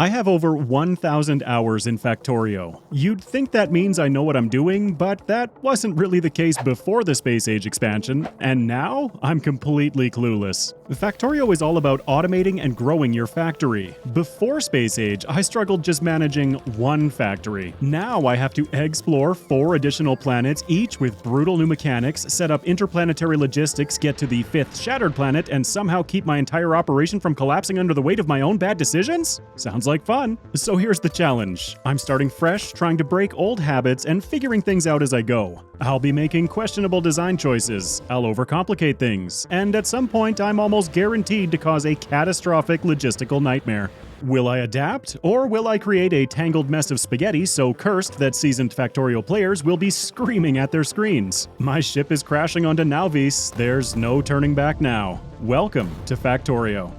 I have over 1,000 hours in Factorio. You'd think that means I know what I'm doing, but that wasn't really the case before the Space Age expansion, and now I'm completely clueless. Factorio is all about automating and growing your factory. Before Space Age, I struggled just managing one factory. Now I have to explore 4 additional planets, each with brutal new mechanics, set up interplanetary logistics, get to the 5th shattered planet, and somehow keep my entire operation from collapsing under the weight of my own bad decisions? Sounds like fun. So here's the challenge. I'm starting fresh, trying to break old habits and figuring things out as I go. I'll be making questionable design choices, I'll overcomplicate things, and at some point I'm almost guaranteed to cause a catastrophic logistical nightmare. Will I adapt, or will I create a tangled mess of spaghetti so cursed that seasoned Factorio players will be screaming at their screens? My ship is crashing onto Nauvis, there's no turning back now. Welcome to Factorio.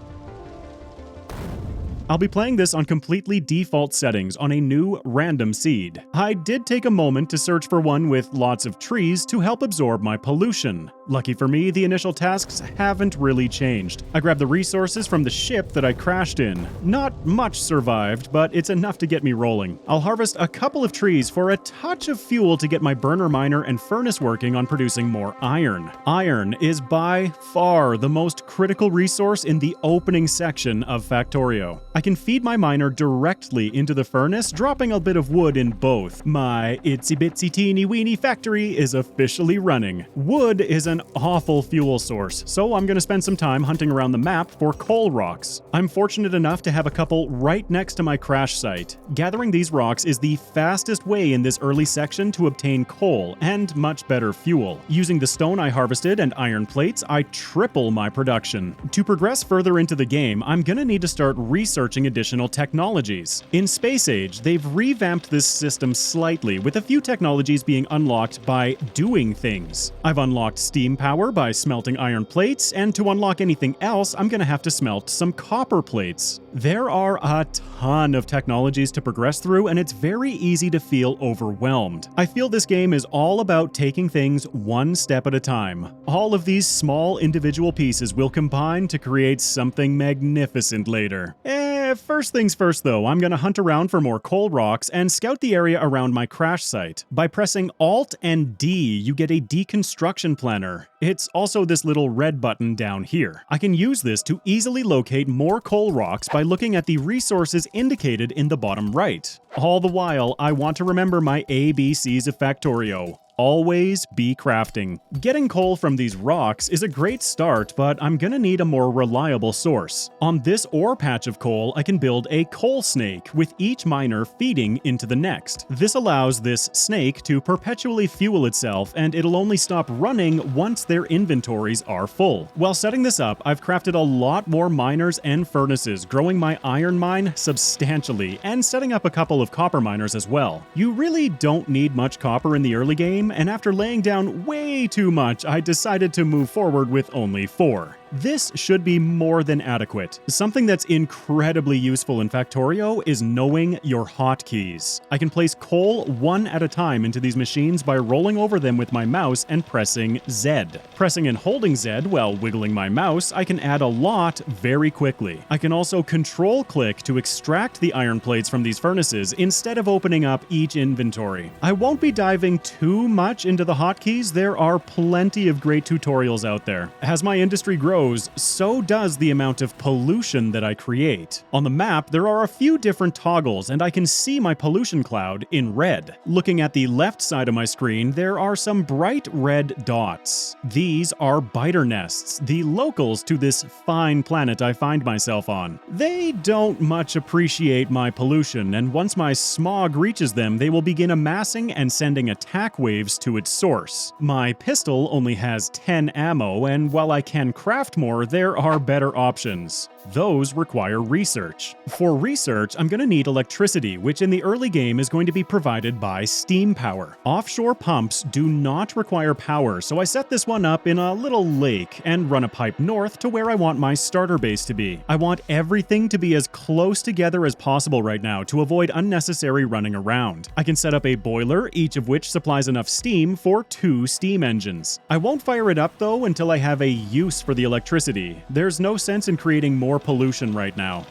I'll be playing this on completely default settings on a new random seed. I did take a moment to search for one with lots of trees to help absorb my pollution. Lucky for me, the initial tasks haven't really changed. I grabbed the resources from the ship that I crashed in. Not much survived, but it's enough to get me rolling. I'll harvest a couple of trees for a touch of fuel to get my burner miner and furnace working on producing more iron. Iron is by far the most critical resource in the opening section of Factorio. I can feed my miner directly into the furnace, dropping a bit of wood in both. My itsy bitsy teeny weeny factory is officially running. Wood is an awful fuel source, so I'm gonna spend some time hunting around the map for coal rocks. I'm fortunate enough to have a couple right next to my crash site. Gathering these rocks is the fastest way in this early section to obtain coal and much better fuel. Using the stone I harvested and iron plates, I triple my production. To progress further into the game, I'm gonna need to start researching additional technologies. In Space Age, they've revamped this system slightly, with a few technologies being unlocked by doing things. I've unlocked steam power by smelting iron plates, and to unlock anything else, I'm gonna have to smelt some copper plates. There are a ton of technologies to progress through, and it's very easy to feel overwhelmed. I feel this game is all about taking things one step at a time. All of these small individual pieces will combine to create something magnificent later. First things first though, I'm gonna hunt around for more coal rocks and scout the area around my crash site. By pressing Alt and D, you get a deconstruction planner. It's also this little red button down here. I can use this to easily locate more coal rocks by looking at the resources indicated in the bottom right. All the while, I want to remember my ABCs of Factorio. Always be crafting. Getting coal from these rocks is a great start, but I'm gonna need a more reliable source. On this ore patch of coal, I can build a coal snake, with each miner feeding into the next. This allows this snake to perpetually fuel itself, and it'll only stop running once their inventories are full. While setting this up, I've crafted a lot more miners and furnaces, growing my iron mine substantially, and setting up a couple of copper miners as well. You really don't need much copper in the early game, and after laying down way too much, I decided to move forward with only 4. This should be more than adequate. Something that's incredibly useful in Factorio is knowing your hotkeys. I can place coal one at a time into these machines by rolling over them with my mouse and pressing Z. Pressing and holding Z while wiggling my mouse, I can add a lot very quickly. I can also control-click to extract the iron plates from these furnaces instead of opening up each inventory. I won't be diving too much into the hotkeys. There are plenty of great tutorials out there. As my industry grows, so does the amount of pollution that I create. On the map, there are a few different toggles, and I can see my pollution cloud in red. Looking at the left side of my screen, there are some bright red dots. These are biter nests, the locals to this fine planet I find myself on. They don't much appreciate my pollution, and once my smog reaches them, they will begin amassing and sending attack waves to its source. My pistol only has 10 ammo, and while I can craft more, there are better options. Those require research. For research, I'm going to need electricity, which in the early game is going to be provided by steam power. Offshore pumps do not require power, so I set this one up in a little lake and run a pipe north to where I want my starter base to be. I want everything to be as close together as possible right now to avoid unnecessary running around. I can set up a boiler, each of which supplies enough steam for 2 steam engines. I won't fire it up though until I have a use for the electricity. There's no sense in creating more pollution right now.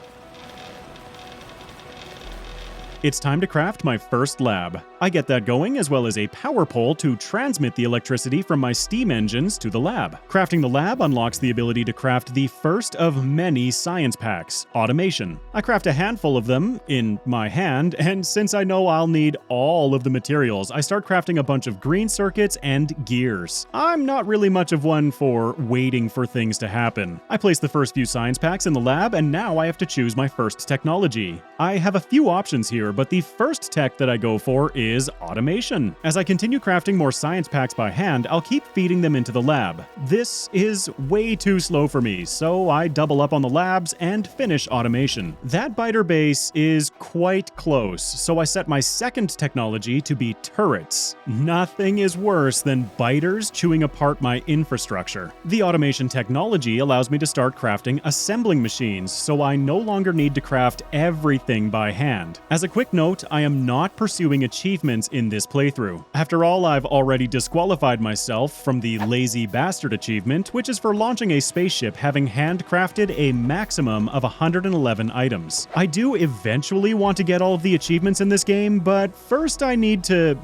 It's time to craft my first lab. I get that going, as well as a power pole to transmit the electricity from my steam engines to the lab. Crafting the lab unlocks the ability to craft the first of many science packs, automation. I craft a handful of them in my hand, and since I know I'll need all of the materials, I start crafting a bunch of green circuits and gears. I'm not really much of one for waiting for things to happen. I place the first few science packs in the lab, and now I have to choose my first technology. I have a few options here, but the first tech that I go for is automation. As I continue crafting more science packs by hand, I'll keep feeding them into the lab. This is way too slow for me, so I double up on the labs and finish automation. That biter base is quite close, so I set my second technology to be turrets. Nothing is worse than biters chewing apart my infrastructure. The automation technology allows me to start crafting assembling machines, so I no longer need to craft everything by hand. As a quick note, I am not pursuing achievements in this playthrough. After all, I've already disqualified myself from the lazy bastard achievement, which is for launching a spaceship having handcrafted a maximum of 111 items. I do eventually want to get all of the achievements in this game, but first I need to,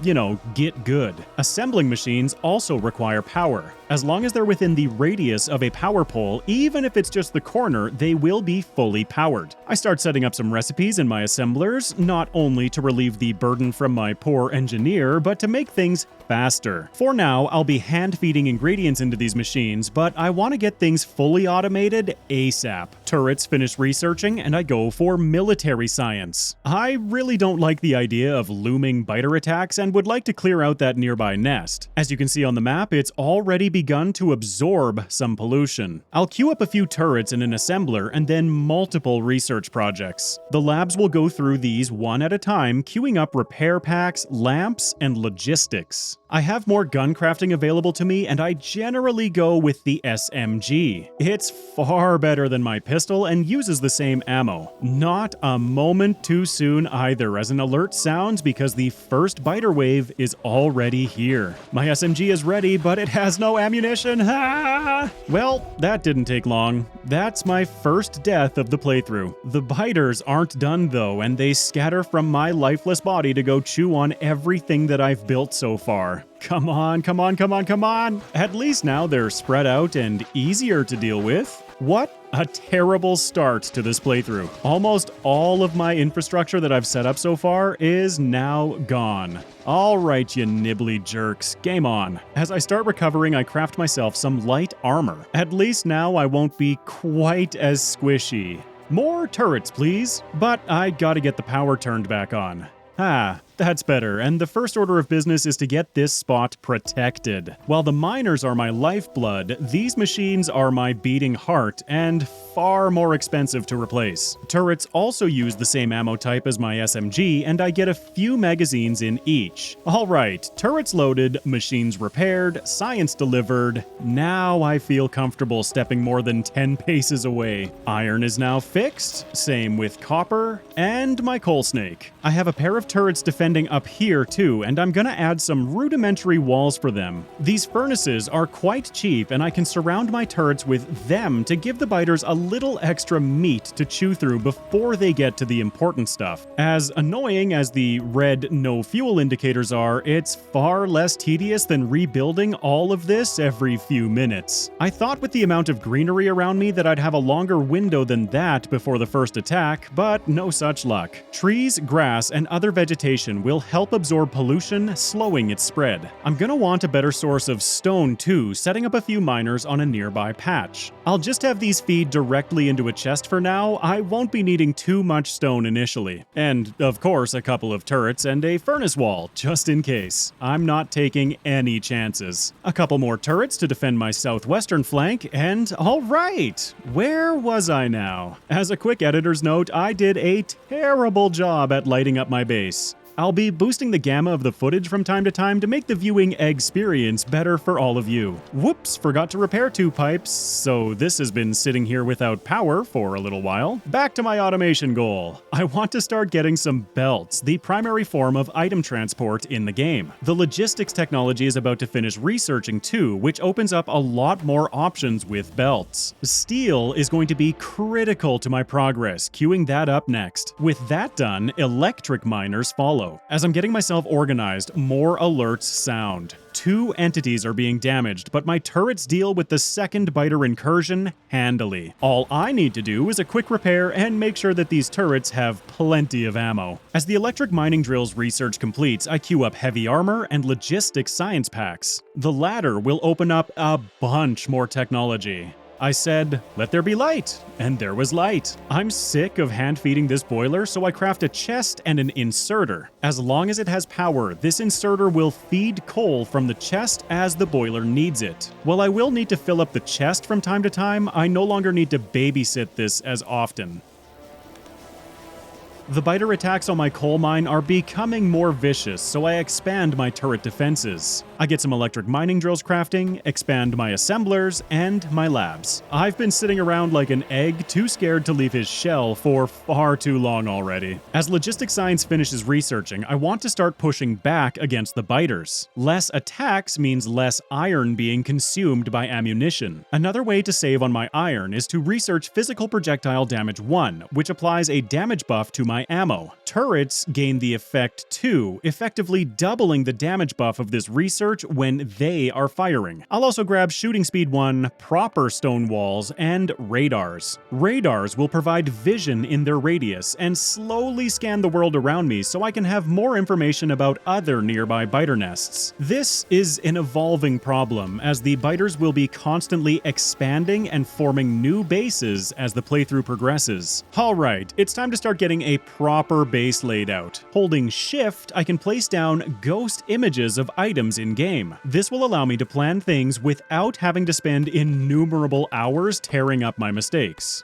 get good. Assembling machines also require power. As long as they're within the radius of a power pole, even if it's just the corner, they will be fully powered. I start setting up some recipes in my assemblers, not only to relieve the burden from my poor engineer, but to make things faster. For now, I'll be hand-feeding ingredients into these machines, but I want to get things fully automated ASAP. Turrets finish researching, and I go for military science. I really don't like the idea of looming biter attacks and would like to clear out that nearby nest. As you can see on the map, it's already begun to absorb some pollution. I'll queue up a few turrets in an assembler and then multiple research projects. The labs will go through these one at a time, queuing up repair packs, lamps, and logistics. I have more gun crafting available to me, and I generally go with the SMG. It's far better than my pistol and uses the same ammo. Not a moment too soon either, as an alert sounds because the first biter wave is already here. My SMG is ready, but it has no ammunition. Ah! Well, that didn't take long. That's my first death of the playthrough. The biters aren't done though, and they scatter from my lifeless body to go chew on everything that I've built so far. Come on, come on, come on, come on! At least now they're spread out and easier to deal with. What a terrible start to this playthrough. Almost all of my infrastructure that I've set up so far is now gone. Alright, you nibbly jerks, game on. As I start recovering, I craft myself some light armor. At least now I won't be quite as squishy. More turrets, please. But I gotta get the power turned back on. That's better, and the first order of business is to get this spot protected. While the miners are my lifeblood, these machines are my beating heart, and far more expensive to replace. Turrets also use the same ammo type as my SMG, and I get a few magazines in each. Alright, turrets loaded, machines repaired, science delivered. Now I feel comfortable stepping more than 10 paces away. Iron is now fixed, same with copper, and my coal snake. I have a pair of turrets defending up here too, and I'm gonna add some rudimentary walls for them. These furnaces are quite cheap, and I can surround my turrets with them to give the biters a little extra meat to chew through before they get to the important stuff. As annoying as the red no fuel indicators are, it's far less tedious than rebuilding all of this every few minutes. I thought with the amount of greenery around me that I'd have a longer window than that before the first attack, but no such luck. Trees, grass, and other vegetation will help absorb pollution, slowing its spread. I'm gonna want a better source of stone too, setting up a few miners on a nearby patch. I'll just have these feed directly into a chest for now. I won't be needing too much stone initially. And, of course, a couple of turrets and a furnace wall, just in case. I'm not taking any chances. A couple more turrets to defend my southwestern flank, and alright! Where was I now? As a quick editor's note, I did a terrible job at lighting up my base. I'll be boosting the gamma of the footage from time to time to make the viewing experience better for all of you. Whoops, forgot to repair 2 pipes, so this has been sitting here without power for a little while. Back to my automation goal. I want to start getting some belts, the primary form of item transport in the game. The logistics technology is about to finish researching too, which opens up a lot more options with belts. Steel is going to be critical to my progress, queuing that up next. With that done, electric miners follow. As I'm getting myself organized, more alerts sound. 2 entities are being damaged, but my turrets deal with the second biter incursion handily. All I need to do is a quick repair and make sure that these turrets have plenty of ammo. As the electric mining drill's research completes, I queue up heavy armor and logistics science packs. The latter will open up a bunch more technology. I said, let there be light, and there was light. I'm sick of hand-feeding this boiler, so I craft a chest and an inserter. As long as it has power, this inserter will feed coal from the chest as the boiler needs it. While I will need to fill up the chest from time to time, I no longer need to babysit this as often. The biter attacks on my coal mine are becoming more vicious, so I expand my turret defenses. I get some electric mining drills crafting, expand my assemblers, and my labs. I've been sitting around like an egg, too scared to leave his shell for far too long already. As logistics science finishes researching, I want to start pushing back against the biters. Less attacks means less iron being consumed by ammunition. Another way to save on my iron is to research physical projectile damage 1, which applies a damage buff to my ammo. Turrets gain the effect 2, effectively doubling the damage buff of this research when they are firing. I'll also grab shooting speed 1, proper stone walls, and radars. Radars will provide vision in their radius and slowly scan the world around me so I can have more information about other nearby biter nests. This is an evolving problem, as the biters will be constantly expanding and forming new bases as the playthrough progresses. Alright, it's time to start getting a proper base laid out. Holding Shift, I can place down ghost images of items in-game. This will allow me to plan things without having to spend innumerable hours tearing up my mistakes.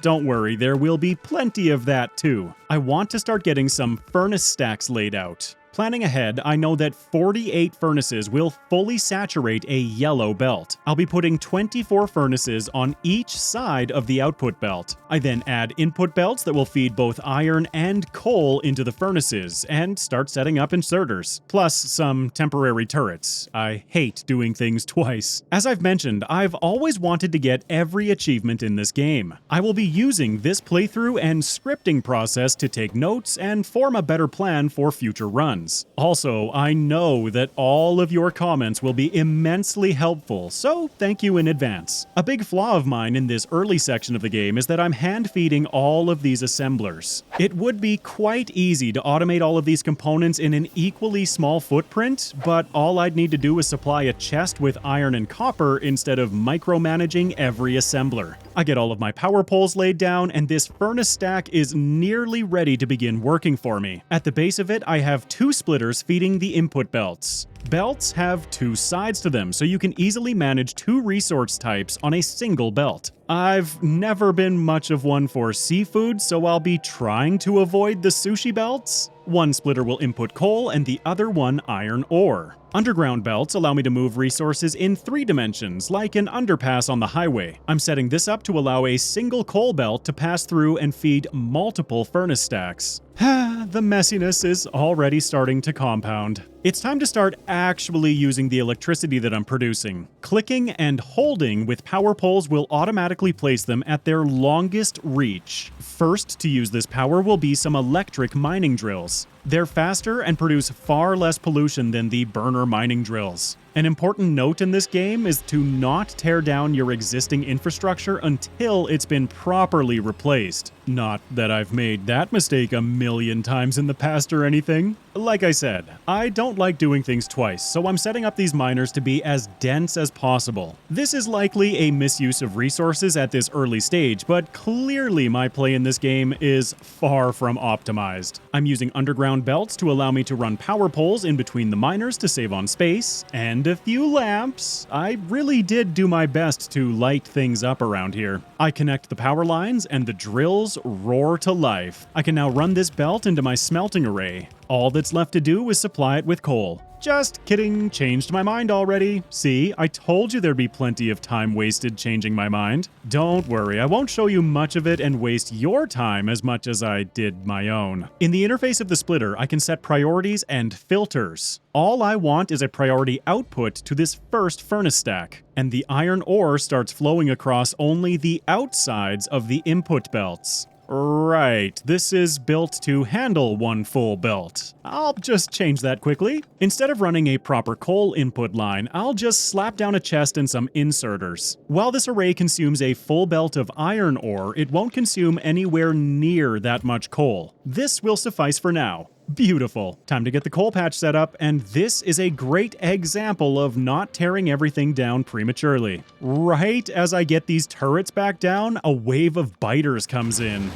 Don't worry, there will be plenty of that too. I want to start getting some furnace stacks laid out. Planning ahead, I know that 48 furnaces will fully saturate a yellow belt. I'll be putting 24 furnaces on each side of the output belt. I then add input belts that will feed both iron and coal into the furnaces, and start setting up inserters. Plus some temporary turrets. I hate doing things twice. As I've mentioned, I've always wanted to get every achievement in this game. I will be using this playthrough and scripting process to take notes and form a better plan for future runs. Also, I know that all of your comments will be immensely helpful, so thank you in advance. A big flaw of mine in this early section of the game is that I'm hand-feeding all of these assemblers. It would be quite easy to automate all of these components in an equally small footprint, but all I'd need to do is supply a chest with iron and copper instead of micromanaging every assembler. I get all of my power poles laid down, and this furnace stack is nearly ready to begin working for me. At the base of it, I have 2 splitters feeding the input belts. Belts have 2 sides to them, so you can easily manage 2 resource types on a single belt. I've never been much of one for seafood, so I'll be trying to avoid the sushi belts. One splitter will input coal and the other one iron ore. Underground belts allow me to move resources in 3 dimensions, like an underpass on the highway. I'm setting this up to allow a single coal belt to pass through and feed multiple furnace stacks. The messiness is already starting to compound. It's time to start actually using the electricity that I'm producing. Clicking and holding with power poles will automatically place them at their longest reach. First to use this power will be some electric mining drills. They're faster and produce far less pollution than the burner mining drills. An important note in this game is to not tear down your existing infrastructure until it's been properly replaced. Not that I've made that mistake a million times in the past or anything. Like I said, I don't like doing things twice, so I'm setting up these miners to be as dense as possible. This is likely a misuse of resources at this early stage, but clearly my play in this game is far from optimized. I'm using underground belts to allow me to run power poles in between the miners to save on space, and a few lamps. I really did do my best to light things up around here. I connect the power lines and the drills roar to life. I can now run this belt into my smelting array. All that's left to do is supply it with coal. Just kidding, changed my mind already. See, I told you there'd be plenty of time wasted changing my mind. Don't worry, I won't show you much of it and waste your time as much as I did my own. In the interface of the splitter, I can set priorities and filters. All I want is a priority output to this first furnace stack, and the iron ore starts flowing across only the outsides of the input belts. Right, this is built to handle one full belt. I'll just change that quickly. Instead of running a proper coal input line, I'll just slap down a chest and some inserters. While this array consumes a full belt of iron ore, it won't consume anywhere near that much coal. This will suffice for now. Beautiful. Time to get the coal patch set up, and this is a great example of not tearing everything down prematurely. Right as I get these turrets back down, a wave of biters comes in.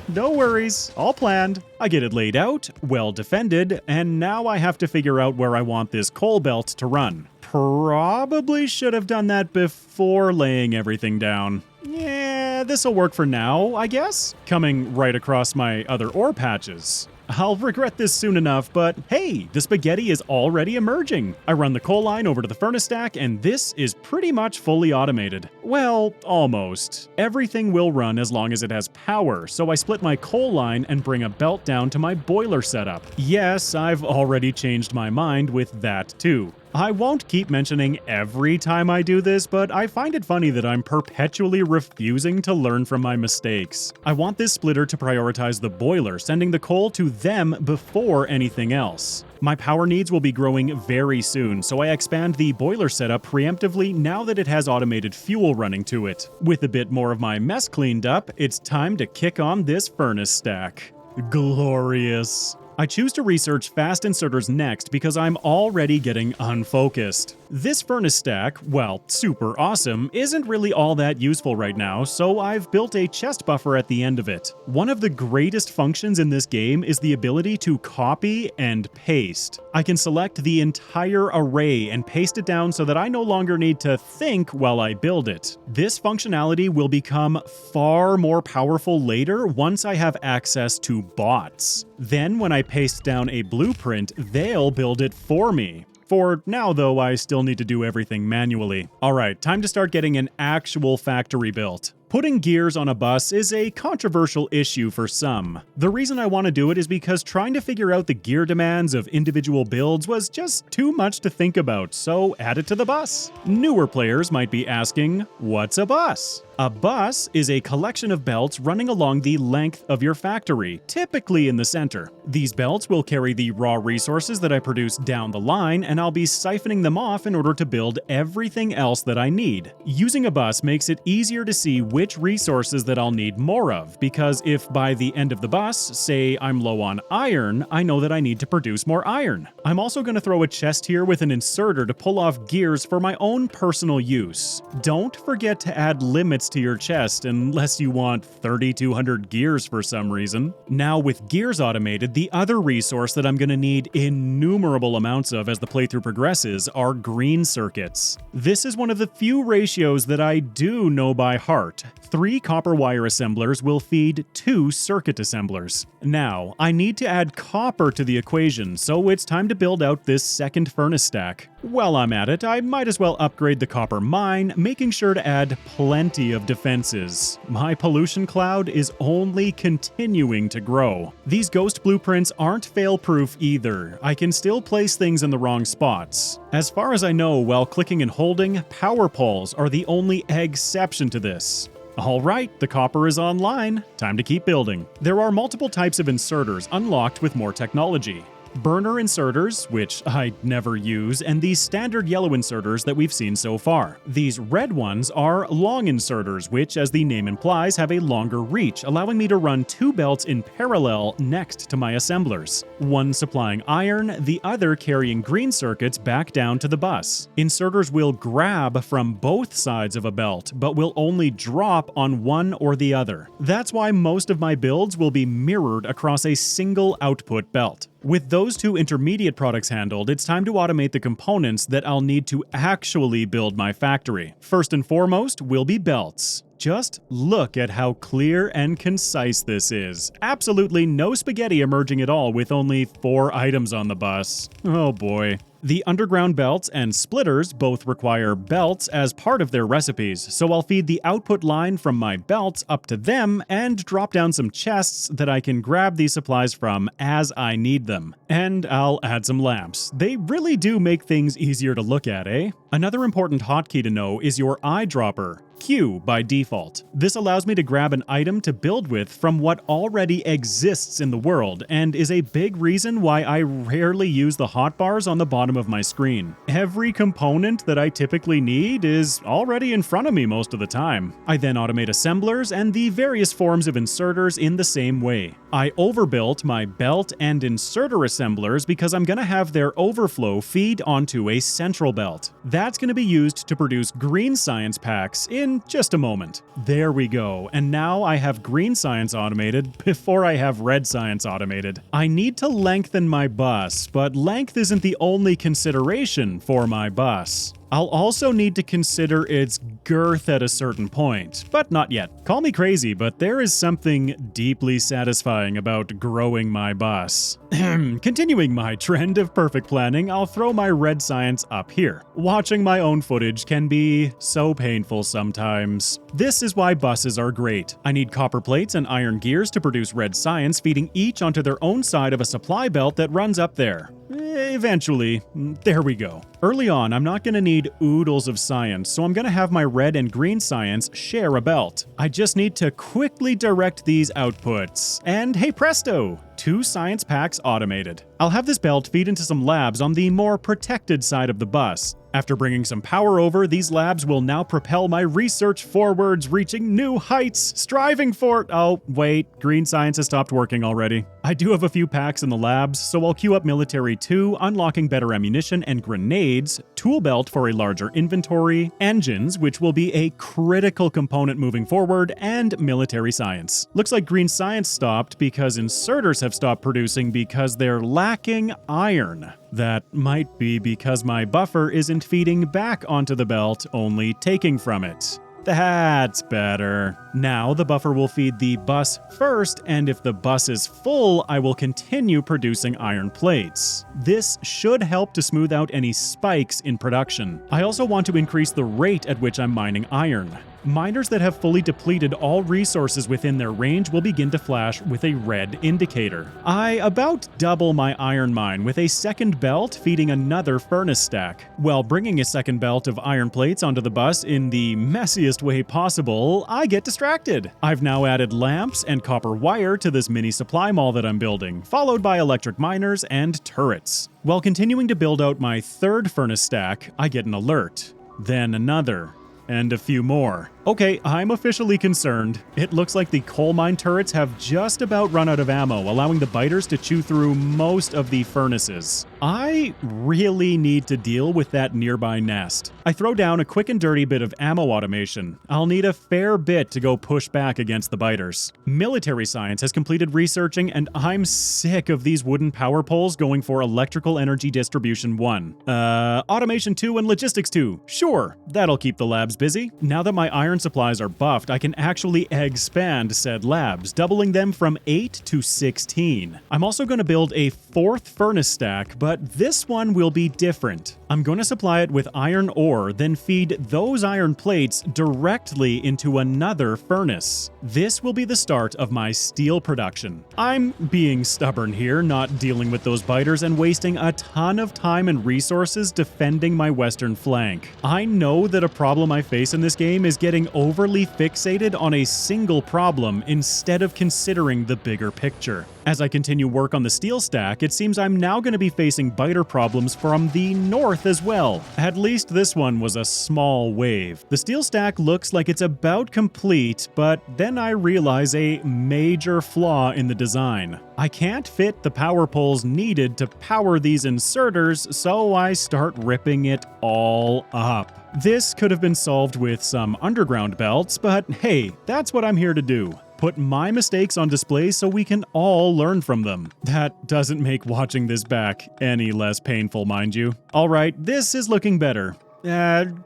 No worries, all planned. I get it laid out, well defended, and now I have to figure out where I want this coal belt to run. Probably should have done that before laying everything down. Yeah, this'll work for now, I guess. Coming right across my other ore patches. I'll regret this soon enough, but hey, the spaghetti is already emerging. I run the coal line over to the furnace stack, and this is pretty much fully automated. Well, almost. Everything will run as long as it has power, so I split my coal line and bring a belt down to my boiler setup. Yes, I've already changed my mind with that too. I won't keep mentioning every time I do this, but I find it funny that I'm perpetually refusing to learn from my mistakes. I want this splitter to prioritize the boiler, sending the coal to them before anything else. My power needs will be growing very soon, so I expand the boiler setup preemptively now that it has automated fuel running to it. With a bit more of my mess cleaned up, it's time to kick on this furnace stack. Glorious. I choose to research fast inserters next because I'm already getting unfocused. This furnace stack, while super awesome, isn't really all that useful right now, so I've built a chest buffer at the end of it. One of the greatest functions in this game is the ability to copy and paste. I can select the entire array and paste it down so that I no longer need to think while I build it. This functionality will become far more powerful later once I have access to bots. Then when I paste down a blueprint, they'll build it for me. For now, though, I still need to do everything manually. Alright, time to start getting an actual factory built. Putting gears on a bus is a controversial issue for some. The reason I want to do it is because trying to figure out the gear demands of individual builds was just too much to think about, so add it to the bus. Newer players might be asking, what's a bus? A bus is a collection of belts running along the length of your factory, typically in the center. These belts will carry the raw resources that I produce down the line, and I'll be siphoning them off in order to build everything else that I need. Using a bus makes it easier to see which resources that I'll need more of, because if by the end of the bus, say I'm low on iron, I know that I need to produce more iron. I'm also going to throw a chest here with an inserter to pull off gears for my own personal use. Don't forget to add limits to your chest unless you want 3,200 gears for some reason. Now with gears automated, the other resource that I'm going to need innumerable amounts of as the playthrough progresses are green circuits. This is one of the few ratios that I do know by heart. 3 copper wire assemblers will feed 2 circuit assemblers. Now, I need to add copper to the equation, so it's time to build out this second furnace stack. While I'm at it, I might as well upgrade the copper mine, making sure to add plenty of defenses. My pollution cloud is only continuing to grow. These ghost blueprints aren't fail-proof either. I can still place things in the wrong spots. As far as I know, while clicking and holding, power poles are the only exception to this. Alright, the copper is online. Time to keep building. There are multiple types of inserters unlocked with more technology. Burner inserters, which I never use, and these standard yellow inserters that we've seen so far. These red ones are long inserters, which, as the name implies, have a longer reach, allowing me to run 2 belts in parallel next to my assemblers. One supplying iron, the other carrying green circuits back down to the bus. Inserters will grab from both sides of a belt, but will only drop on one or the other. That's why most of my builds will be mirrored across a single output belt. With those 2 intermediate products handled, it's time to automate the components that I'll need to actually build my factory. First and foremost will be belts. Just look at how clear and concise this is. Absolutely no spaghetti emerging at all with only 4 items on the bus. Oh boy. The underground belts and splitters both require belts as part of their recipes, so I'll feed the output line from my belts up to them and drop down some chests that I can grab these supplies from as I need them. And I'll add some lamps. They really do make things easier to look at, eh? Another important hotkey to know is your eyedropper. Q by default. This allows me to grab an item to build with from what already exists in the world, and is a big reason why I rarely use the hotbars on the bottom of my screen. Every component that I typically need is already in front of me most of the time. I then automate assemblers and the various forms of inserters in the same way. I overbuilt my belt and inserter assemblers because I'm going to have their overflow feed onto a central belt. That's going to be used to produce green science packs in just a moment. There we go, and now I have green science automated before I have red science automated. I need to lengthen my bus, but length isn't the only consideration for my bus. I'll also need to consider its girth at a certain point, but not yet. Call me crazy, but there is something deeply satisfying about growing my bus. Continuing my trend of perfect planning, I'll throw my red science up here. Watching my own footage can be so painful sometimes. This is why buses are great. I need copper plates and iron gears to produce red science, feeding each onto their own side of a supply belt that runs up there. Eventually. There we go. Early on, I'm not going to need oodles of science, so I'm going to have my red and green science share a belt. I just need to quickly direct these outputs. And hey presto! 2 science packs automated. I'll have this belt feed into some labs on the more protected side of the bus. After bringing some power over, these labs will now propel my research forwards, reaching new heights, striving for— oh, wait, green science has stopped working already. I do have a few packs in the labs, so I'll queue up Military 2, unlocking better ammunition and grenades, tool belt for a larger inventory, engines, which will be a critical component moving forward, and military science. Looks like green science stopped because inserters have stopped producing because they're lacking iron. That might be because my buffer isn't feeding back onto the belt, only taking from it. That's better. Now the buffer will feed the bus first, and if the bus is full, I will continue producing iron plates. This should help to smooth out any spikes in production. I also want to increase the rate at which I'm mining iron. Miners that have fully depleted all resources within their range will begin to flash with a red indicator. I about double my iron mine with a second belt feeding another furnace stack. While bringing a second belt of iron plates onto the bus in the messiest way possible, I get distracted. I've now added lamps and copper wire to this mini supply mall that I'm building, followed by electric miners and turrets. While continuing to build out my third furnace stack, I get an alert, then another, and a few more. Okay, I'm officially concerned. It looks like the coal mine turrets have just about run out of ammo, allowing the biters to chew through most of the furnaces. I really need to deal with that nearby nest. I throw down a quick and dirty bit of ammo automation. I'll need a fair bit to go push back against the biters. Military science has completed researching, and I'm sick of these wooden power poles going for electrical energy distribution 1. Automation 2 and logistics 2. Sure, that'll keep the labs busy. Now that my iron supplies are buffed, I can actually expand said labs, doubling them from 8 to 16. I'm also going to build a 4th furnace stack, but this one will be different. I'm going to supply it with iron ore, then feed those iron plates directly into another furnace. This will be the start of my steel production. I'm being stubborn here, not dealing with those biters and wasting a ton of time and resources defending my western flank. I know that a problem I face in this game is getting overly fixated on a single problem instead of considering the bigger picture. As I continue work on the steel stack, it seems I'm now going to be facing biter problems from the north as well. At least this one was a small wave. The steel stack looks like it's about complete, but then I realize a major flaw in the design. I can't fit the power poles needed to power these inserters, so I start ripping it all up. This could have been solved with some underground belts, but hey, that's what I'm here to do. Put my mistakes on display so we can all learn from them. That doesn't make watching this back any less painful, mind you. Alright, this is looking better.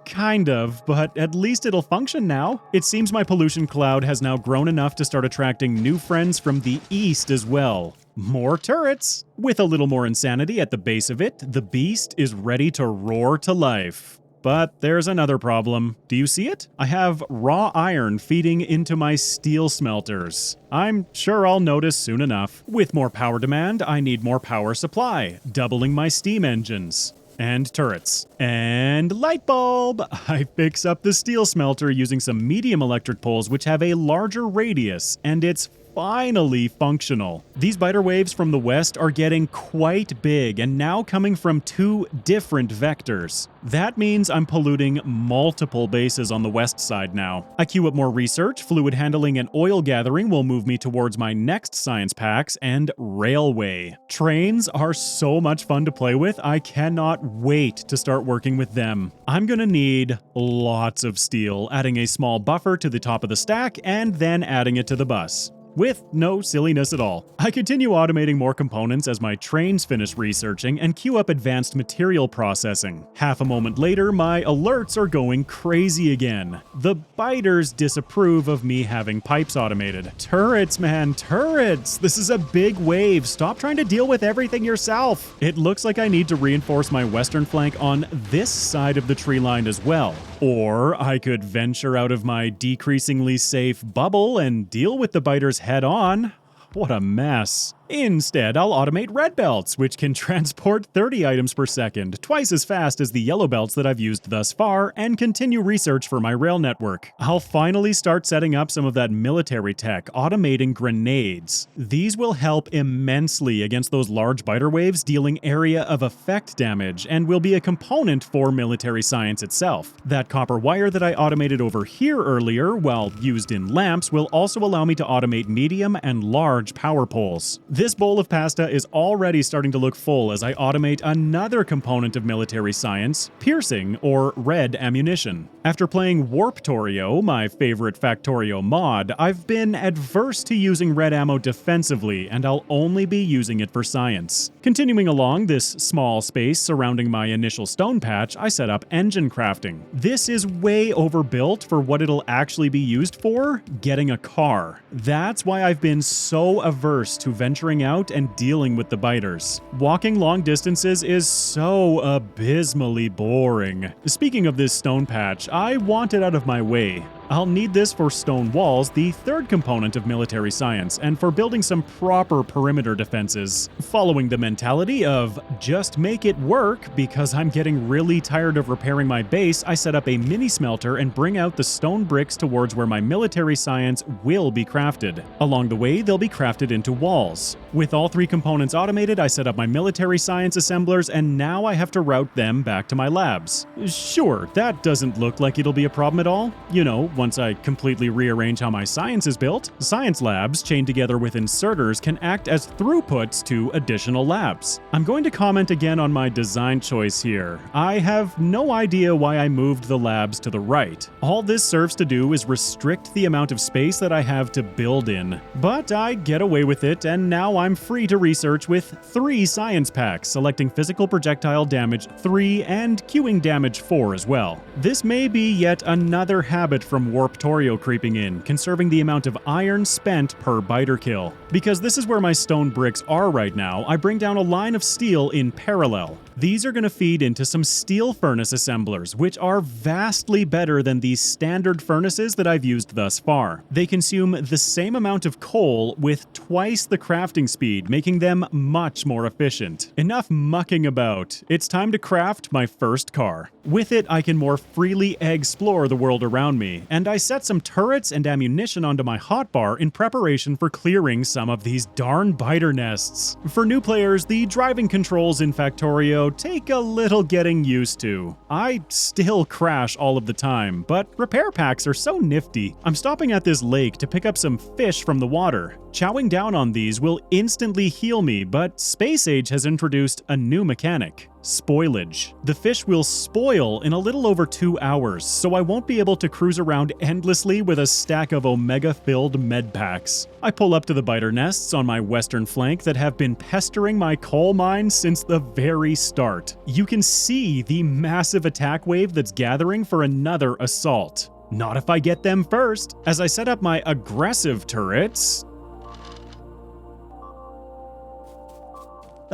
Kind of, but at least it'll function now. It seems my pollution cloud has now grown enough to start attracting new friends from the east as well. More turrets! With a little more insanity at the base of it, the beast is ready to roar to life. But there's another problem. Do you see it? I have raw iron feeding into my steel smelters. I'm sure I'll notice soon enough. With more power demand, I need more power supply, doubling my steam engines. And turrets. And light bulb! I fix up the steel smelter using some medium electric poles which have a larger radius, and it's finally functional. These biter waves from the west are getting quite big and now coming from 2 different vectors. That means I'm polluting multiple bases on the west side now. I queue up more research, fluid handling and oil gathering will move me towards my next science packs, and railway. Trains are so much fun to play with, I cannot wait to start working with them. I'm gonna need lots of steel, adding a small buffer to the top of the stack and then adding it to the bus. With no silliness at all. I continue automating more components as my trains finish researching and queue up advanced material processing. Half a moment later, my alerts are going crazy again. The biters disapprove of me having pipes automated. Turrets, man, turrets! This is a big wave. Stop trying to deal with everything yourself. It looks like I need to reinforce my western flank on this side of the tree line as well. Or I could venture out of my decreasingly safe bubble and deal with the biters head on. What a mess. Instead, I'll automate red belts, which can transport 30 items per second, twice as fast as the yellow belts that I've used thus far, and continue research for my rail network. I'll finally start setting up some of that military tech, automating grenades. These will help immensely against those large biter waves, dealing area of effect damage, and will be a component for military science itself. That copper wire that I automated over here earlier, while used in lamps, will also allow me to automate medium and large power poles. This bowl of pasta is already starting to look full as I automate another component of military science, piercing or red ammunition. After playing Warptorio, my favorite Factorio mod, I've been adverse to using red ammo defensively, and I'll only be using it for science. Continuing along this small space surrounding my initial stone patch, I set up engine crafting. This is way overbuilt for what it'll actually be used for, getting a car. That's why I've been so averse to venturing out and dealing with the biters. Walking long distances is so abysmally boring. Speaking of this stone patch, I want it out of my way. I'll need this for stone walls, the third component of military science, and for building some proper perimeter defenses. Following the mentality of just make it work because I'm getting really tired of repairing my base, I set up a mini smelter and bring out the stone bricks towards where my military science will be crafted. Along the way, they'll be crafted into walls. With all 3 components automated, I set up my military science assemblers, and now I have to route them back to my labs. Sure, that doesn't look like it'll be a problem at all. You know, once I completely rearrange how my science is built, science labs chained together with inserters can act as throughputs to additional labs. I'm going to comment again on my design choice here. I have no idea why I moved the labs to the right. All this serves to do is restrict the amount of space that I have to build in. But I get away with it, and now I'm free to research with 3 science packs, selecting physical projectile damage 3 and queuing damage 4 as well. This may be yet another habit from Warptorio creeping in, conserving the amount of iron spent per biter kill. Because this is where my stone bricks are right now, I bring down a line of steel in parallel. These are going to feed into some steel furnace assemblers, which are vastly better than the standard furnaces that I've used thus far. They consume the same amount of coal with twice the crafting speed, making them much more efficient. Enough mucking about. It's time to craft my first car. With it, I can more freely explore the world around me, and I set some turrets and ammunition onto my hotbar in preparation for clearing some of these darn biter nests. For new players, the driving controls in Factorio take a little getting used to. I still crash all of the time, but repair packs are so nifty. I'm stopping at this lake to pick up some fish from the water. Chowing down on these will instantly heal me, but Space Age has introduced a new mechanic. Spoilage. The fish will spoil in a little over 2 hours, so I won't be able to cruise around endlessly with a stack of omega-filled med packs. I pull up to the biter nests on my western flank that have been pestering my coal mine since the very start. You can see the massive attack wave that's gathering for another assault. Not if I get them first. As I set up my aggressive turrets...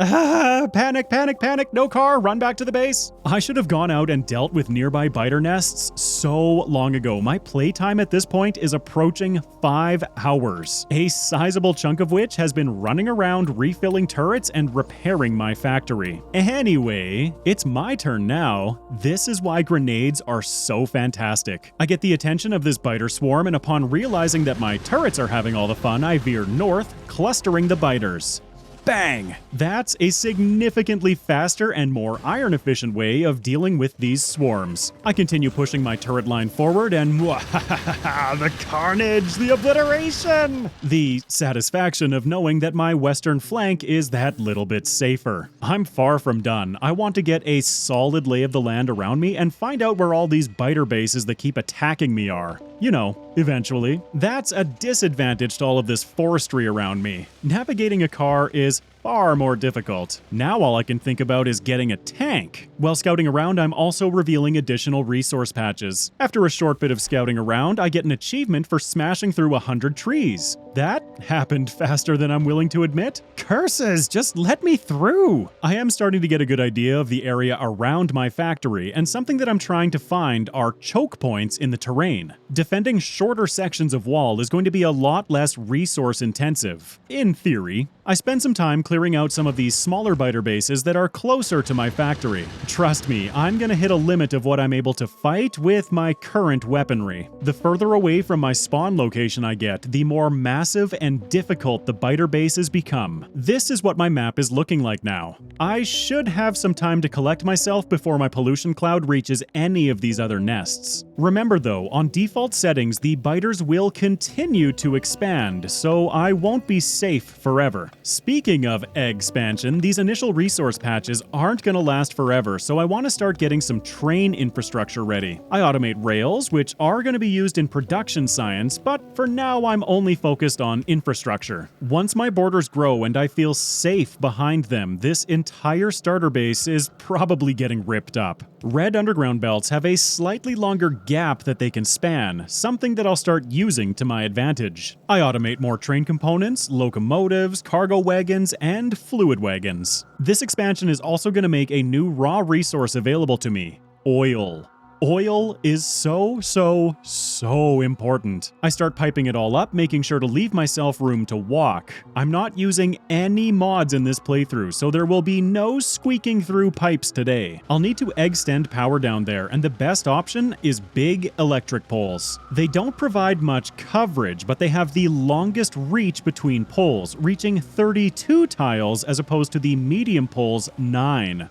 Panic, panic, panic, no car, run back to the base. I should have gone out and dealt with nearby biter nests so long ago. My playtime at this point is approaching 5 hours, a sizable chunk of which has been running around refilling turrets and repairing my factory. Anyway, it's my turn now. This is why grenades are so fantastic. I get the attention of this biter swarm, and upon realizing that my turrets are having all the fun, I veer north, clustering the biters. Bang! That's a significantly faster and more iron-efficient way of dealing with these swarms. I continue pushing my turret line forward and the carnage, the obliteration! The satisfaction of knowing that my western flank is that little bit safer. I'm far from done. I want to get a solid lay of the land around me and find out where all these biter bases that keep attacking me are. You know, eventually. That's a disadvantage to all of this forestry around me. Navigating a car is far more difficult. Now all I can think about is getting a tank. While scouting around, I'm also revealing additional resource patches. After a short bit of scouting around, I get an achievement for smashing through 100 trees. That happened faster than I'm willing to admit. Curses, just let me through! I am starting to get a good idea of the area around my factory, and something that I'm trying to find are choke points in the terrain. Defending shorter sections of wall is going to be a lot less resource intensive. In theory, I spend some time clearing out some of these smaller biter bases that are closer to my factory. Trust me, I'm gonna hit a limit of what I'm able to fight with my current weaponry. The further away from my spawn location I get, the more massive and difficult the biter bases become. This is what my map is looking like now. I should have some time to collect myself before my pollution cloud reaches any of these other nests. Remember though, on default settings, the biters will continue to expand, so I won't be safe forever. Speaking of expansion, these initial resource patches aren't going to last forever, so I want to start getting some train infrastructure ready. I automate rails, which are going to be used in production science, but for now I'm only focused on infrastructure. Once my borders grow and I feel safe behind them, this entire starter base is probably getting ripped up. Red underground belts have a slightly longer gap that they can span, something that I'll start using to my advantage. I automate more train components, locomotives, cargo wagons, and fluid wagons. This expansion is also going to make a new raw resource available to me: oil. Oil is so important. I start piping it all up, making sure to leave myself room to walk. I'm not using any mods in this playthrough, so there will be no squeaking through pipes today. I'll need to extend power down there, and the best option is big electric poles. They don't provide much coverage, but they have the longest reach between poles, reaching 32 tiles as opposed to the medium poles 9.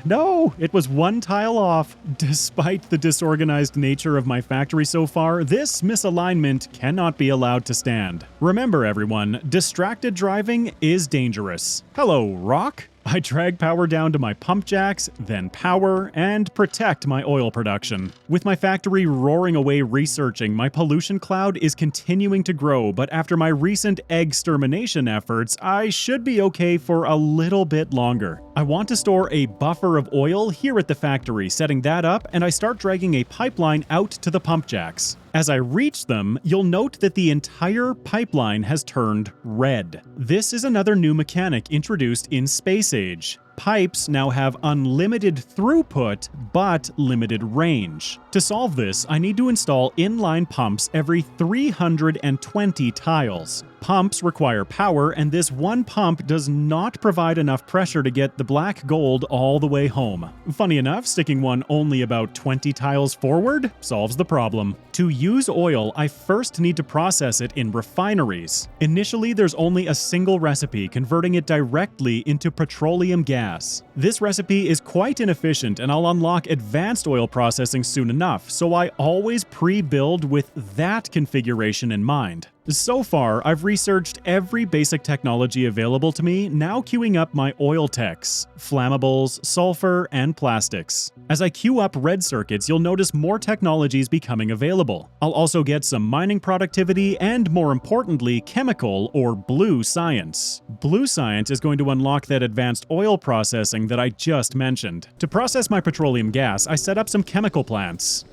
No! It was 1 tile off. Despite the disorganized nature of my factory so far, this misalignment cannot be allowed to stand. Remember everyone, distracted driving is dangerous. Hello, rock! I drag power down to my pump jacks, then power, and protect my oil production. With my factory roaring away researching, my pollution cloud is continuing to grow, but after my recent extermination efforts, I should be okay for a little bit longer. I want to store a buffer of oil here at the factory, setting that up, and I start dragging a pipeline out to the pump jacks. As I reach them, you'll note that the entire pipeline has turned red. This is another new mechanic introduced in Space Age. Pipes now have unlimited throughput, but limited range. To solve this, I need to install inline pumps every 320 tiles. Pumps require power, and this one pump does not provide enough pressure to get the black gold all the way home. Funny enough, sticking one only about 20 tiles forward solves the problem. To use oil, I first need to process it in refineries. Initially, there's only a single recipe, converting it directly into petroleum gas. This recipe is quite inefficient, and I'll unlock advanced oil processing soon enough, so I always pre-build with that configuration in mind. So far, I've researched every basic technology available to me, now queuing up my oil techs, flammables, sulfur, and plastics. As I queue up red circuits, you'll notice more technologies becoming available. I'll also get some mining productivity and, more importantly, chemical or blue science. Blue science is going to unlock that advanced oil processing that I just mentioned. To process my petroleum gas, I set up some chemical plants.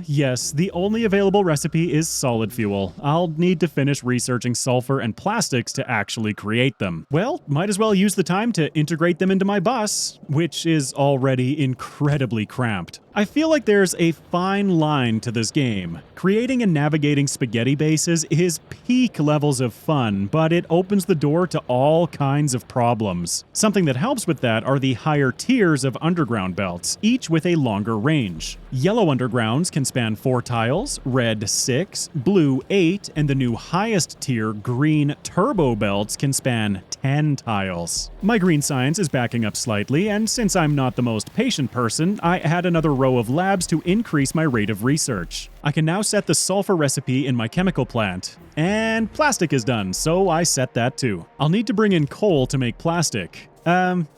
Yes, the only available recipe is solid fuel. I'll need to finish researching sulfur and plastics to actually create them. Well, might as well use the time to integrate them into my bus, which is already incredibly cramped. I feel like there's a fine line to this game. Creating and navigating spaghetti bases is peak levels of fun, but it opens the door to all kinds of problems. Something that helps with that are the higher tiers of underground belts, each with a longer range. Yellow undergrounds can span 4 tiles, red 6, blue 8, and the new highest tier green turbo belts can span 10 tiles. My green science is backing up slightly, and since I'm not the most patient person, I add another row of labs to increase my rate of research. I can now set the sulfur recipe in my chemical plant. And plastic is done, so I set that too. I'll need to bring in coal to make plastic.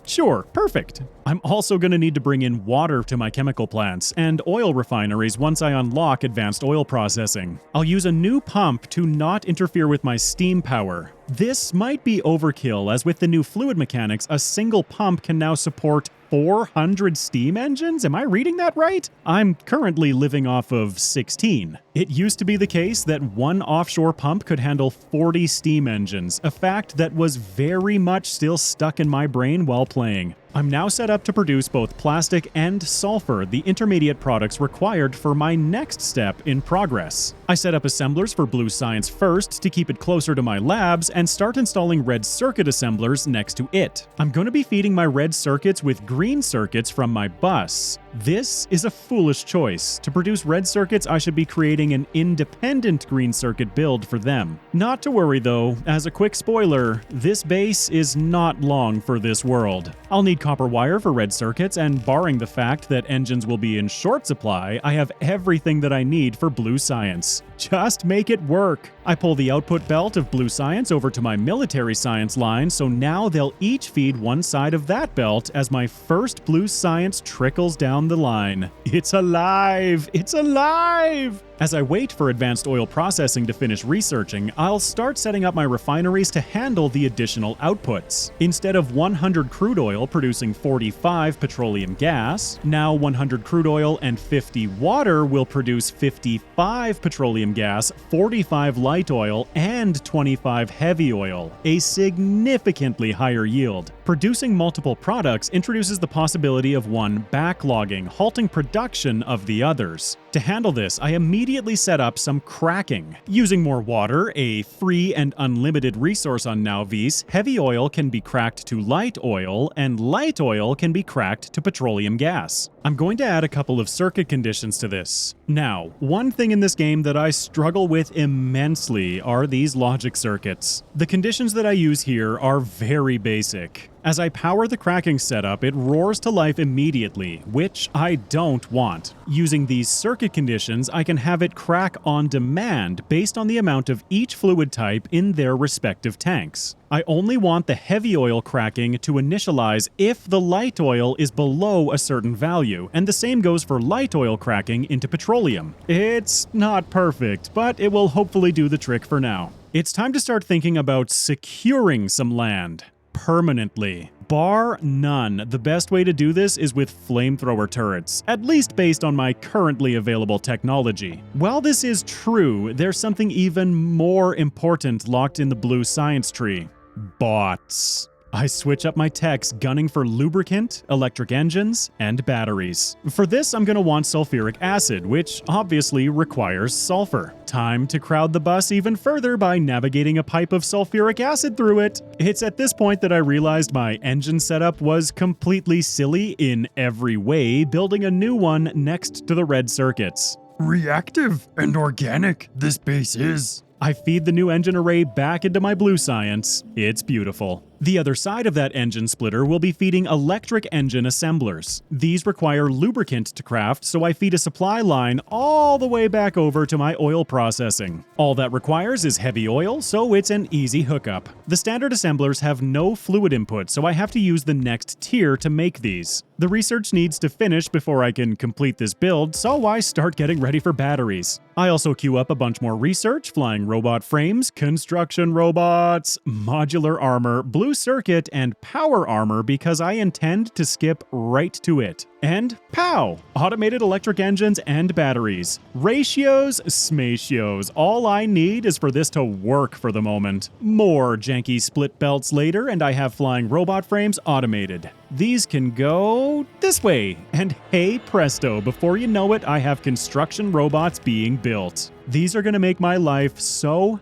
Sure, perfect. I'm also going to need to bring in water to my chemical plants and oil refineries once I unlock advanced oil processing. I'll use a new pump to not interfere with my steam power. This might be overkill, as with the new fluid mechanics, a single pump can now support 400 steam engines? Am I reading that right? I'm currently living off of 16. It used to be the case that one offshore pump could handle 40 steam engines, a fact that was very much still stuck in my brain while playing. I'm now set up to produce both plastic and sulfur, the intermediate products required for my next step in progress. I set up assemblers for blue science first to keep it closer to my labs and start installing red circuit assemblers next to it. I'm going to be feeding my red circuits with green circuits from my bus. This is a foolish choice. To produce red circuits, I should be creating an independent green circuit build for them. Not to worry though, as a quick spoiler, this base is not long for this world. I'll need copper wire for red circuits, and barring the fact that engines will be in short supply, I have everything that I need for blue science. Just make it work. I pull the output belt of blue science over to my military science line, so now they'll each feed one side of that belt as my first blue science trickles down the line. It's alive! It's alive! As I wait for advanced oil processing to finish researching, I'll start setting up my refineries to handle the additional outputs. Instead of 100 crude oil producing 45 petroleum gas, now 100 crude oil and 50 water will produce 55 petroleum gas, 45 light oil, and 25 heavy oil, a significantly higher yield. Producing multiple products introduces the possibility of one backlogging, halting production of the others. To handle this, I immediately set up some cracking. Using more water, a free and unlimited resource on Nauvis, heavy oil can be cracked to light oil, and light oil can be cracked to petroleum gas. I'm going to add a couple of circuit conditions to this. Now, one thing in this game that I struggle with immensely are these logic circuits. The conditions that I use here are very basic. As I power the cracking setup, it roars to life immediately, which I don't want. Using these circuit conditions, I can have it crack on demand based on the amount of each fluid type in their respective tanks. I only want the heavy oil cracking to initialize if the light oil is below a certain value, and the same goes for light oil cracking into petroleum. It's not perfect, but it will hopefully do the trick for now. It's time to start thinking about securing some land. Permanently. Bar none, the best way to do this is with flamethrower turrets, at least based on my currently available technology. While this is true, there's something even more important locked in the blue science tree. Bots. I switch up my techs gunning for lubricant, electric engines, and batteries. For this, I'm going to want sulfuric acid, which obviously requires sulfur. Time to crowd the bus even further by navigating a pipe of sulfuric acid through it. It's at this point that I realized my engine setup was completely silly in every way, building a new one next to the red circuits. Reactive and organic, this base is. I feed the new engine array back into my blue science. It's beautiful. The other side of that engine splitter will be feeding electric engine assemblers. These require lubricant to craft, so I feed a supply line all the way back over to my oil processing. All that requires is heavy oil, so it's an easy hookup. The standard assemblers have no fluid input, so I have to use the next tier to make these. The research needs to finish before I can complete this build, so I start getting ready for batteries. I also queue up a bunch more research, flying robot frames, construction robots, modular armor, blue circuit, and power armor because I intend to skip right to it. And pow! Automated electric engines and batteries. Ratios, smatios. All I need is for this to work for the moment. More janky split belts later, and I have flying robot frames automated. These can go this way. And hey presto, before you know it, I have construction robots being built. These are going to make my life so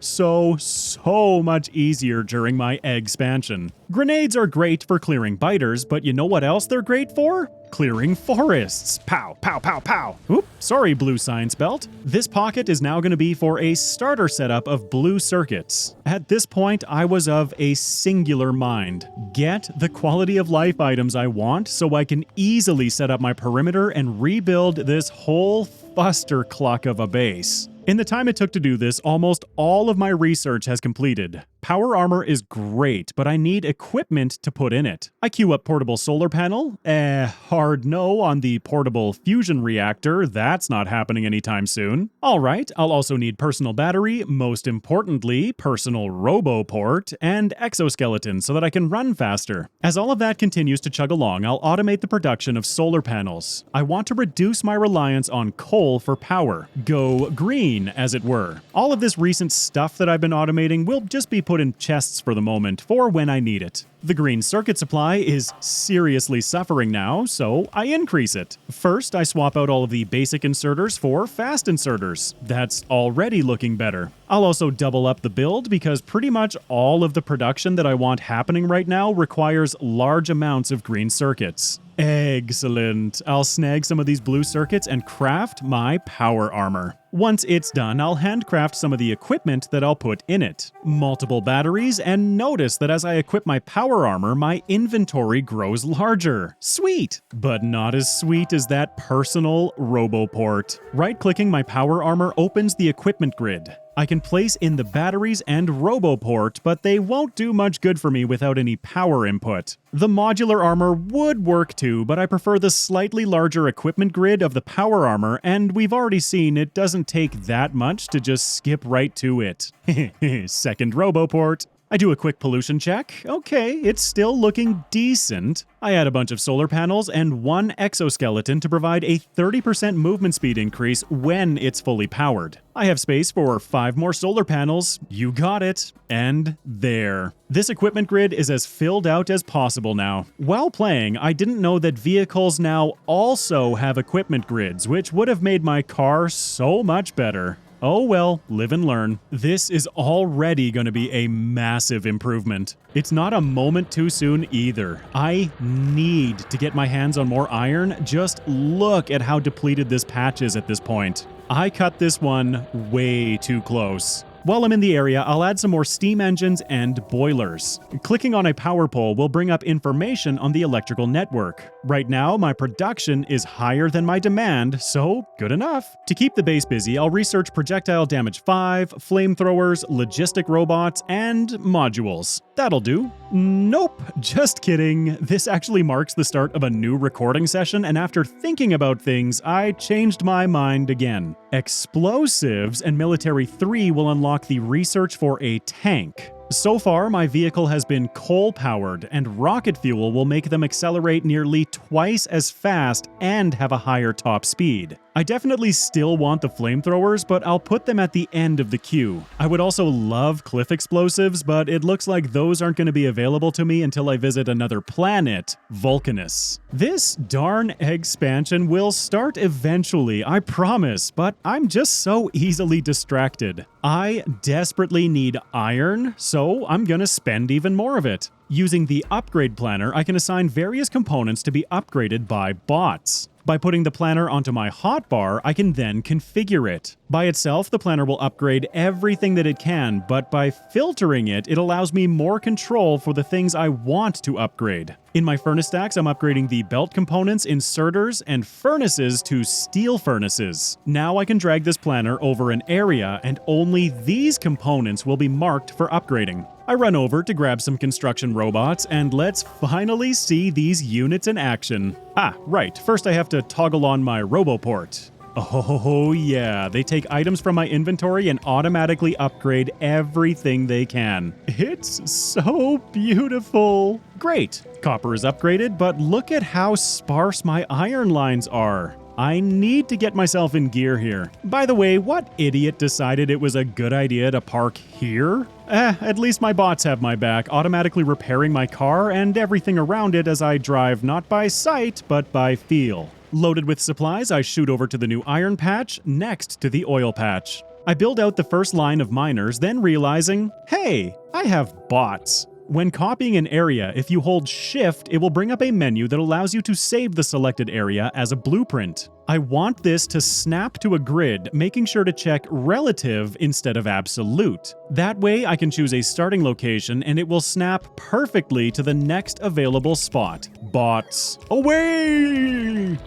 much easier during my expansion. Grenades are great for clearing biters, but you know what else they're great for? Clearing forests. Pow, pow, pow, pow. Oop, sorry, blue science belt. This pocket is now going to be for a starter setup of blue circuits. At this point, I was of a singular mind. Get the quality of life items I want so I can easily set up my perimeter and rebuild this whole clustercluck of a base. In the time it took to do this, almost all of my research has completed. Power armor is great, but I need equipment to put in it. I queue up portable solar panel. Hard no on the portable fusion reactor. That's not happening anytime soon. Alright, I'll also need personal battery, most importantly, personal Roboport, and exoskeleton so that I can run faster. As all of that continues to chug along, I'll automate the production of solar panels. I want to reduce my reliance on coal for power. Go green, as it were. All of this recent stuff that I've been automating will just be put in chests for the moment, for when I need it. The green circuit supply is seriously suffering now, so I increase it. First, I swap out all of the basic inserters for fast inserters. That's already looking better. I'll also double up the build because pretty much all of the production that I want happening right now requires large amounts of green circuits. Excellent. I'll snag some of these blue circuits and craft my power armor. Once it's done, I'll handcraft some of the equipment that I'll put in it. Multiple batteries, and notice that as I equip my power armor, my inventory grows larger. Sweet! But not as sweet as that personal Roboport. Right-clicking my power armor opens the equipment grid. I can place in the batteries and Roboport, but they won't do much good for me without any power input. The modular armor would work too, but I prefer the slightly larger equipment grid of the power armor, and we've already seen it doesn't take that much to just skip right to it. Second Roboport. I do a quick pollution check. Okay, it's still looking decent. I add a bunch of solar panels and one exoskeleton to provide a 30% movement speed increase when it's fully powered. I have space for 5 more solar panels. You got it. And there. This equipment grid is as filled out as possible now. While playing, I didn't know that vehicles now also have equipment grids, which would have made my car so much better. Oh well, live and learn. This is already going to be a massive improvement. It's not a moment too soon either. I need to get my hands on more iron. Just look at how depleted this patch is at this point. I cut this one way too close. While I'm in the area, I'll add some more steam engines and boilers. Clicking on a power pole will bring up information on the electrical network. Right now, my production is higher than my demand, so good enough. To keep the base busy, I'll research projectile damage 5, flamethrowers, logistic robots, and modules. That'll do. Nope, just kidding. This actually marks the start of a new recording session, and after thinking about things, I changed my mind again. Explosives and Military 3 will unlock the research for a tank. So far, my vehicle has been coal-powered, and rocket fuel will make them accelerate nearly twice as fast and have a higher top speed. I definitely still want the flamethrowers, but I'll put them at the end of the queue. I would also love cliff explosives, but it looks like those aren't going to be available to me until I visit another planet, Vulcanus. This darn expansion will start eventually, I promise, but I'm just so easily distracted. I desperately need iron, so I'm gonna spend even more of it. Using the upgrade planner, I can assign various components to be upgraded by bots. By putting the planner onto my hotbar, I can then configure it. By itself, the planner will upgrade everything that it can, but by filtering it, it allows me more control for the things I want to upgrade. In my furnace stacks, I'm upgrading the belt components, inserters, and furnaces to steel furnaces. Now I can drag this planner over an area, and only these components will be marked for upgrading. I run over to grab some construction robots, and let's finally see these units in action. Right, first I have to toggle on my Roboport. Oh yeah, they take items from my inventory and automatically upgrade everything they can. It's so beautiful. Great, copper is upgraded, but look at how sparse my iron lines are. I need to get myself in gear here. By the way, what idiot decided it was a good idea to park here? At least my bots have my back, automatically repairing my car and everything around it as I drive not by sight, but by feel. Loaded with supplies, I shoot over to the new iron patch, next to the oil patch. I build out the first line of miners, then realizing, hey, I have bots. When copying an area, if you hold Shift, it will bring up a menu that allows you to save the selected area as a blueprint. I want this to snap to a grid, making sure to check relative instead of absolute. That way, I can choose a starting location and it will snap perfectly to the next available spot. Bots, away!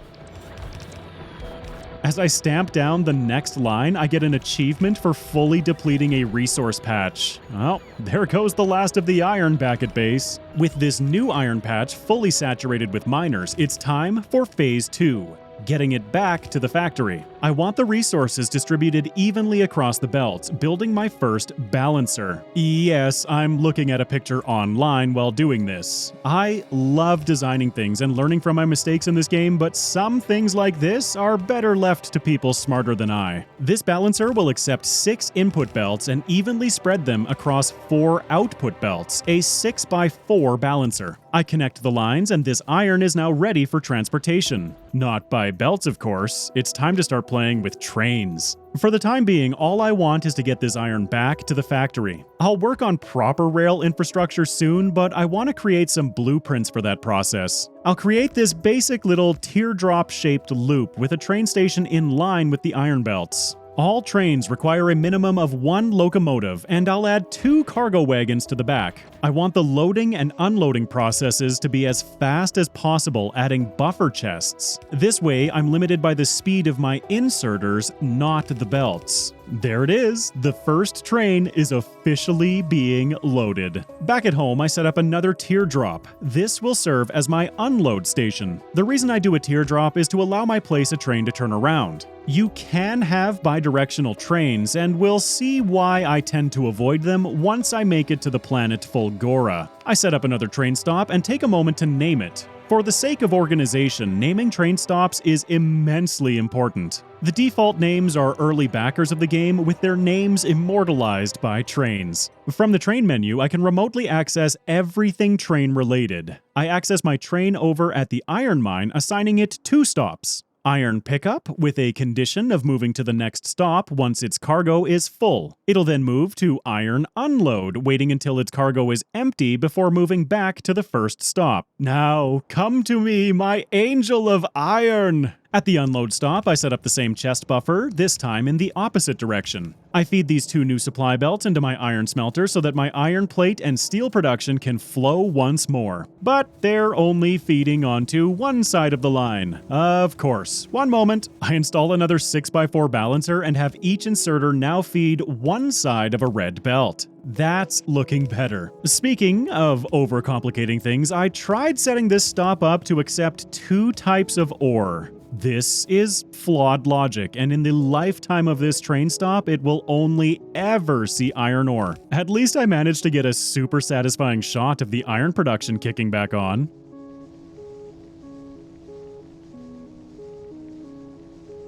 As I stamp down the next line, I get an achievement for fully depleting a resource patch. Well, there goes the last of the iron back at base. With this new iron patch fully saturated with miners, it's time for Phase 2. Getting it back to the factory. I want the resources distributed evenly across the belts, building my first balancer. Yes, I'm looking at a picture online while doing this. I love designing things and learning from my mistakes in this game, but some things like this are better left to people smarter than I. This balancer will accept 6 input belts and evenly spread them across 4 output belts, a 6x4 balancer. I connect the lines and this iron is now ready for transportation. Not by belts, of course. It's time to start playing with trains. For the time being, all I want is to get this iron back to the factory. I'll work on proper rail infrastructure soon, but I want to create some blueprints for that process. I'll create this basic little teardrop-shaped loop with a train station in line with the iron belts. All trains require a minimum of 1 locomotive, and I'll add 2 cargo wagons to the back. I want the loading and unloading processes to be as fast as possible, adding buffer chests. This way, I'm limited by the speed of my inserters, not the belts. There it is. The first train is officially being loaded. Back at home, I set up another teardrop. This will serve as my unload station. The reason I do a teardrop is to allow my place a train to turn around. You can have bidirectional trains, and we'll see why I tend to avoid them once I make it to the planet Fulgora. I set up another train stop and take a moment to name it. For the sake of organization, naming train stops is immensely important. The default names are early backers of the game with their names immortalized by trains. From the train menu, I can remotely access everything train related. I access my train over at the iron mine, assigning it 2 stops. Iron pickup with a condition of moving to the next stop once its cargo is full. It'll then move to iron unload, waiting until its cargo is empty before moving back to the first stop. Now, come to me, my angel of iron! At the unload stop, I set up the same chest buffer, this time in the opposite direction. I feed these 2 new supply belts into my iron smelter so that my iron plate and steel production can flow once more. But they're only feeding onto one side of the line. Of course. One moment, I install another 6x4 balancer and have each inserter now feed one side of a red belt. That's looking better. Speaking of overcomplicating things, I tried setting this stop up to accept 2 types of ore. This is flawed logic, and in the lifetime of this train stop, it will only ever see iron ore. At least I managed to get a super satisfying shot of the iron production kicking back on.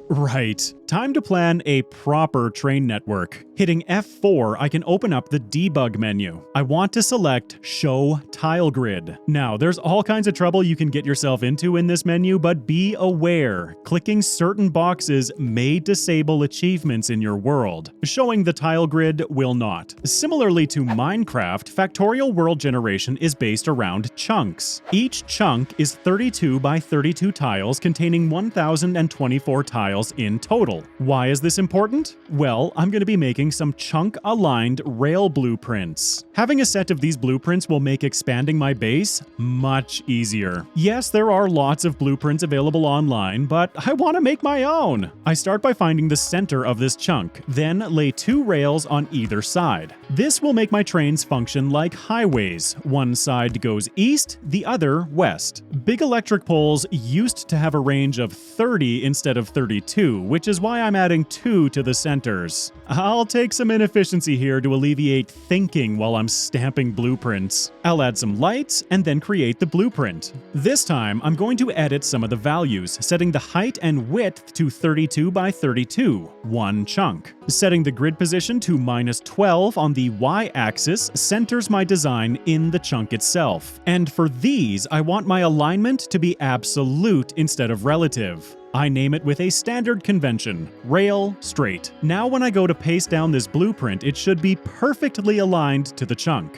Right, time to plan a proper train network. Hitting F4, I can open up the debug menu. I want to select Show Tile Grid. Now, there's all kinds of trouble you can get yourself into in this menu, but be aware, clicking certain boxes may disable achievements in your world. Showing the tile grid will not. Similarly to Minecraft, Factorio world generation is based around chunks. Each chunk is 32 by 32 tiles containing 1024 tiles in total. Why is this important? Well, I'm going to be making some chunk-aligned rail blueprints. Having a set of these blueprints will make expanding my base much easier. Yes, there are lots of blueprints available online, but I want to make my own. I start by finding the center of this chunk, then lay 2 rails on either side. This will make my trains function like highways. One side goes east, the other west. Big electric poles used to have a range of 30 instead of 32, which is why I'm adding 2 to the centers. I'll take some inefficiency here to alleviate thinking while I'm stamping blueprints. I'll add some lights and then create the blueprint. This time, I'm going to edit some of the values, setting the height and width to 32 by 32, one chunk. Setting the grid position to -12 on the y-axis centers my design in the chunk itself. And for these, I want my alignment to be absolute instead of relative. I name it with a standard convention, rail straight. Now when I go to paste down this blueprint, it should be perfectly aligned to the chunk.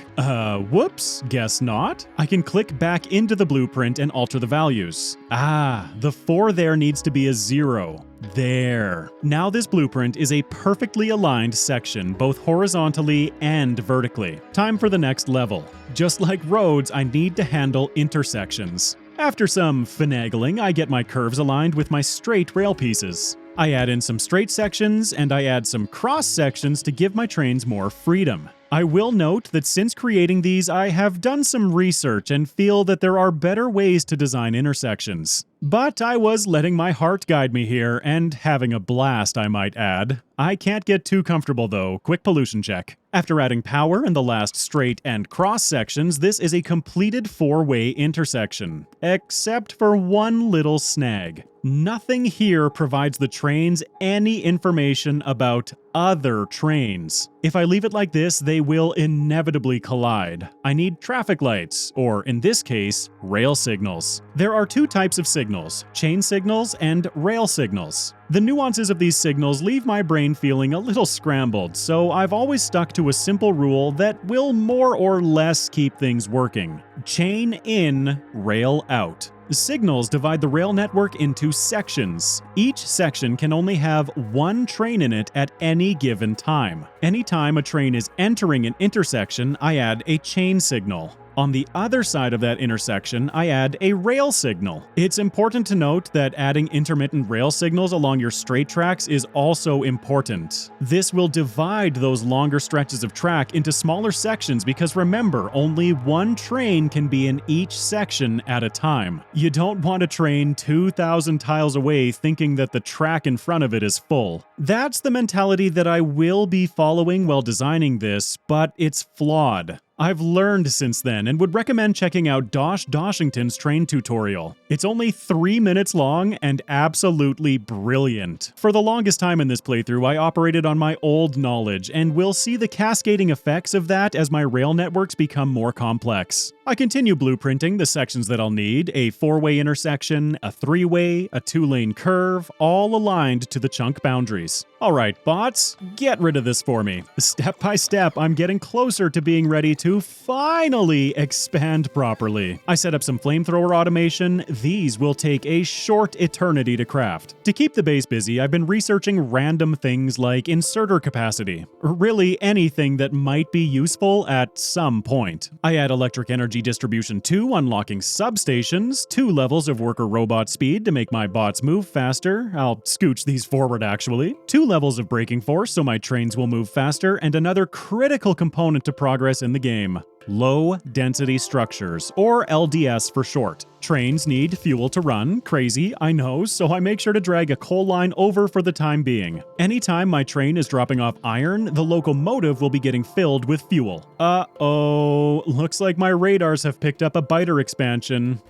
Whoops, guess not. I can click back into the blueprint and alter the values. The 4 there needs to be a 0. There. Now this blueprint is a perfectly aligned section, both horizontally and vertically. Time for the next level. Just like roads, I need to handle intersections. After some finagling, I get my curves aligned with my straight rail pieces. I add in some straight sections, and I add some cross sections to give my trains more freedom. I will note that since creating these, I have done some research and feel that there are better ways to design intersections. But I was letting my heart guide me here, and having a blast, I might add. I can't get too comfortable though. Quick pollution check. After adding power in the last straight and cross sections, this is a completed 4-way intersection. Except for one little snag. Nothing here provides the trains any information about other trains. If I leave it like this, they will inevitably collide. I need traffic lights, or in this case, rail signals. There are 2 types of signals, chain signals and rail signals. The nuances of these signals leave my brain feeling a little scrambled, so I've always stuck to a simple rule that will more or less keep things working. Chain in, rail out. Signals divide the rail network into sections. Each section can only have 1 train in it at any given time. Anytime a train is entering an intersection, I add a chain signal. On the other side of that intersection, I add a rail signal. It's important to note that adding intermittent rail signals along your straight tracks is also important. This will divide those longer stretches of track into smaller sections because remember, only 1 train can be in each section at a time. You don't want a train 2,000 tiles away thinking that the track in front of it is full. That's the mentality that I will be following while designing this, but it's flawed. I've learned since then and would recommend checking out Doshington's train tutorial. It's only 3 minutes long and absolutely brilliant. For the longest time in this playthrough, I operated on my old knowledge and will see the cascading effects of that as my rail networks become more complex. I continue blueprinting the sections that I'll need, a 4-way intersection, a 3-way, a 2-lane curve, all aligned to the chunk boundaries. Alright, bots, get rid of this for me. Step by step, I'm getting closer to being ready to finally expand properly. I set up some flamethrower automation. These will take a short eternity to craft. To keep the base busy, I've been researching random things like inserter capacity. Really anything that might be useful at some point. I add electric energy distribution 2, unlocking substations, 2 levels of worker robot speed to make my bots move faster. I'll scooch these forward actually. 2 levels of braking force so my trains will move faster, and another critical component to progress in the game. Low density structures, or LDS for short. Trains need fuel to run, crazy, I know, so I make sure to drag a coal line over for the time being. Anytime my train is dropping off iron, the locomotive will be getting filled with fuel. Uh-oh, looks like my radars have picked up a biter expansion.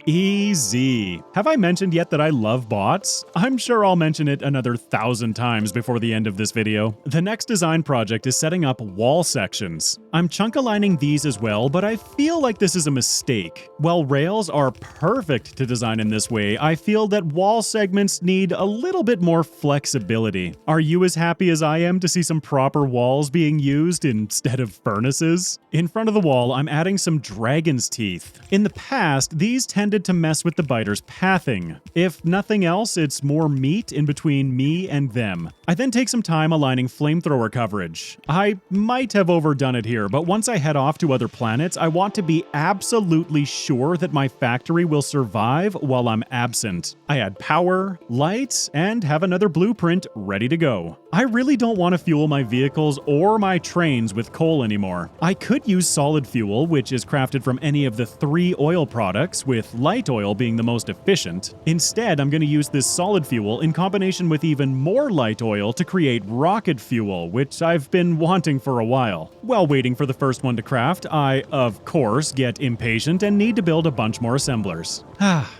Easy. Have I mentioned yet that I love bots? I'm sure I'll mention it another 1,000 times before the end of this video. The next design project is setting up wall sections. I'm chunk aligning these as well, but I feel like this is a mistake. While rails are perfect to design in this way, I feel that wall segments need a little bit more flexibility. Are you as happy as I am to see some proper walls being used instead of furnaces? In front of the wall, I'm adding some dragon's teeth. In the past, these tended to mess with the biter's pathing. If nothing else, it's more meat in between me and them. I then take some time aligning flamethrower coverage. I might have overdone it here, but once I head off to other planets, I want to be absolutely sure that my factory will survive while I'm absent. I add power, lights, and have another blueprint ready to go. I really don't want to fuel my vehicles or my trains with coal anymore. I could use solid fuel, which is crafted from any of the 3 oil products, with light oil being the most efficient. Instead, I'm going to use this solid fuel in combination with even more light oil to create rocket fuel, which I've been wanting for a while. While waiting for the first one to craft, I, of course, get impatient and need to build a bunch more assemblers.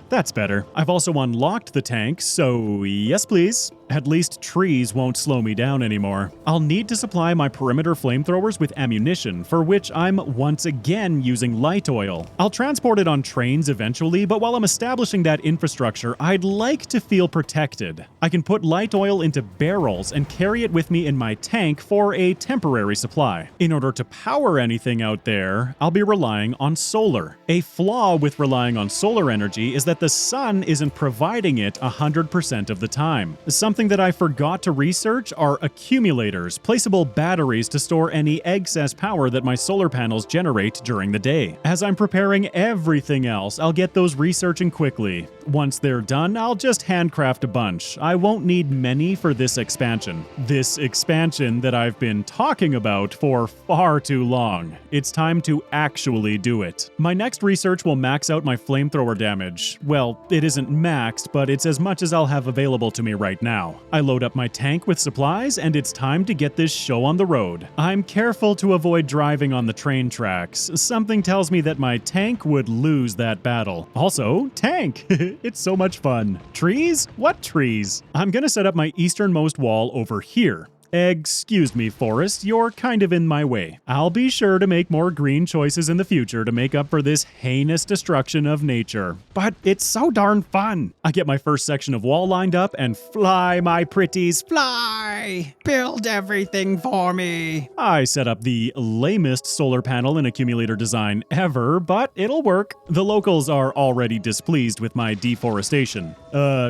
That's better. I've also unlocked the tank, so yes please. At least trees won't slow me down anymore. I'll need to supply my perimeter flamethrowers with ammunition, for which I'm once again using light oil. I'll transport it on trains eventually, but while I'm establishing that infrastructure, I'd like to feel protected. I can put light oil into barrels and carry it with me in my tank for a temporary supply. In order to power anything out there, I'll be relying on solar. A flaw with relying on solar energy is that the sun isn't providing it 100% of the time. Something that I forgot to research are accumulators, placeable batteries to store any excess power that my solar panels generate during the day. As I'm preparing everything else, I'll get those researching quickly. Once they're done, I'll just handcraft a bunch. I won't need many for this expansion. This expansion that I've been talking about for far too long. It's time to actually do it. My next research will max out my flamethrower damage. Well, it isn't maxed, but it's as much as I'll have available to me right now. I load up my tank with supplies, and it's time to get this show on the road. I'm careful to avoid driving on the train tracks. Something tells me that my tank would lose that battle. Also, tank! It's so much fun. Trees? What trees? I'm gonna set up my easternmost wall over here. Excuse me, Forest, you're kind of in my way. I'll be sure to make more green choices in the future to make up for this heinous destruction of nature. But it's so darn fun! I get my first section of wall lined up and fly, my pretties, fly! Build everything for me. I set up the lamest solar panel and accumulator design ever, but it'll work. The locals are already displeased with my deforestation.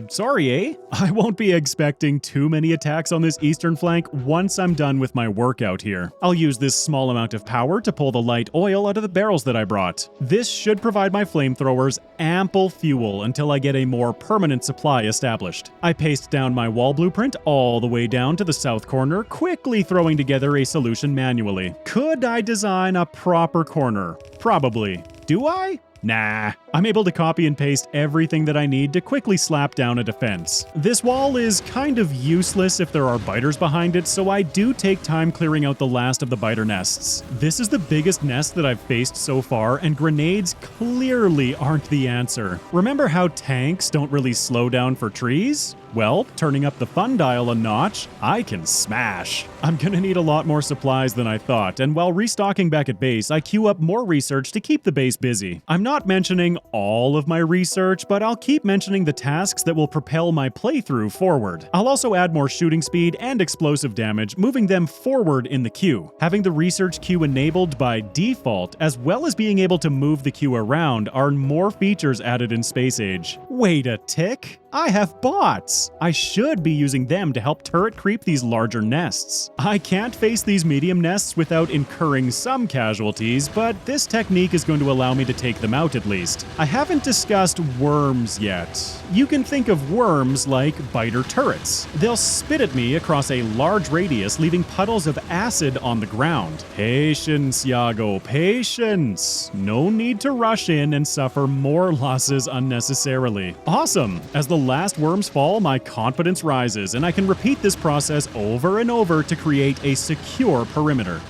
Sorry, eh? I won't be expecting too many attacks on this eastern flank once I'm done with my workout here. I'll use this small amount of power to pull the light oil out of the barrels that I brought. This should provide my flamethrowers ample fuel until I get a more permanent supply established. I paste down my wall blueprint all the way down to the south corner, quickly throwing together a solution manually. Could I design a proper corner? Probably. Do I? Nah. I'm able to copy and paste everything that I need to quickly slap down a defense. This wall is kind of useless if there are biters behind it, so I do take time clearing out the last of the biter nests. This is the biggest nest that I've faced so far, and grenades clearly aren't the answer. Remember how tanks don't really slow down for trees? Well, turning up the fun dial a notch, I can smash. I'm gonna need a lot more supplies than I thought, and while restocking back at base, I queue up more research to keep the base busy. I'm not mentioning all of my research, but I'll keep mentioning the tasks that will propel my playthrough forward. I'll also add more shooting speed and explosive damage, moving them forward in the queue. Having the research queue enabled by default, as well as being able to move the queue around, are more features added in Space Age. Wait a tick! I have bots! I should be using them to help turret creep these larger nests. I can't face these medium nests without incurring some casualties, but this technique is going to allow me to take them out at least. I haven't discussed worms yet. You can think of worms like biter turrets. They'll spit at me across a large radius, leaving puddles of acid on the ground. Patience, Yago, patience. No need to rush in and suffer more losses unnecessarily. Awesome! As the last worms fall, my confidence rises, and I can repeat this process over and over to create a secure perimeter.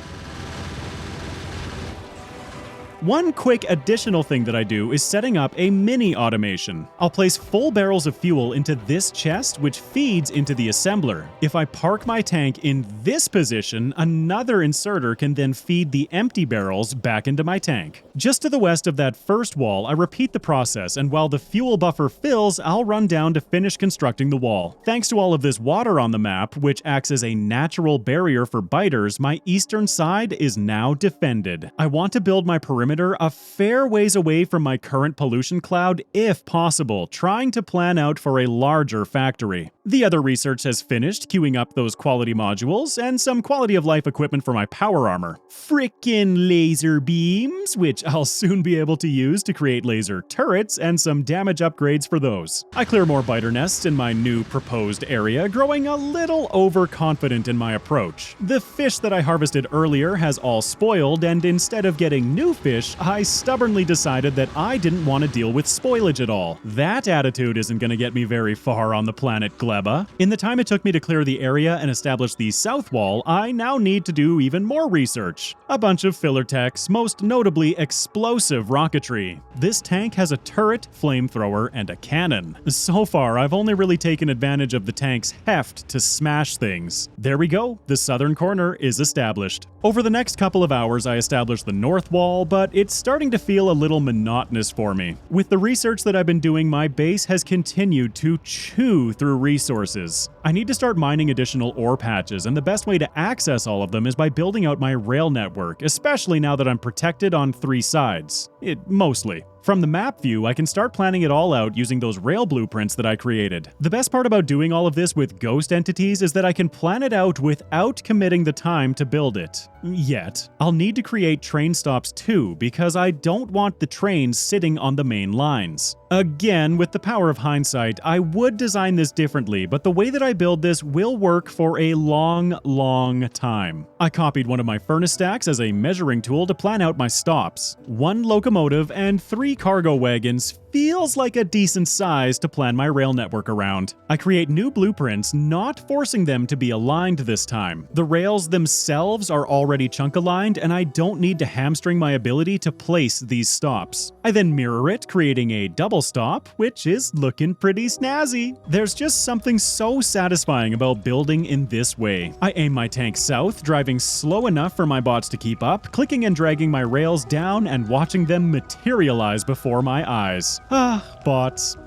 One quick additional thing that I do is setting up a mini automation. I'll place full barrels of fuel into this chest, which feeds into the assembler. If I park my tank in this position, another inserter can then feed the empty barrels back into my tank. Just to the west of that first wall, I repeat the process, and while the fuel buffer fills, I'll run down to finish constructing the wall. Thanks to all of this water on the map, which acts as a natural barrier for biters, my eastern side is now defended. I want to build my perimeter a fair ways away from my current pollution cloud if possible, trying to plan out for a larger factory. The other research has finished, queuing up those quality modules and some quality of life equipment for my power armor. Frickin' laser beams, which I'll soon be able to use to create laser turrets and some damage upgrades for those. I clear more biter nests in my new proposed area, growing a little overconfident in my approach. The fish that I harvested earlier has all spoiled, and instead of getting new fish, I stubbornly decided that I didn't want to deal with spoilage at all. That attitude isn't going to get me very far on the planet Gleba. In the time it took me to clear the area and establish the south wall, I now need to do even more research. A bunch of filler techs, most notably explosive rocketry. This tank has a turret, flamethrower, and a cannon. So far, I've only really taken advantage of the tank's heft to smash things. There we go, the southern corner is established. Over the next couple of hours, I established the north wall, but it's starting to feel a little monotonous for me. With the research that I've been doing, my base has continued to chew through resources. I need to start mining additional ore patches, and the best way to access all of them is by building out my rail network, especially now that I'm protected on 3 sides. Mostly. From the map view, I can start planning it all out using those rail blueprints that I created. The best part about doing all of this with ghost entities is that I can plan it out without committing the time to build it. Yet. I'll need to create train stops too, because I don't want the trains sitting on the main lines. Again, with the power of hindsight, I would design this differently, but the way that I build this will work for a long time. I copied one of my furnace stacks as a measuring tool to plan out my stops. 1 locomotive and 3 cargo wagons feels like a decent size to plan my rail network around. I create new blueprints, not forcing them to be aligned this time. The rails themselves are already chunk aligned, and I don't need to hamstring my ability to place these stops. I then mirror it, creating a double stop, which is looking pretty snazzy. There's just something so satisfying about building in this way. I aim my tank south, driving slow enough for my bots to keep up, clicking and dragging my rails down and watching them materialize before my eyes. Bots.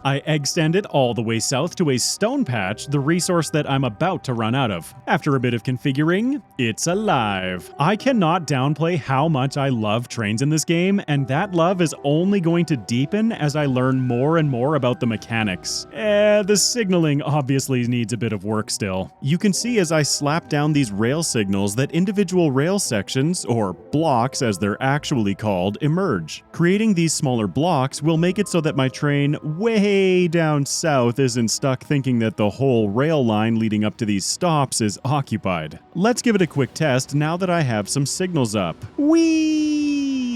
I extend it all the way south to a stone patch, the resource that I'm about to run out of. After a bit of configuring, it's alive. I cannot downplay how much I love trains in this game, and that love is only going to deepen as I learn more and more about the mechanics. The signaling obviously needs a bit of work still. You can see as I slap down these rail signals that individual rail sections, or blocks as they're actually called, emerge. Creating these smaller blocks will make it so that my train way down south isn't stuck thinking that the whole rail line leading up to these stops is occupied. Let's give it a quick test now that I have some signals up. Whee!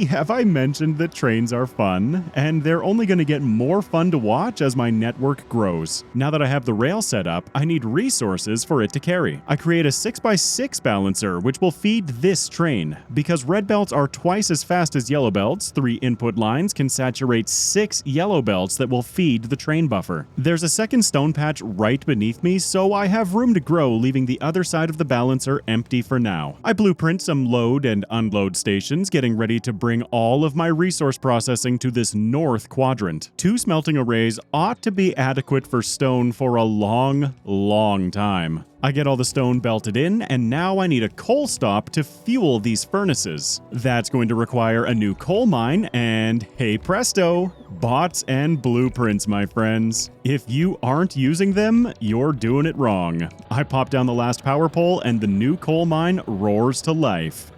Have I mentioned that trains are fun? And they're only going to get more fun to watch as my network grows. Now that I have the rail set up, I need resources for it to carry. I create a 6x6 balancer, which will feed this train. Because red belts are twice as fast as yellow belts, 3 input lines can saturate 6 yellow belts that will feed the train buffer. There's a second stone patch right beneath me, so I have room to grow, leaving the other side of the balancer empty for now. I blueprint some load and unload stations, getting ready to bring all of my resource processing to this north quadrant. 2 smelting arrays ought to be adequate for stone for a long time. I get all the stone belted in, and now I need a coal stop to fuel these furnaces. That's going to require a new coal mine, and hey presto, bots and blueprints, my friends. If you aren't using them, you're doing it wrong. I pop down the last power pole, and the new coal mine roars to life.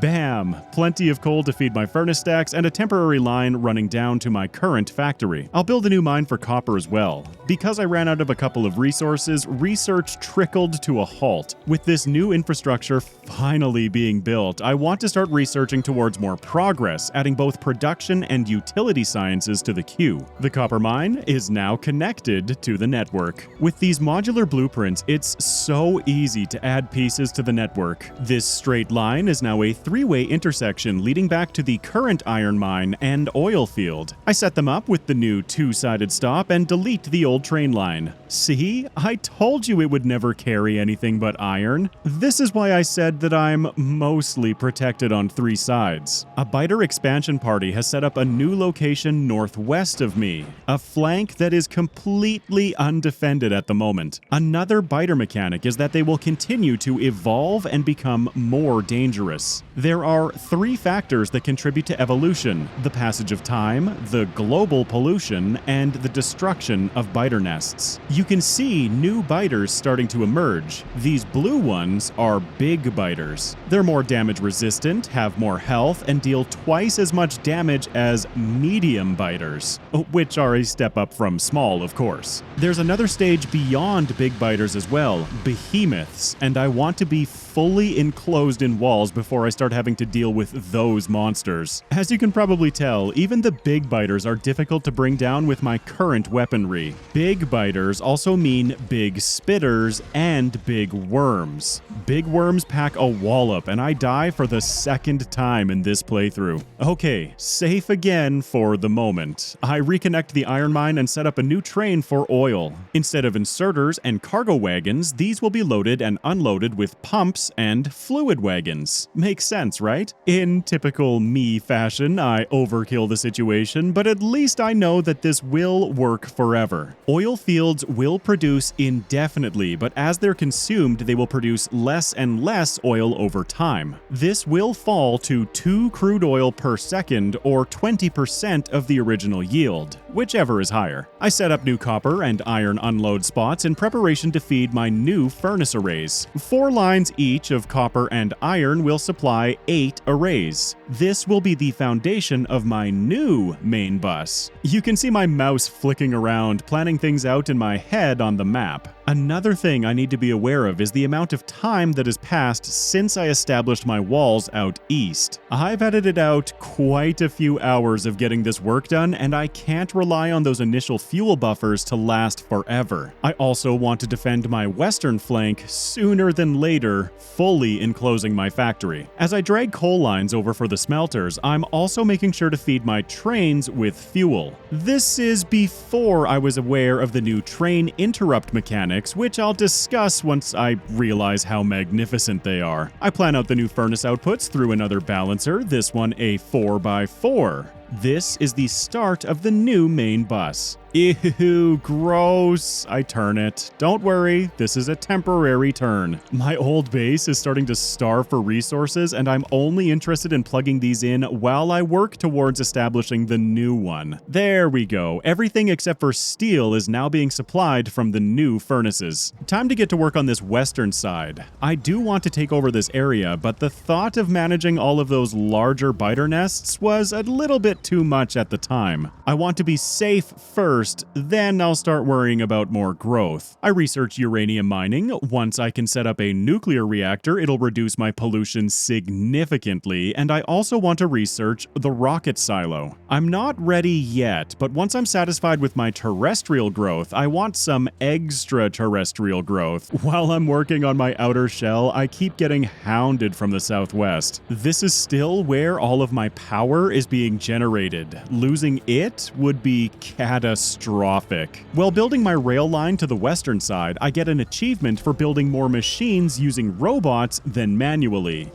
Bam! Plenty of coal to feed my furnace stacks and a temporary line running down to my current factory. I'll build a new mine for copper as well. Because I ran out of a couple of resources, research trickled to a halt. With this new infrastructure finally being built, I want to start researching towards more progress, adding both production and utility sciences to the queue. The copper mine is now connected to the network. With these modular blueprints, it's so easy to add pieces to the network. This straight line is now a three-way intersection leading back to the current iron mine and oil field. I set them up with the new two-sided stop and delete the old train line. See? I told you it would never carry anything but iron. This is why I said that I'm mostly protected on three sides. A biter expansion party has set up a new location northwest of me, a flank that is completely undefended at the moment. Another biter mechanic is that they will continue to evolve and become more dangerous. There are three factors that contribute to evolution: the passage of time, the global pollution, and the destruction of biter nests. You can see new biters starting to emerge. These blue ones are big biters. They're more damage resistant, have more health, and deal twice as much damage as medium biters, which are a step up from small, of course. There's another stage beyond big biters as well, behemoths, and I want to be fully enclosed in walls before I start having to deal with those monsters. As you can probably tell, even the big biters are difficult to bring down with my current weaponry. Big biters also mean big spitters and big worms. Big worms pack a wallop, and I die for the second time in this playthrough. Okay, safe again for the moment. I reconnect the iron mine and set up a new train for oil. Instead of inserters and cargo wagons, these will be loaded and unloaded with pumps and fluid wagons. Makes sense, right? In typical me fashion, I overkill the situation, but at least I know that this will work forever. Oil fields will produce indefinitely, but as they're consumed, they will produce less and less oil over time. This will fall to 2 crude oil per second, or 20% of the original yield, whichever is higher. I set up new copper and iron unload spots in preparation to feed my new furnace arrays. 4 lines each of copper and iron will supply 8 arrays. This will be the foundation of my new main bus. You can see my mouse flicking around, planning things out in my head on the map. Another thing I need to be aware of is the amount of time that has passed since I established my walls out east. I've edited out quite a few hours of getting this work done, and I can't rely on those initial fuel buffers to last forever. I also want to defend my western flank sooner than later, fully enclosing my factory. As I drag coal lines over for the smelters, I'm also making sure to feed my trains with fuel. This is before I was aware of the new train interrupt mechanic, which I'll discuss once I realize how magnificent they are. I plan out the new furnace outputs through another balancer, this one a 4x4. This is the start of the new main bus. Ew, gross. I turn it. Don't worry, this is a temporary turn. My old base is starting to starve for resources, and I'm only interested in plugging these in while I work towards establishing the new one. There we go. Everything except for steel is now being supplied from the new furnaces. Time to get to work on this western side. I do want to take over this area, but the thought of managing all of those larger biter nests was a little bit too much at the time. I want to be safe first, then I'll start worrying about more growth. I research uranium mining. Once I can set up a nuclear reactor, it'll reduce my pollution significantly, and I also want to research the rocket silo. I'm not ready yet, but once I'm satisfied with my terrestrial growth, I want some extraterrestrial growth. While I'm working on my outer shell, I keep getting hounded from the southwest. This is still where all of my power is being generated. Losing it would be catastrophic. While building my rail line to the western side, I get an achievement for building more machines using robots than manually.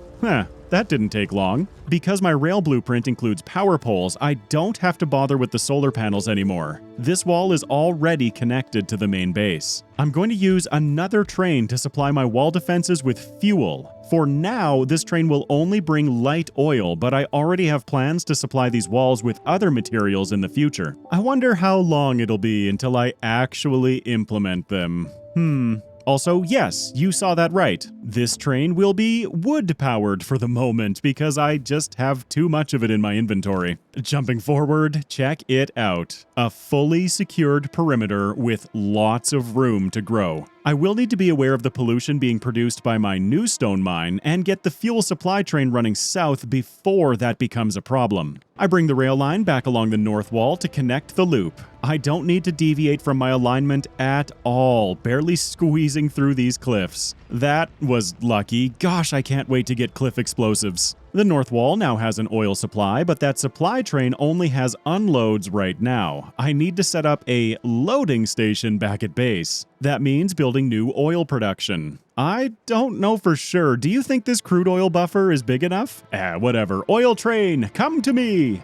That didn't take long. Because my rail blueprint includes power poles, I don't have to bother with the solar panels anymore. This wall is already connected to the main base. I'm going to use another train to supply my wall defenses with fuel. For now, this train will only bring light oil, but I already have plans to supply these walls with other materials in the future. I wonder how long it'll be until I actually implement them. Also, yes, you saw that right. This train will be wood-powered for the moment because I just have too much of it in my inventory. Jumping forward, check it out. A fully secured perimeter with lots of room to grow. I will need to be aware of the pollution being produced by my new stone mine and get the fuel supply train running south before that becomes a problem. I bring the rail line back along the north wall to connect the loop. I don't need to deviate from my alignment at all, barely squeezing through these cliffs. That was lucky. Gosh, I can't wait to get cliff explosives. The north wall now has an oil supply, but that supply train only has unloads right now. I need to set up a loading station back at base. That means building new oil production. I don't know for sure. Do you think this crude oil buffer is big enough? Whatever. Oil train, come to me!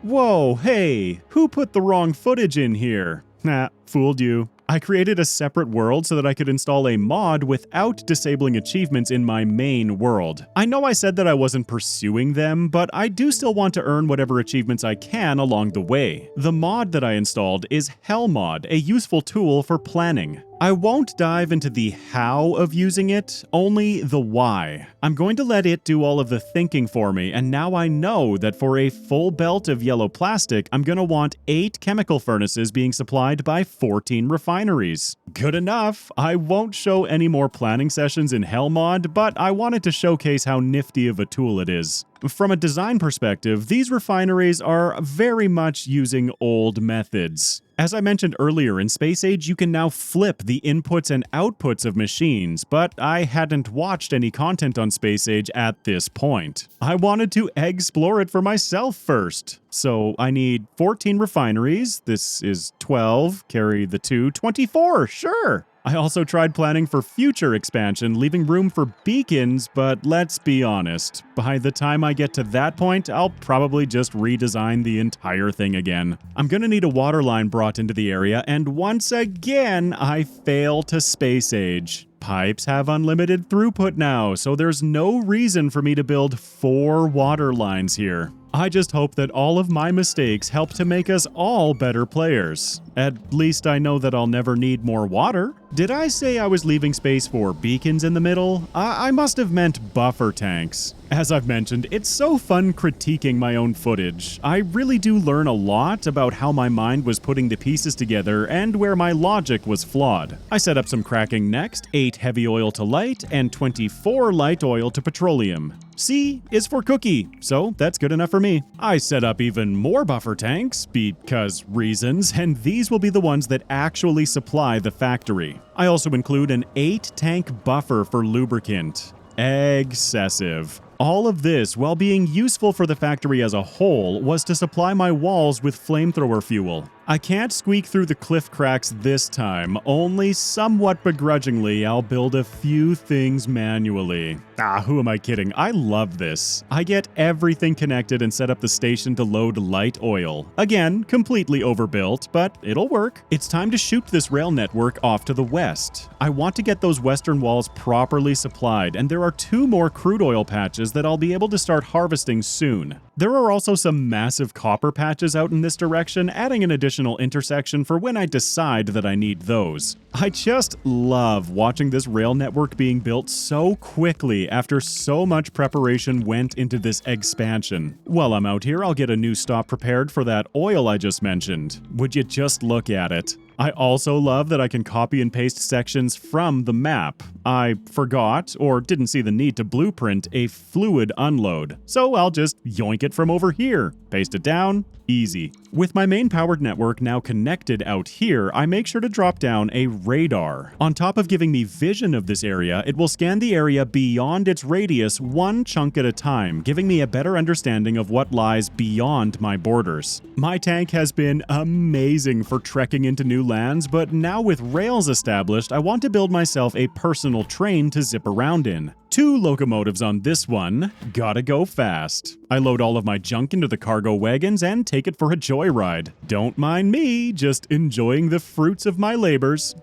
Whoa, hey, who put the wrong footage in here? Nah, fooled you. I created a separate world so that I could install a mod without disabling achievements in my main world. I know I said that I wasn't pursuing them, but I do still want to earn whatever achievements I can along the way. The mod that I installed is HellMod, a useful tool for planning. I won't dive into the how of using it, only the why. I'm going to let it do all of the thinking for me, and now I know that for a full belt of yellow plastic, I'm going to want 8 chemical furnaces being supplied by 14 refineries. Good enough. I won't show any more planning sessions in HellMod, but I wanted to showcase how nifty of a tool it is. From a design perspective, these refineries are very much using old methods. As I mentioned earlier, in Space Age you can now flip the inputs and outputs of machines, but I hadn't watched any content on Space Age at this point. I wanted to explore it for myself first. So I need 14 refineries, this is 12, carry the 2, 24, sure! I also tried planning for future expansion, leaving room for beacons, but let's be honest, by the time I get to that point, I'll probably just redesign the entire thing again. I'm gonna need a water line brought into the area, and once again, I fail to Space Age. Pipes have unlimited throughput now, so there's no reason for me to build 4 water lines here. I just hope that all of my mistakes help to make us all better players. At least I know that I'll never need more water. Did I say I was leaving space for beacons in the middle? I must have meant buffer tanks. As I've mentioned, it's so fun critiquing my own footage. I really do learn a lot about how my mind was putting the pieces together and where my logic was flawed. I set up some cracking next, 8 heavy oil to light and 24 light oil to petroleum. C is for cookie, so that's good enough for me. I set up even more buffer tanks, because reasons, and these will be the ones that actually supply the factory. I also include an 8-tank buffer for lubricant. Excessive. All of this, while being useful for the factory as a whole, was to supply my walls with flamethrower fuel. I can't squeak through the cliff cracks this time, only somewhat begrudgingly I'll build a few things manually. Who am I kidding? I love this. I get everything connected and set up the station to load light oil. Again, completely overbuilt, but it'll work. It's time to shoot this rail network off to the west. I want to get those western walls properly supplied, and there are 2 more crude oil patches that I'll be able to start harvesting soon. There are also some massive copper patches out in this direction, adding an additional intersection for when I decide that I need those. I just love watching this rail network being built so quickly after so much preparation went into this expansion. While I'm out here, I'll get a new stop prepared for that oil I just mentioned. Would you just look at it? I also love that I can copy and paste sections from the map. I forgot, or didn't see the need to blueprint, a fluid unload, so I'll just yoink it from over here. Paste it down, easy. With my main powered network now connected out here, I make sure to drop down a radar. On top of giving me vision of this area, it will scan the area beyond its radius one chunk at a time, giving me a better understanding of what lies beyond my borders. My tank has been amazing for trekking into new lands, but now with rails established, I want to build myself a personal train to zip around in. 2 locomotives on this one. Gotta go fast. I load all of my junk into the cargo wagons and take it for a joyride. Don't mind me, just enjoying the fruits of my labors.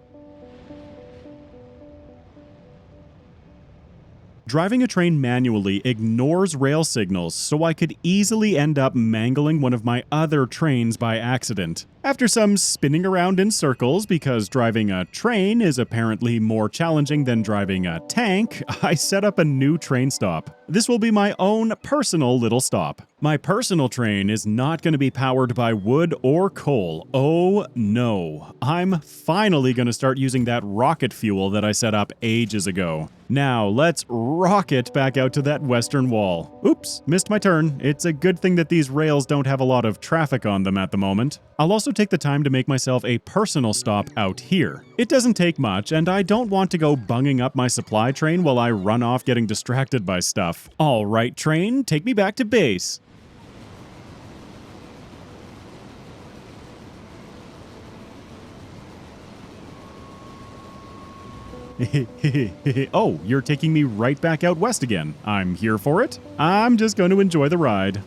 Driving a train manually ignores rail signals, so I could easily end up mangling one of my other trains by accident. After some spinning around in circles because driving a train is apparently more challenging than driving a tank, I set up a new train stop. This will be my own personal little stop. My personal train is not going to be powered by wood or coal. Oh no. I'm finally going to start using that rocket fuel that I set up ages ago. Now, let's rocket back out to that western wall. Oops, missed my turn. It's a good thing that these rails don't have a lot of traffic on them at the moment. I'll also take the time to make myself a personal stop out here. It doesn't take much, and I don't want to go bunging up my supply train while I run off getting distracted by stuff. All right, train, take me back to base. Oh, you're taking me right back out west again. I'm here for it. I'm just going to enjoy the ride.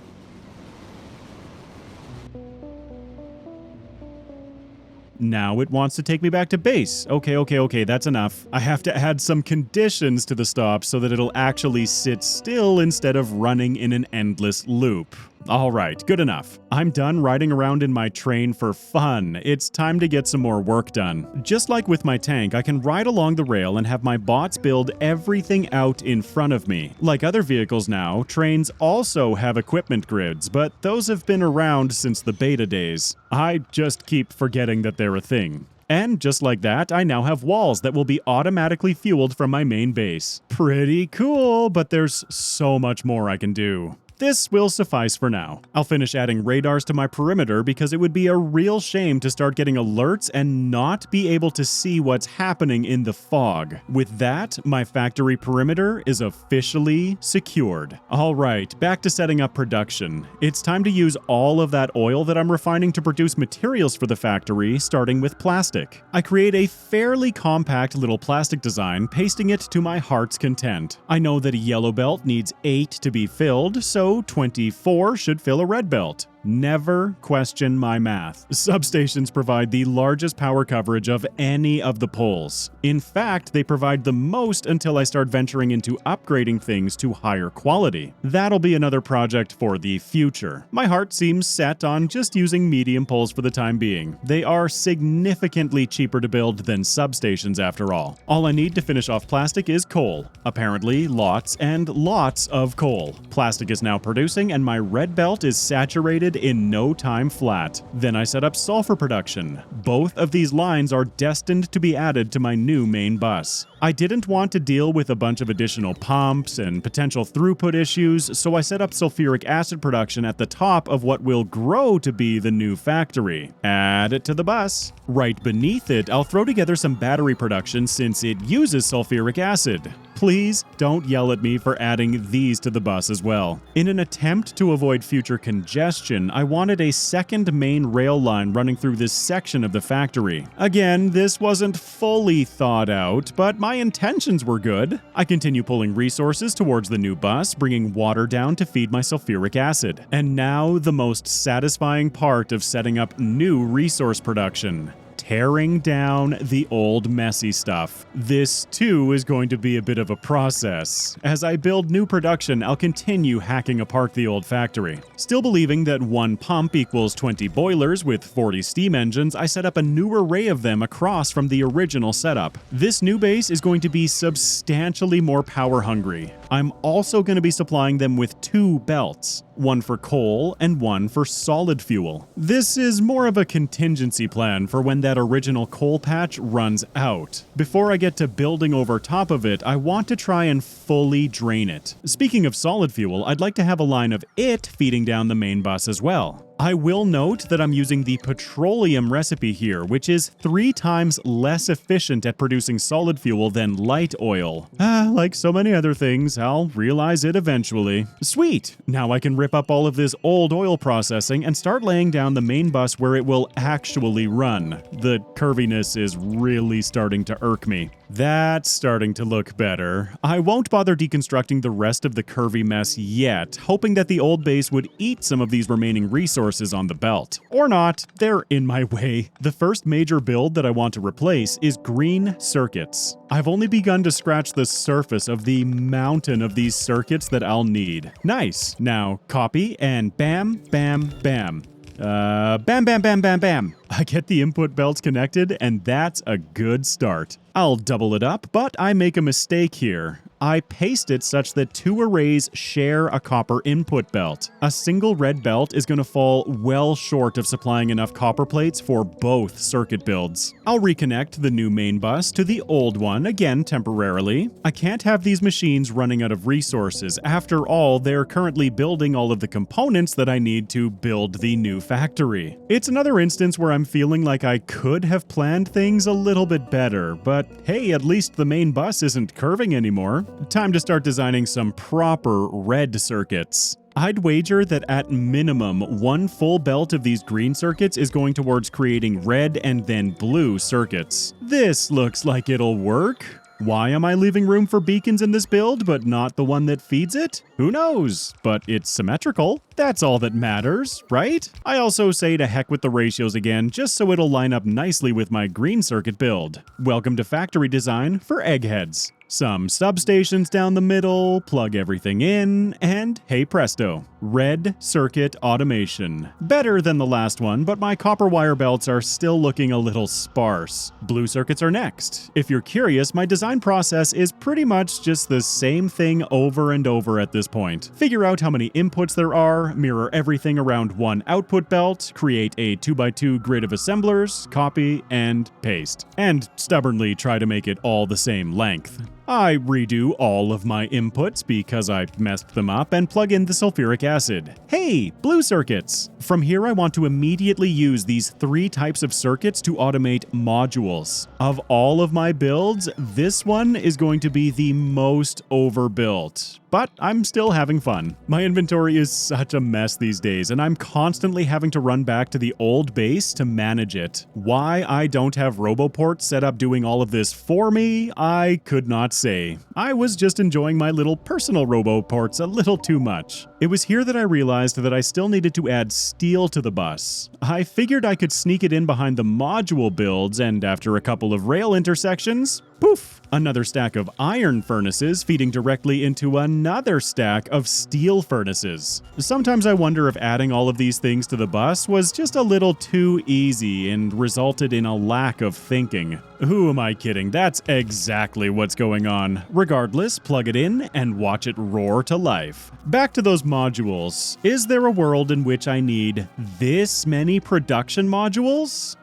Now it wants to take me back to base. Okay, that's enough. I have to add some conditions to the stop so that it'll actually sit still instead of running in an endless loop. All right, good enough. I'm done riding around in my train for fun. It's time to get some more work done. Just like with my tank, I can ride along the rail and have my bots build everything out in front of me. Like other vehicles now, trains also have equipment grids, but those have been around since the beta days. I just keep forgetting that they're a thing. And just like that, I now have walls that will be automatically fueled from my main base. Pretty cool, but there's so much more I can do. This will suffice for now. I'll finish adding radars to my perimeter because it would be a real shame to start getting alerts and not be able to see what's happening in the fog. With that, my factory perimeter is officially secured. All right, back to setting up production. It's time to use all of that oil that I'm refining to produce materials for the factory, starting with plastic. I create a fairly compact little plastic design, pasting it to my heart's content. I know that a yellow belt needs 8 to be filled, so 24 should fill a red belt. Never question my math. Substations provide the largest power coverage of any of the poles. In fact, they provide the most until I start venturing into upgrading things to higher quality. That'll be another project for the future. My heart seems set on just using medium poles for the time being. They are significantly cheaper to build than substations after all. All I need to finish off plastic is coal. Apparently, lots and lots of coal. Plastic is now producing and my red belt is saturated in no time flat. Then I set up sulfur production. Both of these lines are destined to be added to my new main bus. I didn't want to deal with a bunch of additional pumps and potential throughput issues, so I set up sulfuric acid production at the top of what will grow to be the new factory. Add it to the bus. Right beneath it, I'll throw together some battery production since it uses sulfuric acid. Please don't yell at me for adding these to the bus as well. In an attempt to avoid future congestion, I wanted a second main rail line running through this section of the factory. Again, this wasn't fully thought out, but my intentions were good. I continue pulling resources towards the new bus, bringing water down to feed my sulfuric acid. And now the most satisfying part of setting up new resource production. Tearing down the old messy stuff. This too is going to be a bit of a process. As I build new production, I'll continue hacking apart the old factory. Still believing that one pump equals 20 boilers with 40 steam engines, I set up a new array of them across from the original setup. This new base is going to be substantially more power hungry. I'm also going to be supplying them with 2 belts. One for coal and one for solid fuel. This is more of a contingency plan for when that original coal patch runs out. Before I get to building over top of it, I want to try and fully drain it. Speaking of solid fuel, I'd like to have a line of it feeding down the main bus as well. I will note that I'm using the petroleum recipe here, which is 3 times less efficient at producing solid fuel than light oil. Like so many other things, I'll realize it eventually. Sweet! Now I can rip up all of this old oil processing and start laying down the main bus where it will actually run. The curviness is really starting to irk me. That's starting to look better. I won't bother deconstructing the rest of the curvy mess yet, hoping that the old base would eat some of these remaining resources on the belt. Or not, they're in my way. The first major build that I want to replace is green circuits. I've only begun to scratch the surface of the mountain of these circuits that I'll need. Nice. Now, copy and bam, bam, bam. Bam, bam, bam, bam, bam. I get the input belts connected, and that's a good start. I'll double it up, but I make a mistake here. I paste it such that two arrays share a copper input belt. A single red belt is going to fall well short of supplying enough copper plates for both circuit builds. I'll reconnect the new main bus to the old one, again temporarily. I can't have these machines running out of resources. After all, they're currently building all of the components that I need to build the new factory. It's another instance where I'm feeling like I could have planned things a little bit better, but hey, at least the main bus isn't curving anymore. Time to start designing some proper red circuits. I'd wager that at minimum, one full belt of these green circuits is going towards creating red and then blue circuits. This looks like it'll work. Why am I leaving room for beacons in this build, but not the one that feeds it? Who knows? But it's symmetrical. That's all that matters, right? I also say to heck with the ratios again, just so it'll line up nicely with my green circuit build. Welcome to factory design for eggheads. Some substations down the middle, plug everything in, and hey presto, red circuit automation. Better than the last one, but my copper wire belts are still looking a little sparse. Blue circuits are next. If you're curious, my design process is pretty much just the same thing over and over at this point. Figure out how many inputs there are, mirror everything around one output belt, create a 2x2 grid of assemblers, copy, and paste. And stubbornly try to make it all the same length. I redo all of my inputs because I messed them up and plug in the sulfuric acid. Hey, blue circuits! From here I want to immediately use these three types of circuits to automate modules. Of all of my builds, this one is going to be the most overbuilt. But I'm still having fun. My inventory is such a mess these days, and I'm constantly having to run back to the old base to manage it. Why I don't have Roboports set up doing all of this for me, I could not say. I was just enjoying my little personal Roboports a little too much. It was here that I realized that I still needed to add steel to the bus. I figured I could sneak it in behind the module builds, and after a couple of rail intersections, poof! Another stack of iron furnaces feeding directly into another stack of steel furnaces. Sometimes I wonder if adding all of these things to the bus was just a little too easy and resulted in a lack of thinking. Who am I kidding? That's exactly what's going on. Regardless, plug it in and watch it roar to life. Back to those modules. Is there a world in which I need this many production modules?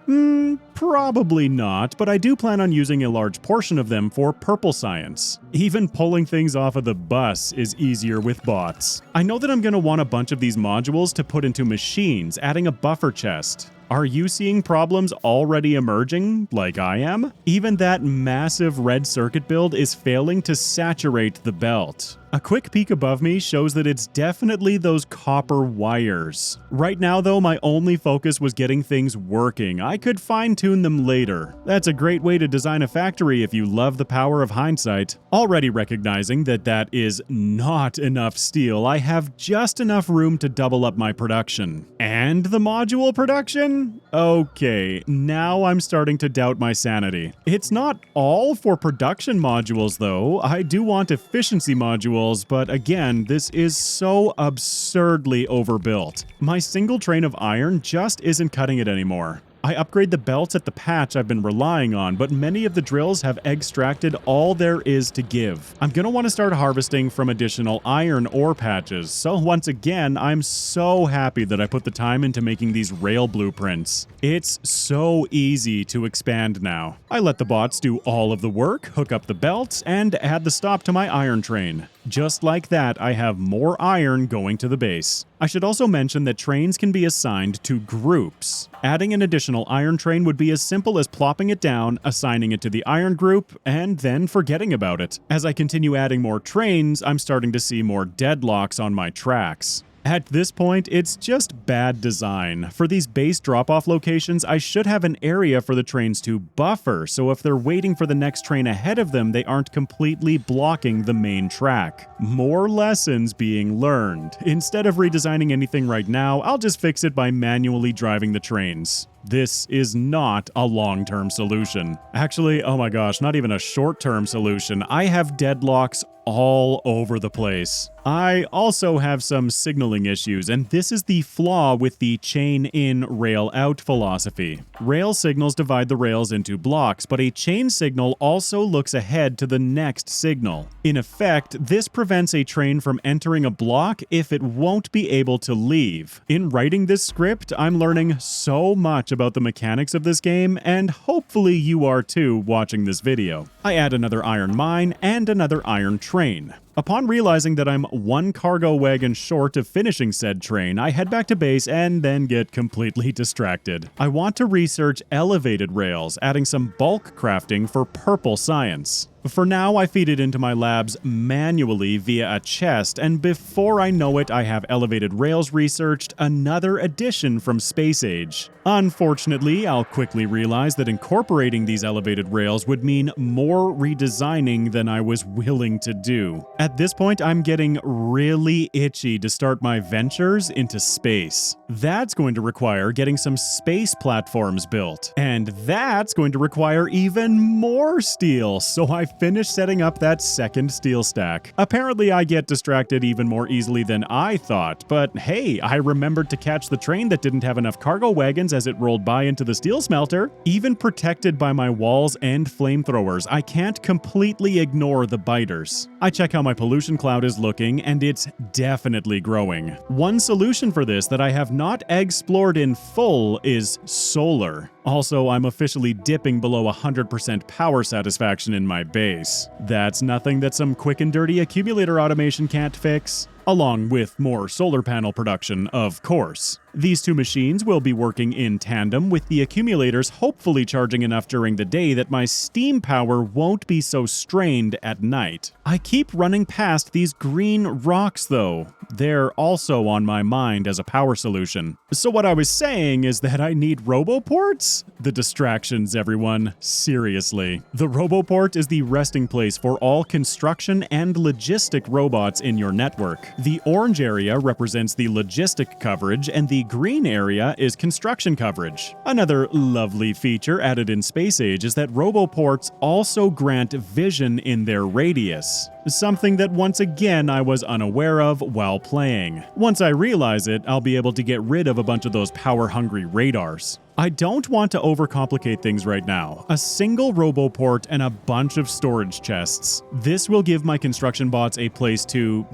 Probably not, but I do plan on using a large portion of them for purple science. Even pulling things off of the bus is easier with bots. I know that I'm going to want a bunch of these modules to put into machines, adding a buffer chest. Are you seeing problems already emerging, like I am? Even that massive red circuit build is failing to saturate the belt. A quick peek above me shows that it's definitely those copper wires. Right now though, my only focus was getting things working. I could fine-tune them later. That's a great way to design a factory if you love the power of hindsight. Already recognizing that that is not enough steel, I have just enough room to double up my production. And the module production? Okay, now I'm starting to doubt my sanity. It's not all for production modules though. I do want efficiency modules, but again, this is so absurdly overbuilt. My single train of iron just isn't cutting it anymore. I upgrade the belts at the patch I've been relying on, but many of the drills have extracted all there is to give. I'm going to want to start harvesting from additional iron ore patches, so once again, I'm so happy that I put the time into making these rail blueprints. It's so easy to expand now. I let the bots do all of the work, hook up the belts, and add the stop to my iron train. Just like that, I have more iron going to the base. I should also mention that trains can be assigned to groups. Adding an additional iron train would be as simple as plopping it down, assigning it to the iron group, and then forgetting about it. As I continue adding more trains, I'm starting to see more deadlocks on my tracks. At this point, it's just bad design. For these base drop-off locations, I should have an area for the trains to buffer, so if they're waiting for the next train ahead of them, they aren't completely blocking the main track. More lessons being learned. Instead of redesigning anything right now, I'll just fix it by manually driving the trains. This is not a long-term solution. Actually, oh my gosh, not even a short-term solution. I have deadlocks all over the place. I also have some signaling issues, and this is the flaw with the chain in, rail out philosophy. Rail signals divide the rails into blocks, but a chain signal also looks ahead to the next signal. In effect, this prevents a train from entering a block if it won't be able to leave. In writing this script, I'm learning so much about the mechanics of this game, and hopefully you are too watching this video. I add another iron mine and another iron train. Upon realizing that I'm one cargo wagon short of finishing said train, I head back to base and then get completely distracted. I want to research elevated rails, adding some bulk crafting for purple science. For now, I feed it into my labs manually via a chest, and before I know it, I have elevated rails researched, another addition from Space Age. Unfortunately, I'll quickly realize that incorporating these elevated rails would mean more redesigning than I was willing to do. At this point, I'm getting really itchy to start my ventures into space. That's going to require getting some space platforms built, and that's going to require even more steel, so I finished setting up that second steel stack. Apparently, I get distracted even more easily than I thought, but hey, I remembered to catch the train that didn't have enough cargo wagons as it rolled by into the steel smelter. Even protected by my walls and flamethrowers, I can't completely ignore the biters. I check how my pollution cloud is looking, and it's definitely growing. One solution for this that I have not explored in full is solar. Also, I'm officially dipping below 100% power satisfaction in my base. That's nothing that some quick and dirty accumulator automation can't fix. Along with more solar panel production, of course. These two machines will be working in tandem, with the accumulators hopefully charging enough during the day that my steam power won't be so strained at night. I keep running past these green rocks though. They're also on my mind as a power solution. So what I was saying is that I need Roboports? The distractions, everyone. Seriously. The Roboport is the resting place for all construction and logistic robots in your network. The orange area represents the logistic coverage, and the green area is construction coverage. Another lovely feature added in Space Age is that Roboports also grant vision in their radius. Something that once again I was unaware of while playing. Once I realize it, I'll be able to get rid of a bunch of those power-hungry radars. I don't want to overcomplicate things right now. A single Roboport and a bunch of storage chests. This will give my construction bots a place to,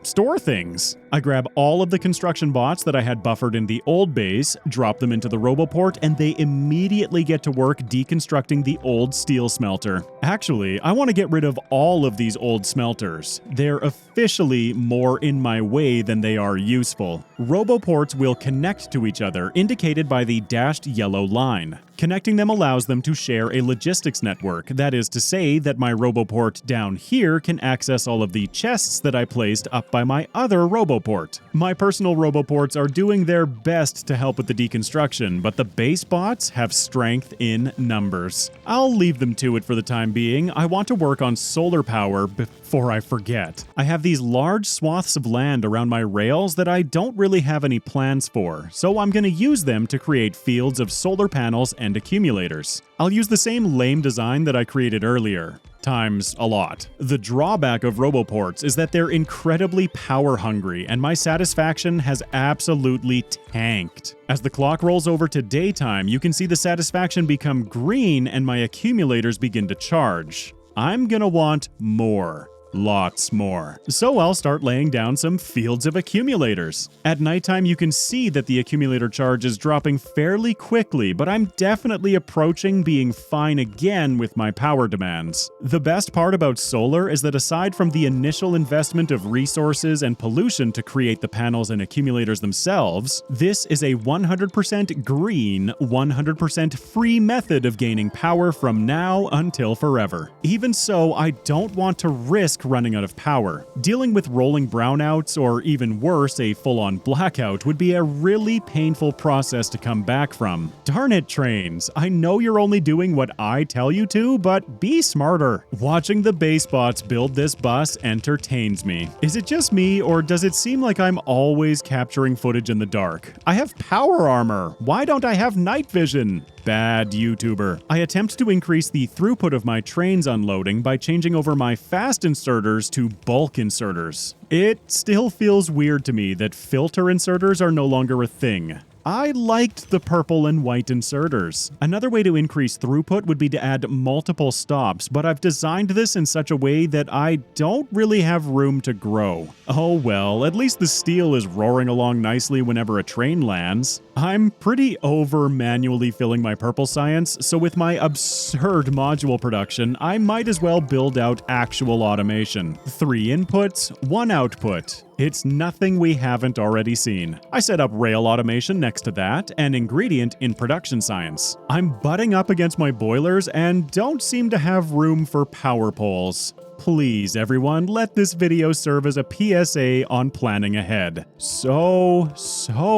store things. I grab all of the construction bots that I had buffered in the old base, drop them into the Roboport, and they immediately get to work deconstructing the old steel smelter. Actually, I want to get rid of all of these old smelters. They're officially more in my way than they are useful. Roboports will connect to each other, indicated by the dashed yellow line. Connecting them allows them to share a logistics network. That is to say that my Roboport down here can access all of the chests that I placed up by my other Roboport. My personal Roboports are doing their best to help with the deconstruction, but the base bots have strength in numbers. I'll leave them to it for the time being. I want to work on solar power before I forget. I have these large swaths of land around my rails that I don't really have any plans for, so I'm going to use them to create fields of solar panels and accumulators. I'll use the same lame design that I created earlier, times a lot. The drawback of Roboports is that they're incredibly power hungry, and my satisfaction has absolutely tanked. As the clock rolls over to daytime, you can see the satisfaction become green and my accumulators begin to charge. I'm gonna want more. Lots more. So I'll start laying down some fields of accumulators. At nighttime, you can see that the accumulator charge is dropping fairly quickly, but I'm definitely approaching being fine again with my power demands. The best part about solar is that aside from the initial investment of resources and pollution to create the panels and accumulators themselves, this is a 100% green, 100% free method of gaining power from now until forever. Even so, I don't want to risk running out of power. Dealing with rolling brownouts, or even worse, a full-on blackout, would be a really painful process to come back from. Darn it, trains. I know you're only doing what I tell you to, but be smarter. Watching the base bots build this bus entertains me. Is it just me, or does it seem like I'm always capturing footage in the dark? I have power armor. Why don't I have night vision? Bad YouTuber. I attempt to increase the throughput of my trains unloading by changing over my fast inserters to bulk inserters. It still feels weird to me that filter inserters are no longer a thing. I liked the purple and white inserters. Another way to increase throughput would be to add multiple stops, but I've designed this in such a way that I don't really have room to grow. Oh well, at least the steel is roaring along nicely whenever a train lands. I'm pretty over manually filling my purple science, so with my absurd module production, I might as well build out actual automation. 3 inputs, 1 output. It's nothing we haven't already seen. I set up rail automation next to that, an ingredient in production science. I'm butting up against my boilers and don't seem to have room for power poles. Please, everyone, let this video serve as a PSA on planning ahead. So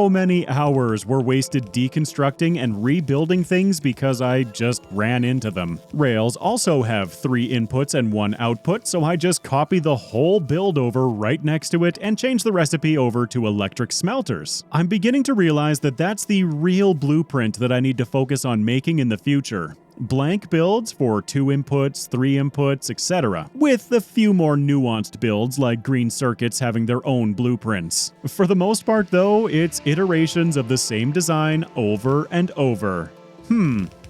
many hours were wasted deconstructing and rebuilding things because I just ran into them. Rails also have 3 inputs and 1 output, so I just copy the whole build over right next to it and change the recipe over to electric smelters. I'm beginning to realize that that's the real blueprint that I need to focus on making in the future. Blank builds for 2 inputs, 3 inputs, etc., with a few more nuanced builds like green circuits having their own blueprints. For the most part, though, it's iterations of the same design over and over.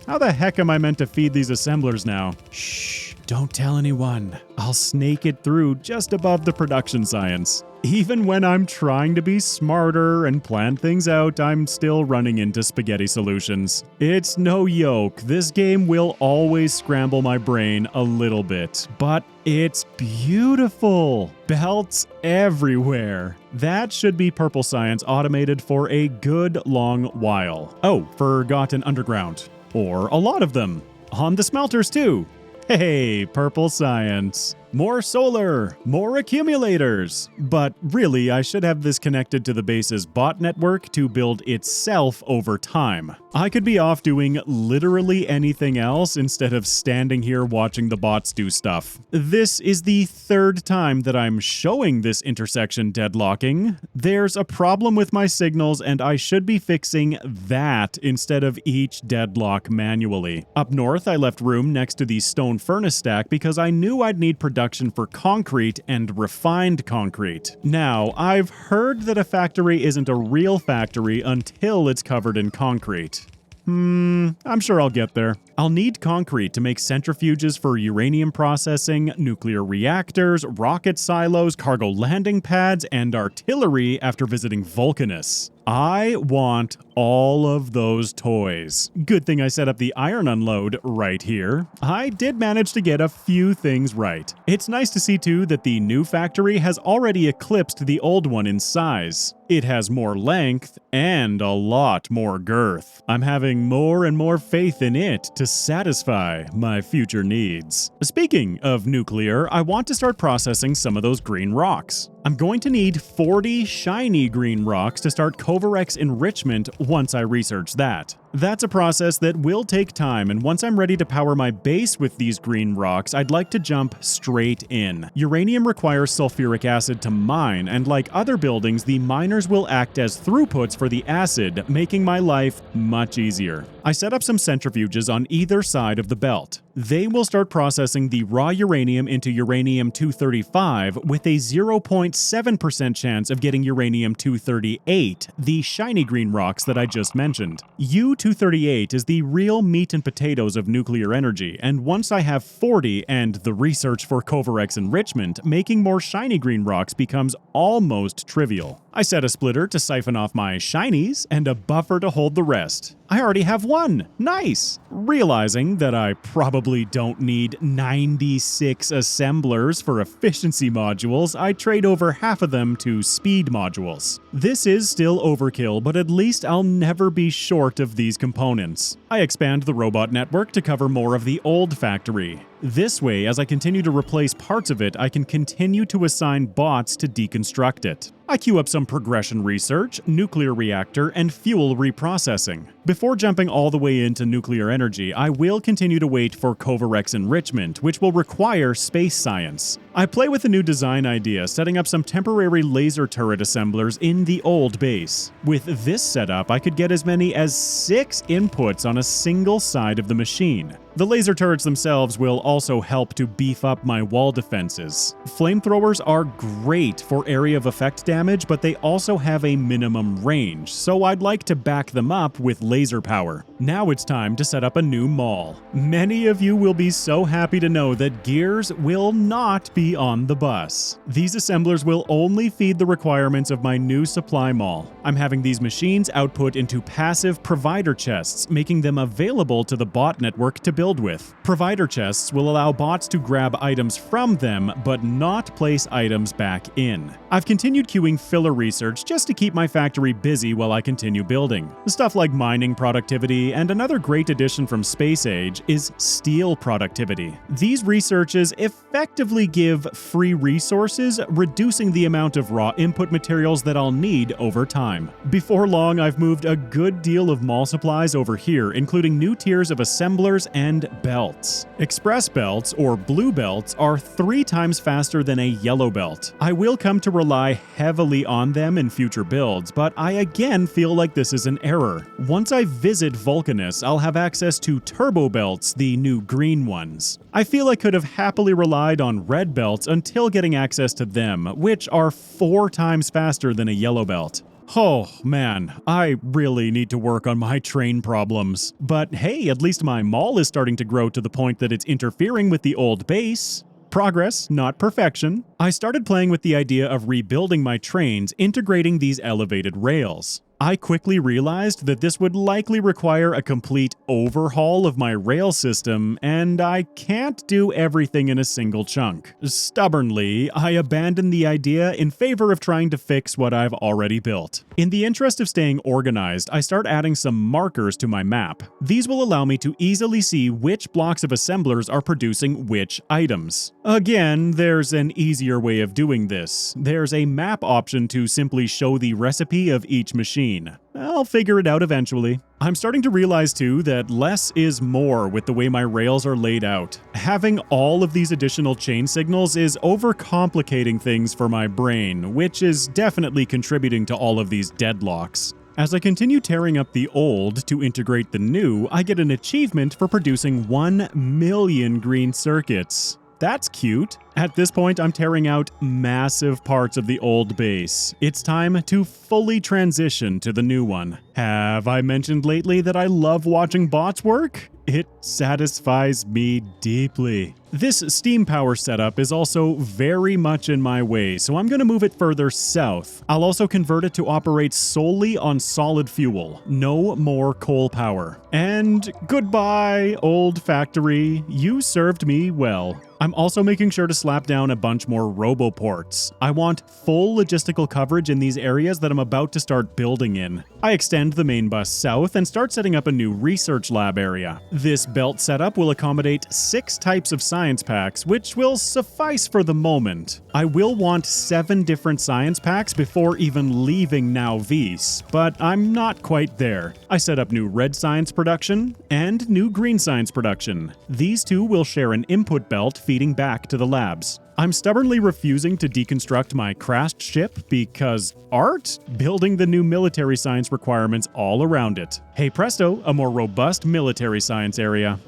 How the heck am I meant to feed these assemblers now? Shh, don't tell anyone. I'll snake it through just above the production science. Even when I'm trying to be smarter and plan things out, I'm still running into spaghetti solutions. It's no joke, this game will always scramble my brain a little bit, but it's beautiful. Belts everywhere. That should be purple science automated for a good long while. Oh, forgotten underground. Or a lot of them. On the smelters too. Hey, purple science. More solar, more accumulators. But really, I should have this connected to the base's bot network to build itself over time. I could be off doing literally anything else instead of standing here watching the bots do stuff. This is the 3rd time that I'm showing this intersection deadlocking. There's a problem with my signals and I should be fixing that instead of each deadlock manually. Up north, I left room next to the stone furnace stack because I knew I'd need production for concrete and refined concrete. Now, I've heard that a factory isn't a real factory until it's covered in concrete. I'm sure I'll get there. I'll need concrete to make centrifuges for uranium processing, nuclear reactors, rocket silos, cargo landing pads, and artillery after visiting Vulcanus. I want all of those toys. Good thing I set up the iron unload right here. I did manage to get a few things right. It's nice to see too that the new factory has already eclipsed the old one in size. It has more length and a lot more girth. I'm having more and more faith in it to satisfy my future needs. Speaking of nuclear, I want to start processing some of those green rocks. I'm going to need 40 shiny green rocks to start Covarex enrichment once I research that. That's a process that will take time, and once I'm ready to power my base with these green rocks, I'd like to jump straight in. Uranium requires sulfuric acid to mine, and like other buildings, the miners will act as throughputs for the acid, making my life much easier. I set up some centrifuges on either side of the belt. They will start processing the raw uranium into uranium-235 with a 0.7% chance of getting uranium-238, the shiny green rocks that I just mentioned. U-238 is the real meat and potatoes of nuclear energy, and once I have 40 and the research for Covarex enrichment, making more shiny green rocks becomes almost trivial. I set a splitter to siphon off my shinies and a buffer to hold the rest. I already have one. Nice! Realizing that I probably don't need 96 assemblers for efficiency modules, I trade over half of them to speed modules. This is still overkill, but at least I'll never be short of these components. I expand the robot network to cover more of the old factory. This way, as I continue to replace parts of it, I can continue to assign bots to deconstruct it. I queue up some progression research, nuclear reactor, and fuel reprocessing. Before jumping all the way into nuclear energy, I will continue to wait for Kovarex enrichment, which will require space science. I play with a new design idea, setting up some temporary laser turret assemblers in the old base. With this setup, I could get as many as 6 inputs on a single side of the machine. The laser turrets themselves will also help to beef up my wall defenses. Flamethrowers are great for area of effect damage, but they also have a minimum range, so I'd like to back them up with laser power. Now it's time to set up a new mall. Many of you will be so happy to know that gears will not be on the bus. These assemblers will only feed the requirements of my new supply mall. I'm having these machines output into passive provider chests, making them available to the bot network to build with. Provider chests will allow bots to grab items from them, but not place items back in. I've continued queuing filler research just to keep my factory busy while I continue building. Stuff like mining productivity, and another great addition from Space Age is steel productivity. These researches effectively give free resources, reducing the amount of raw input materials that I'll need over time. Before long, I've moved a good deal of mall supplies over here, including new tiers of assemblers and belts. Express belts, or blue belts, are 3 times faster than a yellow belt. I will come to rely heavily on them in future builds, but I again feel like this is an error. Once I visit Vulcanus, I'll have access to turbo belts, the new green ones. I feel I could have happily relied on red belts until getting access to them, which are 4 times faster than a yellow belt. Oh man, I really need to work on my train problems. But hey, at least my mall is starting to grow to the point that it's interfering with the old base. Progress, not perfection. I started playing with the idea of rebuilding my trains, integrating these elevated rails. I quickly realized that this would likely require a complete overhaul of my rail system, and I can't do everything in a single chunk. Stubbornly, I abandoned the idea in favor of trying to fix what I've already built. In the interest of staying organized, I start adding some markers to my map. These will allow me to easily see which blocks of assemblers are producing which items. Again, there's an easier way of doing this. There's a map option to simply show the recipe of each machine. I'll figure it out eventually. I'm starting to realize too that less is more with the way my rails are laid out. Having all of these additional chain signals is overcomplicating things for my brain, which is definitely contributing to all of these deadlocks. As I continue tearing up the old to integrate the new, I get an achievement for producing 1 million green circuits. That's cute. At this point, I'm tearing out massive parts of the old base. It's time to fully transition to the new one. Have I mentioned lately that I love watching bots work? It satisfies me deeply. This steam power setup is also very much in my way, so I'm going to move it further south. I'll also convert it to operate solely on solid fuel. No more coal power. And goodbye, old factory. You served me well. I'm also making sure to slap down a bunch more Roboports. I want full logistical coverage in these areas that I'm about to start building in. I extend the main bus south and start setting up a new research lab area. This belt setup will accommodate 6 types of science packs, which will suffice for the moment. I will want 7 different science packs before even leaving Now Vis, but I'm not quite there. I set up new red science production and new green science production. These 2 will share an input belt feeding back to the labs. I'm stubbornly refusing to deconstruct my crashed ship because art? Building the new military science requirements all around it. Hey presto, a more robust military science area.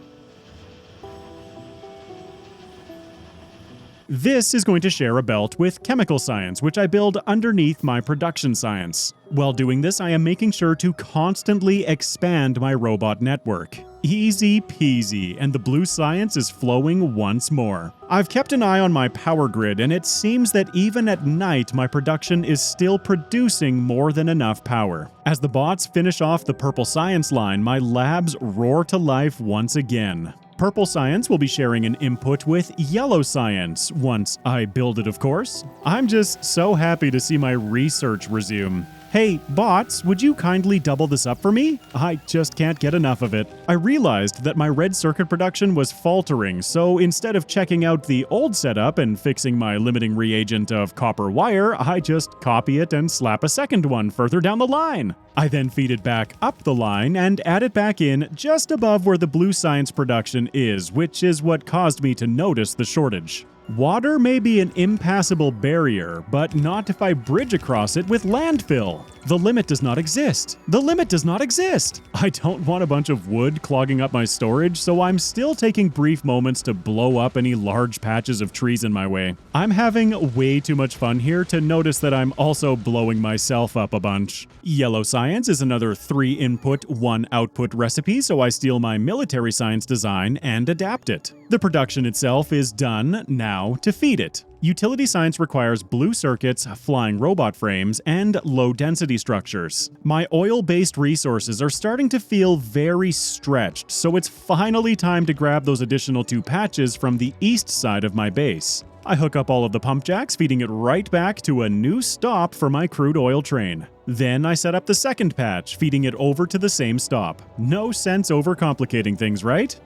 This is going to share a belt with chemical science, which I build underneath my production science. While doing this, I am making sure to constantly expand my robot network. Easy peasy, and the blue science is flowing once more. I've kept an eye on my power grid, and it seems that even at night, my production is still producing more than enough power. As the bots finish off the purple science line, my labs roar to life once again. Purple science will be sharing an input with yellow science, once I build it, of course. I'm just so happy to see my research resume. Hey, bots, would you kindly double this up for me? I just can't get enough of it. I realized that my red circuit production was faltering, so instead of checking out the old setup and fixing my limiting reagent of copper wire, I just copy it and slap a second one further down the line. I then feed it back up the line and add it back in just above where the blue science production is, which is what caused me to notice the shortage. Water may be an impassable barrier, but not if I bridge across it with landfill. The limit does not exist. The limit does not exist. I don't want a bunch of wood clogging up my storage, so I'm still taking brief moments to blow up any large patches of trees in my way. I'm having way too much fun here to notice that I'm also blowing myself up a bunch. Yellow science is another 3 input, 1 output recipe, so I steal my military science design and adapt it. The production itself is done, now to feed it. Utility science requires blue circuits, flying robot frames, and low-density structures. My oil-based resources are starting to feel very stretched, so it's finally time to grab those additional 2 patches from the east side of my base. I hook up all of the pump jacks, feeding it right back to a new stop for my crude oil train. Then I set up the second patch, feeding it over to the same stop. No sense overcomplicating things, right?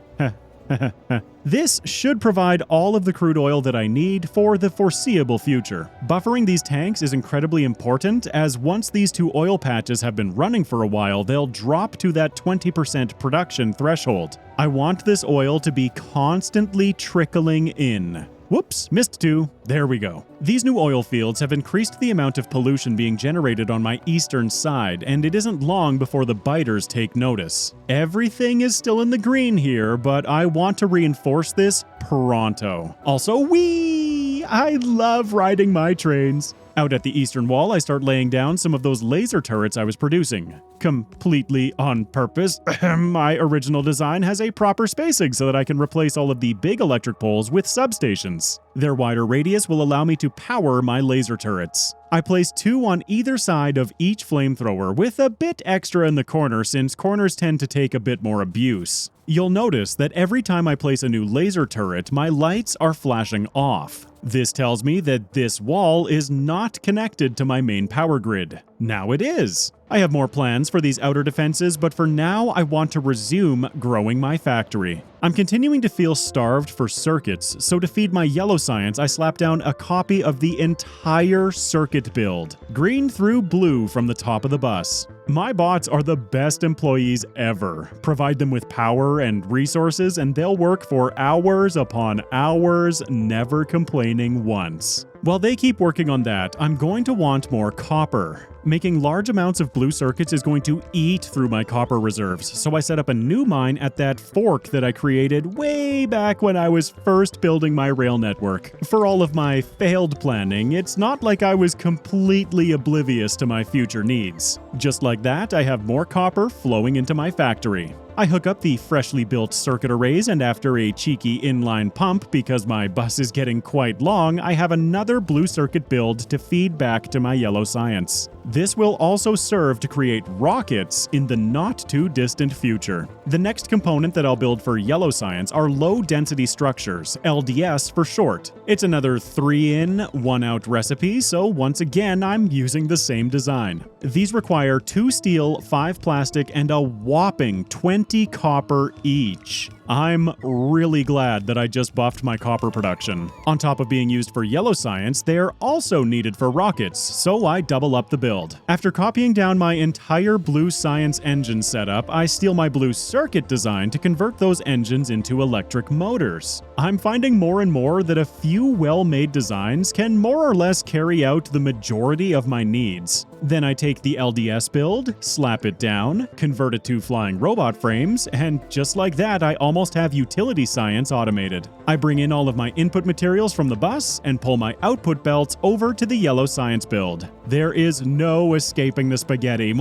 This should provide all of the crude oil that I need for the foreseeable future. Buffering these tanks is incredibly important, as once these 2 oil patches have been running for a while, they'll drop to that 20% production threshold. I want this oil to be constantly trickling in. Whoops, missed 2. There we go. These new oil fields have increased the amount of pollution being generated on my eastern side, and it isn't long before the biters take notice. Everything is still in the green here, but I want to reinforce this pronto. Also, whee! I love riding my trains. Out at the eastern wall, I start laying down some of those laser turrets I was producing. Completely on purpose. My original design has a proper spacing so that I can replace all of the big electric poles with substations. Their wider radius will allow me to power my laser turrets. I place 2 on either side of each flamethrower, with a bit extra in the corner since corners tend to take a bit more abuse. You'll notice that every time I place a new laser turret, my lights are flashing off. This tells me that this wall is not connected to my main power grid. Now it is. I have more plans for these outer defenses, but for now I want to resume growing my factory. I'm continuing to feel starved for circuits, so to feed my yellow science, I slap down a copy of the entire circuit build, green through blue from the top of the bus. My bots are the best employees ever. Provide them with power and resources, and they'll work for hours upon hours, never complaining once. While they keep working on that, I'm going to want more copper. Making large amounts of blue circuits is going to eat through my copper reserves, so I set up a new mine at that fork that I created way back when I was first building my rail network. For all of my failed planning, it's not like I was completely oblivious to my future needs. Just like that, I have more copper flowing into my factory. I hook up the freshly built circuit arrays, and after a cheeky inline pump because my bus is getting quite long, I have another blue circuit build to feed back to my yellow science. This will also serve to create rockets in the not-too-distant future. The next component that I'll build for yellow science are low-density structures, LDS for short. It's another 3-in, 1-out recipe, so once again, I'm using the same design. These require 2 steel, 5 plastic, and a whopping 20 copper each. I'm really glad that I just buffed my copper production. On top of being used for yellow science, they're also needed for rockets, so I double up the build. After copying down my entire blue science engine setup, I steal my blue circuit design to convert those engines into electric motors. I'm finding more and more that a few well-made designs can more or less carry out the majority of my needs. Then I take the LDS build, slap it down, convert it to flying robot frames, and just like that, I almost almost have utility science automated. I bring in all of my input materials from the bus and pull my output belts over to the yellow science build. There is no escaping the spaghetti.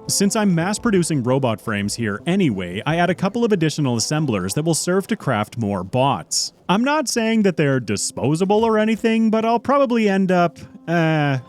Since I'm mass-producing robot frames here anyway, I add a couple of additional assemblers that will serve to craft more bots. I'm not saying that they're disposable or anything, but I'll probably end up,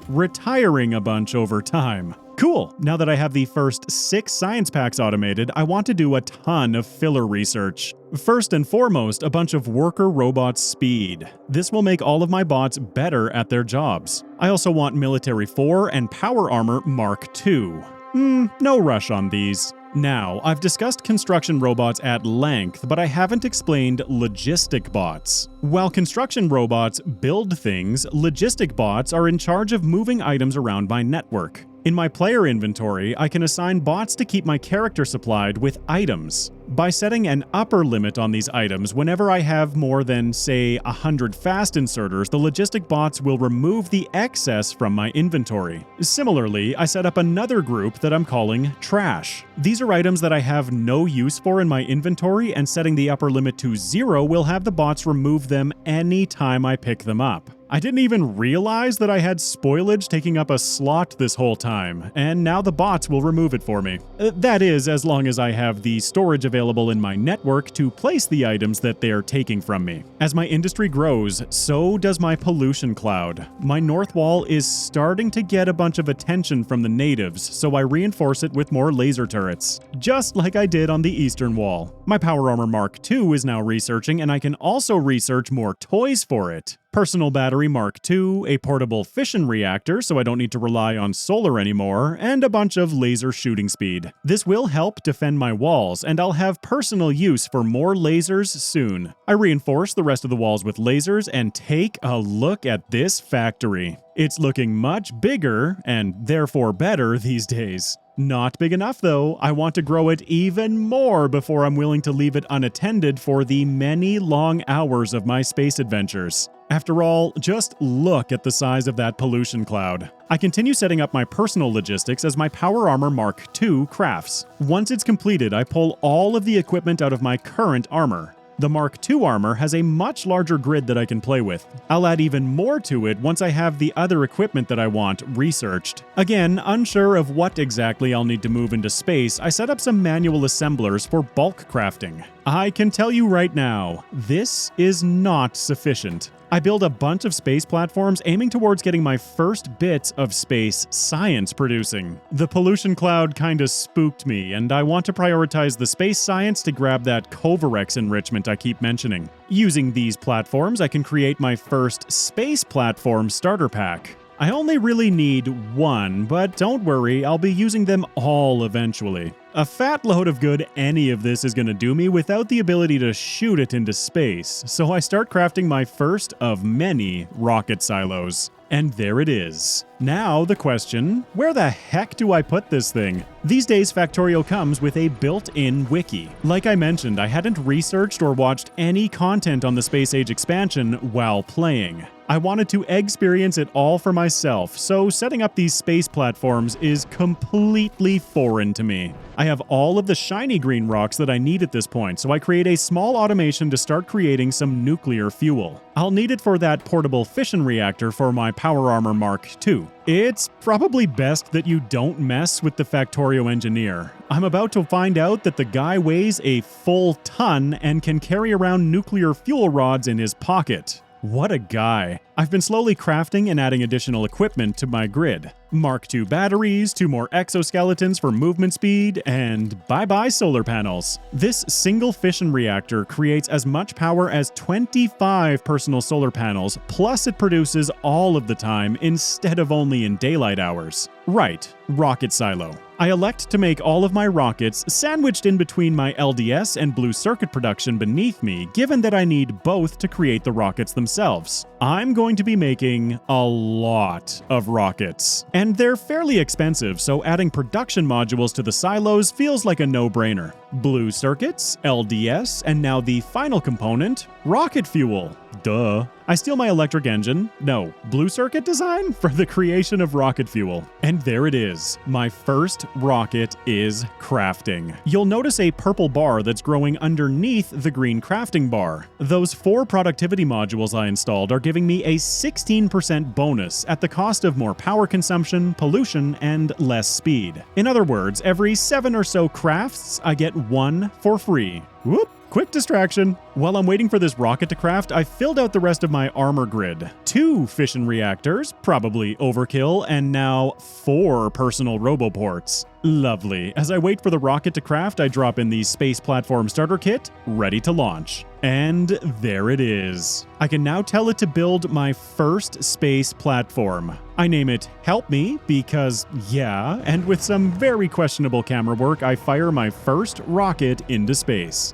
retiring a bunch over time. Cool! Now that I have the first 6 science packs automated, I want to do a ton of filler research. First and foremost, a bunch of worker robot speed. This will make all of my bots better at their jobs. I also want military 4 and power armor Mark II. No rush on these. Now, I've discussed construction robots at length, but I haven't explained logistic bots. While construction robots build things, logistic bots are in charge of moving items around my network. In my player inventory, I can assign bots to keep my character supplied with items. By setting an upper limit on these items, whenever I have more than, say, 100 fast inserters, the logistic bots will remove the excess from my inventory. Similarly, I set up another group that I'm calling trash. These are items that I have no use for in my inventory, and setting the upper limit to 0 will have the bots remove them anytime I pick them up. I didn't even realize that I had spoilage taking up a slot this whole time, and now the bots will remove it for me. That is, as long as I have the storage available in my network to place the items that they're taking from me. As my industry grows, so does my pollution cloud. My north wall is starting to get a bunch of attention from the natives, so I reinforce it with more laser turrets, just like I did on the eastern wall. My power armor Mark II is now researching, and I can also research more toys for it. Personal battery Mark II, a portable fission reactor so I don't need to rely on solar anymore, and a bunch of laser shooting speed. This will help defend my walls, and I'll have personal use for more lasers soon. I reinforce the rest of the walls with lasers, and take a look at this factory. It's looking much bigger, and therefore better these days. Not big enough though, I want to grow it even more before I'm willing to leave it unattended for the many long hours of my space adventures. After all, just look at the size of that pollution cloud. I continue setting up my personal logistics as my power armor Mark II crafts. Once it's completed, I pull all of the equipment out of my current armor. The Mark II armor has a much larger grid that I can play with. I'll add even more to it once I have the other equipment that I want researched. Again, unsure of what exactly I'll need to move into space, I set up some manual assemblers for bulk crafting. I can tell you right now, this is not sufficient. I build a bunch of space platforms aiming towards getting my first bits of space science producing. The pollution cloud kinda spooked me, and I want to prioritize the space science to grab that Covarex enrichment I keep mentioning. Using these platforms, I can create my first space platform starter pack. I only really need one, but don't worry, I'll be using them all eventually. A fat load of good any of this is going to do me without the ability to shoot it into space, so I start crafting my first of many rocket silos. And there it is. Now the question, where the heck do I put this thing? These days, Factorio comes with a built-in wiki. Like I mentioned, I hadn't researched or watched any content on the Space Age expansion while playing. I wanted to experience it all for myself, so setting up these space platforms is completely foreign to me. I have all of the shiny green rocks that I need at this point, so I create a small automation to start creating some nuclear fuel. I'll need it for that portable fission reactor for my power armor Mark II. It's probably best that you don't mess with the Factorio engineer. I'm about to find out that the guy weighs a full ton and can carry around nuclear fuel rods in his pocket. What a guy. I've been slowly crafting and adding additional equipment to my grid. Mark II batteries, 2 more exoskeletons for movement speed, and bye-bye solar panels. This single fission reactor creates as much power as 25 personal solar panels, plus it produces all of the time instead of only in daylight hours. Right, rocket silo. I elect to make all of my rockets sandwiched in between my LDS and blue circuit production beneath me, given that I need both to create the rockets themselves. I'm going to be making a lot of rockets. And they're fairly expensive, so adding production modules to the silos feels like a no-brainer. Blue circuits, LDS, and now the final component, rocket fuel. Duh. I steal my electric engine, no, blue circuit design for the creation of rocket fuel. And there it is. My first rocket is crafting. You'll notice a purple bar that's growing underneath the green crafting bar. Those 4 productivity modules I installed are giving me a 16% bonus at the cost of more power consumption, pollution, and less speed. In other words, every 7 or so crafts, I get 1 for free. Whoop! Quick distraction. While I'm waiting for this rocket to craft, I filled out the rest of my armor grid. 2 fission reactors, probably overkill, and now 4 personal Roboports. Lovely. As I wait for the rocket to craft, I drop in the space platform starter kit, ready to launch. And there it is. I can now tell it to build my first space platform. I name it Help Me because, yeah, and with some very questionable camera work, I fire my first rocket into space.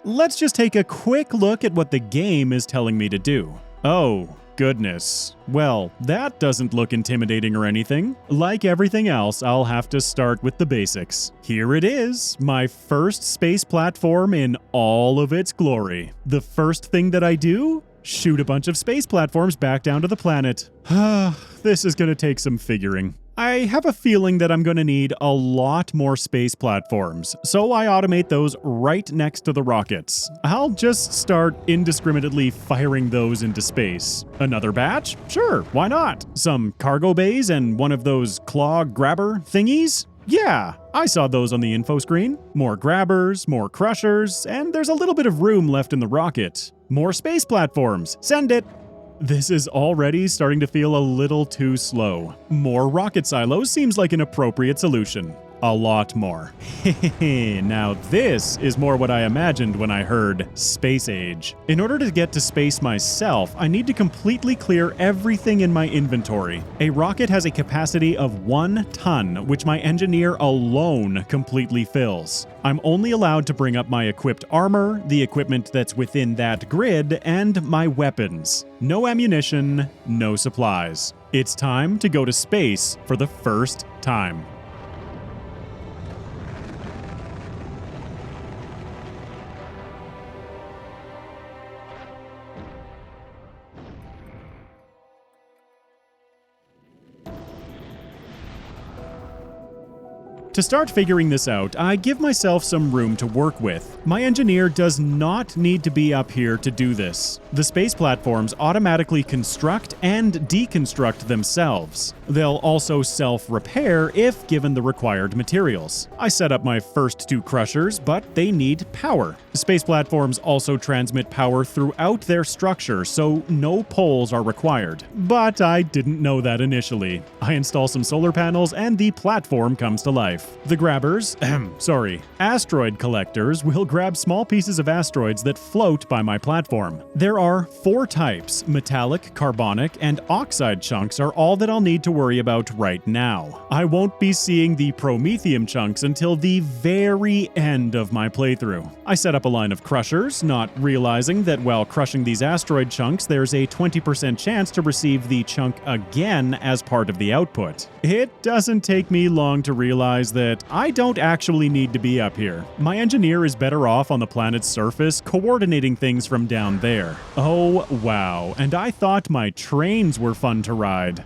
Let's just take a quick look at what the game is telling me to do. Oh, goodness. Well, that doesn't look intimidating or anything. Like everything else, I'll have to start with the basics. Here it is, my first space platform in all of its glory. The first thing that I do? Shoot a bunch of space platforms back down to the planet. This is going to take some figuring. I have a feeling that I'm going to need a lot more space platforms, so I automate those right next to the rockets. I'll just start indiscriminately firing those into space. Another batch? Sure, why not? Some cargo bays and one of those claw grabber thingies? Yeah, I saw those on the info screen. More grabbers, more crushers, and there's a little bit of room left in the rocket. More space platforms. Send it! This is already starting to feel a little too slow. More rocket silos seems like an appropriate solution. A lot more. Now this is more what I imagined when I heard space age. In order to get to space myself, I need to completely clear everything in my inventory. A rocket has a capacity of 1 ton, which my engineer alone completely fills. I'm only allowed to bring up my equipped armor, the equipment that's within that grid, and my weapons. No ammunition, no supplies. It's time to go to space for the first time. To start figuring this out, I give myself some room to work with. My engineer does not need to be up here to do this. The space platforms automatically construct and deconstruct themselves. They'll also self-repair if given the required materials. I set up my first 2 crushers, but they need power. Space platforms also transmit power throughout their structure, so no poles are required. But I didn't know that initially. I install some solar panels and the platform comes to life. The grabbers, asteroid collectors will grab small pieces of asteroids that float by my platform. There are 4 types. Metallic, carbonic, and oxide chunks are all that I'll need to worry about right now. I won't be seeing the promethium chunks until the very end of my playthrough. I set up a line of crushers, not realizing that while crushing these asteroid chunks, there's a 20% chance to receive the chunk again as part of the output. It doesn't take me long to realize that I don't actually need to be up here. My engineer is better off on the planet's surface, coordinating things from down there. Oh, wow. And I thought my trains were fun to ride.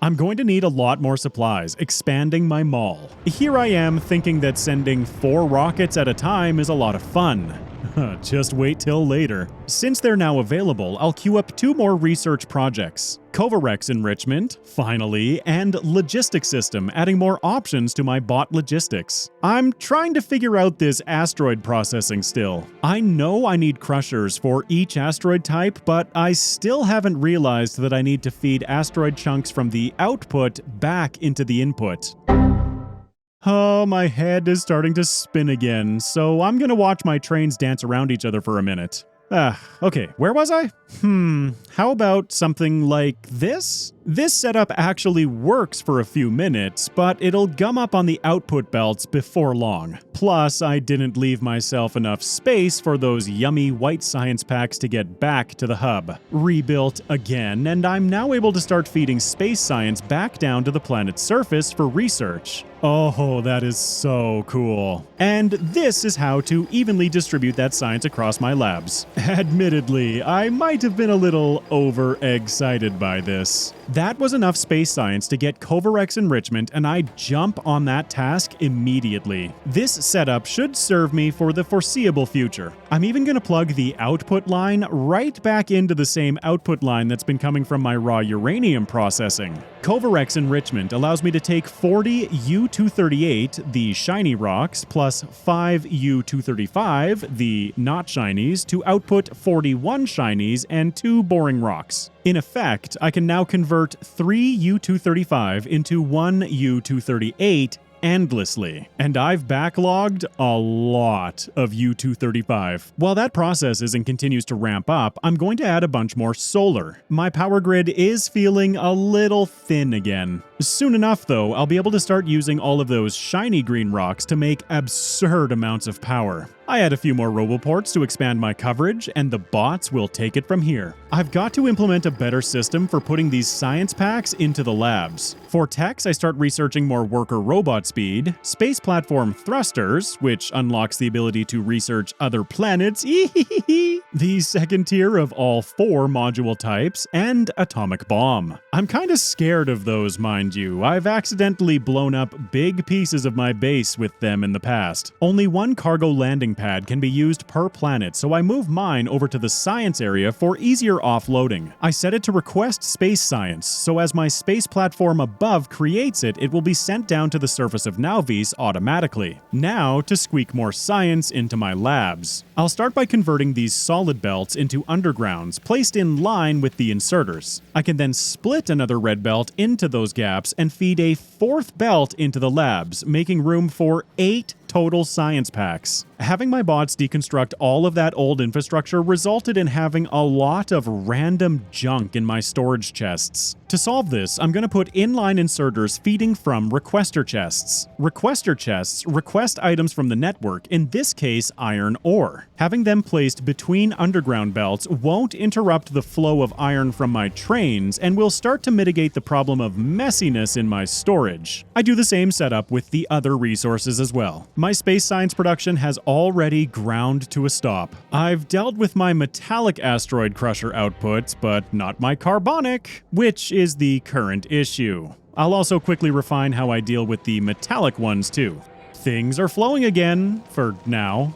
I'm going to need a lot more supplies, expanding my mall. Here I am thinking that sending 4 rockets at a time is a lot of fun. Just wait till later. Since they're now available, I'll queue up 2 more research projects. Covarex enrichment, finally, and logistics system, adding more options to my bot logistics. I'm trying to figure out this asteroid processing still. I know I need crushers for each asteroid type, but I still haven't realized that I need to feed asteroid chunks from the output back into the input. Oh, my head is starting to spin again, so I'm gonna watch my trains dance around each other for a minute. Okay, where was I? How about something like this? This setup actually works for a few minutes, but it'll gum up on the output belts before long. Plus, I didn't leave myself enough space for those yummy white science packs to get back to the hub. Rebuilt again, and I'm now able to start feeding space science back down to the planet's surface for research. Oh, that is so cool. And this is how to evenly distribute that science across my labs. Admittedly, I might have been a little overexcited by this. That was enough space science to get Kovarex enrichment, and I jump on that task immediately. This setup should serve me for the foreseeable future. I'm even going to plug the output line right back into the same output line that's been coming from my raw uranium processing. Kovarex enrichment allows me to take 40 U-238, the shiny rocks, plus 5 U-235, the not shinies, to output 41 shinies and 2 boring rocks. In effect, I can now convert 3 U-235 into 1 U-238 endlessly, and I've backlogged a lot of U-235. While that processes and continues to ramp up, I'm going to add a bunch more solar. My power grid is feeling a little thin again. Soon enough, though, I'll be able to start using all of those shiny green rocks to make absurd amounts of power. I add a few more Roboports to expand my coverage, and the bots will take it from here. I've got to implement a better system for putting these science packs into the labs. For techs, I start researching more worker robot speed, space platform thrusters, which unlocks the ability to research other planets, the second tier of all 4 module types, and atomic bomb. I'm kinda scared of those, mind you. I've accidentally blown up big pieces of my base with them in the past. Only 1 cargo landing pad can be used per planet, so I move mine over to the science area for easier offloading. I set it to request space science, so as my space platform above creates it, it will be sent down to the surface of Nauvis automatically. Now to squeak more science into my labs. I'll start by converting these solid belts into undergrounds, placed in line with the inserters. I can then split another red belt into those gaps and feed a 4th belt into the labs, making room for 8 total science packs. Having my bots deconstruct all of that old infrastructure resulted in having a lot of random junk in my storage chests. To solve this, I'm going to put inline inserters feeding from requester chests. Requester chests request items from the network, in this case iron ore. Having them placed between underground belts won't interrupt the flow of iron from my trains and will start to mitigate the problem of messiness in my storage. I do the same setup with the other resources as well. My space science production has already ground to a stop. I've dealt with my metallic asteroid crusher outputs, but not my carbonic, which is the current issue. I'll also quickly refine how I deal with the metallic ones too. Things are flowing again, for now.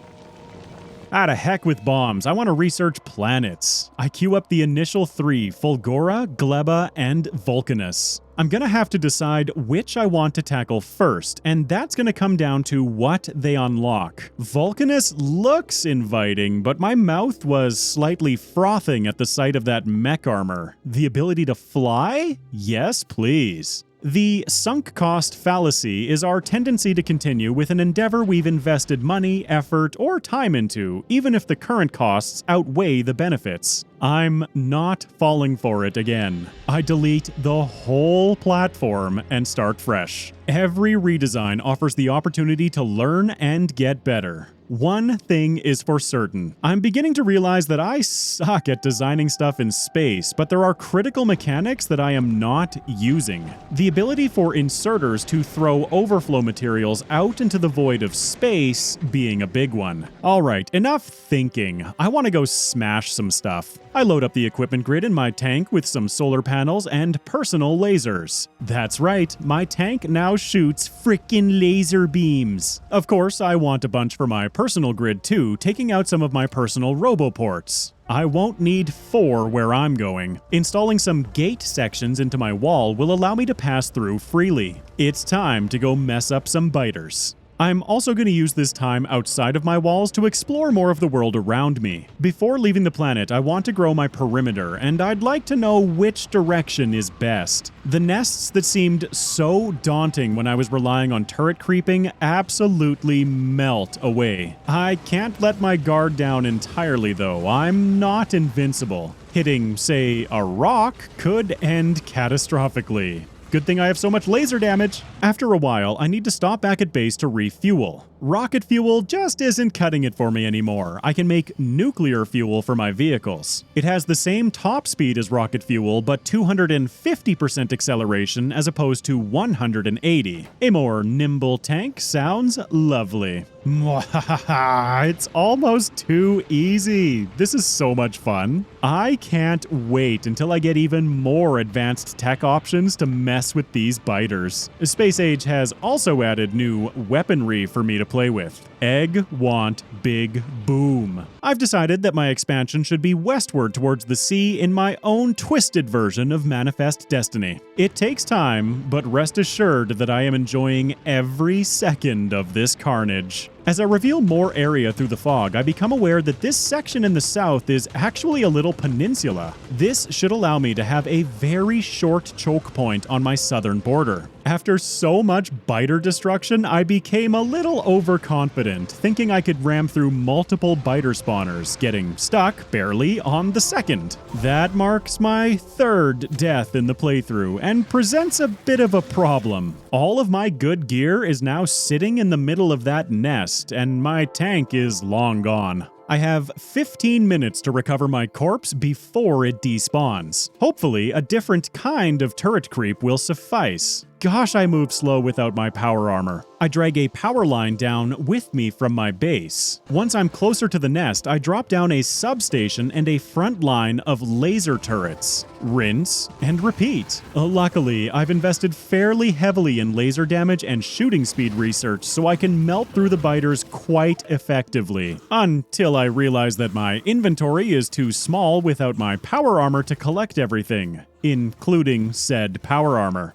To heck with bombs, I want to research planets. I queue up the initial 3, Fulgora, Gleba, and Vulcanus. I'm going to have to decide which I want to tackle first, and that's going to come down to what they unlock. Vulcanus looks inviting, but my mouth was slightly frothing at the sight of that mech armor. The ability to fly? Yes, please. The sunk cost fallacy is our tendency to continue with an endeavor we've invested money, effort, or time into, even if the current costs outweigh the benefits. I'm not falling for it again. I delete the whole platform and start fresh. Every redesign offers the opportunity to learn and get better. One thing is for certain. I'm beginning to realize that I suck at designing stuff in space, but there are critical mechanics that I am not using. The ability for inserters to throw overflow materials out into the void of space being a big one. Alright, enough thinking. I want to go smash some stuff. I load up the equipment grid in my tank with some solar panels and personal lasers. That's right, my tank now shoots frickin' laser beams. Of course, I want a bunch for my personal grid too, taking out some of my personal Roboports. I won't need 4 where I'm going. Installing some gate sections into my wall will allow me to pass through freely. It's time to go mess up some biters. I'm also going to use this time outside of my walls to explore more of the world around me. Before leaving the planet, I want to grow my perimeter, and I'd like to know which direction is best. The nests that seemed so daunting when I was relying on turret creeping absolutely melt away. I can't let my guard down entirely though. I'm not invincible. Hitting, say, a rock could end catastrophically. Good thing I have so much laser damage. After a while, I need to stop back at base to refuel. Rocket fuel just isn't cutting it for me anymore. I can make nuclear fuel for my vehicles. It has the same top speed as rocket fuel, but 250% acceleration as opposed to 180. A more nimble tank sounds lovely. It's almost too easy. This is so much fun. I can't wait until I get even more advanced tech options to mess with these biters. Space Age has also added new weaponry for me to play with. Egg, want, big, boom. I've decided that my expansion should be westward towards the sea in my own twisted version of Manifest Destiny. It takes time, but rest assured that I am enjoying every second of this carnage. As I reveal more area through the fog, I become aware that this section in the south is actually a little peninsula. This should allow me to have a very short choke point on my southern border. After so much biter destruction, I became a little overconfident, thinking I could ram through multiple biter spawners, getting stuck barely on the second. That marks my third death in the playthrough and presents a bit of a problem. All of my good gear is now sitting in the middle of that nest, and my tank is long gone. I have 15 minutes to recover my corpse before it despawns. Hopefully, a different kind of turret creep will suffice. Gosh, I move slow without my power armor. I drag a power line down with me from my base. Once I'm closer to the nest, I drop down a substation and a front line of laser turrets. Rinse and repeat. Luckily, I've invested fairly heavily in laser damage and shooting speed research so I can melt through the biters quite effectively. Until I realize that my inventory is too small without my power armor to collect everything, including said power armor.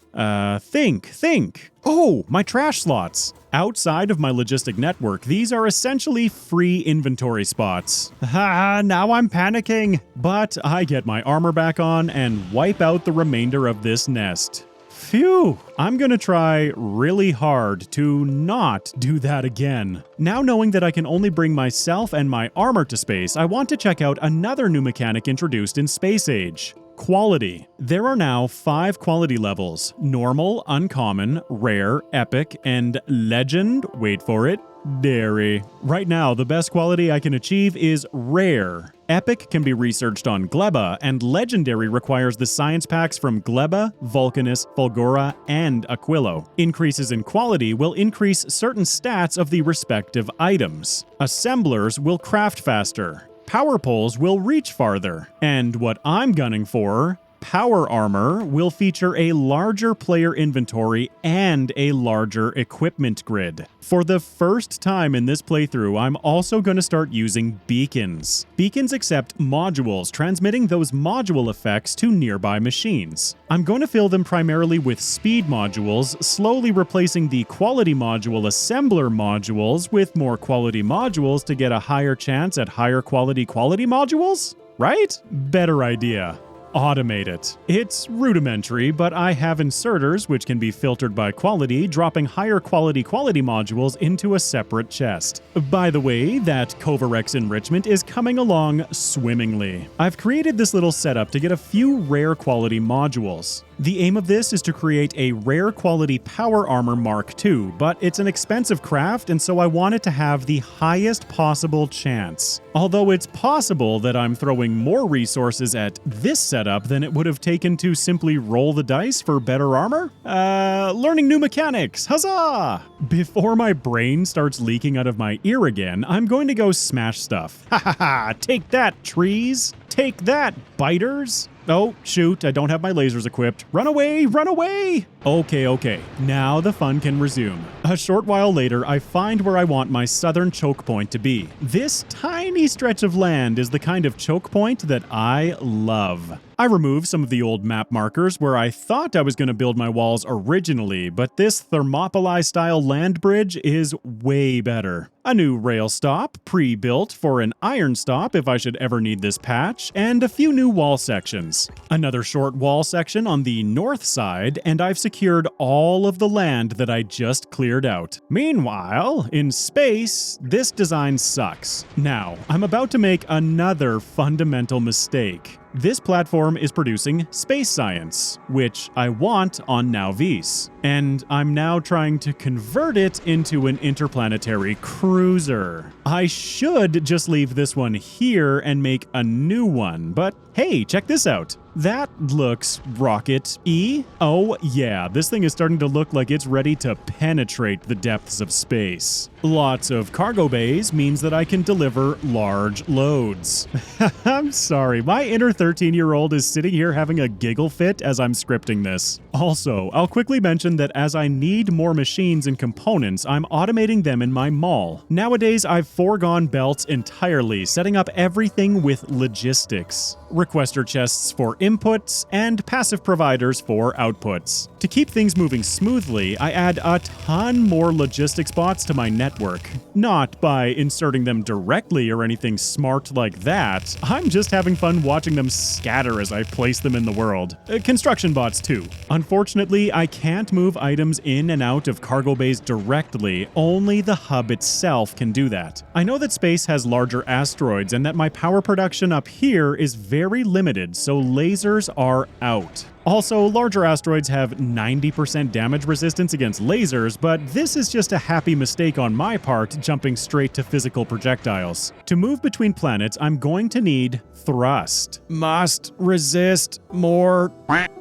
Think. Oh, my trash slots. Outside of my logistic network, these are essentially free inventory spots. Now I'm panicking. But I get my armor back on and wipe out the remainder of this nest. Phew, I'm gonna try really hard to not do that again. Now knowing that I can only bring myself and my armor to space, I want to check out another new mechanic introduced in Space Age. Quality. There are now 5 quality levels: normal, uncommon, rare, epic, and legend, wait for it, dairy. Right now, the best quality I can achieve is rare. Epic can be researched on Gleba, and legendary requires the science packs from Gleba, Vulcanus, Fulgura, and Aquilo. Increases in quality will increase certain stats of the respective items. Assemblers will craft faster. Power poles will reach farther. And what I'm gunning for, power armor, will feature a larger player inventory and a larger equipment grid. For the first time in this playthrough, I'm also going to start using beacons. Beacons accept modules, transmitting those module effects to nearby machines. I'm going to fill them primarily with speed modules, slowly replacing the quality module assembler modules with more quality modules to get a higher chance at higher quality modules? Right? Better idea. Automate it. It's rudimentary, but I have inserters which can be filtered by quality, dropping higher quality modules into a separate chest. By the way, that Kovarex enrichment is coming along swimmingly. I've created this little setup to get a few rare quality modules. The aim of this is to create a rare quality power armor Mark II, but it's an expensive craft, and so I want it to have the highest possible chance. Although it's possible that I'm throwing more resources at this setup than it would have taken to simply roll the dice for better armor? Learning new mechanics, huzzah! Before my brain starts leaking out of my ear again, I'm going to go smash stuff. Ha ha ha! Take that, trees! Take that, biters! Oh, shoot, I don't have my lasers equipped. Run away, run away! Okay. Now the fun can resume. A short while later, I find where I want my southern choke point to be. This tiny stretch of land is the kind of choke point that I love. I removed some of the old map markers where I thought I was going to build my walls originally, but this Thermopylae-style land bridge is way better. A new rail stop, pre-built for an iron stop if I should ever need this patch, and a few new wall sections. Another short wall section on the north side, and I've secured all of the land that I just cleared out. Meanwhile, in space, this design sucks. Now, I'm about to make another fundamental mistake. This platform is producing space science, which I want on Nauvis, and I'm now trying to convert it into an interplanetary cruiser. I should just leave this one here and make a new one, but hey, check this out. That looks rocket-y. Oh yeah, this thing is starting to look like it's ready to penetrate the depths of space. Lots of cargo bays means that I can deliver large loads. I'm sorry, my inner 13-year-old is sitting here having a giggle fit as I'm scripting this. Also, I'll quickly mention that as I need more machines and components, I'm automating them in my mall. Nowadays, I've foregone belts entirely, setting up everything with logistics. Requester chests for inputs and passive providers for outputs. To keep things moving smoothly, I add a ton more logistics bots to my network. Not by inserting them directly or anything smart like that. I'm just having fun watching them scatter as I place them in the world. Construction bots too. Unfortunately, I can't move items in and out of cargo bays directly. Only the hub itself can do that. I know that space has larger asteroids and that my power production up here is very limited, so lasers are out. Also, larger asteroids have 90% damage resistance against lasers, but this is just a happy mistake on my part, jumping straight to physical projectiles. To move between planets, I'm going to need thrust. Must resist more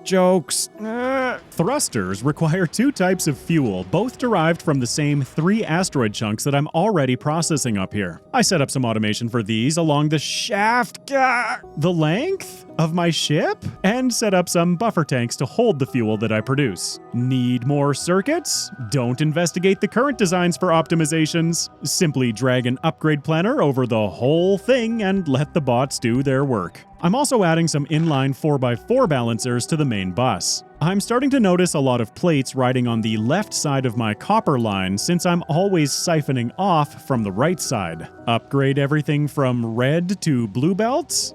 jokes. Thrusters require two types of fuel, both derived from the same 3 asteroid chunks that I'm already processing up here. I set up some automation for these along the shaft, the length of my ship, and set up some buffer tanks to hold the fuel that I produce. Need more circuits? Don't investigate the current designs for optimizations. Simply drag an upgrade planner over the whole thing and let the bots do their work. I'm also adding some inline 4x4 balancers to the main bus. I'm starting to notice a lot of plates riding on the left side of my copper line since I'm always siphoning off from the right side. Upgrade everything from red to blue belts?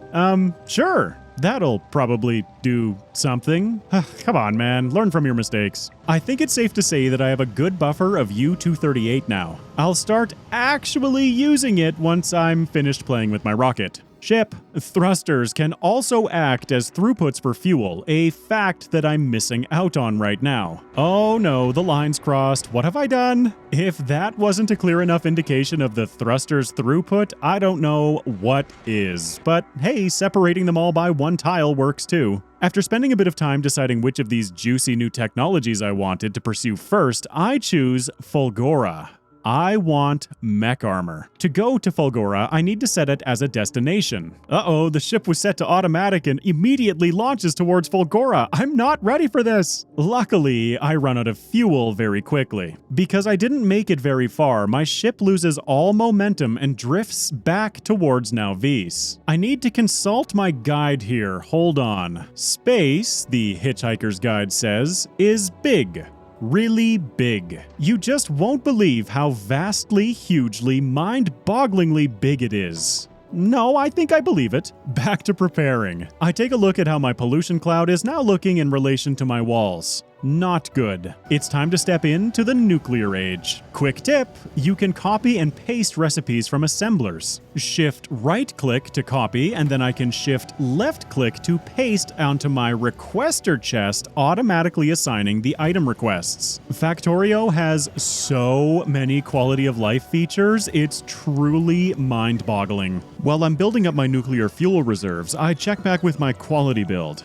Sure. That'll probably do something. Come on, man. Learn from your mistakes. I think it's safe to say that I have a good buffer of U-238 now. I'll start actually using it once I'm finished playing with my rocket. Ship. Thrusters can also act as throughputs for fuel, a fact that I'm missing out on right now. Oh no, the line's crossed. What have I done? If that wasn't a clear enough indication of the thruster's throughput, I don't know what is. But hey, separating them all by one tile works too. After spending a bit of time deciding which of these juicy new technologies I wanted to pursue first, I choose Fulgora. I want mech armor. To go to Fulgora, I need to set it as a destination. Uh-oh, the ship was set to automatic and immediately launches towards Fulgora. I'm not ready for this. Luckily, I run out of fuel very quickly. Because I didn't make it very far, my ship loses all momentum and drifts back towards Nauvis. I need to consult my guide here. Hold on. Space, the Hitchhiker's Guide says, is big. Really big. You just won't believe how vastly, hugely, mind-bogglingly big it is. No, I think I believe it. Back to preparing. I take a look at how my pollution cloud is now looking in relation to my walls. Not good. It's time to step into the nuclear age. Quick tip, you can copy and paste recipes from assemblers. Shift right-click to copy, and then I can shift left-click to paste onto my requester chest, automatically assigning the item requests. Factorio has so many quality of life features, it's truly mind-boggling. While I'm building up my nuclear fuel reserves, I check back with my quality build.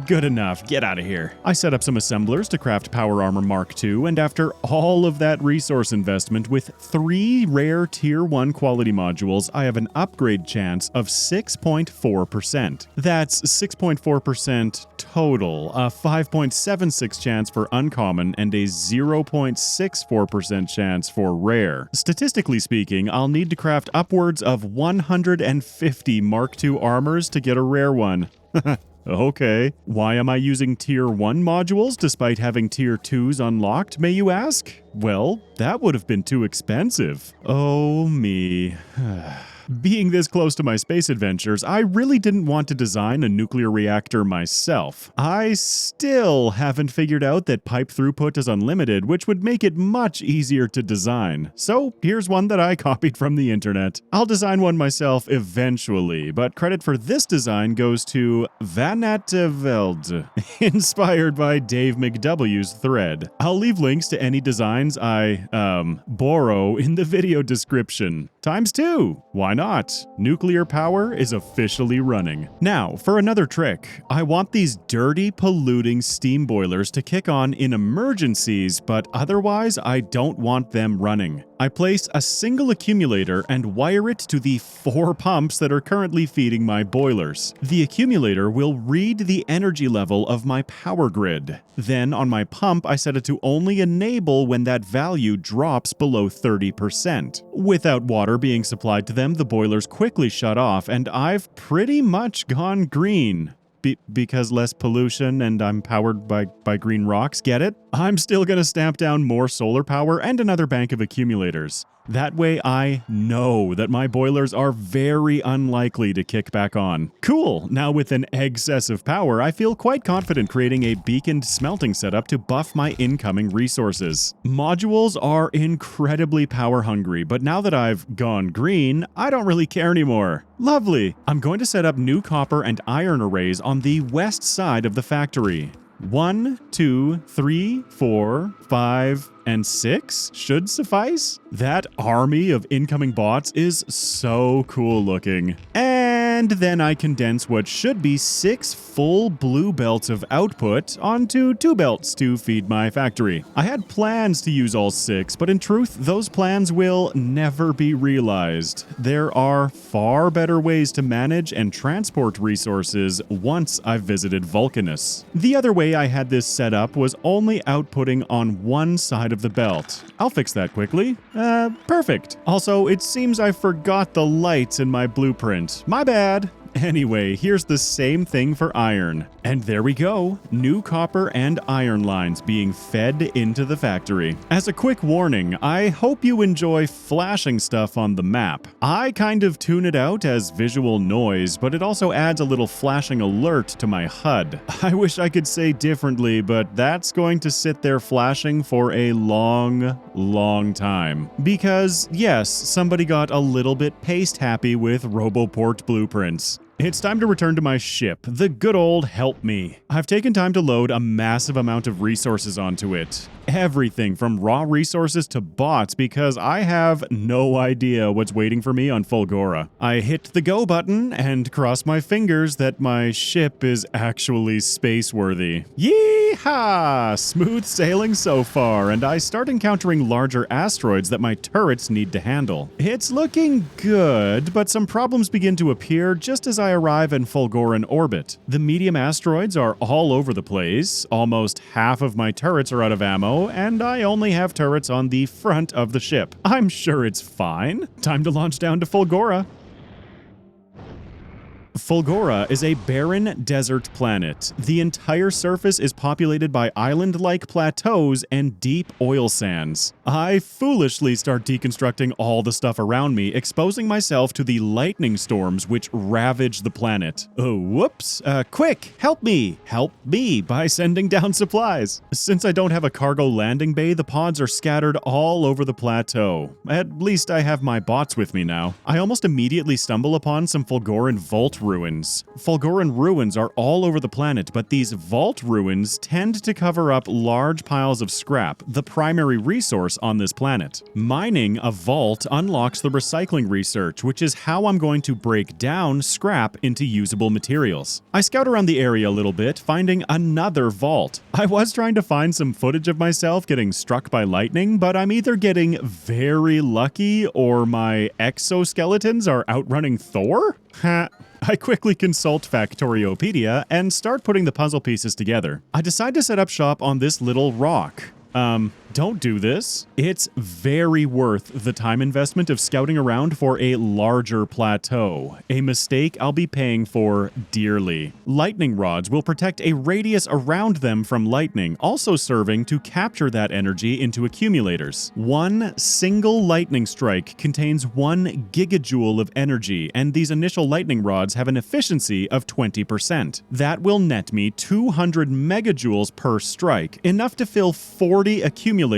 Good enough. Get out of here. I set up some assemblers to craft Power Armor Mark II, and after all of that resource investment with 3 rare Tier 1 quality modules, I have an upgrade chance of 6.4%. That's 6.4% total, a 5.76 chance for uncommon, and a 0.64% chance for rare. Statistically speaking, I'll need to craft upwards of 150 Mark II armors to get a rare one. Okay, why am I using Tier 1 modules despite having Tier 2s unlocked, may you ask? Well, that would have been too expensive. Oh me. Being this close to my space adventures, I really didn't want to design a nuclear reactor myself. I still haven't figured out that pipe throughput is unlimited, which would make it much easier to design. So here's one that I copied from the internet. I'll design one myself eventually, but credit for this design goes to Vanateveld, inspired by Dave McW's thread. I'll leave links to any designs I, borrow in the video description. ×2. Why not? Nuclear power is officially running. Now, for another trick. I want these dirty, polluting steam boilers to kick on in emergencies, but otherwise I don't want them running. I place a single accumulator and wire it to the 4 pumps that are currently feeding my boilers. The accumulator will read the energy level of my power grid. Then on my pump, I set it to only enable when that value drops below 30%. Without water being supplied to them, the boilers quickly shut off, and I've pretty much gone green. Because less pollution and I'm powered by green rocks, get it? I'm still gonna stamp down more solar power and another bank of accumulators. That way I know that my boilers are very unlikely to kick back on. Cool! Now with an excess of power, I feel quite confident creating a beaconed smelting setup to buff my incoming resources. Modules are incredibly power hungry, but now that I've gone green, I don't really care anymore. Lovely! I'm going to set up new copper and iron arrays on the west side of the factory. 1, 2, 3, 4, 5, and 6 should suffice. That army of incoming bots is so cool looking. And then I condense what should be 6 full blue belts of output onto 2 belts to feed my factory. I had plans to use all 6, but in truth, those plans will never be realized. There are far better ways to manage and transport resources once I've visited Vulcanus. The other way I had this set up was only outputting on one side of the belt. I'll fix that quickly. Perfect. Also, it seems I forgot the lights in my blueprint. My bad. Anyway, here's the same thing for iron. And there we go, new copper and iron lines being fed into the factory. As a quick warning, I hope you enjoy flashing stuff on the map. I kind of tune it out as visual noise, but it also adds a little flashing alert to my HUD. I wish I could say differently, but that's going to sit there flashing for a long time. Because, yes, somebody got a little bit paste happy with Roboport blueprints. It's time to return to my ship, the good old Help Me. I've taken time to load a massive amount of resources onto it. Everything from raw resources to bots because I have no idea what's waiting for me on Fulgora. I hit the go button and cross my fingers that my ship is actually space-worthy. Yeehaw! Smooth sailing so far, and I start encountering larger asteroids that my turrets need to handle. It's looking good, but some problems begin to appear just as I arrive in Fulgoran orbit. The medium asteroids are all over the place, almost half of my turrets are out of ammo, and I only have turrets on the front of the ship. I'm sure it's fine. Time to launch down to Fulgora. Fulgora is a barren desert planet. The entire surface is populated by island-like plateaus and deep oil sands. I foolishly start deconstructing all the stuff around me, exposing myself to the lightning storms which ravage the planet. Oh, whoops. Quick, help me! Help me by sending down supplies. Since I don't have a cargo landing bay, the pods are scattered all over the plateau. At least I have my bots with me now. I almost immediately stumble upon some Fulgoran vault ruins. Fulgoran ruins are all over the planet, but these vault ruins tend to cover up large piles of scrap, the primary resource on this planet. Mining a vault unlocks the recycling research, which is how I'm going to break down scrap into usable materials. I scout around the area a little bit, finding another vault. I was trying to find some footage of myself getting struck by lightning, but I'm either getting very lucky or my exoskeletons are outrunning Thor? I quickly consult Factoriopedia and start putting the puzzle pieces together. I decide to set up shop on this little rock. don't do this. It's very worth the time investment of scouting around for a larger plateau, a mistake I'll be paying for dearly. Lightning rods will protect a radius around them from lightning, also serving to capture that energy into accumulators. One single lightning strike contains 1 gigajoule of energy, and these initial lightning rods have an efficiency of 20%. That will net me 200 megajoules per strike, enough to fill 40 accumulators,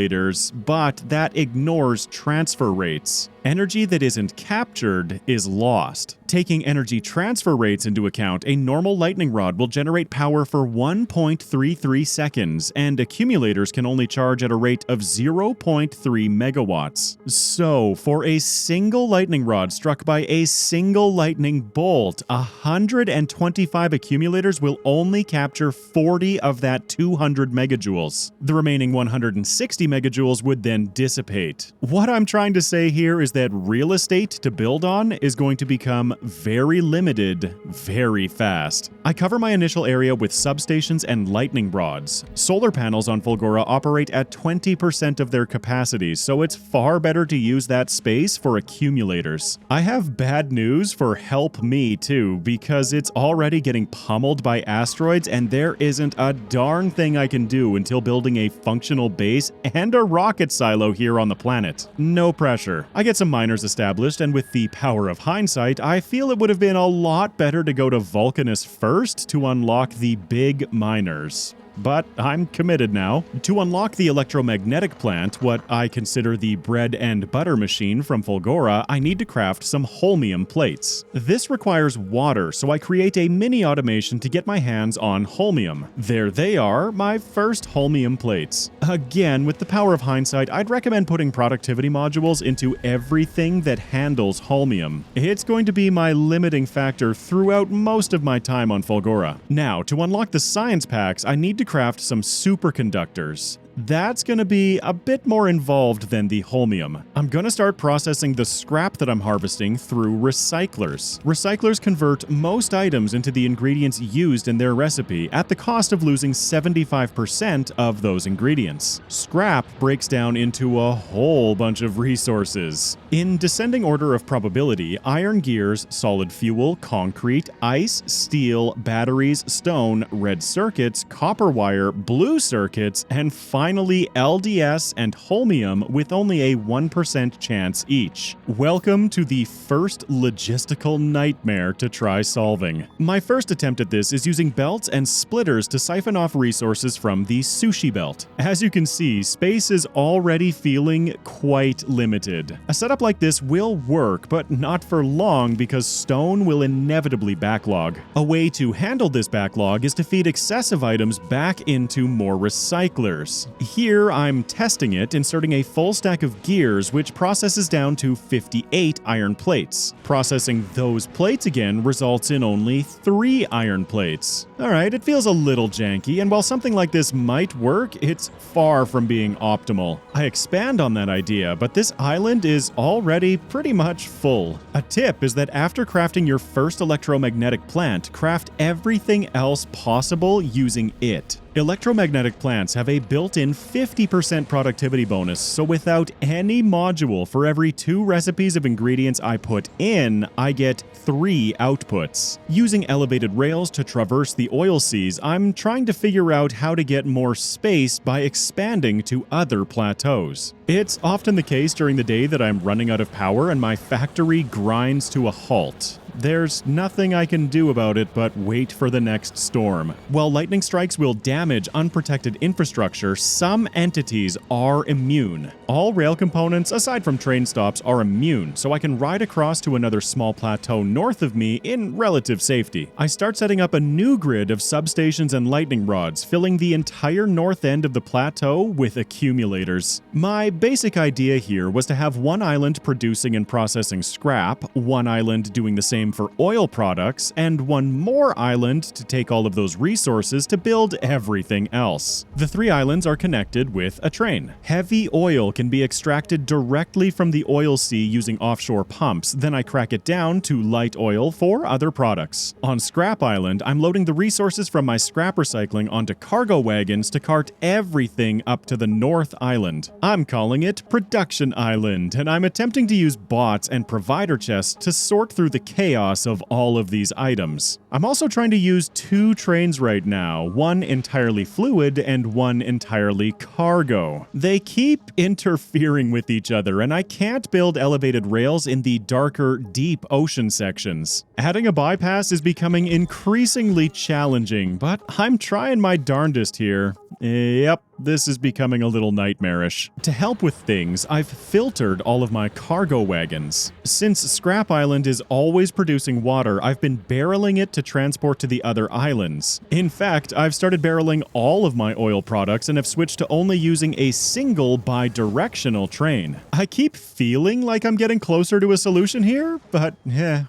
but that ignores transfer rates. Energy that isn't captured is lost. Taking energy transfer rates into account, a normal lightning rod will generate power for 1.33 seconds, and accumulators can only charge at a rate of 0.3 megawatts. So, for a single lightning rod struck by a single lightning bolt, 125 accumulators will only capture 40 of that 200 megajoules. The remaining 160 megajoules would then dissipate. What I'm trying to say here is that real estate to build on is going to become very limited very fast. I cover my initial area with substations and lightning rods. Solar panels on Fulgora operate at 20% of their capacity, so it's far better to use that space for accumulators. I have bad news for Help Me too, because it's already getting pummeled by asteroids and there isn't a darn thing I can do until building a functional base and a rocket silo here on the planet. No pressure. I get some miners established, and with the power of hindsight, I feel it would have been a lot better to go to Vulcanus first to unlock the big miners. But I'm committed now. To unlock the electromagnetic plant, what I consider the bread and butter machine from Fulgora, I need to craft some holmium plates. This requires water, so I create a mini automation to get my hands on holmium. There they are, my first holmium plates. Again, with the power of hindsight, I'd recommend putting productivity modules into everything that handles holmium. It's going to be my limiting factor throughout most of my time on Fulgora. Now, to unlock the science packs, I need to craft some superconductors. That's going to be a bit more involved than the holmium. I'm going to start processing the scrap that I'm harvesting through recyclers. Recyclers convert most items into the ingredients used in their recipe at the cost of losing 75% of those ingredients. Scrap breaks down into a whole bunch of resources. In descending order of probability, iron gears, solid fuel, concrete, ice, steel, batteries, stone, red circuits, copper wire, blue circuits, and finally LDS and holmium with only a 1% chance each. Welcome to the first logistical nightmare to try solving. My first attempt at this is using belts and splitters to siphon off resources from the sushi belt. As you can see, space is already feeling quite limited. A setup like this will work, but not for long because stone will inevitably backlog. A way to handle this backlog is to feed excessive items back into more recyclers. Here, I'm testing it, inserting a full stack of gears, which processes down to 58 iron plates. Processing those plates again results in only 3 iron plates. Alright, it feels a little janky, and while something like this might work, it's far from being optimal. I expand on that idea, but this island is already pretty much full. A tip is that after crafting your first electromagnetic plant, craft everything else possible using it. Electromagnetic plants have a built-in 50% productivity bonus, so without any module for every 2 recipes of ingredients I put in, I get 3 outputs. Using elevated rails to traverse the oil seas, I'm trying to figure out how to get more space by expanding to other plateaus. It's often the case during the day that I'm running out of power and my factory grinds to a halt. There's nothing I can do about it but wait for the next storm. While lightning strikes will damage unprotected infrastructure, some entities are immune. All rail components, aside from train stops, are immune, so I can ride across to another small plateau north of me in relative safety. I start setting up a new grid of substations and lightning rods, filling the entire north end of the plateau with accumulators. My basic idea here was to have one island producing and processing scrap, one island doing the same recycling for oil products, and one more island to take all of those resources to build everything else. The 3 islands are connected with a train. Heavy oil can be extracted directly from the oil sea using offshore pumps, then I crack it down to light oil for other products. On Scrap Island, I'm loading the resources from my scrap recycling onto cargo wagons to cart everything up to the North Island. I'm calling it Production Island, and I'm attempting to use bots and provider chests to sort through the chaos of all of these items. I'm also trying to use 2 trains right now, one entirely fluid and one entirely cargo. They keep interfering with each other, and I can't build elevated rails in the darker, deep ocean sections. Adding a bypass is becoming increasingly challenging, but I'm trying my darndest here. Yep, this is becoming a little nightmarish. To help with things, I've filtered all of my cargo wagons. Since Scrap Island is always producing water, I've been barreling it to transport to the other islands. In fact, I've started barreling all of my oil products and have switched to only using a single bi-directional train. I keep feeling like I'm getting closer to a solution here, but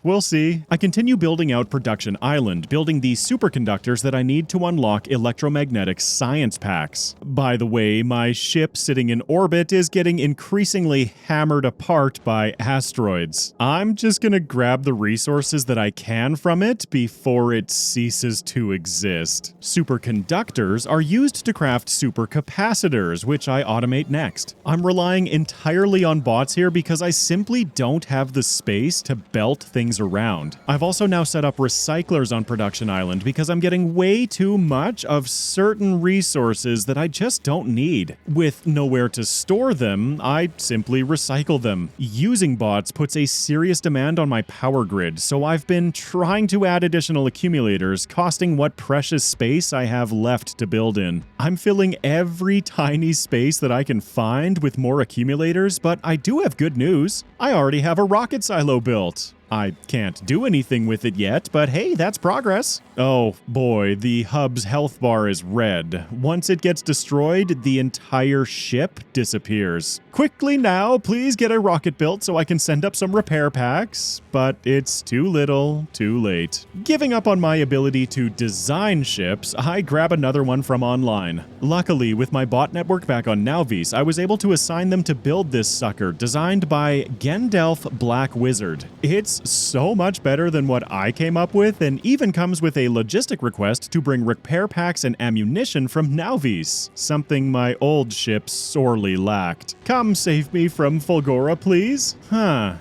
we'll see. I continue building out Production Island, building the superconductors that I need to unlock electromagnetic science packs. By the way, my ship sitting in orbit is getting increasingly hammered apart by asteroids. I'm just gonna grab the resources that I can from it before it ceases to exist. Superconductors are used to craft supercapacitors, which I automate next. I'm relying entirely on bots here because I simply don't have the space to belt things around. I've also now set up recyclers on Production Island because I'm getting way too much of certain resources that I just don't need. With nowhere to store them, I simply recycle them. Using bots puts a serious demand on my power grid, so I've been trying to add additional accumulators, costing what precious space I have left to build in. I'm filling every tiny space that I can find with more accumulators, but I do have good news. I already have a rocket silo built. I can't do anything with it yet, but hey, that's progress. Oh boy, the hub's health bar is red. Once it gets destroyed, the entire ship disappears. Quickly now, please get a rocket built so I can send up some repair packs, but it's too little, too late. Giving up on my ability to design ships, I grab another one from online. Luckily, with my bot network back on Nowvis, I was able to assign them to build this sucker, designed by Gendelf Black Wizard. It's so much better than what I came up with, and even comes with a logistic request to bring repair packs and ammunition from Nowvis, something my old ship sorely lacked. Come save me from Fulgora, please?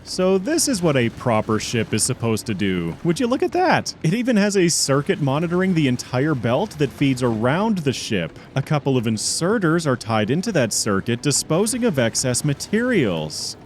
So this is what a proper ship is supposed to do. Would you look at that? It even has a circuit monitoring the entire belt that feeds around the ship. A couple of inserters are tied into that circuit, disposing of excess materials.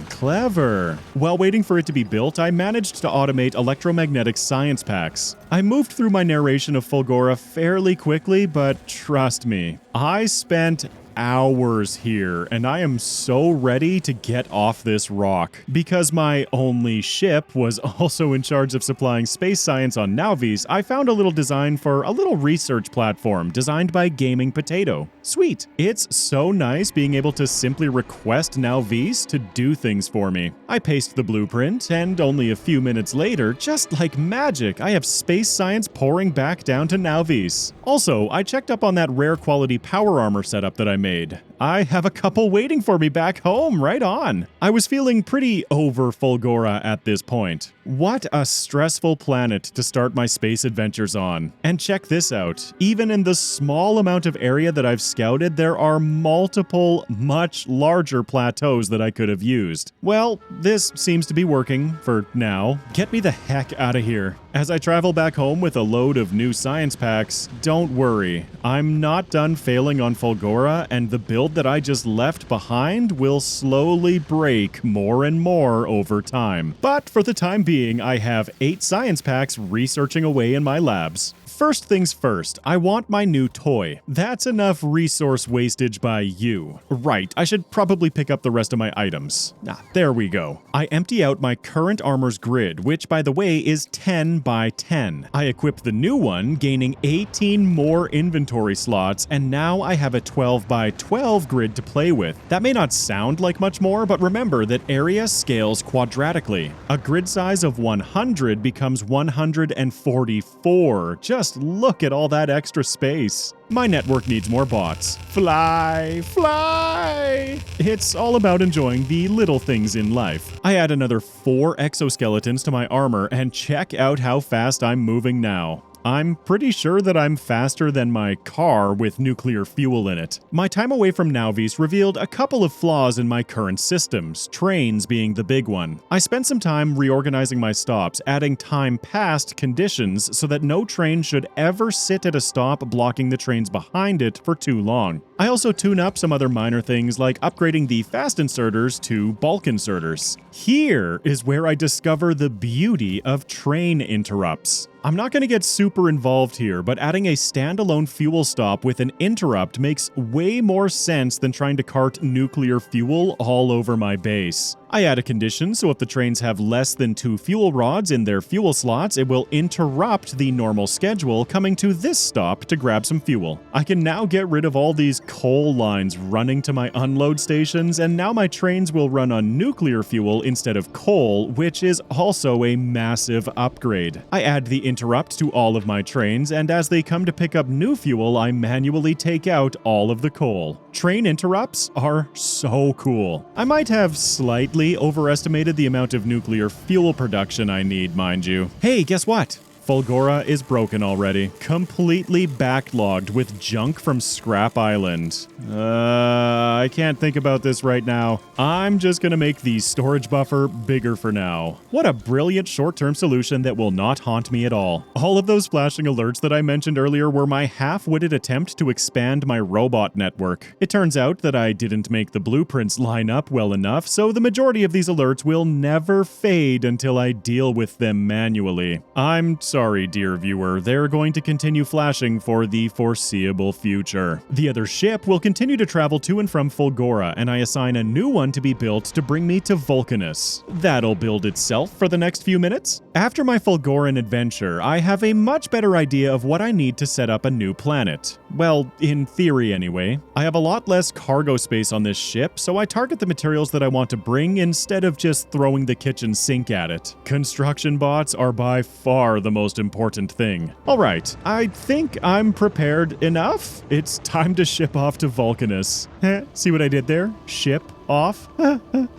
Clever. While waiting for it to be built, I managed to automate electromagnetic science packs. I moved through my narration of Fulgora fairly quickly, but trust me, I spent hours here, and I am so ready to get off this rock. Because my only ship was also in charge of supplying space science on Nowvis, I found a little design for a little research platform designed by Gaming Potato. Sweet. It's so nice being able to simply request Nowvis to do things for me. I paste the blueprint, and only a few minutes later, just like magic, I have space science pouring back down to Nowvis. Also, I checked up on that rare quality power armor setup that I made. I have a couple waiting for me back home, right on. I was feeling pretty over Fulgora at this point. What a stressful planet to start my space adventures on. And check this out. Even in the small amount of area that I've scouted, there are multiple, much larger plateaus that I could have used. Well, this seems to be working for now. Get me the heck out of here. As I travel back home with a load of new science packs, don't worry. I'm not done failing on Fulgora, and the build that I just left behind will slowly break more and more over time. But for the time being, I have 8 science packs researching away in my labs. First things first, I want my new toy. That's enough resource wastage by you. Right, I should probably pick up the rest of my items. There we go. I empty out my current armor's grid, which by the way is 10 by 10. I equip the new one, gaining 18 more inventory slots, and now I have a 12 by 12 grid to play with. That may not sound like much more, but remember that area scales quadratically. A grid size of 100 becomes 144. Just look at all that extra space. My network needs more bots. Fly, fly! It's all about enjoying the little things in life. I add another 4 exoskeletons to my armor, and check out how fast I'm moving now. I'm pretty sure that I'm faster than my car with nuclear fuel in it. My time away from Nauvis revealed a couple of flaws in my current systems, trains being the big one. I spent some time reorganizing my stops, adding time past conditions so that no train should ever sit at a stop blocking the trains behind it for too long. I also tune up some other minor things like upgrading the fast inserters to bulk inserters. Here is where I discover the beauty of train interrupts. I'm not going to get super involved here, but adding a standalone fuel stop with an interrupt makes way more sense than trying to cart nuclear fuel all over my base. I add a condition so if the trains have less than 2 fuel rods in their fuel slots, it will interrupt the normal schedule coming to this stop to grab some fuel. I can now get rid of all these coal lines running to my unload stations, and now my trains will run on nuclear fuel instead of coal, which is also a massive upgrade. I add the interrupt to all of my trains, and as they come to pick up new fuel, I manually take out all of the coal. Train interrupts are so cool. I might have slightly overestimated the amount of nuclear fuel production I need, mind you. Hey, guess what? Fulgora is broken already. Completely backlogged with junk from Scrap Island. I can't think about this right now. I'm just gonna make the storage buffer bigger for now. What a brilliant short-term solution that will not haunt me at all. All of those flashing alerts that I mentioned earlier were my half-witted attempt to expand my robot network. It turns out that I didn't make the blueprints line up well enough, so the majority of these alerts will never fade until I deal with them manually. I'm sorry, dear viewer, they're going to continue flashing for the foreseeable future. The other ship will continue to travel to and from Fulgora, and I assign a new one to be built to bring me to Vulcanus. That'll build itself for the next few minutes. After my Fulgoran adventure, I have a much better idea of what I need to set up a new planet. Well, in theory anyway. I have a lot less cargo space on this ship, so I target the materials that I want to bring instead of just throwing the kitchen sink at it. Construction bots are by far the most important thing. Alright, I think I'm prepared enough. It's time to ship off to Vulcanus. See what I did there? Ship off?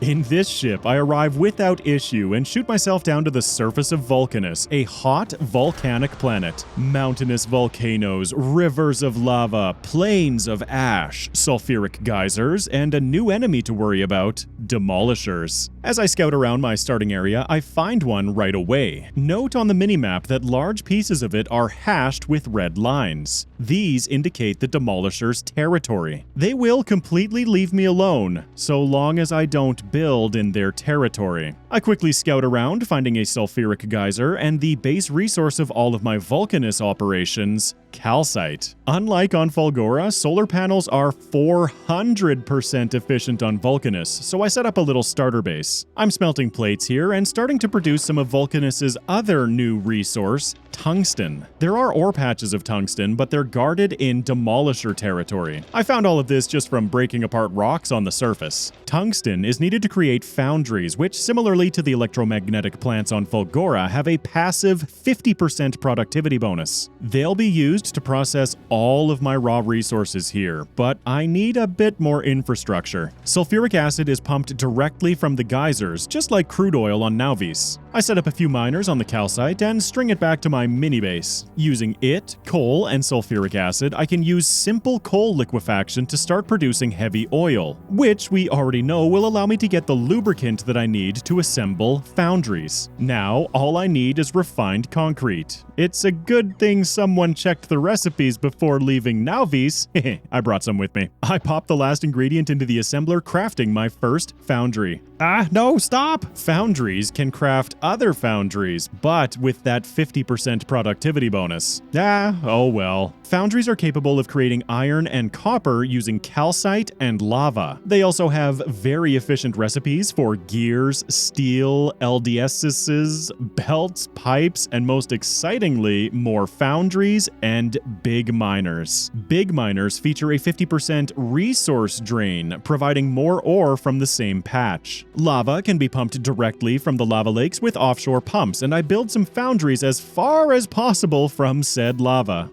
In this ship, I arrive without issue and shoot myself down to the surface of Vulcanus, a hot volcanic planet. Mountainous volcanoes, rivers of lava, plains of ash, sulfuric geysers, and a new enemy to worry about, demolishers. As I scout around my starting area, I find one right away. Note on the minimap that large pieces of it are hashed with red lines. These indicate the demolishers' territory. They will completely leave me alone, so long as I don't build in their territory. I quickly scout around, finding a sulfuric geyser and the base resource of all of my Vulcanus operations, calcite. Unlike on Fulgora, solar panels are 400% efficient on Vulcanus, so I set up a little starter base. I'm smelting plates here and starting to produce some of Vulcanus's other new resource, tungsten. There are ore patches of tungsten, but they're guarded in demolisher territory. I found all of this just from breaking apart rocks on the surface. Tungsten is needed to create foundries, which similarly to the electromagnetic plants on Fulgora have a passive 50% productivity bonus. They'll be used to process all of my raw resources here, but I need a bit more infrastructure. Sulfuric acid is pumped directly from the geysers, just like crude oil on Nauvis. I set up a few miners on the calcite and string it back to my mini base. Using it, coal, and sulfuric acid, I can use simple coal liquefaction to start producing heavy oil, which we already know will allow me to get the lubricant that I need to assemble foundries. Now, all I need is refined concrete. It's a good thing someone checked the recipes before leaving Nauvis. I brought some with me. I popped the last ingredient into the assembler, crafting my first foundry. No, stop! Foundries can craft other foundries, but with that 50% productivity bonus. Oh well. Foundries are capable of creating iron and copper using calcite and lava. They also have very efficient recipes for gears, steel, LDSs, belts, pipes, and most excitingly, more foundries and big miners. Big miners feature a 50% resource drain, providing more ore from the same patch. Lava can be pumped directly from the lava lakes with offshore pumps, and I build some foundries as far as possible from said lava.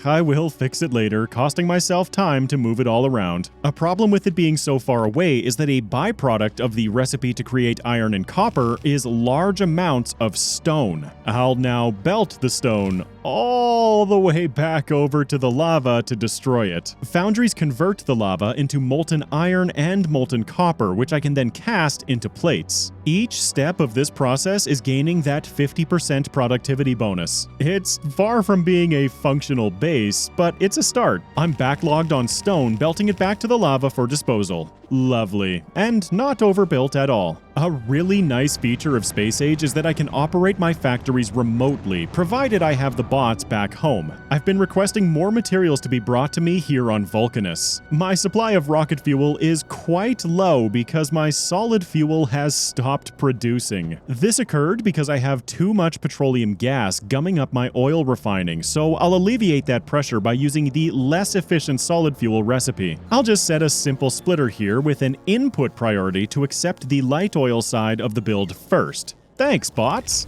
I will fix it later, costing myself time to move it all around. A problem with it being so far away is that a byproduct of the recipe to create iron and copper is large amounts of stone. I'll now belt the stone all the way back over to the lava to destroy it. Foundries convert the lava into molten iron and molten copper, which I can then cast into plates. Each step of this process is gaining that 50% productivity bonus. It's far from being a functional base, but it's a start. I'm backlogged on stone, belting it back to the lava for disposal. Lovely. And not overbuilt at all. A really nice feature of Space Age is that I can operate my factories remotely, provided I have the bots back home. I've been requesting more materials to be brought to me here on Vulcanus. My supply of rocket fuel is quite low because my solid fuel has stopped producing. This occurred because I have too much petroleum gas gumming up my oil refining, so I'll alleviate that pressure by using the less efficient solid fuel recipe. I'll just set a simple splitter here with an input priority to accept the light oil side of the build first. Thanks, bots!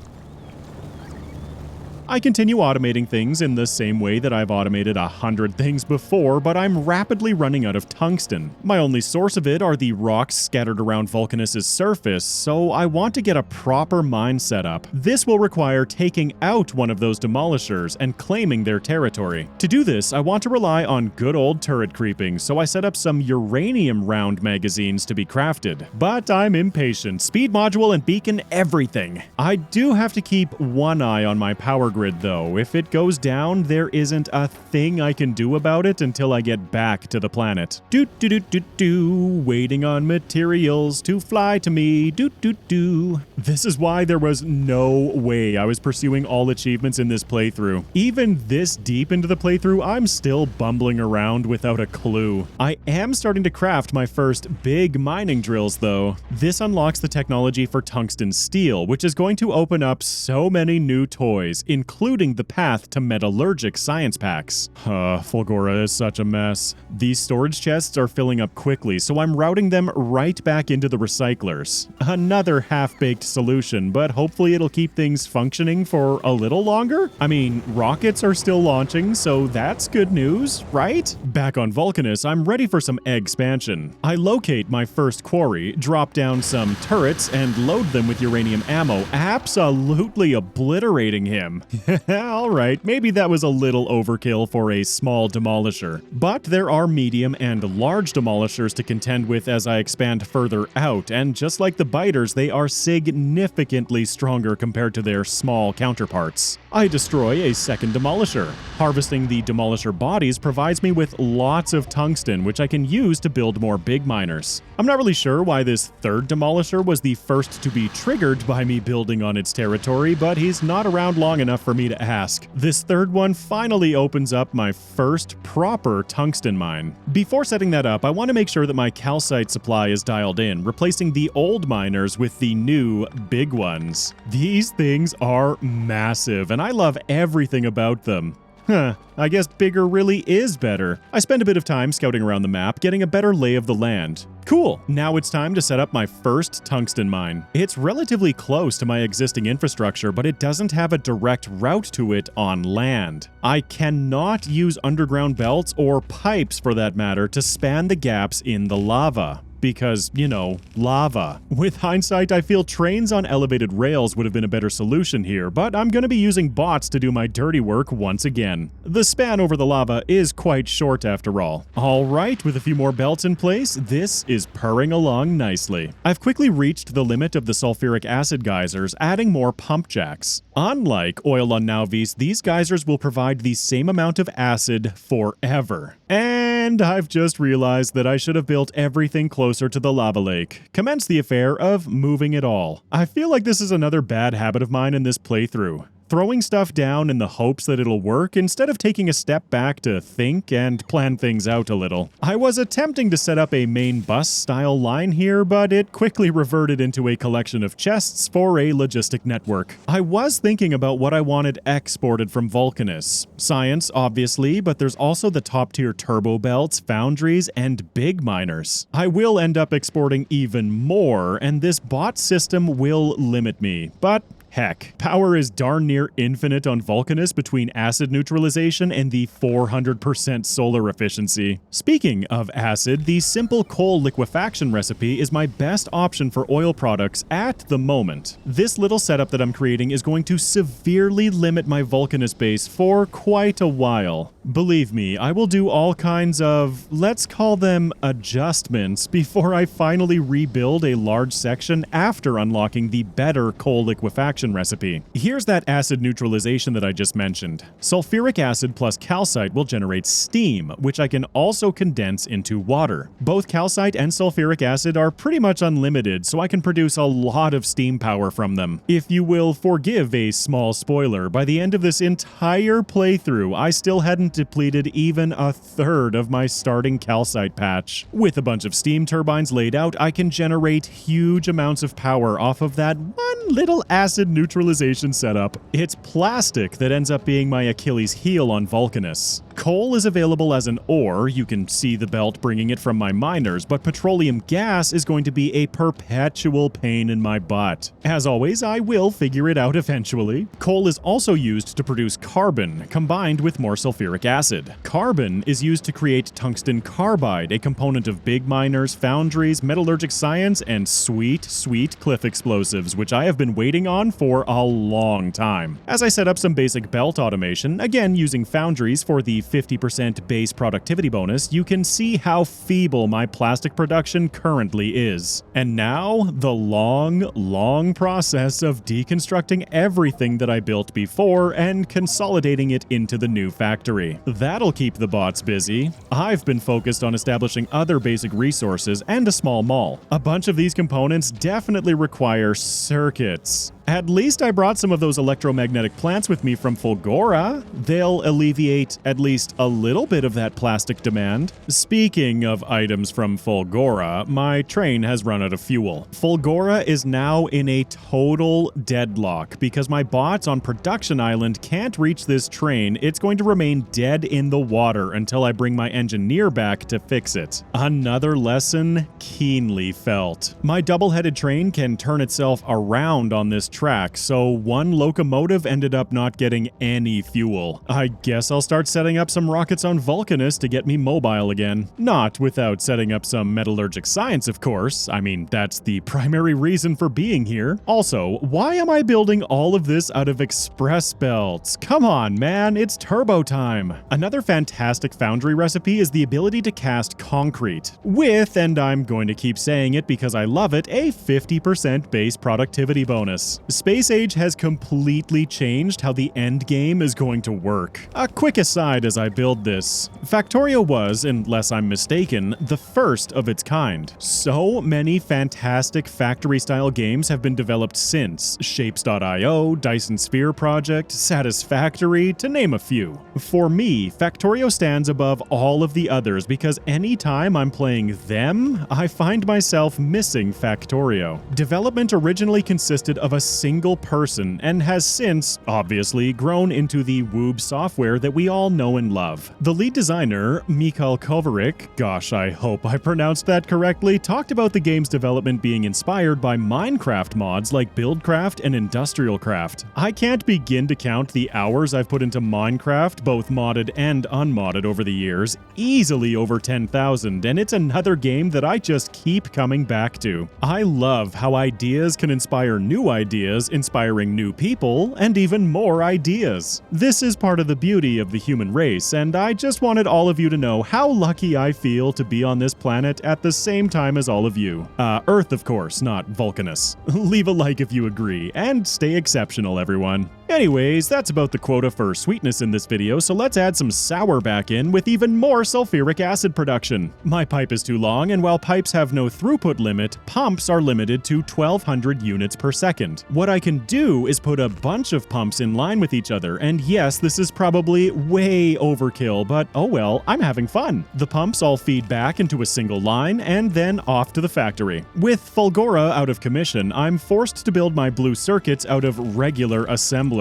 I continue automating things in the same way that I've automated 100 things before, but I'm rapidly running out of tungsten. My only source of it are the rocks scattered around Vulcanus' surface, so I want to get a proper mine set up. This will require taking out one of those demolishers and claiming their territory. To do this, I want to rely on good old turret creeping, so I set up some uranium round magazines to be crafted. But I'm impatient. Speed module and beacon, everything. I do have to keep one eye on my power grid though. If it goes down, there isn't a thing I can do about it until I get back to the planet. Waiting on materials to fly to me. This is why there was no way I was pursuing all achievements in this playthrough. Even this deep into the playthrough, I'm still bumbling around without a clue. I am starting to craft my first big mining drills though. This unlocks the technology for tungsten steel, which is going to open up so many new toys, including the path to metallurgic science packs. Fulgora is such a mess. These storage chests are filling up quickly, so I'm routing them right back into the recyclers. Another half-baked solution, but hopefully it'll keep things functioning for a little longer? I mean, rockets are still launching, so that's good news, right? Back on Vulcanus, I'm ready for some expansion. I locate my first quarry, drop down some turrets, and load them with uranium ammo, absolutely obliterating him. Alright, maybe that was a little overkill for a small demolisher. But there are medium and large demolishers to contend with as I expand further out, and just like the biters, they are significantly stronger compared to their small counterparts. I destroy a second demolisher. Harvesting the demolisher bodies provides me with lots of tungsten, which I can use to build more big miners. I'm not really sure why this third demolisher was the first to be triggered by me building on its territory, but he's not around long enough for me to ask. This third one finally opens up my first proper tungsten mine. Before setting that up, I want to make sure that my calcite supply is dialed in, replacing the old miners with the new big ones. These things are massive, and I love everything about them. I guess bigger really is better. I spend a bit of time scouting around the map, getting a better lay of the land. Cool, now it's time to set up my first tungsten mine. It's relatively close to my existing infrastructure, but it doesn't have a direct route to it on land. I cannot use underground belts or pipes for that matter to span the gaps in the lava. because, you know, lava. With hindsight, I feel trains on elevated rails would have been a better solution here, but I'm going to be using bots to do my dirty work once again. The span over the lava is quite short after all. Alright, with a few more belts in place, this is purring along nicely. I've quickly reached the limit of the sulfuric acid geysers, adding more pump jacks. Unlike oil on Nauvis, these geysers will provide the same amount of acid forever. And I've just realized that I should have built everything closer to the lava lake. Commence the affair of moving it all. I feel like this is another bad habit of mine in this playthrough. Throwing stuff down in the hopes that it'll work instead of taking a step back to think and plan things out a little. I was attempting to set up a main bus style line here, but it quickly reverted into a collection of chests for a logistic network. I was thinking about what I wanted exported from Vulcanus. Science, obviously, but there's also the top tier turbo belts, foundries, and big miners. I will end up exporting even more, and this bot system will limit me, but heck, power is darn near infinite on Vulcanus between acid neutralization and the 400% solar efficiency. Speaking of acid, the simple coal liquefaction recipe is my best option for oil products at the moment. This little setup that I'm creating is going to severely limit my Vulcanus base for quite a while. Believe me, I will do all kinds of, let's call them adjustments, before I finally rebuild a large section after unlocking the better coal liquefaction recipe. Here's that acid neutralization that I just mentioned. Sulfuric acid plus calcite will generate steam, which I can also condense into water. Both calcite and sulfuric acid are pretty much unlimited, so I can produce a lot of steam power from them. If you will forgive a small spoiler, by the end of this entire playthrough, I still hadn't depleted even a third of my starting calcite patch. With a bunch of steam turbines laid out, I can generate huge amounts of power off of that one little acid neutralization setup. It's plastic that ends up being my Achilles heel on Vulcanus. Coal is available as an ore, you can see the belt bringing it from my miners, but petroleum gas is going to be a perpetual pain in my butt. As always, I will figure it out eventually. Coal is also used to produce carbon, combined with more sulfuric acid. Carbon is used to create tungsten carbide, a component of big miners, foundries, metallurgic science, and sweet, sweet cliff explosives, which I have been waiting on for a long time. As I set up some basic belt automation, again using foundries for the 50% base productivity bonus, you can see how feeble my plastic production currently is. And now, the long process of deconstructing everything that I built before and consolidating it into the new factory. That'll keep the bots busy. I've been focused on establishing other basic resources and a small mall. A bunch of these components definitely require circuits. At least I brought some of those electromagnetic plants with me from Fulgora. They'll alleviate at least a little bit of that plastic demand. Speaking of items from Fulgora, my train has run out of fuel. Fulgora is now in a total deadlock because my bots on Production Island can't reach this train. It's going to remain dead in the water until I bring my engineer back to fix it. Another lesson keenly felt. My double-headed train can turn itself around on this track, so one locomotive ended up not getting any fuel. I guess I'll start setting up some rockets on Vulcanus to get me mobile again. Not without setting up some metallurgic science, of course. I mean, that's the primary reason for being here. Also, why am I building all of this out of express belts? Come on, man, it's turbo time. Another fantastic foundry recipe is the ability to cast concrete with, and I'm going to keep saying it because I love it, a 50% base productivity bonus. Space Age has completely changed how the end game is going to work. A quick aside as I build this. Factorio was, unless I'm mistaken, the first of its kind. So many fantastic factory-style games have been developed since. Shapes.io, Dyson Sphere Project, Satisfactory, to name a few. For me, Factorio stands above all of the others because anytime I'm playing them, I find myself missing Factorio. Development originally consisted of a single person and has since, obviously, grown into the Woob software that we all know in love. The lead designer, Mikhail Kovarik, gosh, I hope I pronounced that correctly, talked about the game's development being inspired by Minecraft mods like Buildcraft and Industrialcraft. I can't begin to count the hours I've put into Minecraft, both modded and unmodded over the years, easily over 10,000, and it's another game that I just keep coming back to. I love how ideas can inspire new ideas, inspiring new people, and even more ideas. This is part of the beauty of the human race, and I just wanted all of you to know how lucky I feel to be on this planet at the same time as all of you. Earth, of course, not Vulcanus. Leave a like if you agree, and stay exceptional, everyone. Anyways, that's about the quota for sweetness in this video, so let's add some sour back in with even more sulfuric acid production. My pipe is too long, and while pipes have no throughput limit, pumps are limited to 1200 units per second. What I can do is put a bunch of pumps in line with each other, and yes, this is probably way overkill, but oh well, I'm having fun. The pumps all feed back into a single line, and then off to the factory. With Fulgora out of commission, I'm forced to build my blue circuits out of regular assemblers.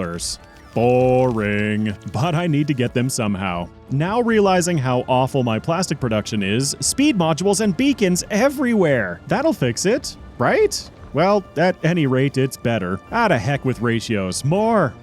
Boring, but I need to get them somehow. Now realizing how awful my plastic production is, speed modules and beacons everywhere. That'll fix it, right? Well, at any rate, it's better. To heck with ratios. More!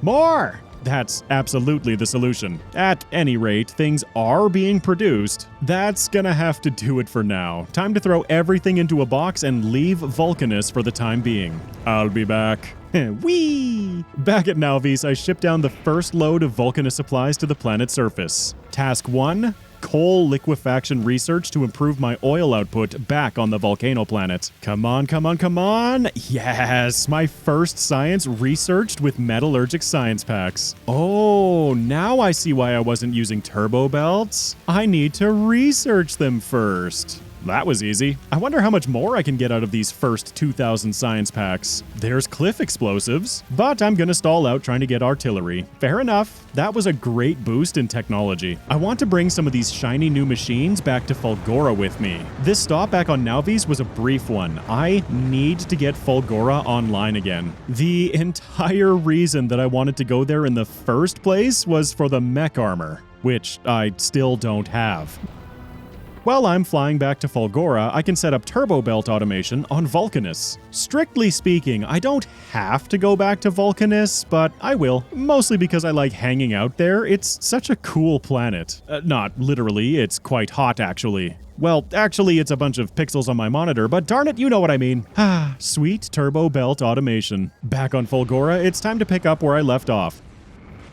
That's absolutely the solution. At any rate, things are being produced. That's gonna have to do it for now. Time to throw everything into a box and leave Vulcanus for the time being. I'll be back. Whee! Back at Nalvis, I shipped down the first load of Vulcanus supplies to the planet's surface. Task 1. Coal liquefaction research to improve my oil output back on the volcano planet. Come on. Yes, my first science researched with metallurgic science packs. Oh, now I see why I wasn't using turbo belts. I need to research them first. That was easy. I wonder how much more I can get out of these first 2,000 science packs. There's cliff explosives, but I'm gonna stall out trying to get artillery. Fair enough. That was a great boost in technology. I want to bring some of these shiny new machines back to Fulgora with me. This stop back on Nalvis was a brief one. I need to get Fulgora online again. The entire reason that I wanted to go there in the first place was for the mech armor, which I still don't have. While I'm flying back to Fulgora, I can set up turbo belt automation on Vulcanus. Strictly speaking, I don't have to go back to Vulcanus, but I will, mostly because I like hanging out there. It's such a cool planet. Not literally, it's quite hot actually. Well, actually, it's a bunch of pixels on my monitor, but darn it, you know what I mean. Sweet turbo belt automation. Back on Fulgora, it's time to pick up where I left off.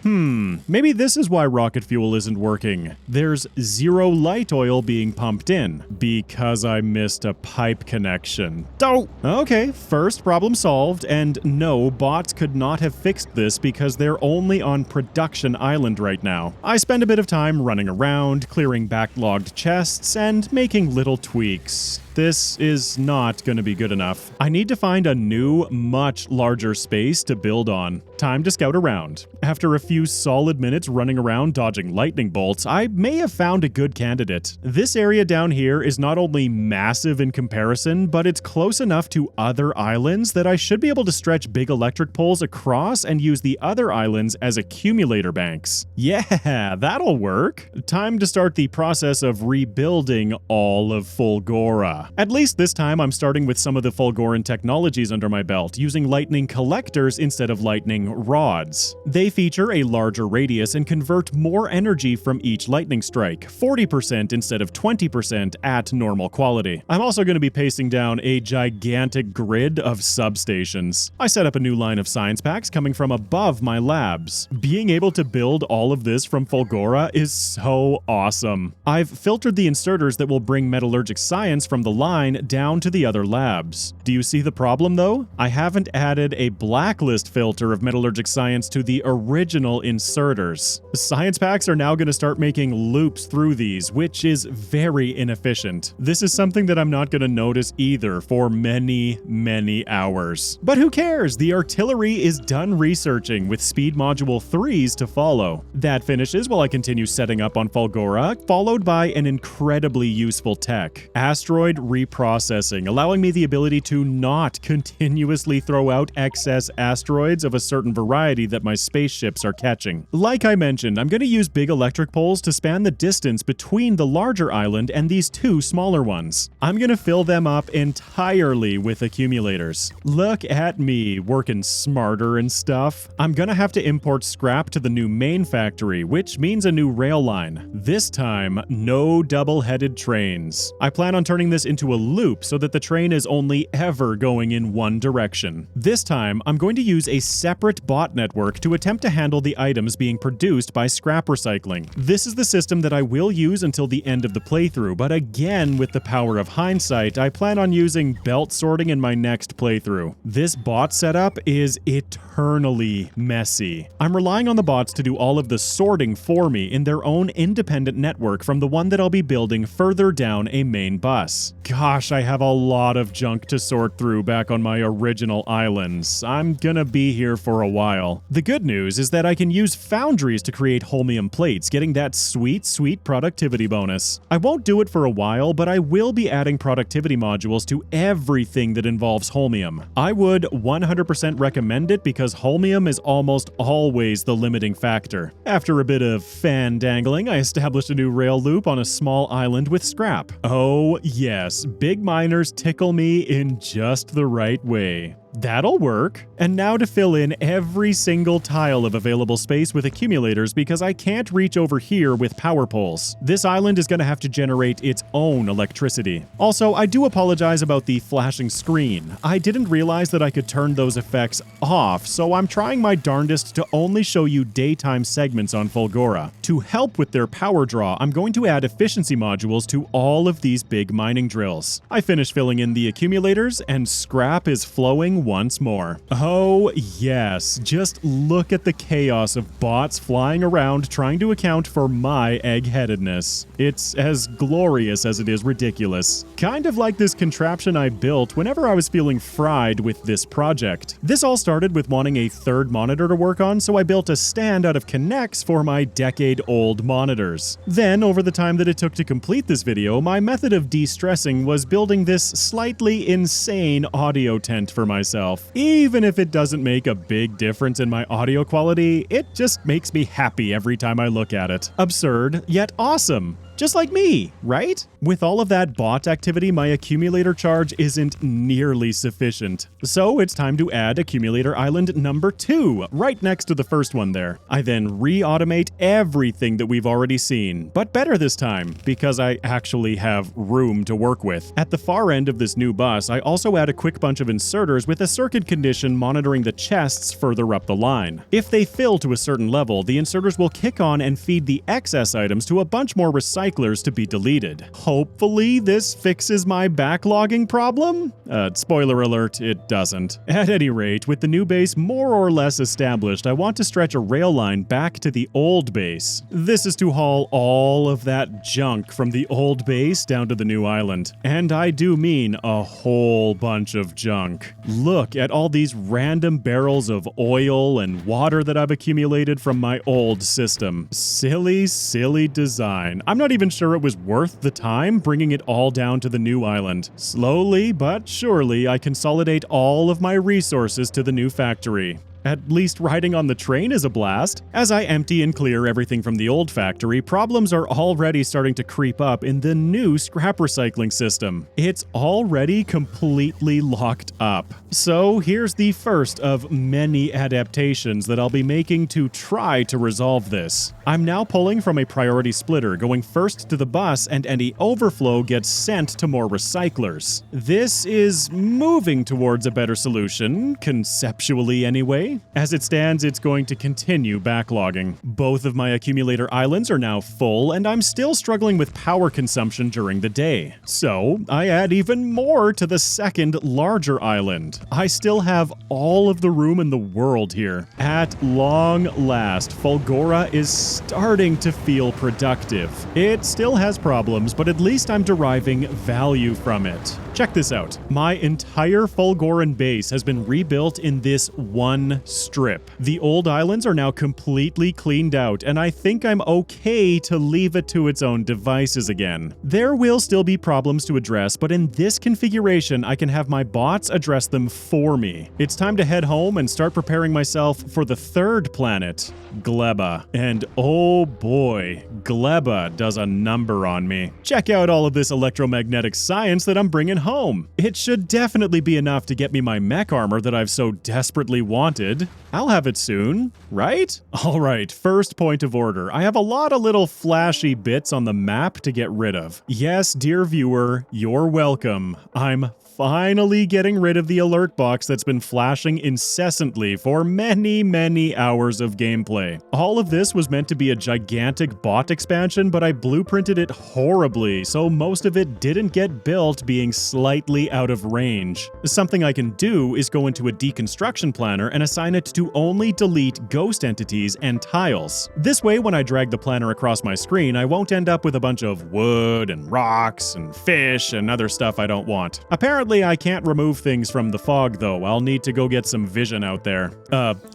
Maybe this is why rocket fuel isn't working. There's zero light oil being pumped in, because I missed a pipe connection. Oh! Okay, first problem solved, and no, bots could not have fixed this because they're only on Production Island right now. I spend a bit of time running around, clearing backlogged chests, and making little tweaks. This is not going to be good enough. I need to find a new, much larger space to build on. Time to scout around. After a few solid minutes running around dodging lightning bolts, I may have found a good candidate. This area down here is not only massive in comparison, but it's close enough to other islands that I should be able to stretch big electric poles across and use the other islands as accumulator banks. Yeah, that'll work. Time to start the process of rebuilding all of Fulgora. At least this time I'm starting with some of the Fulgoran technologies under my belt, using lightning collectors instead of lightning rods. They feature a larger radius and convert more energy from each lightning strike, 40% instead of 20% at normal quality. I'm also going to be pasting down a gigantic grid of substations. I set up a new line of science packs coming from above my labs. Being able to build all of this from Fulgora is so awesome. I've filtered the inserters that will bring metallurgic science from the line down to the other labs. Do you see the problem though? I haven't added a blacklist filter of metallurgic science to the original inserters. Science packs are now going to start making loops through these, which is very inefficient. This is something that I'm not going to notice either for many hours. But who cares? The artillery is done researching with speed module 3s to follow. That finishes while I continue setting up on Fulgora, followed by an incredibly useful tech. Asteroid reprocessing, allowing me the ability to not continuously throw out excess asteroids of a certain variety that my spaceships are catching. Like I mentioned, I'm going to use big electric poles to span the distance between the larger island and these two smaller ones. I'm going to fill them up entirely with accumulators. Look at me working smarter and stuff. I'm going to have to import scrap to the new main factory, which means a new rail line. This time, no double-headed trains. I plan on turning this into a loop so that the train is only ever going in one direction. This time, I'm going to use a separate bot network to attempt to handle the items being produced by scrap recycling. This is the system that I will use until the end of the playthrough, but again, with the power of hindsight, I plan on using belt sorting in my next playthrough. This bot setup is eternally messy. I'm relying on the bots to do all of the sorting for me in their own independent network from the one that I'll be building further down a main bus. Gosh, I have a lot of junk to sort through back on my original islands. I'm gonna be here for a while. The good news is that I can use foundries to create holmium plates, getting that sweet productivity bonus. I won't do it for a while, but I will be adding productivity modules to everything that involves holmium. I would 100% recommend it because holmium is almost always the limiting factor. After a bit of fan dangling, I established a new rail loop on a small island with scrap. Oh yes, big miners tickle me in just the right way. That'll work. And now to fill in every single tile of available space with accumulators because I can't reach over here with power poles. This island is going to have to generate its own electricity. Also, I do apologize about the flashing screen. I didn't realize that I could turn those effects off, so I'm trying my darndest to only show you daytime segments on Fulgora. To help with their power draw, I'm going to add efficiency modules to all of these big mining drills. I finished filling in the accumulators and scrap is flowing once more. Oh yes, just look at the chaos of bots flying around trying to account for my egg-headedness. It's as glorious as it is ridiculous. Kind of like this contraption I built whenever I was feeling fried with this project. This all started with wanting a third monitor to work on, so I built a stand out of Knacks for my decade-old monitors. Then, over the time that it took to complete this video, my method of de-stressing was building this slightly insane audio tent for myself. Even if it doesn't make a big difference in my audio quality, it just makes me happy every time I look at it. Absurd, yet awesome. Just like me, right? With all of that bot activity, my accumulator charge isn't nearly sufficient. So it's time to add accumulator island number 2, right next to the first one there. I then re-automate everything that we've already seen, but better this time, because I actually have room to work with. At the far end of this new bus, I also add a quick bunch of inserters with a circuit condition monitoring the chests further up the line. If they fill to a certain level, the inserters will kick on and feed the excess items to a bunch more recyclers to be deleted. Hopefully this fixes my backlogging problem? Spoiler alert, it doesn't. At any rate, with the new base more or less established, I want to stretch a rail line back to the old base. This is to haul all of that junk from the old base down to the new island. And I do mean a whole bunch of junk. Look at all these random barrels of oil and water that I've accumulated from my old system. Silly design. I'm not even sure it was worth the time bringing it all down to the new island. Slowly but surely, I consolidate all of my resources to the new factory. At least riding on the train is a blast. As I empty and clear everything from the old factory, problems are already starting to creep up in the new scrap recycling system. It's already completely locked up. So here's the first of many adaptations that I'll be making to try to resolve this. I'm now pulling from a priority splitter, going first to the bus, and any overflow gets sent to more recyclers. This is moving towards a better solution, conceptually anyway. As it stands, it's going to continue backlogging. Both of my accumulator islands are now full, and I'm still struggling with power consumption during the day. So I add even more to the second, larger island. I still have all of the room in the world here. At long last, Fulgora is starting to feel productive. It still has problems, but at least I'm deriving value from it. Check this out. My entire Fulgoran base has been rebuilt in this one strip. The old islands are now completely cleaned out, and I think I'm okay to leave it to its own devices again. There will still be problems to address, but in this configuration, I can have my bots address them for me. It's time to head home and start preparing myself for the third planet, Gleba. And oh boy, Gleba does a number on me. Check out all of this electromagnetic science that I'm bringing home. It should definitely be enough to get me my mech armor that I've so desperately wanted. I'll have it soon, right? Alright, first point of order. I have a lot of little flashy bits on the map to get rid of. Yes, dear viewer, you're welcome. I'm finally getting rid of the alert box that's been flashing incessantly for many hours of gameplay. All of this was meant to be a gigantic bot expansion, but I blueprinted it horribly, so most of it didn't get built, being slightly out of range. Something I can do is go into a deconstruction planner and assign it to only delete ghost entities and tiles. This way, when I drag the planner across my screen, I won't end up with a bunch of wood and rocks and fish and other stuff I don't want. Apparently, I can't remove things from the fog, though. I'll need to go get some vision out there.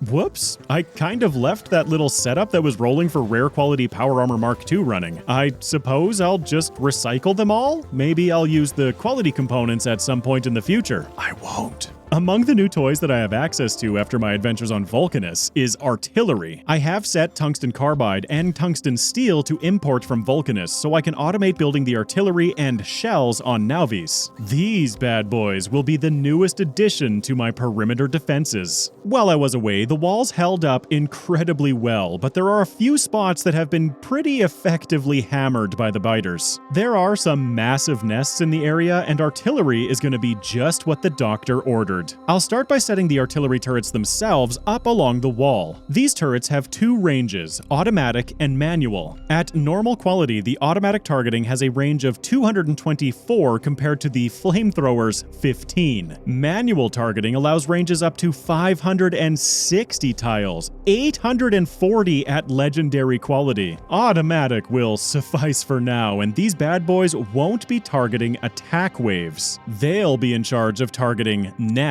Whoops. I kind of left that little setup that was rolling for rare quality Power Armor Mark II running. I suppose I'll just recycle them all? Maybe I'll use the quality components at some point in the future. I won't. Among the new toys that I have access to after my adventures on Vulcanus is artillery. I have set tungsten carbide and tungsten steel to import from Vulcanus so I can automate building the artillery and shells on Nauvis. These bad boys will be the newest addition to my perimeter defenses. While I was away, the walls held up incredibly well, but there are a few spots that have been pretty effectively hammered by the biters. There are some massive nests in the area, and artillery is going to be just what the doctor ordered. I'll start by setting the artillery turrets themselves up along the wall. These turrets have two ranges, automatic and manual. At normal quality, the automatic targeting has a range of 224 compared to the flamethrower's 15. Manual targeting allows ranges up to 560 tiles, 840 at legendary quality. Automatic will suffice for now, and these bad boys won't be targeting attack waves. They'll be in charge of targeting nests,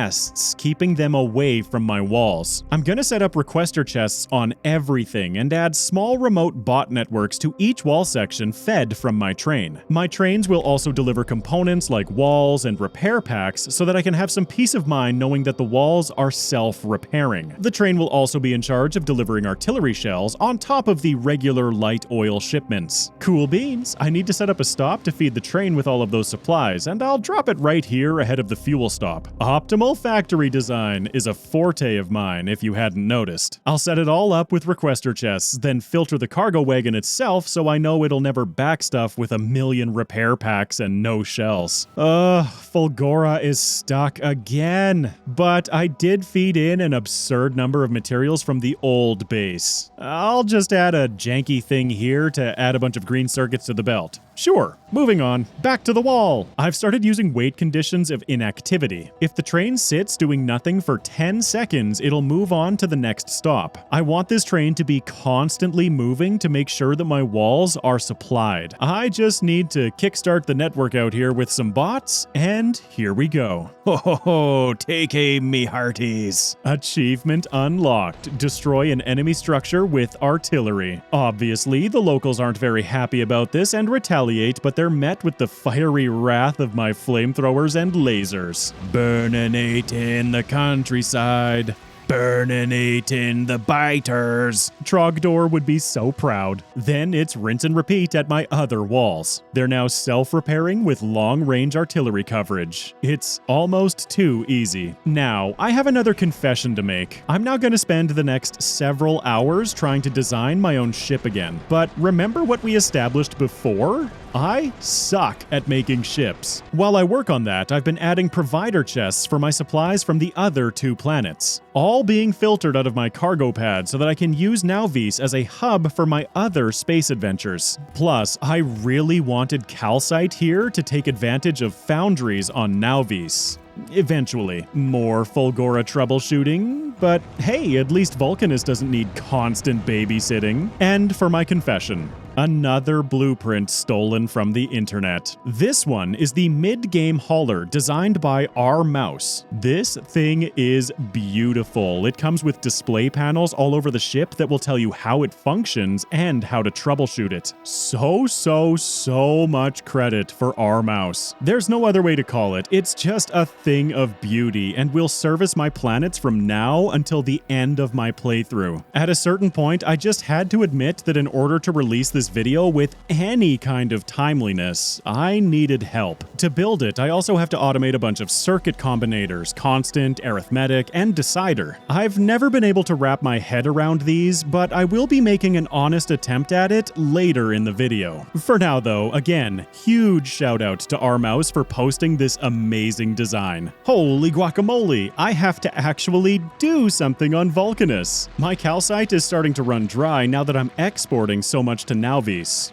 keeping them away from my walls. I'm gonna set up requester chests on everything and add small remote bot networks to each wall section fed from my train. My trains will also deliver components like walls and repair packs so that I can have some peace of mind knowing that the walls are self-repairing. The train will also be in charge of delivering artillery shells on top of the regular light oil shipments. Cool beans. I need to set up a stop to feed the train with all of those supplies, and I'll drop it right here ahead of the fuel stop. Optimal factory design is a forte of mine, if you hadn't noticed. I'll set it all up with requester chests, then filter the cargo wagon itself so I know it'll never back stuff with a million repair packs and no shells. Fulgora is stuck again. But I did feed in an absurd number of materials from the old base. I'll just add a janky thing here to add a bunch of green circuits to the belt. Sure, moving on. Back to the wall. I've started using wait conditions of inactivity. If the train sits doing nothing for 10 seconds, it'll move on to the next stop. I want this train to be constantly moving to make sure that my walls are supplied. I just need to kickstart the network out here with some bots, and here we go. Ho, take aim, me hearties. Achievement unlocked. Destroy an enemy structure with artillery. Obviously, the locals aren't very happy about this and retaliate, but they're met with the fiery wrath of my flamethrowers and lasers. Burninate in the countryside. Burninate in the biters. Trogdor would be so proud. Then it's rinse and repeat at my other walls. They're now self-repairing with long-range artillery coverage. It's almost too easy. Now, I have another confession to make. I'm now going to spend the next several hours trying to design my own ship again. But remember what we established before? I suck at making ships. While I work on that, I've been adding provider chests for my supplies from the other two planets, all being filtered out of my cargo pad so that I can use Nauvis as a hub for my other space adventures. Plus, I really wanted calcite here to take advantage of foundries on Nauvis. Eventually. More Fulgora troubleshooting, but hey, at least Vulcanus doesn't need constant babysitting. And for my confession, Another blueprint stolen from the internet. This one is the mid-game hauler designed by R Mouse. This thing is beautiful. It comes with display panels all over the ship that will tell you how it functions and how to troubleshoot it. So much credit for R Mouse. There's no other way to call it. It's just a thing of beauty and will service my planets from now until the end of my playthrough. At a certain point, I just had to admit that in order to release this video with any kind of timeliness, I needed help. To build it, I also have to automate a bunch of circuit combinators, constant, arithmetic, and decider. I've never been able to wrap my head around these, but I will be making an honest attempt at it later in the video. For now though, again, huge shout out to R Mouse for posting this amazing design. Holy guacamole, I have to actually do something on Vulcanus. My calcite is starting to run dry now that I'm exporting so much to Nauvis.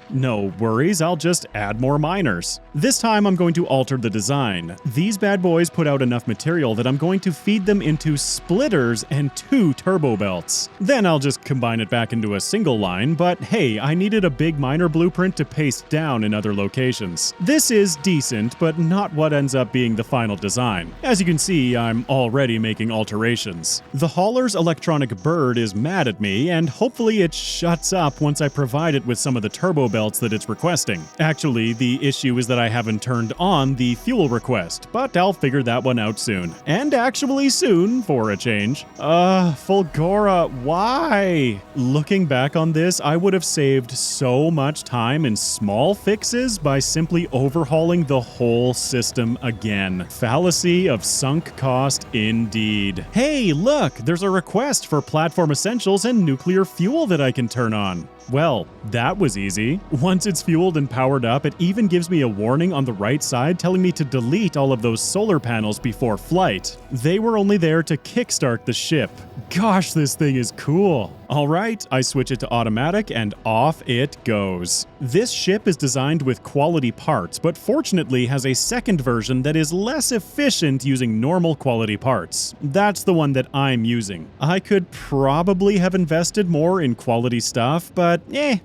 No worries, I'll just add more miners. This time I'm going to alter the design. These bad boys put out enough material that I'm going to feed them into splitters and 2 turbo belts. Then I'll just combine it back into a single line, but hey, I needed a big miner blueprint to paste down in other locations. This is decent, but not what ends up being the final design. As you can see, I'm already making alterations. The hauler's electronic bird is mad at me, and hopefully it shuts up once I provide it with some of the turbo belts that it's requesting. Actually, the issue is that I haven't turned on the fuel request, but I'll figure that one out soon. And actually soon, for a change. Fulgora, why? Looking back on this, I would have saved so much time in small fixes by simply overhauling the whole system again. Fallacy of sunk cost indeed. Hey, look, there's a request for platform essentials and nuclear fuel that I can turn on. Well, that was easy. Once it's fueled and powered up, it even gives me a warning on the right side telling me to delete all of those solar panels before flight. They were only there to kickstart the ship. Gosh, this thing is cool. Alright, I switch it to automatic and off it goes. This ship is designed with quality parts, but fortunately has a second version that is less efficient using normal quality parts. That's the one that I'm using. I could probably have invested more in quality stuff, but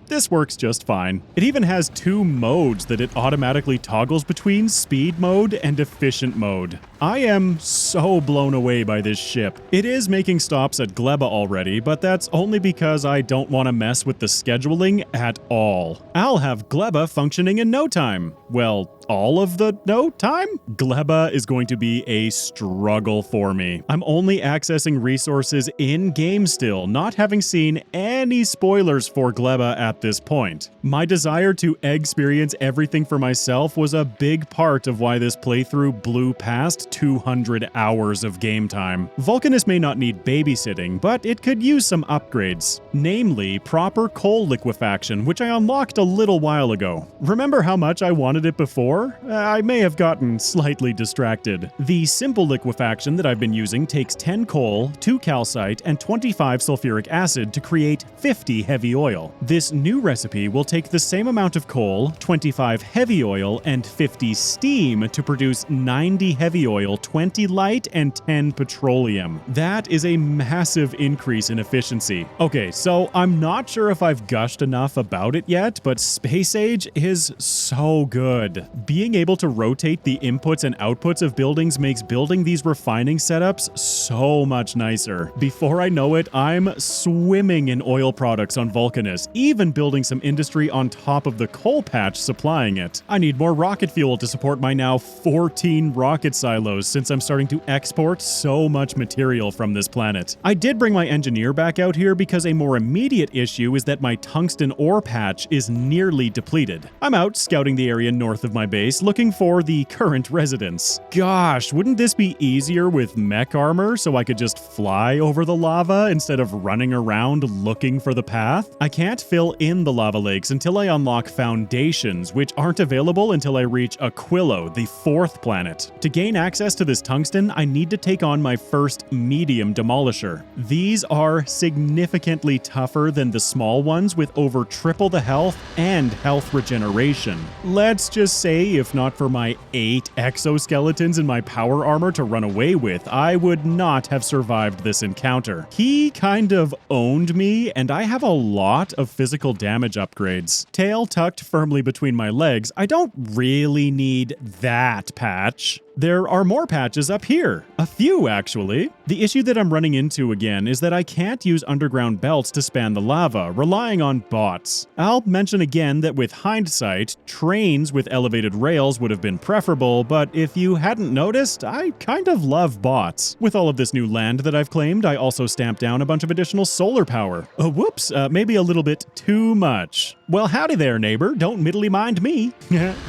this works just fine. It even has 2 modes that it automatically toggles between, speed mode and efficient mode. I am so blown away by this ship. It is making stops at Gleba already, but that's only because I don't want to mess with the scheduling at all. I'll have Gleba functioning in no time. Well, all of the no time? Gleba is going to be a struggle for me. I'm only accessing resources in-game still, not having seen any spoilers for Gleba at this point. My desire to experience everything for myself was a big part of why this playthrough blew past 200 hours of game time. Vulcanus may not need babysitting, but it could use some upgrades, namely proper coal liquefaction, which I unlocked a little while ago. Remember how much I wanted it before? I may have gotten slightly distracted. The simple liquefaction that I've been using takes 10 coal, 2 calcite, and 25 sulfuric acid to create 50 heavy oil. This new recipe will take the same amount of coal, 25 heavy oil, and 50 steam to produce 90 heavy oil, 20 light, and 10 petroleum. That is a massive increase in efficiency. Okay, so I'm not sure if I've gushed enough about it yet, but Space Age is so good. Being able to rotate the inputs and outputs of buildings makes building these refining setups so much nicer. Before I know it, I'm swimming in oil products on Vulcanus, even building some industry on top of the coal patch supplying it. I need more rocket fuel to support my now 14 rocket silos since I'm starting to export so much material from this planet. I did bring my engineer back out here because a more immediate issue is that my tungsten ore patch is nearly depleted. I'm out scouting the area north of my base looking for the current residents. Gosh, wouldn't this be easier with mech armor so I could just fly over the lava instead of running around looking for the path? I can't fill in the lava lakes until I unlock foundations, which aren't available until I reach Aquilo, the 4th planet. To gain access to this tungsten, I need to take on my first medium demolisher. These are significant significantly tougher than the small ones with over triple the health and health regeneration. Let's just say, if not for my 8 exoskeletons in my power armor to run away with, I would not have survived this encounter. He kind of owned me, and I have a lot of physical damage upgrades. Tail tucked firmly between my legs, I don't really need that patch. There are more patches up here. A few, actually. The issue that I'm running into again is that I can't use underground belts to span the lava, relying on bots. I'll mention again that with hindsight, trains with elevated rails would have been preferable, but if you hadn't noticed, I kind of love bots. With all of this new land that I've claimed, I also stamped down a bunch of additional solar power. Whoops, maybe a little bit too much. Well, howdy there, neighbor. Don't middly mind me.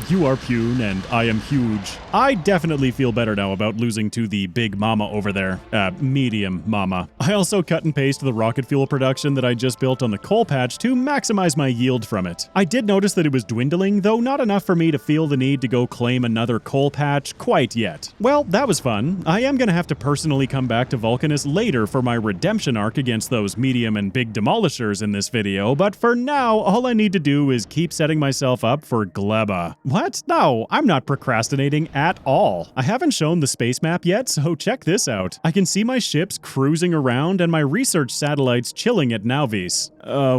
You are puny and I am huge. I definitely feel better now about losing to the big mama over there. Medium mama. I also cut and paste the rocket fuel production that I just built on the coal patch to maximize my yield from it. I did notice that it was dwindling, though not enough for me to feel the need to go claim another coal patch quite yet. Well, that was fun. I am gonna have to personally come back to Vulcanus later for my redemption arc against those medium and big demolishers in this video, but for now, all I need to do is keep setting myself up for Gleba. What? No, I'm not procrastinating at all. I haven't shown the space map yet, so check this out. I can see my ships cruising around and my research satellites chilling at Nauvis.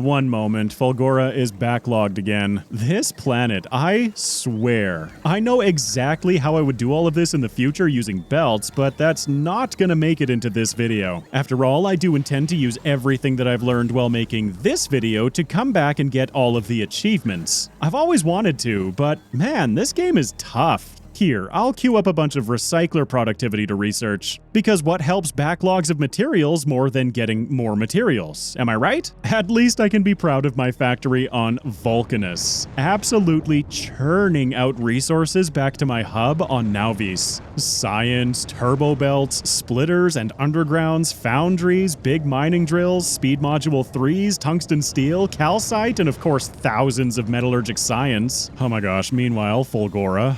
One moment, Fulgora is backlogged again. This planet, I swear. I know exactly how I would do all of this in the future using belts, but that's not gonna make it into this video. After all, I do intend to use everything that I've learned while making this video to come back and get all of the achievements. I've always wanted to, but man, this game is tough. Here, I'll queue up a bunch of recycler productivity to research. Because what helps backlogs of materials more than getting more materials? Am I right? At least I can be proud of my factory on Vulcanus. Absolutely churning out resources back to my hub on Nauvis. Science, turbo belts, splitters and undergrounds, foundries, big mining drills, speed module 3s, tungsten steel, calcite, and of course thousands of metallurgic science. Oh my gosh, meanwhile, Fulgora.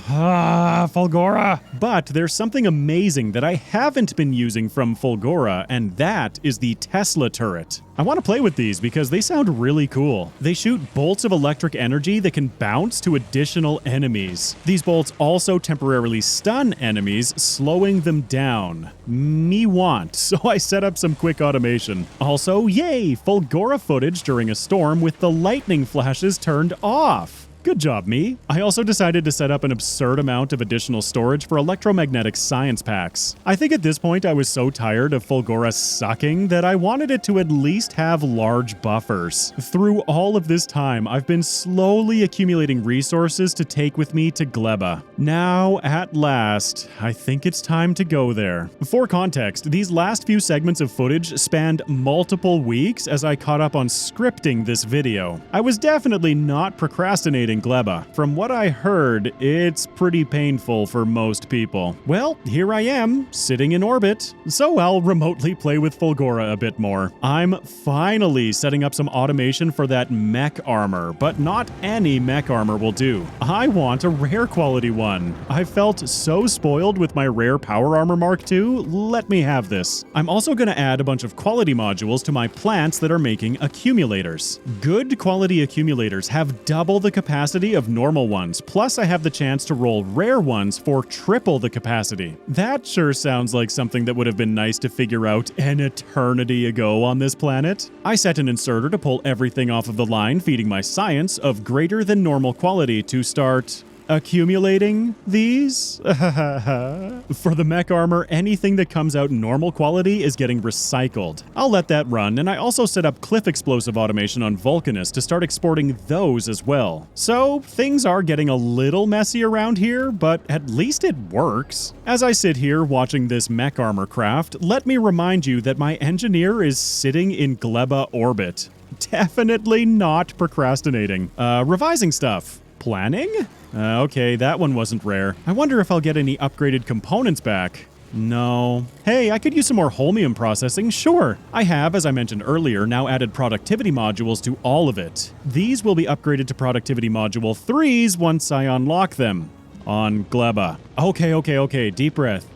Fulgora! But there's something amazing that I haven't been using from Fulgora, and that is the Tesla turret. I want to play with these because they sound really cool. They shoot bolts of electric energy that can bounce to additional enemies. These bolts also temporarily stun enemies, slowing them down. Me want, so I set up some quick automation. Also, yay, Fulgora footage during a storm with the lightning flashes turned off. Good job, me. I also decided to set up an absurd amount of additional storage for electromagnetic science packs. I think at this point I was so tired of Fulgora sucking that I wanted it to at least have large buffers. Through all of this time, I've been slowly accumulating resources to take with me to Gleba. Now, at last, I think it's time to go there. For context, these last few segments of footage spanned multiple weeks as I caught up on scripting this video. I was definitely not procrastinating Gleba. From what I heard, it's pretty painful for most people. Well, here I am, sitting in orbit, so I'll remotely play with Fulgora a bit more. I'm finally setting up some automation for that mech armor, but not any mech armor will do. I want a rare quality one. I felt so spoiled with my rare power armor Mark II, let me have this. I'm also going to add a bunch of quality modules to my plants that are making accumulators. Good quality accumulators have double the capacity of normal ones, plus I have the chance to roll rare ones for triple the capacity. That sure sounds like something that would have been nice to figure out an eternity ago on this planet. I set an inserter to pull everything off of the line feeding my science of greater than normal quality to start accumulating these? For the mech armor, anything that comes out normal quality is getting recycled. I'll let that run, and I also set up cliff explosive automation on Vulcanus to start exporting those as well. So, things are getting a little messy around here, but at least it works. As I sit here watching this mech armor craft, let me remind you that my engineer is sitting in Gleba orbit. Definitely not procrastinating. Revising stuff. Planning? Okay, that one wasn't rare. I wonder if I'll get any upgraded components back. No. Hey, I could use some more holmium processing, sure. I have, as I mentioned earlier, now added productivity modules to all of it. These will be upgraded to productivity module 3s once I unlock them. On Gleba. Okay, deep breath.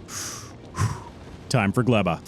Time for Gleba.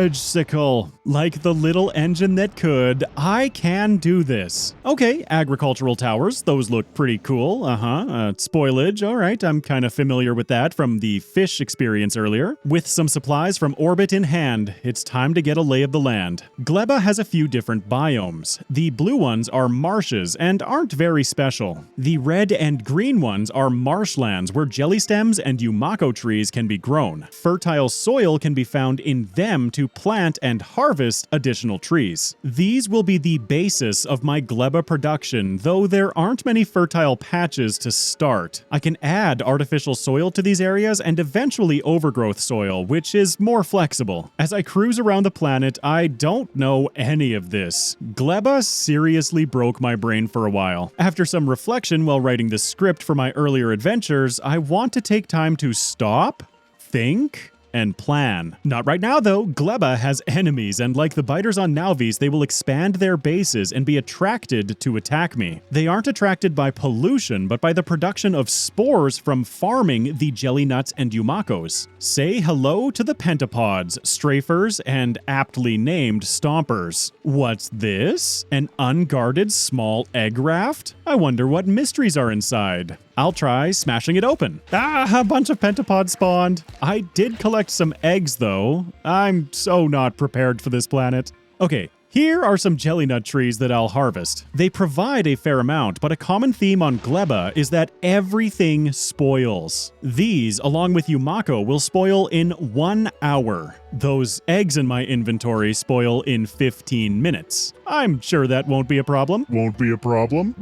Fudge-sicle. Like the little engine that could, I can do this. Okay, agricultural towers, those look pretty cool. Spoilage, all right, I'm kind of familiar with that from the fish experience earlier. With some supplies from orbit in hand, it's time to get a lay of the land. Gleba has a few different biomes. The blue ones are marshes and aren't very special. The red and green ones are marshlands where jelly stems and Yumako trees can be grown. Fertile soil can be found in them to plant and harvest additional trees. These will be the basis of my Gleba production, though there aren't many fertile patches to start. I can add artificial soil to these areas and eventually overgrowth soil, which is more flexible. As I cruise around the planet, I don't know any of this. Gleba seriously broke my brain for a while. After some reflection while writing the script for my earlier adventures, I want to take time to stop, think, and plan. Not right now though. Gleba has enemies, and like the biters on Nauvis, they will expand their bases and be attracted to attack me. They aren't attracted by pollution, but by the production of spores from farming the jelly nuts and Yumakos. Say hello to the pentapods, strafers, and aptly named stompers. What's this? An unguarded small egg raft? I wonder what mysteries are inside. I'll try smashing it open. A bunch of pentapods spawned. I did collect some eggs though. I'm so not prepared for this planet. Okay. Here are some jelly nut trees that I'll harvest. They provide a fair amount, but a common theme on Gleba is that everything spoils. These, along with Yumako, will spoil in 1 hour. Those eggs in my inventory spoil in 15 minutes. I'm sure that won't be a problem. Won't be a problem.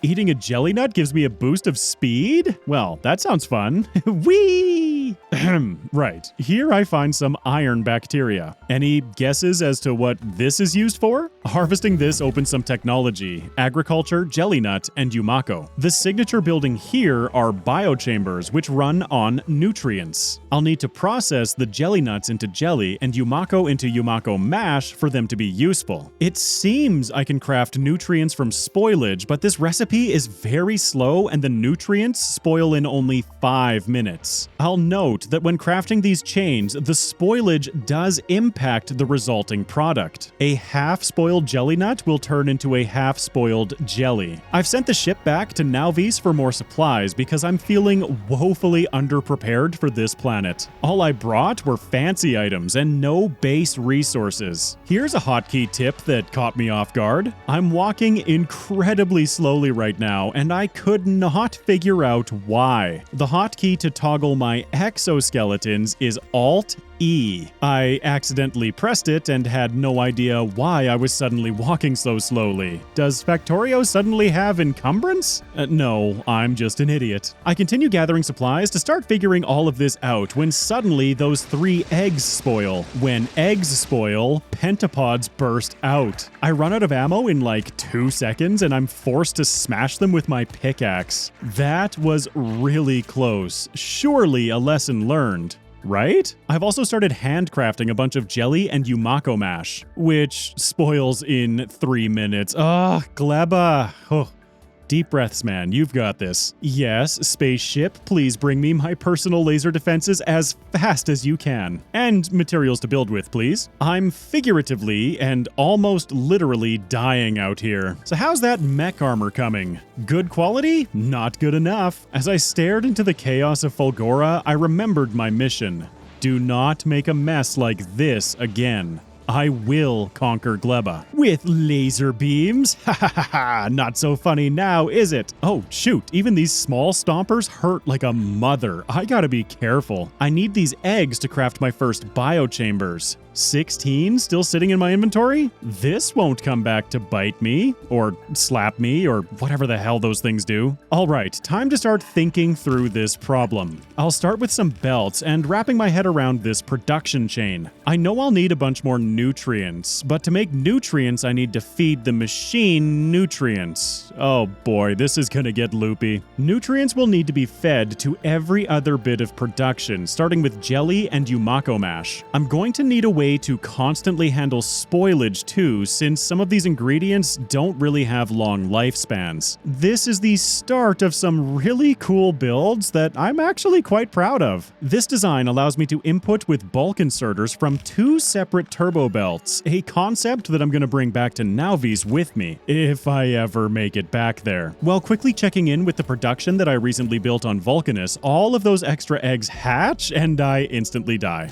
Eating a jelly nut gives me a boost of speed? Well, that sounds fun. Whee! Right, here I find some iron bacteria. Any guesses as to what this is used for? Harvesting this opens some technology: agriculture, jelly nut, and Yumako. The signature building here are biochambers, which run on nutrients. I'll need to process the jelly nuts into jelly and Yumako into Yumako mash for them to be useful. It seems I can craft nutrients from spoilage, but this recipe is very slow and the nutrients spoil in only 5 minutes. I'll note that when crafting these chains, the spoilage does impact the resulting product. A half-spoiled jelly nut will turn into a half-spoiled jelly. I've sent the ship back to Nauvis for more supplies because I'm feeling woefully underprepared for this planet. All I brought were fancy items and no base resources. Here's a hotkey tip that caught me off guard. I'm walking incredibly slowly right now, and I could not figure out why. The hotkey to toggle my exoskeletons is Alt-E. I accidentally pressed it and had no idea why I was suddenly walking so slowly. Does Factorio suddenly have encumbrance? No, I'm just an idiot. I continue gathering supplies to start figuring all of this out when suddenly those 3 eggs spoil. When eggs spoil, pentapods burst out. I run out of ammo in like 2 seconds and I'm forced to smash them with my pickaxe. That was really close. Surely a lesson learned. Right? I've also started handcrafting a bunch of jelly and Yumako mash, which spoils in 3 minutes. Gleba. Oh. Deep breaths, man. You've got this. Yes, spaceship, please bring me my personal laser defenses as fast as you can. And materials to build with, please. I'm figuratively and almost literally dying out here. So how's that mech armor coming? Good quality? Not good enough. As I stared into the chaos of Fulgora, I remembered my mission. Do not make a mess like this again. I will conquer Gleba. With laser beams? Ha ha ha ha! Not so funny now, is it? Oh, shoot. Even these small stompers hurt like a mother. I gotta be careful. I need these eggs to craft my first biochambers. 16 still sitting in my inventory? This won't come back to bite me, or slap me, or whatever the hell those things do. Alright, time to start thinking through this problem. I'll start with some belts and wrapping my head around this production chain. I know I'll need a bunch more nutrients, but to make nutrients I need to feed the machine nutrients. Oh boy, this is gonna get loopy. Nutrients will need to be fed to every other bit of production, starting with jelly and Yumako mash. I'm going to need a way way to constantly handle spoilage too, since some of these ingredients don't really have long lifespans. This is the start of some really cool builds that I'm actually quite proud of. This design allows me to input with bulk inserters from 2 separate turbo belts, a concept that I'm going to bring back to Nauvis with me, if I ever make it back there. While quickly checking in with the production that I recently built on Vulcanus, all of those extra eggs hatch and I instantly die.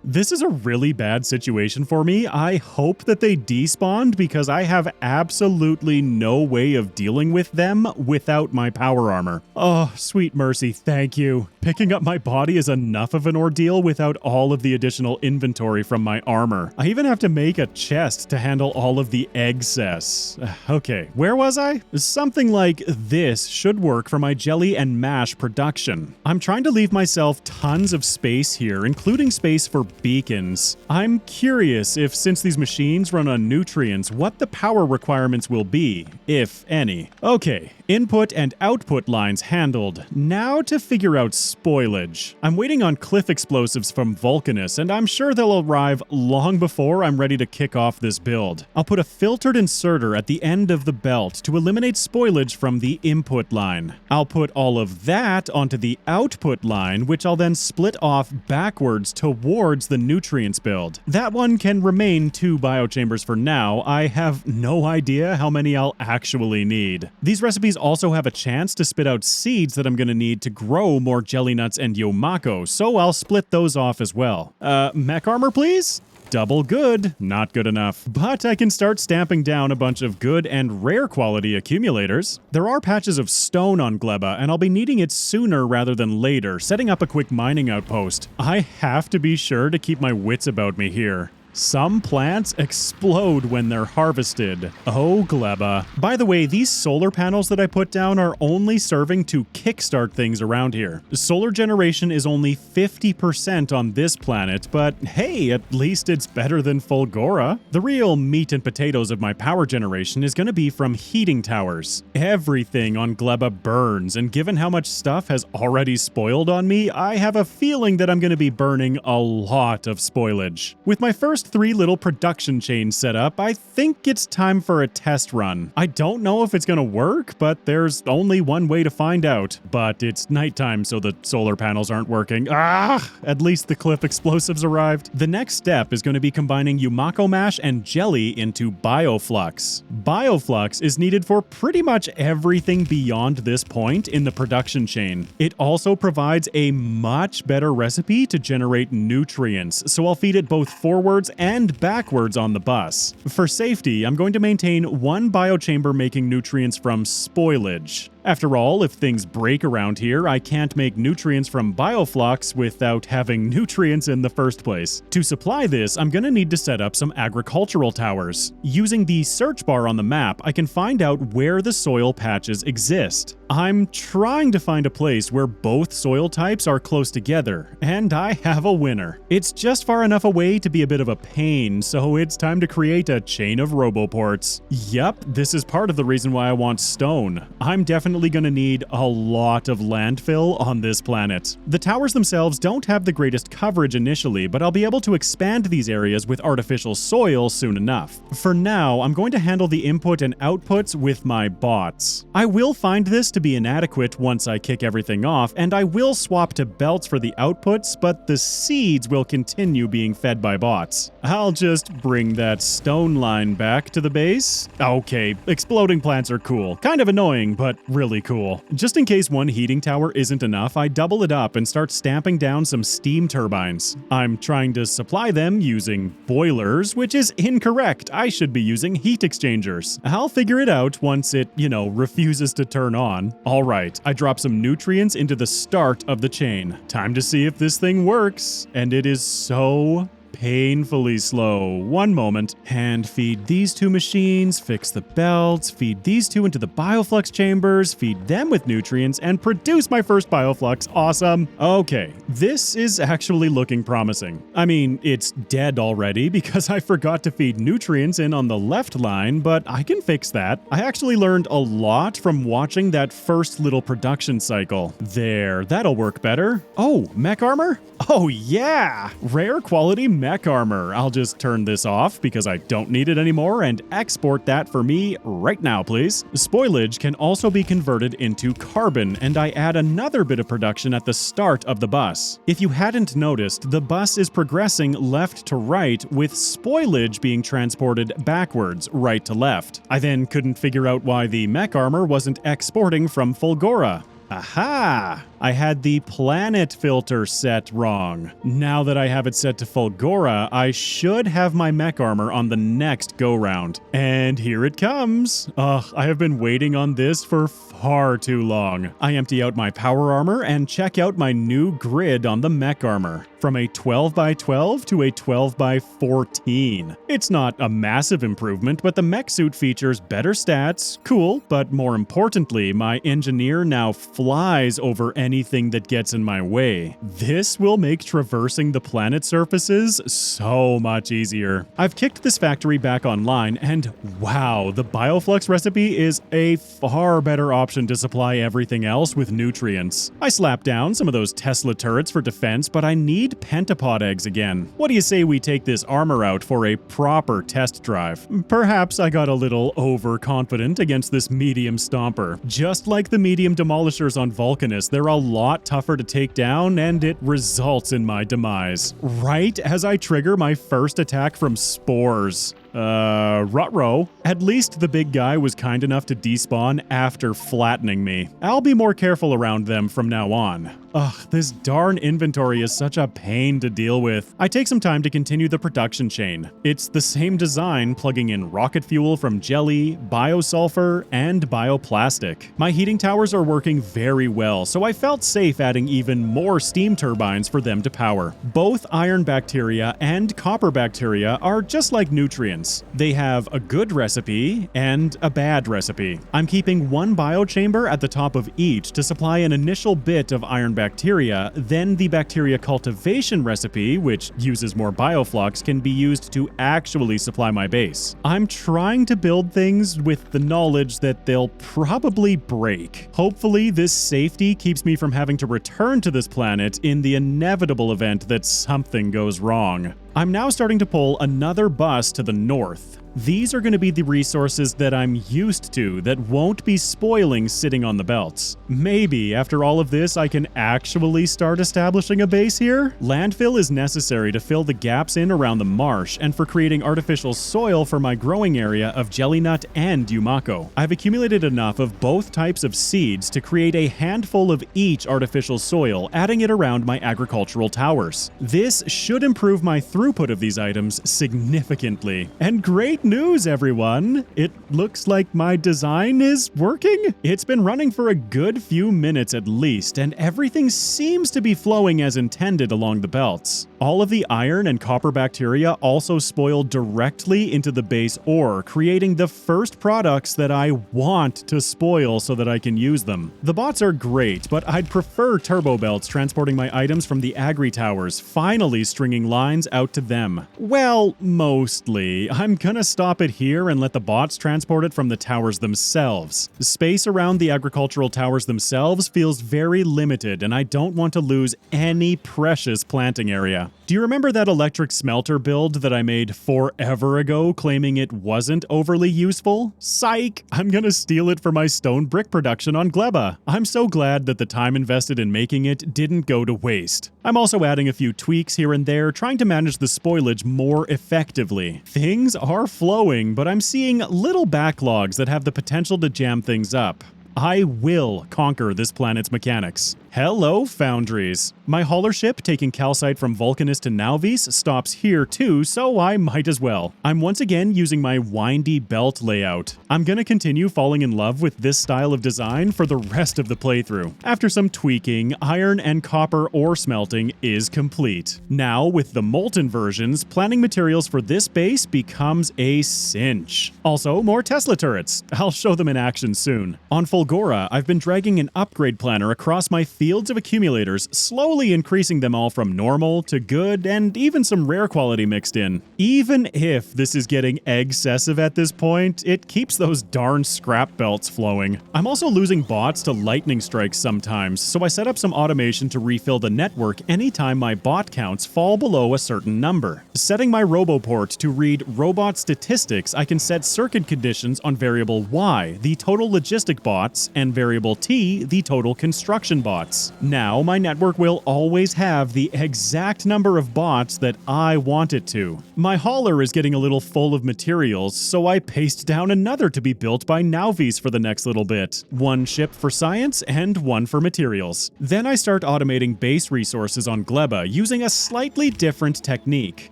This is a really bad situation for me. I hope that they despawned because I have absolutely no way of dealing with them without my power armor. Oh, sweet mercy, thank you. Picking up my body is enough of an ordeal without all of the additional inventory from my armor. I even have to make a chest to handle all of the excess. Okay, where was I? Something like this should work for my jelly and mash production. I'm trying to leave myself tons of space here, including space for beacons. I'm curious if, since these machines run on nutrients, what the power requirements will be, if any. Okay, input and output lines handled. Now to figure out spoilage. I'm waiting on cliff explosives from Vulcanus, and I'm sure they'll arrive long before I'm ready to kick off this build. I'll put a filtered inserter at the end of the belt to eliminate spoilage from the input line. I'll put all of that onto the output line, which I'll then split off backwards towards the nutrients build. That one can remain 2 biochambers for now. I have no idea how many I'll actually need. These recipes also have a chance to spit out seeds that I'm going to need to grow more jelly nuts and yomako, so I'll split those off as well. Mech armor, please? Double good, not good enough. But I can start stamping down a bunch of good and rare quality accumulators. There are patches of stone on Gleba, and I'll be needing it sooner rather than later, setting up a quick mining outpost. I have to be sure to keep my wits about me here. Some plants explode when they're harvested. Oh, Gleba. By the way, these solar panels that I put down are only serving to kickstart things around here. Solar generation is only 50% on this planet, but hey, at least it's better than Fulgora. The real meat and potatoes of my power generation is going to be from heating towers. Everything on Gleba burns, and given how much stuff has already spoiled on me, I have a feeling that I'm going to be burning a lot of spoilage. With my first 3 little production chains set up, I think it's time for a test run. I don't know if it's gonna work, but there's only one way to find out. But it's nighttime, so the solar panels aren't working. At least the cliff explosives arrived. The next step is going to be combining Yumako Mash and Jelly into Bioflux. Bioflux is needed for pretty much everything beyond this point in the production chain. It also provides a much better recipe to generate nutrients, so I'll feed it both forwards and backwards on the bus. For safety, I'm going to maintain 1 biochamber making nutrients from spoilage. After all, if things break around here, I can't make nutrients from Bioflux without having nutrients in the first place. To supply this, I'm going to need to set up some agricultural towers. Using the search bar on the map, I can find out where the soil patches exist. I'm trying to find a place where both soil types are close together, and I have a winner. It's just far enough away to be a bit of a pain, so it's time to create a chain of Roboports. Yup, this is part of the reason why I want stone. I'm definitely going to need a lot of landfill on this planet. The towers themselves don't have the greatest coverage initially, but I'll be able to expand these areas with artificial soil soon enough. For now, I'm going to handle the input and outputs with my bots. I will find this to be inadequate once I kick everything off, and I will swap to belts for the outputs, but the seeds will continue being fed by bots. I'll just bring that stone line back to the base. Okay, exploding plants are cool. Kind of annoying, but really cool. Just in case one heating tower isn't enough, I double it up and start stamping down some steam turbines. I'm trying to supply them using boilers, which is incorrect. I should be using heat exchangers. I'll figure it out once it, refuses to turn on. All right, I drop some nutrients into the start of the chain. Time to see if this thing works. And it is so painfully slow. One moment. Hand feed these 2 machines, fix the belts, feed these 2 into the bioflux chambers, feed them with nutrients, and produce my first bioflux. Awesome. Okay, this is actually looking promising. I mean, it's dead already because I forgot to feed nutrients in on the left line, but I can fix that. I actually learned a lot from watching that first little production cycle. There, that'll work better. Oh, mech armor? Oh yeah! Rare quality mech mech armor. I'll just turn this off because I don't need it anymore and export that for me right now, please. Spoilage can also be converted into carbon, and I add another bit of production at the start of the bus. If you hadn't noticed, the bus is progressing left to right with spoilage being transported backwards, right to left. I then couldn't figure out why the mech armor wasn't exporting from Fulgora. Aha! I had the planet filter set wrong. Now that I have it set to Fulgora, I should have my mech armor on the next go-round. And here it comes! Ugh, I have been waiting on this for far too long. I empty out my power armor and check out my new grid on the mech armor. From a 12x12 to a 12x14. It's not a massive improvement, but the mech suit features better stats, cool, but more importantly, my engineer now flies over anything that gets in my way. This will make traversing the planet surfaces so much easier. I've kicked this factory back online, and wow, the bioflux recipe is a far better option to supply everything else with nutrients. I slapped down some of those Tesla turrets for defense, but I need pentapod eggs again. What do you say we take this armor out for a proper test drive? Perhaps I got a little overconfident against this medium stomper. Just like the medium demolishers on Vulcanus, they're a lot tougher to take down, and it results in my demise. Right as I trigger my first attack from spores. Ruh-roh. At least the big guy was kind enough to despawn after flattening me. I'll be more careful around them from now on. Ugh, this darn inventory is such a pain to deal with. I take some time to continue the production chain. It's the same design, plugging in rocket fuel from jelly, biosulfur, and bioplastic. My heating towers are working very well, so I felt safe adding even more steam turbines for them to power. Both iron bacteria and copper bacteria are just like nutrients. They have a good recipe and a bad recipe. I'm keeping one biochamber at the top of each to supply an initial bit of iron bacteria, then the bacteria cultivation recipe, which uses more bioflux, can be used to actually supply my base. I'm trying to build things with the knowledge that they'll probably break. Hopefully, this safety keeps me from having to return to this planet in the inevitable event that something goes wrong. I'm now starting to pull another bus to the north. These are going to be the resources that I'm used to that won't be spoiling sitting on the belts. Maybe after all of this, I can actually start establishing a base here? Landfill is necessary to fill the gaps in around the marsh and for creating artificial soil for my growing area of Jellynut and Yumako. I've accumulated enough of both types of seeds to create a handful of each artificial soil, adding it around my agricultural towers. This should improve my throughput of these items significantly. And great news, everyone! It looks like my design is working. It's been running for a good few minutes at least, and everything seems to be flowing as intended along the belts. All of the iron and copper bacteria also spoil directly into the base ore, creating the first products that I want to spoil so that I can use them. The bots are great, but I'd prefer turbo belts transporting my items from the agri towers, finally stringing lines out to them. Well, mostly. I'm gonna stop it here and let the bots transport it from the towers themselves. The space around the agricultural towers themselves feels very limited, and I don't want to lose any precious planting area. Do you remember that electric smelter build that I made forever ago, claiming it wasn't overly useful? Psych! I'm gonna steal it for my stone brick production on Gleba. I'm so glad that the time invested in making it didn't go to waste. I'm also adding a few tweaks here and there, trying to manage the spoilage more effectively. Things are flowing, but I'm seeing little backlogs that have the potential to jam things up. I will conquer this planet's mechanics. Hello, foundries. My hauler ship taking calcite from Vulcanus to Nauvis stops here too, so I might as well. I'm once again using my windy belt layout. I'm gonna continue falling in love with this style of design for the rest of the playthrough. After some tweaking, iron and copper ore smelting is complete. Now, with the molten versions, planning materials for this base becomes a cinch. Also, more Tesla turrets. I'll show them in action soon. On Fulgora, I've been dragging an upgrade planner across my fields of accumulators, slowly increasing them all from normal to good and even some rare quality mixed in. Even if this is getting excessive at this point, it keeps those darn scrap belts flowing. I'm also losing bots to lightning strikes sometimes, so I set up some automation to refill the network anytime my bot counts fall below a certain number. Setting my Roboport to read robot statistics, I can set circuit conditions on variable Y, the total logistic bots, and variable T, the total construction bots. Now, my network will always have the exact number of bots that I want it to. My hauler is getting a little full of materials, so I paste down another to be built by Nauvis for the next little bit. One ship for science and one for materials. Then I start automating base resources on Gleba using a slightly different technique.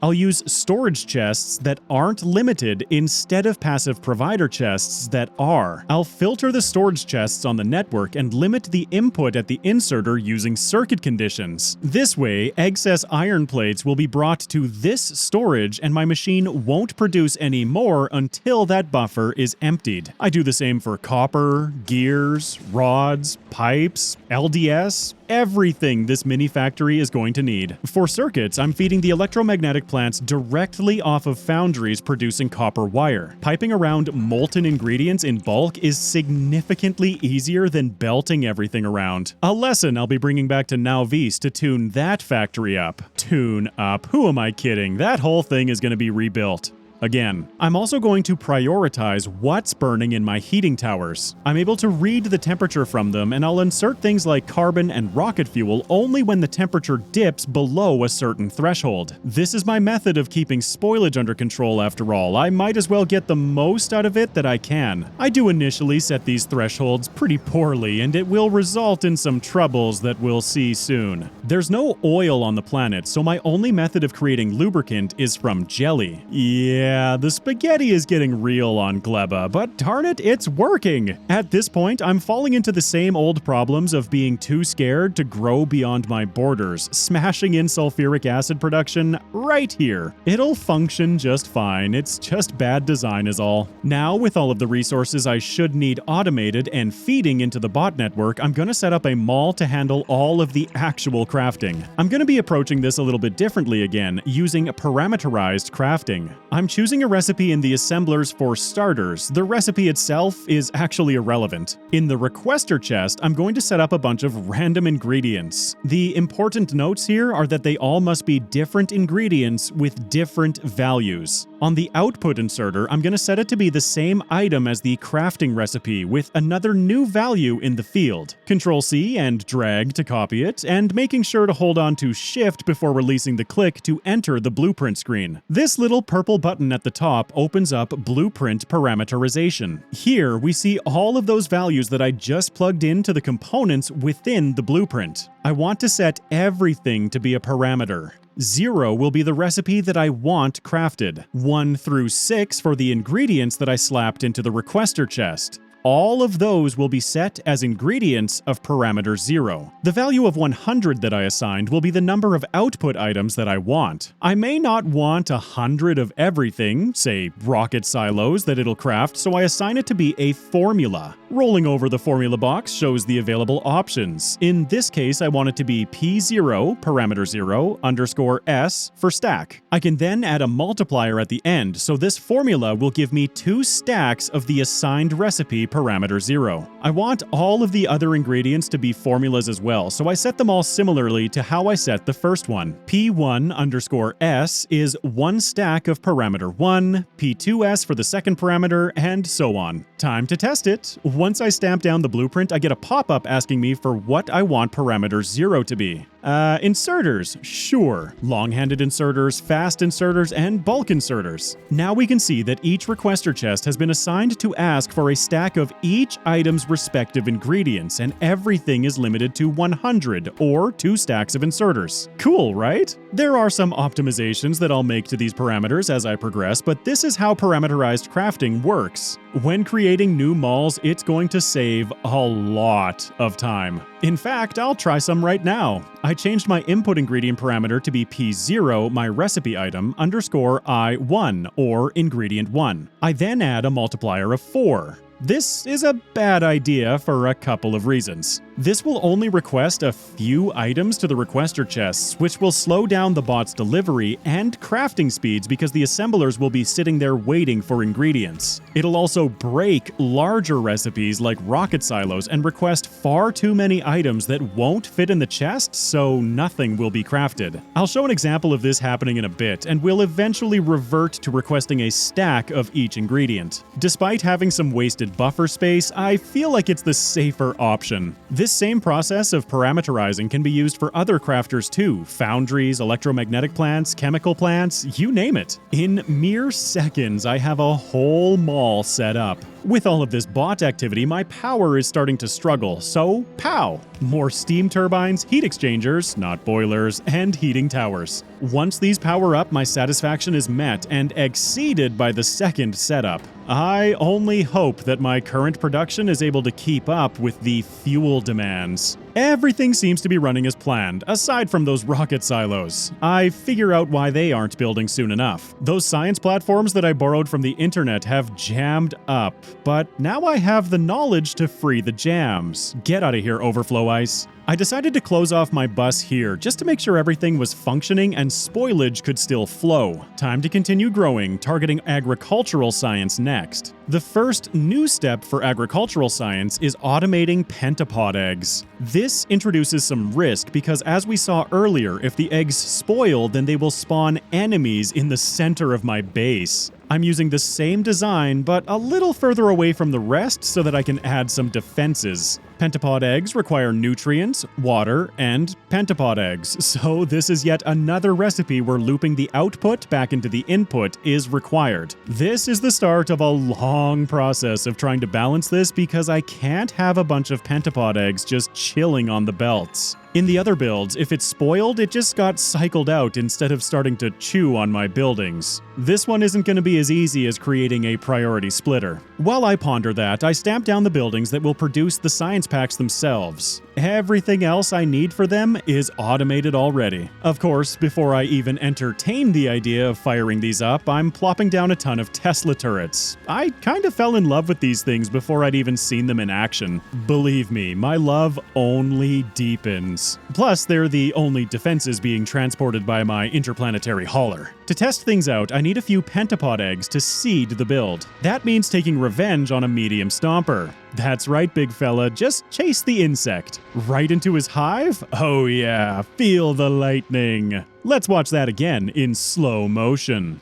I'll use storage chests that aren't limited instead of passive provider chests that are. I'll filter the storage chests on the network and limit the input at the inserter using circuit conditions. This way, excess iron plates will be brought to this storage and my machine won't produce any more until that buffer is emptied. I do the same for copper, gears, rods, pipes, LDS, everything this mini factory is going to need. For circuits, I'm feeding the electromagnetic plants directly off of foundries producing copper wire. Piping around molten ingredients in bulk is significantly easier than belting everything around. A lesson I'll be bringing back to Nauvis to tune that factory up. Tune up? Who am I kidding? That whole thing is going to be rebuilt. Again, I'm also going to prioritize what's burning in my heating towers. I'm able to read the temperature from them, and I'll insert things like carbon and rocket fuel only when the temperature dips below a certain threshold. This is my method of keeping spoilage under control after all. I might as well get the most out of it that I can. I do initially set these thresholds pretty poorly, and it will result in some troubles that we'll see soon. There's no oil on the planet, so my only method of creating lubricant is from jelly. Yeah, the spaghetti is getting real on Gleba, but darn it, it's working! At this point, I'm falling into the same old problems of being too scared to grow beyond my borders, smashing in sulfuric acid production right here. It'll function just fine, it's just bad design is all. Now, with all of the resources I should need automated and feeding into the bot network, I'm gonna set up a mall to handle all of the actual crafting. I'm gonna be approaching this a little bit differently again, using parameterized crafting. I'm choosing a recipe in the assemblers for starters. The recipe itself is actually irrelevant. In the requester chest, I'm going to set up a bunch of random ingredients. The important notes here are that they all must be different ingredients with different values. On the output inserter, I'm going to set it to be the same item as the crafting recipe with another new value in the field. Control-C and drag to copy it, and making sure to hold on to Shift before releasing the click to enter the blueprint screen. This little purple button at the top opens up Blueprint Parameterization. Here, we see all of those values that I just plugged into the components within the blueprint. I want to set everything to be a parameter. 0 will be the recipe that I want crafted. 1 through 6 for the ingredients that I slapped into the requester chest. All of those will be set as ingredients of parameter 0. The value of 100 that I assigned will be the number of output items that I want. I may not want 100 of everything, say rocket silos that it'll craft, so I assign it to be a formula. Rolling over the formula box shows the available options. In this case, I want it to be P0, parameter 0, underscore S for stack. I can then add a multiplier at the end, so this formula will give me 2 stacks of the assigned recipe parameter 0. I want all of the other ingredients to be formulas as well, so I set them all similarly to how I set the first one. P1 underscore S is 1 stack of parameter 1, P2S for the second parameter, and so on. Time to test it. Once I stamp down the blueprint, I get a pop-up asking me for what I want parameter 0 to be. Inserters, sure. Long-handed inserters, fast inserters, and bulk inserters. Now we can see that each requester chest has been assigned to ask for a stack of each item's respective ingredients, and everything is limited to 100, or 2 stacks of inserters. Cool, right? There are some optimizations that I'll make to these parameters as I progress, but this is how parameterized crafting works. When creating new malls, it's going to save a lot of time. In fact, I'll try some right now. I changed my input ingredient parameter to be P0, my recipe item, underscore I1, or ingredient 1. I then add a multiplier of 4. This is a bad idea for a couple of reasons. This will only request a few items to the requester chests, which will slow down the bot's delivery and crafting speeds because the assemblers will be sitting there waiting for ingredients. It'll also break larger recipes like rocket silos and request far too many items that won't fit in the chest, so nothing will be crafted. I'll show an example of this happening in a bit, and we'll eventually revert to requesting a stack of each ingredient. Despite having some wasted buffer space, I feel like it's the safer option. This same process of parameterizing can be used for other crafters too: foundries, electromagnetic plants, chemical plants, you name it. In mere seconds, I have a whole mall set up. With all of this bot activity, my power is starting to struggle, so pow! More steam turbines, heat exchangers, not boilers, and heating towers. Once these power up, my satisfaction is met and exceeded by the second setup. I only hope that my current production is able to keep up with the fuel demands. Everything seems to be running as planned, aside from those rocket silos. I figure out why they aren't building soon enough. Those science platforms that I borrowed from the internet have jammed up, but now I have the knowledge to free the jams. Get out of here, overflow ice. I decided to close off my bus here just to make sure everything was functioning and spoilage could still flow. Time to continue growing, targeting agricultural science next. The first new step for agricultural science is automating pentapod eggs. This introduces some risk because, as we saw earlier, if the eggs spoil, then they will spawn enemies in the center of my base. I'm using the same design, but a little further away from the rest so that I can add some defenses. Pentapod eggs require nutrients, water, and pentapod eggs, so this is yet another recipe where looping the output back into the input is required. This is the start of a long process of trying to balance this because I can't have a bunch of pentapod eggs just chilling on the belts. In the other builds, if it's spoiled, it just got cycled out instead of starting to chew on my buildings. This one isn't going to be as easy as creating a priority splitter. While I ponder that, I stamp down the buildings that will produce the science packs themselves. Everything else I need for them is automated already. Of course, before I even entertain the idea of firing these up, I'm plopping down a ton of Tesla turrets. I kind of fell in love with these things before I'd even seen them in action. Believe me, my love only deepens. Plus, they're the only defenses being transported by my interplanetary hauler. To test things out, I need a few pentapod eggs to seed the build. That means taking revenge on a medium stomper. That's right, big fella, just chase the insect. Right into his hive? Oh yeah, feel the lightning. Let's watch that again in slow motion.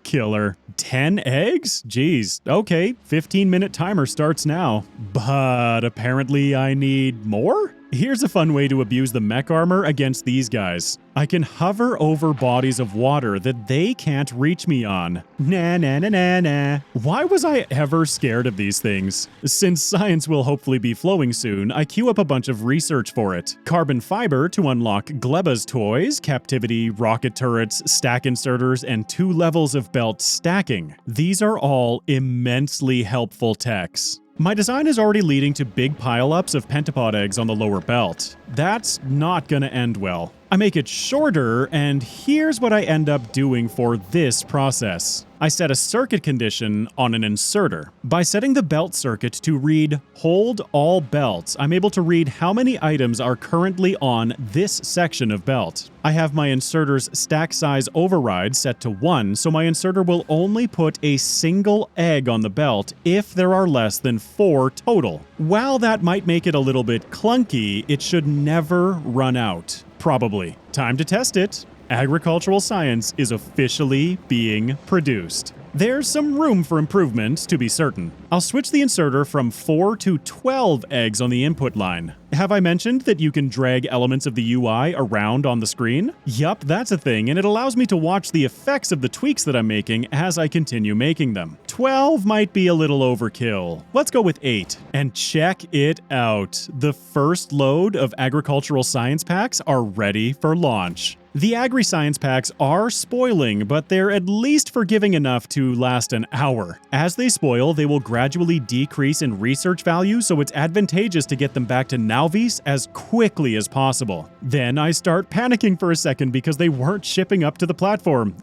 Killer. 10 eggs? Jeez, okay, 15-minute timer starts now. But apparently I need more? Here's a fun way to abuse the mech armor against these guys. I can hover over bodies of water that they can't reach me on. Nah. Why was I ever scared of these things? Since science will hopefully be flowing soon, I queue up a bunch of research for it. Carbon fiber to unlock Gleba's toys, captivity, rocket turrets, stack inserters, and 2 levels of belt stacking. These are all immensely helpful techs. My design is already leading to big pile-ups of pentapod eggs on the lower belt. That's not gonna end well. I make it shorter, and here's what I end up doing for this process. I set a circuit condition on an inserter. By setting the belt circuit to read "Hold all belts," I'm able to read how many items are currently on this section of belt. I have my inserter's stack size override set to 1, so my inserter will only put a single egg on the belt if there are less than 4 total. While that might make it a little bit clunky, it should never run out. Probably. Time to test it. Agricultural science is officially being produced. There's some room for improvement, to be certain. I'll switch the inserter from 4 to 12 eggs on the input line. Have I mentioned that you can drag elements of the UI around on the screen? Yup, that's a thing, and it allows me to watch the effects of the tweaks that I'm making as I continue making them. 12 might be a little overkill. Let's go with 8. And check it out. The first load of agricultural science packs are ready for launch. The agri-science packs are spoiling, but they're at least forgiving enough to last an hour. As they spoil, they will gradually decrease in research value, so it's advantageous to get them back to Nauvis as quickly as possible. Then I start panicking for a second because they weren't shipping up to the platform.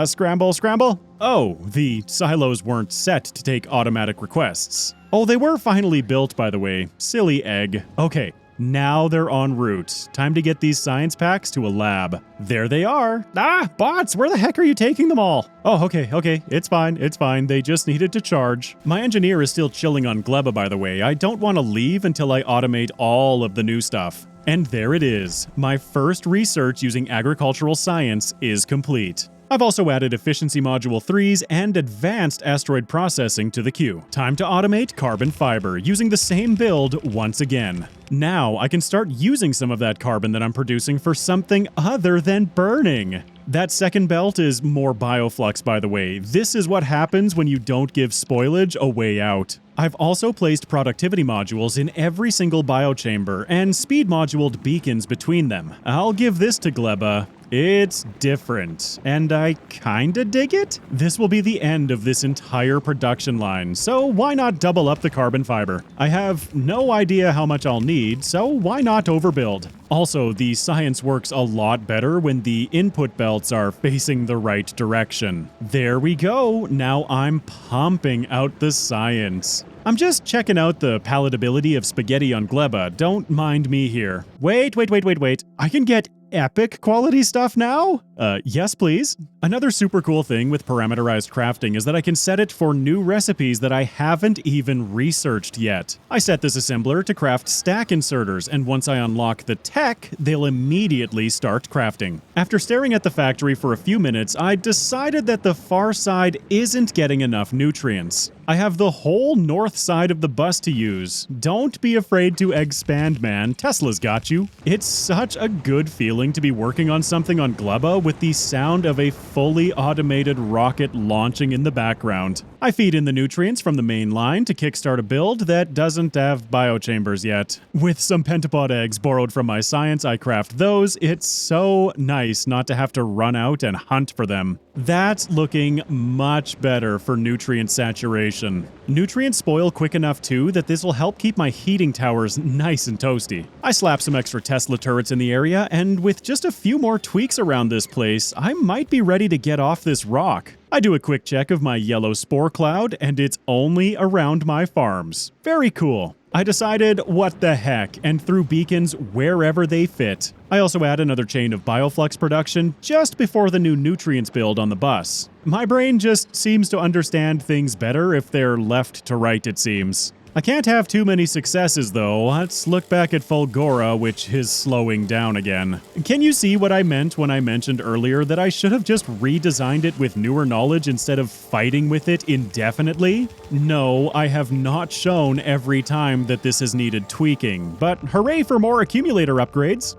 Scramble. Oh, the silos weren't set to take automatic requests. Oh, they were finally built, by the way. Silly egg. Okay. Now they're en route. Time to get these science packs to a lab. There they are. Bots, where the heck are you taking them all? Oh, okay. It's fine. They just needed to charge. My engineer is still chilling on Gleba, by the way. I don't want to leave until I automate all of the new stuff. And there it is. My first research using agricultural science is complete. I've also added Efficiency Module 3s and Advanced Asteroid Processing to the queue. Time to automate carbon fiber, using the same build once again. Now I can start using some of that carbon that I'm producing for something other than burning. That second belt is more bioflux, by the way. This is what happens when you don't give spoilage a way out. I've also placed productivity modules in every single biochamber and speed moduled beacons between them. I'll give this to Gleba. It's different, and I kinda dig it. This will be the end of this entire production line, so why not double up the carbon fiber? I have no idea how much I'll need, so why not overbuild? Also, the science works a lot better when the input belts are facing the right direction. There we go. Now I'm pumping out the science. I'm just checking out the palatability of spaghetti on Gleba. Don't mind me here. Wait. I can get epic quality stuff now? Yes, please. Another super cool thing with parameterized crafting is that I can set it for new recipes that I haven't even researched yet. I set this assembler to craft stack inserters, and once I unlock the tech, they'll immediately start crafting. After staring at the factory for a few minutes, I decided that the far side isn't getting enough nutrients. I have the whole north side of the bus to use. Don't be afraid to expand, man. Tesla's got you. It's such a good feeling to be working on something on Gleba with the sound of a fully automated rocket launching in the background. I feed in the nutrients from the main line to kickstart a build that doesn't have biochambers yet. With some pentapod eggs borrowed from my science, I craft those. It's so nice not to have to run out and hunt for them. That's looking much better for nutrient saturation. Nutrients spoil quick enough too that this will help keep my heating towers nice and toasty. I slap some extra Tesla turrets in the area, and with just a few more tweaks around this place, I might be ready to get off this rock. I do a quick check of my yellow spore cloud, and it's only around my farms. Very cool. I decided what the heck and threw beacons wherever they fit. I also add another chain of bioflux production just before the new nutrients build on the bus. My brain just seems to understand things better if they're left to right, it seems. I can't have too many successes though. Let's look back at Fulgora, which is slowing down again. Can you see what I meant when I mentioned earlier that I should have just redesigned it with newer knowledge instead of fighting with it indefinitely? No, I have not shown every time that this has needed tweaking, but hooray for more accumulator upgrades!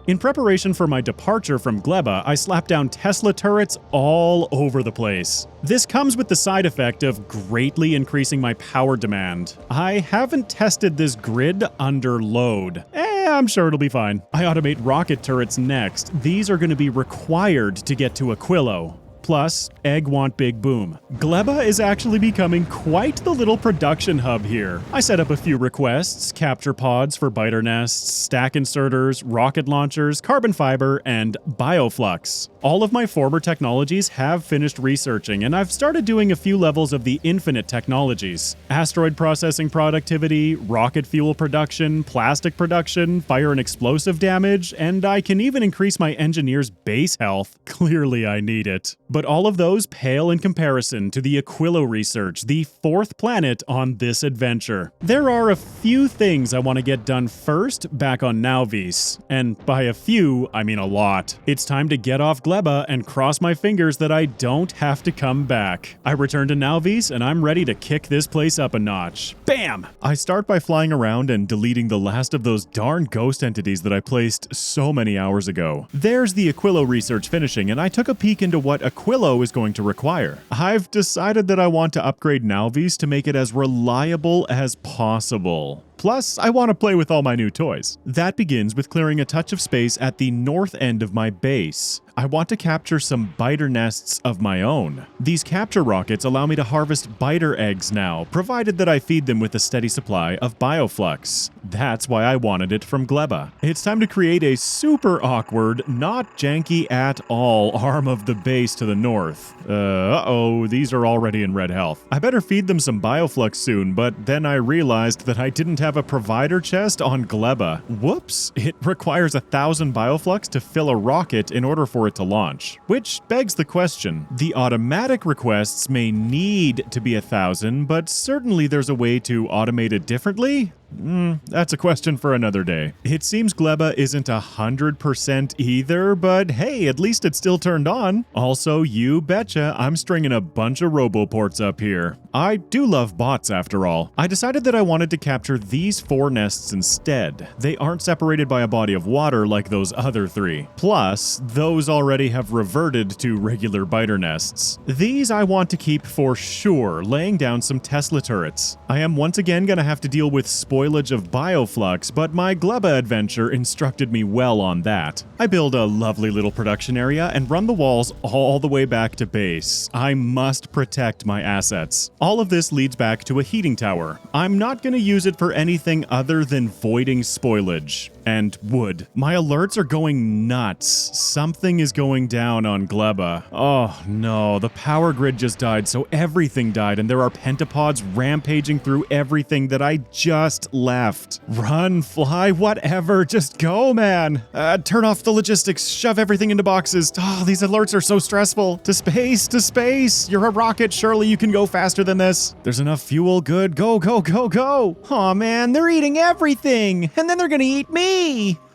In preparation for my departure from Gleba, I slapped down Tesla turrets all over the place. This comes with the side effect of greatly increasing my power demand. I haven't tested this grid under load. I'm sure it'll be fine. I automate rocket turrets next. These are going to be required to get to Aquilo. Plus, egg want big boom. Gleba is actually becoming quite the little production hub here. I set up a few requests, capture pods for biter nests, stack inserters, rocket launchers, carbon fiber, and bioflux. All of my former technologies have finished researching, and I've started doing a few levels of the infinite technologies. Asteroid processing productivity, rocket fuel production, plastic production, fire and explosive damage, and I can even increase my engineer's base health. Clearly I need it. But all of those pale in comparison to the Aquilo research, the fourth planet on this adventure. There are a few things I want to get done first back on Nauvis, and by a few, I mean a lot. It's time to get off Gleba and cross my fingers that I don't have to come back. I return to Nauvis and I'm ready to kick this place up a notch. Bam! I start by flying around and deleting the last of those darn ghost entities that I placed so many hours ago. There's the Aquilo research finishing, and I took a peek into what Aquilo is going to require. I've decided that I want to upgrade Nalvi's to make it as reliable as possible. Plus, I want to play with all my new toys. That begins with clearing a touch of space at the north end of my base. I want to capture some biter nests of my own. These capture rockets allow me to harvest biter eggs now, provided that I feed them with a steady supply of bioflux. That's why I wanted it from Gleba. It's time to create a super awkward, not janky at all arm of the base to the north. Uh-oh, these are already in red health. I better feed them some bioflux soon, but then I realized that I didn't have a provider chest on Gleba. Whoops, it requires 1,000 bioflux to fill a rocket in order for it to launch. Which begs the question, the automatic requests may need to be 1,000, but certainly there's a way to automate it differently? That's a question for another day. It seems Gleba isn't 100% either, but hey, at least it's still turned on. Also, you betcha, I'm stringing a bunch of Roboports up here. I do love bots after all. I decided that I wanted to capture these 4 nests instead. They aren't separated by a body of water like those other 3. Plus, those already have reverted to regular biter nests. These I want to keep for sure, laying down some Tesla turrets. I am once again gonna have to deal with spoilage of bioflux, but my Gleba adventure instructed me well on that. I build a lovely little production area and run the walls all the way back to base. I must protect my assets. All of this leads back to a heating tower. I'm not going to use it for anything other than voiding spoilage. And wood. My alerts are going nuts. Something is going down on Gleba. Oh no, the power grid just died, so everything died, and there are pentapods rampaging through everything that I just left. Run, fly, whatever, just go, man. Turn off the logistics, shove everything into boxes. Oh, these alerts are so stressful. To space, to space. You're a rocket, surely you can go faster than this. There's enough fuel, good, go, go, go, go. Aw man, they're eating everything, and then they're gonna eat me.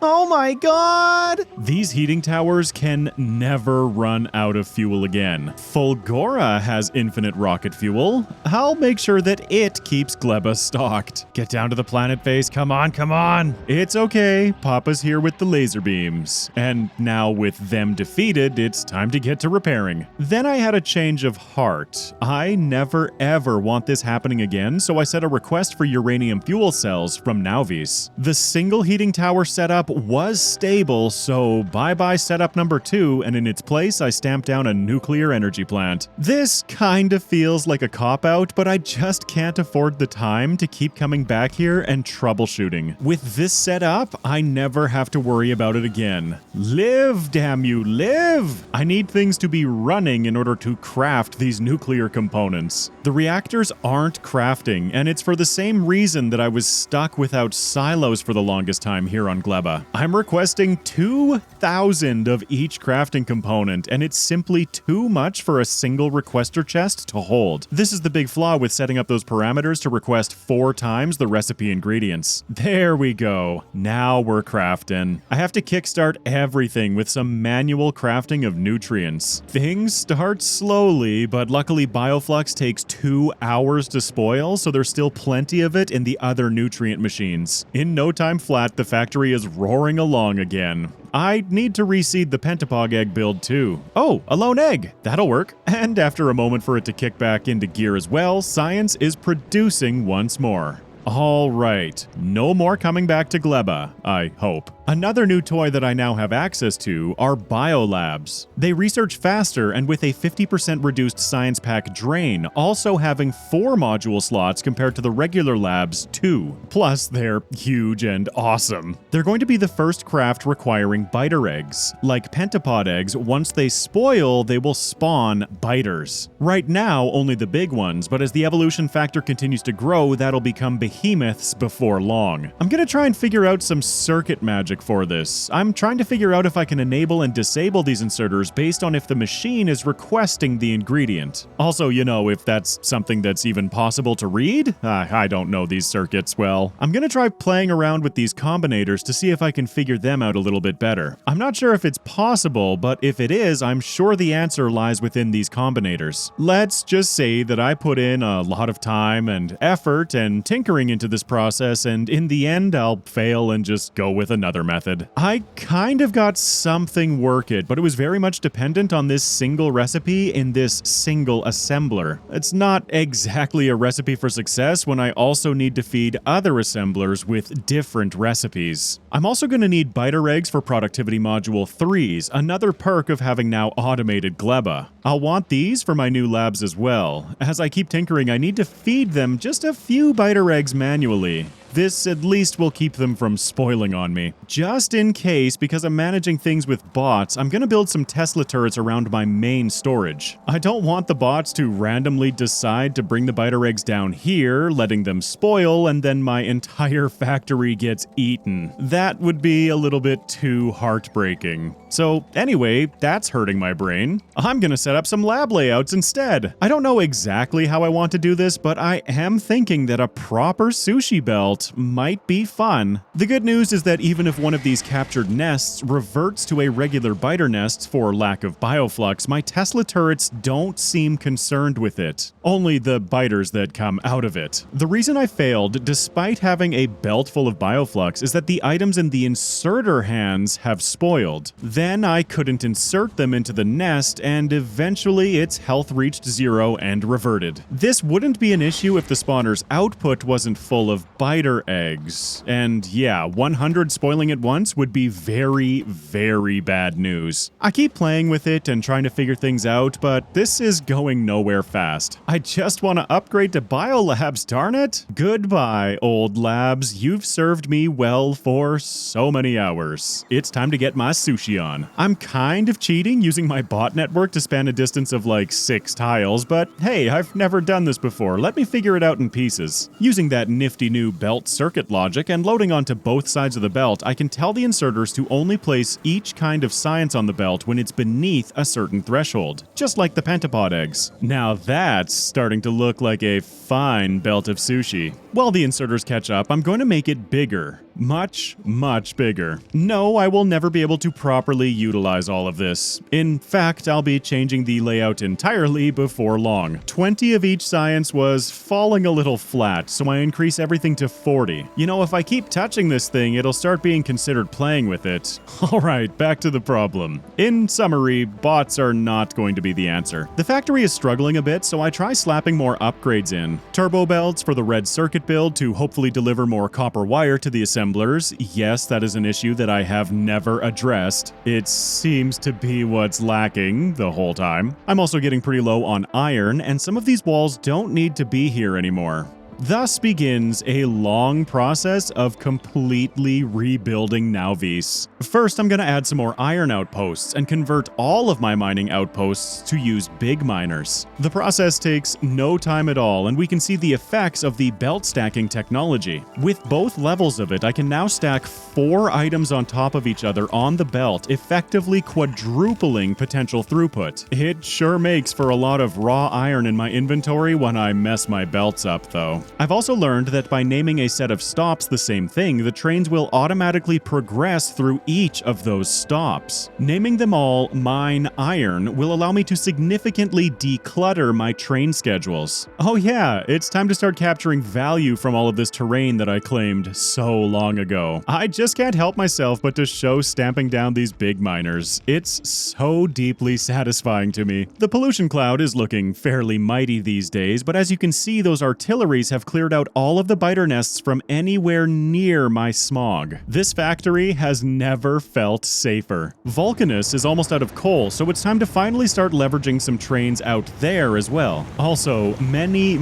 Oh my god! These heating towers can never run out of fuel again. Fulgora has infinite rocket fuel. I'll make sure that it keeps Gleba stocked. Get down to the planet face, come on, come on! It's okay, Papa's here with the laser beams. And now with them defeated, it's time to get to repairing. Then I had a change of heart. I never ever want this happening again, so I set a request for uranium fuel cells from Nalvi's. The single heating tower setup was stable, so bye-bye setup number 2, and in its place I stamped down a nuclear energy plant. This kind of feels like a cop-out, but I just can't afford the time to keep coming back here and troubleshooting. With this setup, I never have to worry about it again. Live, damn you, live! I need things to be running in order to craft these nuclear components. The reactors aren't crafting, and it's for the same reason that I was stuck without silos for the longest time here on Gleba. I'm requesting 2,000 of each crafting component, and it's simply too much for a single requester chest to hold. This is the big flaw with setting up those parameters to request 4 times the recipe ingredients. There we go. Now we're crafting. I have to kickstart everything with some manual crafting of nutrients. Things start slowly, but luckily bioflux takes 2 hours to spoil, so there's still plenty of it in the other nutrient machines. In no time flat, the factory is roaring along again. I need to reseed the pentapog egg build too. Oh, a lone egg. That'll work. And after a moment for it to kick back into gear as well, science is producing once more. All right, no more coming back to Gleba, I hope. Another new toy that I now have access to are biolabs. They research faster and with a 50% reduced science pack drain, also having 4 module slots compared to the regular labs 2. Plus, they're huge and awesome. They're going to be the first craft requiring biter eggs. Like pentapod eggs, once they spoil, they will spawn biters. Right now, only the big ones, but as the evolution factor continues to grow, that'll become behemoths before long. I'm gonna try and figure out some circuit magic for this. I'm trying to figure out if I can enable and disable these inserters based on if the machine is requesting the ingredient. Also, you know, if that's something that's even possible to read? I don't know these circuits well. I'm gonna try playing around with these combinators to see if I can figure them out a little bit better. I'm not sure if it's possible, but if it is, I'm sure the answer lies within these combinators. Let's just say that I put in a lot of time and effort and tinkering into this process, and in the end, I'll fail and just go with another other method. I kind of got something working, but it was very much dependent on this single recipe in this single assembler. It's not exactly a recipe for success when I also need to feed other assemblers with different recipes. I'm also going to need biter eggs for productivity module 3s, another perk of having now automated gleba. I'll want these for my new labs as well. As I keep tinkering, I need to feed them just a few biter eggs manually. This at least will keep them from spoiling on me. Just in case, because I'm managing things with bots, I'm gonna build some Tesla turrets around my main storage. I don't want the bots to randomly decide to bring the biter eggs down here, letting them spoil, and then my entire factory gets eaten. That would be a little bit too heartbreaking. So anyway, that's hurting my brain. I'm gonna set up some lab layouts instead. I don't know exactly how I want to do this, but I am thinking that a proper sushi belt might be fun. The good news is that even if one of these captured nests reverts to a regular biter nest for lack of bioflux, my Tesla turrets don't seem concerned with it. Only the biters that come out of it. The reason I failed, despite having a belt full of bioflux, is that the items in the inserter hands have spoiled. Then I couldn't insert them into the nest, and eventually its health reached 0 and reverted. This wouldn't be an issue if the spawner's output wasn't full of biter eggs. And yeah, 100 spoiling at once would be very, very bad news. I keep playing with it and trying to figure things out, but this is going nowhere fast. I just want to upgrade to biolabs, darn it. Goodbye, old labs. You've served me well for so many hours. It's time to get my sushi on. I'm kind of cheating using my bot network to span a distance of like 6 tiles, but hey, I've never done this before. Let me figure it out in pieces. Using that nifty new belt circuit logic and loading onto both sides of the belt, I can tell the inserters to only place each kind of science on the belt when it's beneath a certain threshold, just like the pentapod eggs. Now that's starting to look like a fine belt of sushi. While the inserters catch up, I'm going to make it bigger. Much, much bigger. No, I will never be able to properly utilize all of this. In fact, I'll be changing the layout entirely before long. 20 of each science was falling a little flat, so I increase everything to 40. You know, if I keep touching this thing, it'll start being considered playing with it. Alright, back to the problem. In summary, bots are not going to be the answer. The factory is struggling a bit, so I try slapping more upgrades in. Turbo belts for the red circuit build to hopefully deliver more copper wire to the assemblers. Yes, that is an issue that I have never addressed. It seems to be what's lacking the whole time. I'm also getting pretty low on iron, and some of these walls don't need to be here anymore. Thus begins a long process of completely rebuilding Nauvis. First, I'm going to add some more iron outposts and convert all of my mining outposts to use big miners. The process takes no time at all, and we can see the effects of the belt stacking technology. With both levels of it, I can now stack 4 items on top of each other on the belt, effectively quadrupling potential throughput. It sure makes for a lot of raw iron in my inventory when I mess my belts up, though. I've also learned that by naming a set of stops the same thing, the trains will automatically progress through each of those stops. Naming them all Mine Iron will allow me to significantly declutter my train schedules. Oh yeah, it's time to start capturing value from all of this terrain that I claimed so long ago. I just can't help myself but to show stamping down these big miners. It's so deeply satisfying to me. The pollution cloud is looking fairly mighty these days, but as you can see, those artilleries have cleared out all of the biter nests from anywhere near my smog. This factory has never felt safer. Vulcanus is almost out of coal, so it's time to finally start leveraging some trains out there as well. Also, many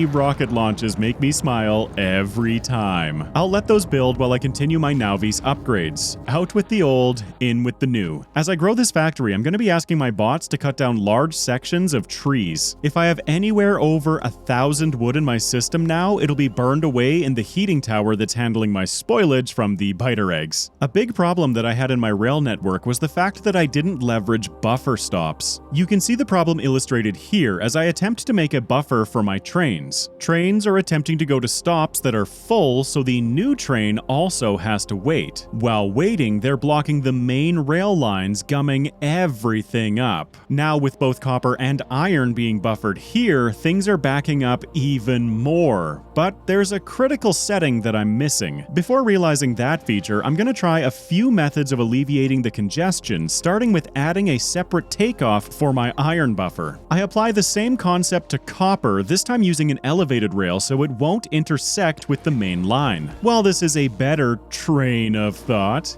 rocket launches make me smile every time. I'll let those build while I continue my Nauvis upgrades. Out with the old, in with the new. As I grow this factory, I'm going to be asking my bots to cut down large sections of trees. If I have anywhere over 1,000 wood in my system now, it'll be burned away in the heating tower that's handling my spoilage from the biter eggs. A big problem that I had in my rail network was the fact that I didn't leverage buffer stops. You can see the problem illustrated here as I attempt to make a buffer for my trains. Trains are attempting to go to stops that are full, so the new train also has to wait. While waiting, they're blocking the main rail lines, gumming everything up. Now, with both copper and iron being buffered here, things are backing up even more, but there's a critical setting that I'm missing. Before realizing that feature, I'm going to try a few methods of alleviating the congestion, starting with adding a separate takeoff for my iron buffer. I apply the same concept to copper, this time using an elevated rail so it won't intersect with the main line. While this is a better train of thought,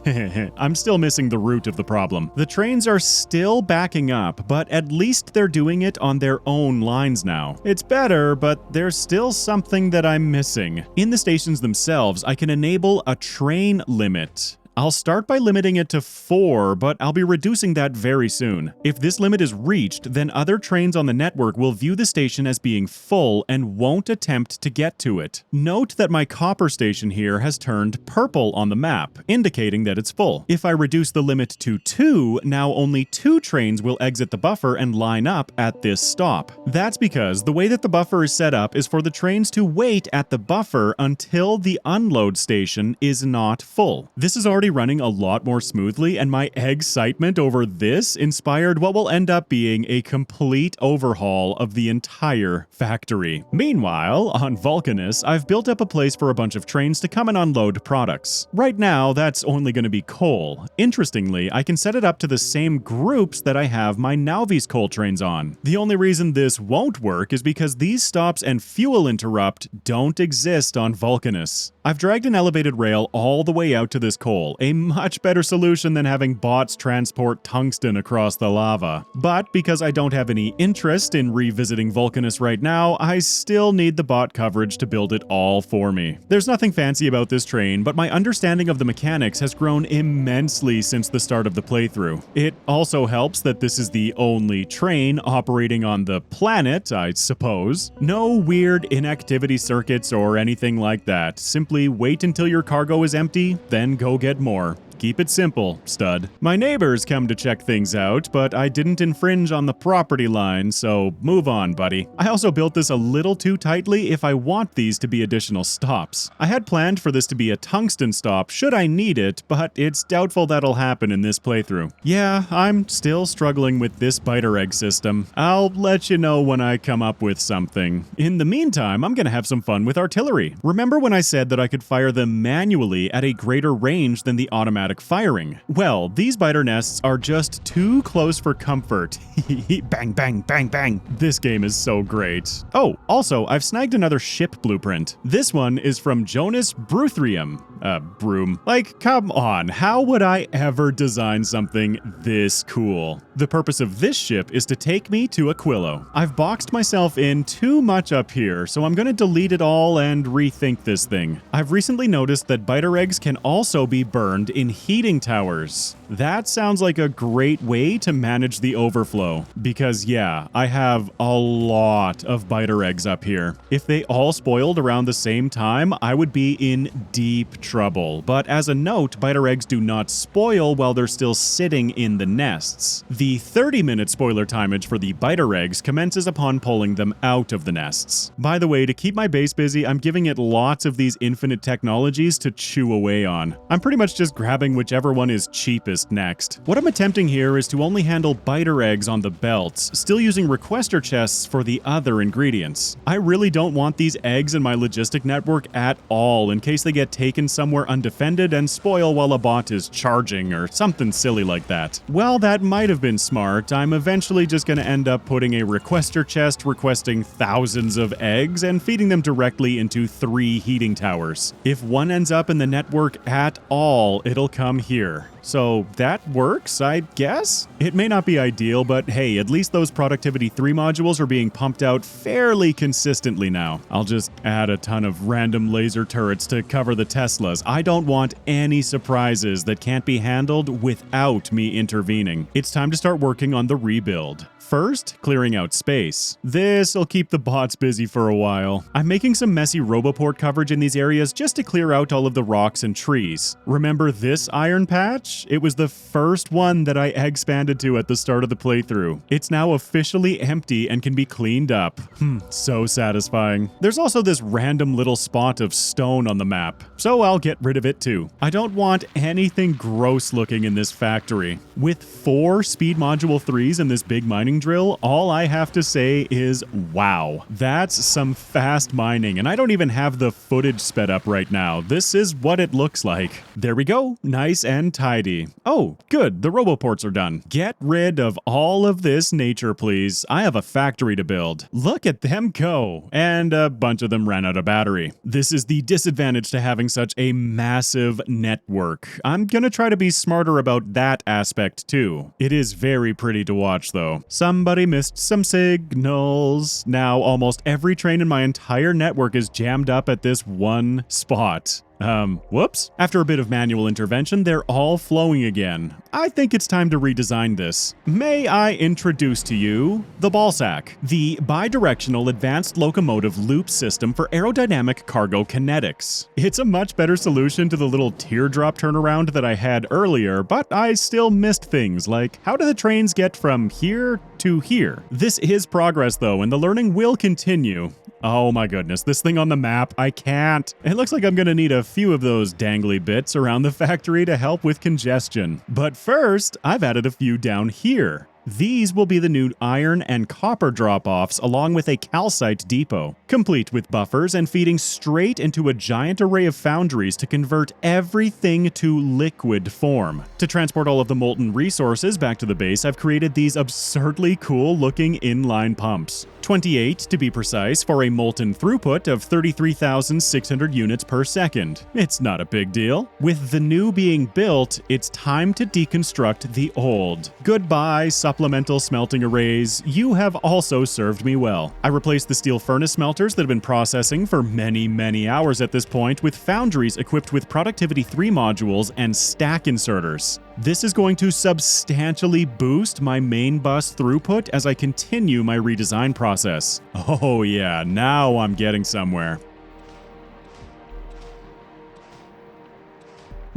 I'm still missing the root of the problem. The trains are still backing up, but at least they're doing it on their own lines now. It's better, but there's still something that I'm missing. In the stations themselves, I can enable a train limit. I'll start by limiting it to 4, but I'll be reducing that very soon. If this limit is reached, then other trains on the network will view the station as being full and won't attempt to get to it. Note that my copper station here has turned purple on the map, indicating that it's full. If I reduce the limit to 2, now only 2 trains will exit the buffer and line up at this stop. That's because the way that the buffer is set up is for the trains to wait at the buffer until the unload station is not full. This is already running a lot more smoothly, and my excitement over this inspired what will end up being a complete overhaul of the entire factory. Meanwhile, on Vulcanus, I've built up a place for a bunch of trains to come and unload products. Right now, that's only going to be coal. Interestingly, I can set it up to the same groups that I have my Nauvis coal trains on. The only reason this won't work is because these stops and fuel interrupt don't exist on Vulcanus. I've dragged an elevated rail all the way out to this coal, a much better solution than having bots transport tungsten across the lava. But because I don't have any interest in revisiting Vulcanus right now, I still need the bot coverage to build it all for me. There's nothing fancy about this train, but my understanding of the mechanics has grown immensely since the start of the playthrough. It also helps that this is the only train operating on the planet, I suppose. No weird inactivity circuits or anything like that. Simply wait until your cargo is empty, then go get more. Keep it simple, stud. My neighbors come to check things out, but I didn't infringe on the property line, so move on, buddy. I also built this a little too tightly if I want these to be additional stops. I had planned for this to be a tungsten stop should I need it, but it's doubtful that'll happen in this playthrough. Yeah, I'm still struggling with this biter egg system. I'll let you know when I come up with something. In the meantime, I'm gonna have some fun with artillery. Remember when I said that I could fire them manually at a greater range than the automatic firing? Well, these biter nests are just too close for comfort. Bang, bang, bang, bang. This game is so great. Oh, also, I've snagged another ship blueprint. This one is from Jonas Bruthrium. Broom. Like, come on, how would I ever design something this cool? The purpose of this ship is to take me to Aquilo. I've boxed myself in too much up here, so I'm gonna delete it all and rethink this thing. I've recently noticed that biter eggs can also be burned in heating towers. That sounds like a great way to manage the overflow, because yeah, I have a lot of biter eggs up here. If they all spoiled around the same time, I would be in deep trouble. But as a note, biter eggs do not spoil while they're still sitting in the nests. The 30-minute spoiler timeage for the biter eggs commences upon pulling them out of the nests. By the way, to keep my base busy, I'm giving it lots of these infinite technologies to chew away on. I'm pretty much just grabbing whichever one is cheapest next. What I'm attempting here is to only handle biter eggs on the belts, still using requester chests for the other ingredients. I really don't want these eggs in my logistic network at all in case they get taken somewhere undefended and spoil while a bot is charging or something silly like that. Well, that might have been smart. I'm eventually just going to end up putting a requester chest requesting thousands of eggs and feeding them directly into 3 heating towers. If one ends up in the network at all, it'll come here. So that works, I guess? It may not be ideal, but hey, at least those Productivity 3 modules are being pumped out fairly consistently now. I'll just add a ton of random laser turrets to cover the Teslas. I don't want any surprises that can't be handled without me intervening. It's time to start working on the rebuild. First, clearing out space. This'll keep the bots busy for a while. I'm making some messy Roboport coverage in these areas just to clear out all of the rocks and trees. Remember this iron patch? It was the first one that I expanded to at the start of the playthrough. It's now officially empty and can be cleaned up. So satisfying. There's also this random little spot of stone on the map, so I'll get rid of it too. I don't want anything gross looking in this factory. With 4 speed module 3s in this big mining mining drill, all I have to say is wow. That's some fast mining, and I don't even have the footage sped up right now. This is what it looks like. There we go. Nice and tidy. Oh, good. The Roboports are done. Get rid of all of this nature, please. I have a factory to build. Look at them go. And a bunch of them ran out of battery. This is the disadvantage to having such a massive network. I'm gonna try to be smarter about that aspect too. It is very pretty to watch though. Somebody missed some signals. Now almost every train in my entire network is jammed up at this one spot. Whoops. After a bit of manual intervention, they're all flowing again. I think it's time to redesign this. May I introduce to you the Ballsack, the bidirectional advanced locomotive loop system for aerodynamic cargo kinetics. It's a much better solution to the little teardrop turnaround that I had earlier, but I still missed things like how do the trains get from here to here? This is progress though, and the learning will continue. Oh my goodness, this thing on the map, I can't. It looks like I'm gonna need a few of those dangly bits around the factory to help with congestion. But first, I've added a few down here. These will be the new iron and copper drop-offs along with a calcite depot, complete with buffers and feeding straight into a giant array of foundries to convert everything to liquid form. To transport all of the molten resources back to the base, I've created these absurdly cool-looking inline pumps. 28 to be precise, for a molten throughput of 33,600 units per second. It's not a big deal. With the new being built, it's time to deconstruct the old. Goodbye, supplemental smelting arrays. You have also served me well. I replaced the steel furnace smelters that have been processing for many hours at this point with foundries equipped with Productivity 3 modules and stack inserters. This is going to substantially boost my main bus throughput as I continue my redesign process. Oh yeah, now I'm getting somewhere.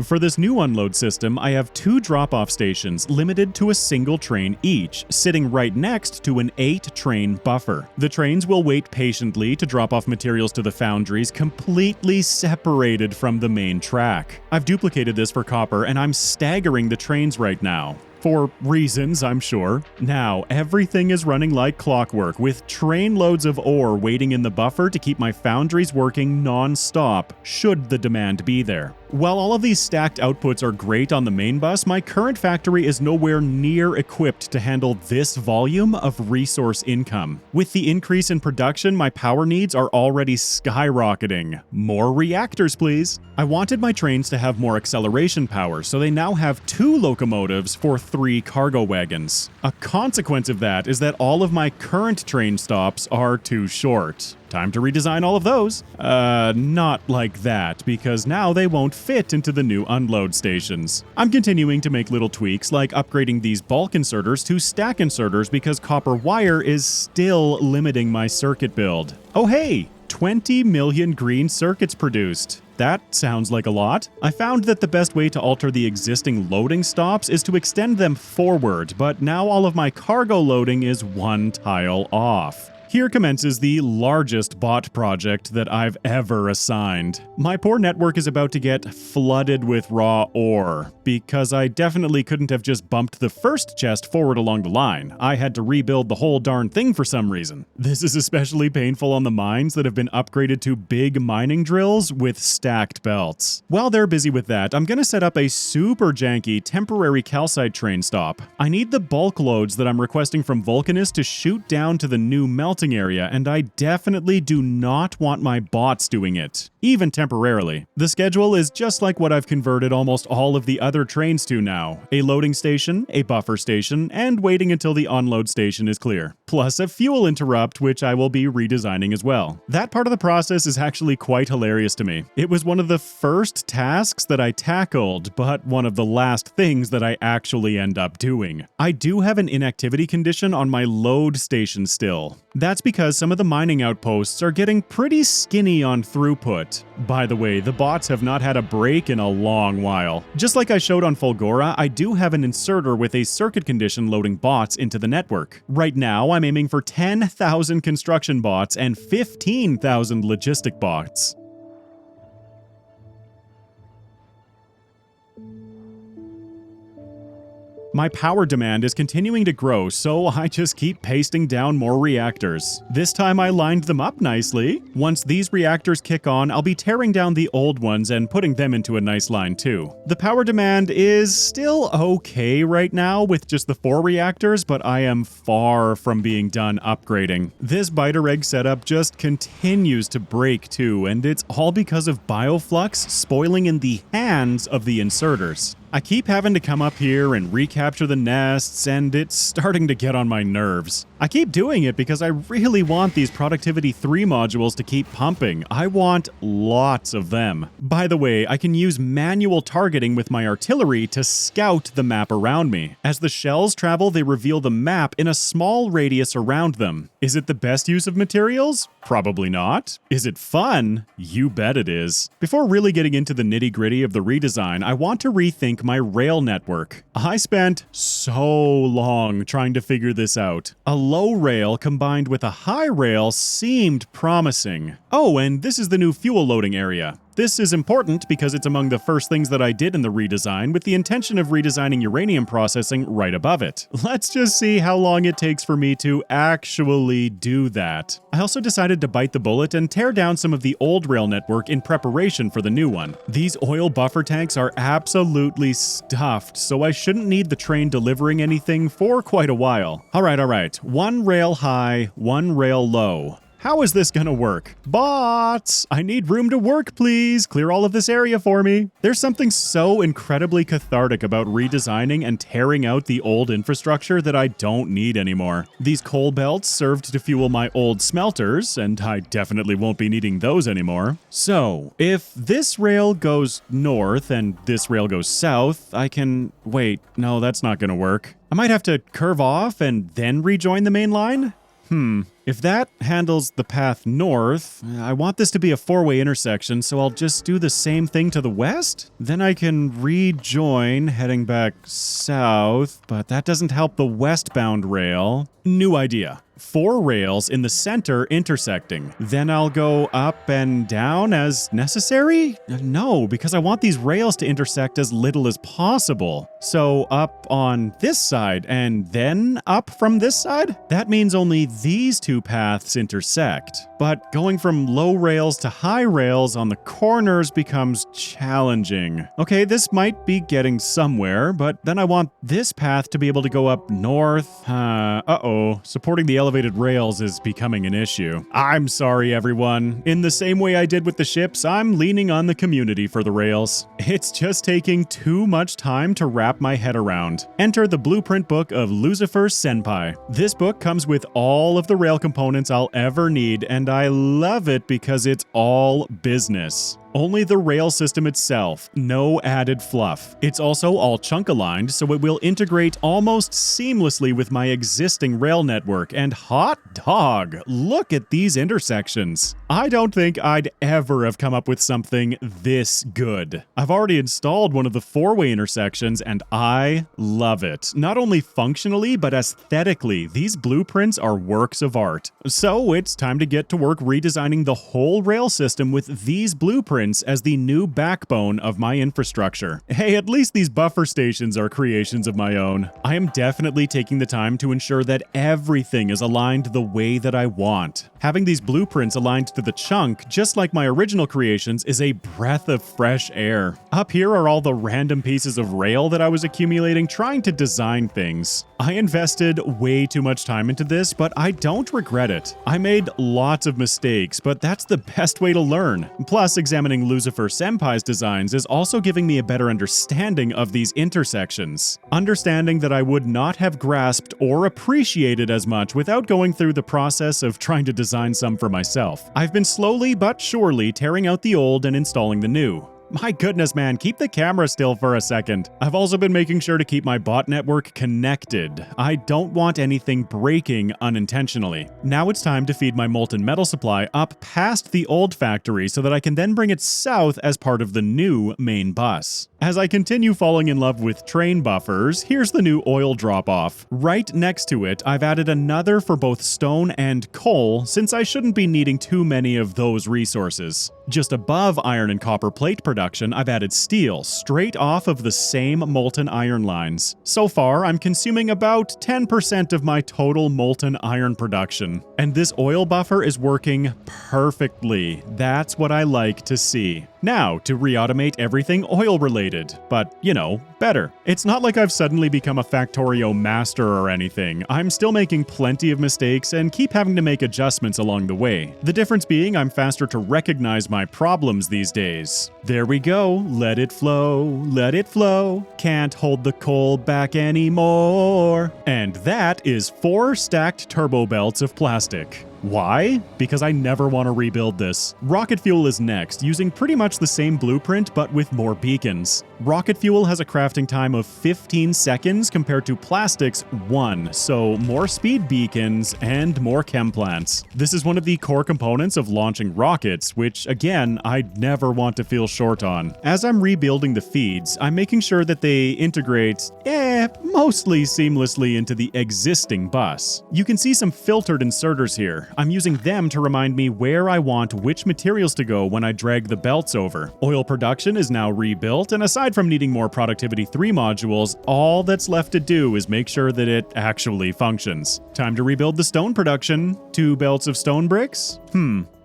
For this new unload system, I have 2 drop-off stations limited to a single train each, sitting right next to an 8-train buffer. The trains will wait patiently to drop off materials to the foundries, completely separated from the main track. I've duplicated this for copper, and I'm staggering the trains right now. For reasons, I'm sure. Now, everything is running like clockwork, with train loads of ore waiting in the buffer to keep my foundries working non-stop, should the demand be there. While all of these stacked outputs are great on the main bus, my current factory is nowhere near equipped to handle this volume of resource income. With the increase in production, my power needs are already skyrocketing. More reactors, please. I wanted my trains to have more acceleration power, so they now have 2 locomotives for 3 cargo wagons. A consequence of that is that all of my current train stops are too short. Time to redesign all of those. Not like that, because now they won't fit into the new unload stations. I'm continuing to make little tweaks, like upgrading these bulk inserters to stack inserters because copper wire is still limiting my circuit build. Oh hey! 20 million green circuits produced. That sounds like a lot. I found that the best way to alter the existing loading stops is to extend them forward, but now all of my cargo loading is 1 tile off. Here commences the largest bot project that I've ever assigned. My poor network is about to get flooded with raw ore, because I definitely couldn't have just bumped the first chest forward along the line. I had to rebuild the whole darn thing for some reason. This is especially painful on the mines that have been upgraded to big mining drills with stacked belts. While they're busy with that, I'm gonna set up a super janky temporary calcite train stop. I need the bulk loads that I'm requesting from Vulcanus to shoot down to the new melting area, and I definitely do not want my bots doing it, even temporarily. The schedule is just like what I've converted almost all of the other trains to now: a loading station, a buffer station, and waiting until the unload station is clear. Plus a fuel interrupt, which I will be redesigning as well. That part of the process is actually quite hilarious to me. It was one of the first tasks that I tackled, but one of the last things that I actually end up doing. I do have an inactivity condition on my load station still. That's because some of the mining outposts are getting pretty skinny on throughput. By the way, the bots have not had a break in a long while. Just like I showed on Fulgora, I do have an inserter with a circuit condition loading bots into the network. Right now, I'm aiming for 10,000 construction bots and 15,000 logistic bots. My power demand is continuing to grow, so I just keep pasting down more reactors. This time I lined them up nicely. Once these reactors kick on, I'll be tearing down the old ones and putting them into a nice line too. The power demand is still okay right now with just the 4 reactors, but I am far from being done upgrading. This biter egg setup just continues to break too, and it's all because of bioflux spoiling in the hands of the inserters. I keep having to come up here and recapture the nests, and it's starting to get on my nerves. I keep doing it because I really want these Productivity 3 modules to keep pumping. I want lots of them. By the way, I can use manual targeting with my artillery to scout the map around me. As the shells travel, they reveal the map in a small radius around them. Is it the best use of materials? Probably not. Is it fun? You bet it is. Before really getting into the nitty-gritty of the redesign, I want to rethink my rail network. I spent so long trying to figure this out. A low rail combined with a high rail seemed promising. Oh, and this is the new fuel loading area. This is important because it's among the first things that I did in the redesign with the intention of redesigning uranium processing right above it. Let's just see how long it takes for me to actually do that. I also decided to bite the bullet and tear down some of the old rail network in preparation for the new one. These oil buffer tanks are absolutely stuffed, so I shouldn't need the train delivering anything for quite a while. All right. 1 rail high, 1 rail low. How is this gonna work? Bots! I need room to work, please! Clear all of this area for me. There's something so incredibly cathartic about redesigning and tearing out the old infrastructure that I don't need anymore. These coal belts served to fuel my old smelters, and I definitely won't be needing those anymore. So, if this rail goes north and this rail goes south, I can... Wait, no, that's not gonna work. I might have to curve off and then rejoin the main line? If that handles the path north, I want this to be a 4-way intersection, so I'll just do the same thing to the west? Then I can rejoin heading back south, but that doesn't help the westbound rail. New idea. 4 rails in the center intersecting. Then I'll go up and down as necessary? No, because I want these rails to intersect as little as possible. So up on this side and then up from this side? That means only these 2 paths intersect. But going from low rails to high rails on the corners becomes challenging. Okay, this might be getting somewhere, but then I want this path to be able to go up north. Supporting the elevated rails is becoming an issue. I'm sorry, everyone. In the same way I did with the ships, I'm leaning on the community for the rails. It's just taking too much time to wrap my head around. Enter the blueprint book of Lucifer Senpai. This book comes with all of the rail components I'll ever need, and I love it because it's all business. Only the rail system itself, no added fluff. It's also all chunk aligned, so it will integrate almost seamlessly with my existing rail network. And hot dog, look at these intersections. I don't think I'd ever have come up with something this good. I've already installed one of the 4-way intersections, and I love it. Not only functionally, but aesthetically, these blueprints are works of art. So it's time to get to work redesigning the whole rail system with these blueprints as the new backbone of my infrastructure. Hey, at least these buffer stations are creations of my own. I am definitely taking the time to ensure that everything is aligned the way that I want. Having these blueprints aligned to the chunk, just like my original creations, is a breath of fresh air. Up here are all the random pieces of rail that I was accumulating trying to design things. I invested way too much time into this, but I don't regret it. I made lots of mistakes, but that's the best way to learn. Plus, examining Lucifer Senpai's designs is also giving me a better understanding of these intersections. Understanding that I would not have grasped or appreciated as much without going through the process of trying to design some for myself. I've been slowly but surely tearing out the old and installing the new. My goodness, man, keep the camera still for a second. I've also been making sure to keep my bot network connected. I don't want anything breaking unintentionally. Now it's time to feed my molten metal supply up past the old factory so that I can then bring it south as part of the new main bus. As I continue falling in love with train buffers, here's the new oil drop-off. Right next to it, I've added another for both stone and coal, since I shouldn't be needing too many of those resources. Just above iron and copper plate production, I've added steel, straight off of the same molten iron lines. So far, I'm consuming about 10% of my total molten iron production. And this oil buffer is working perfectly. That's what I like to see. Now, to re-automate everything oil-related, but, you know, better. It's not like I've suddenly become a Factorio master or anything. I'm still making plenty of mistakes and keep having to make adjustments along the way. The difference being I'm faster to recognize my problems these days. There we go. Let it flow. Let it flow. Can't hold the coal back anymore. And that is 4 stacked turbo belts of plastic. Why? Because I never want to rebuild this. Rocket fuel is next, using pretty much the same blueprint but with more beacons. Rocket fuel has a crafting time of 15 seconds compared to plastic's 1, so more speed beacons and more chem plants. This is one of the core components of launching rockets, which again, I'd never want to feel short on. As I'm rebuilding the feeds, I'm making sure that they integrate, mostly seamlessly into the existing bus. You can see some filtered inserters here. I'm using them to remind me where I want which materials to go when I drag the belts over. Oil production is now rebuilt, and aside from needing more Productivity 3 modules, all that's left to do is make sure that it actually functions. Time to rebuild the stone production. 2 belts of stone bricks?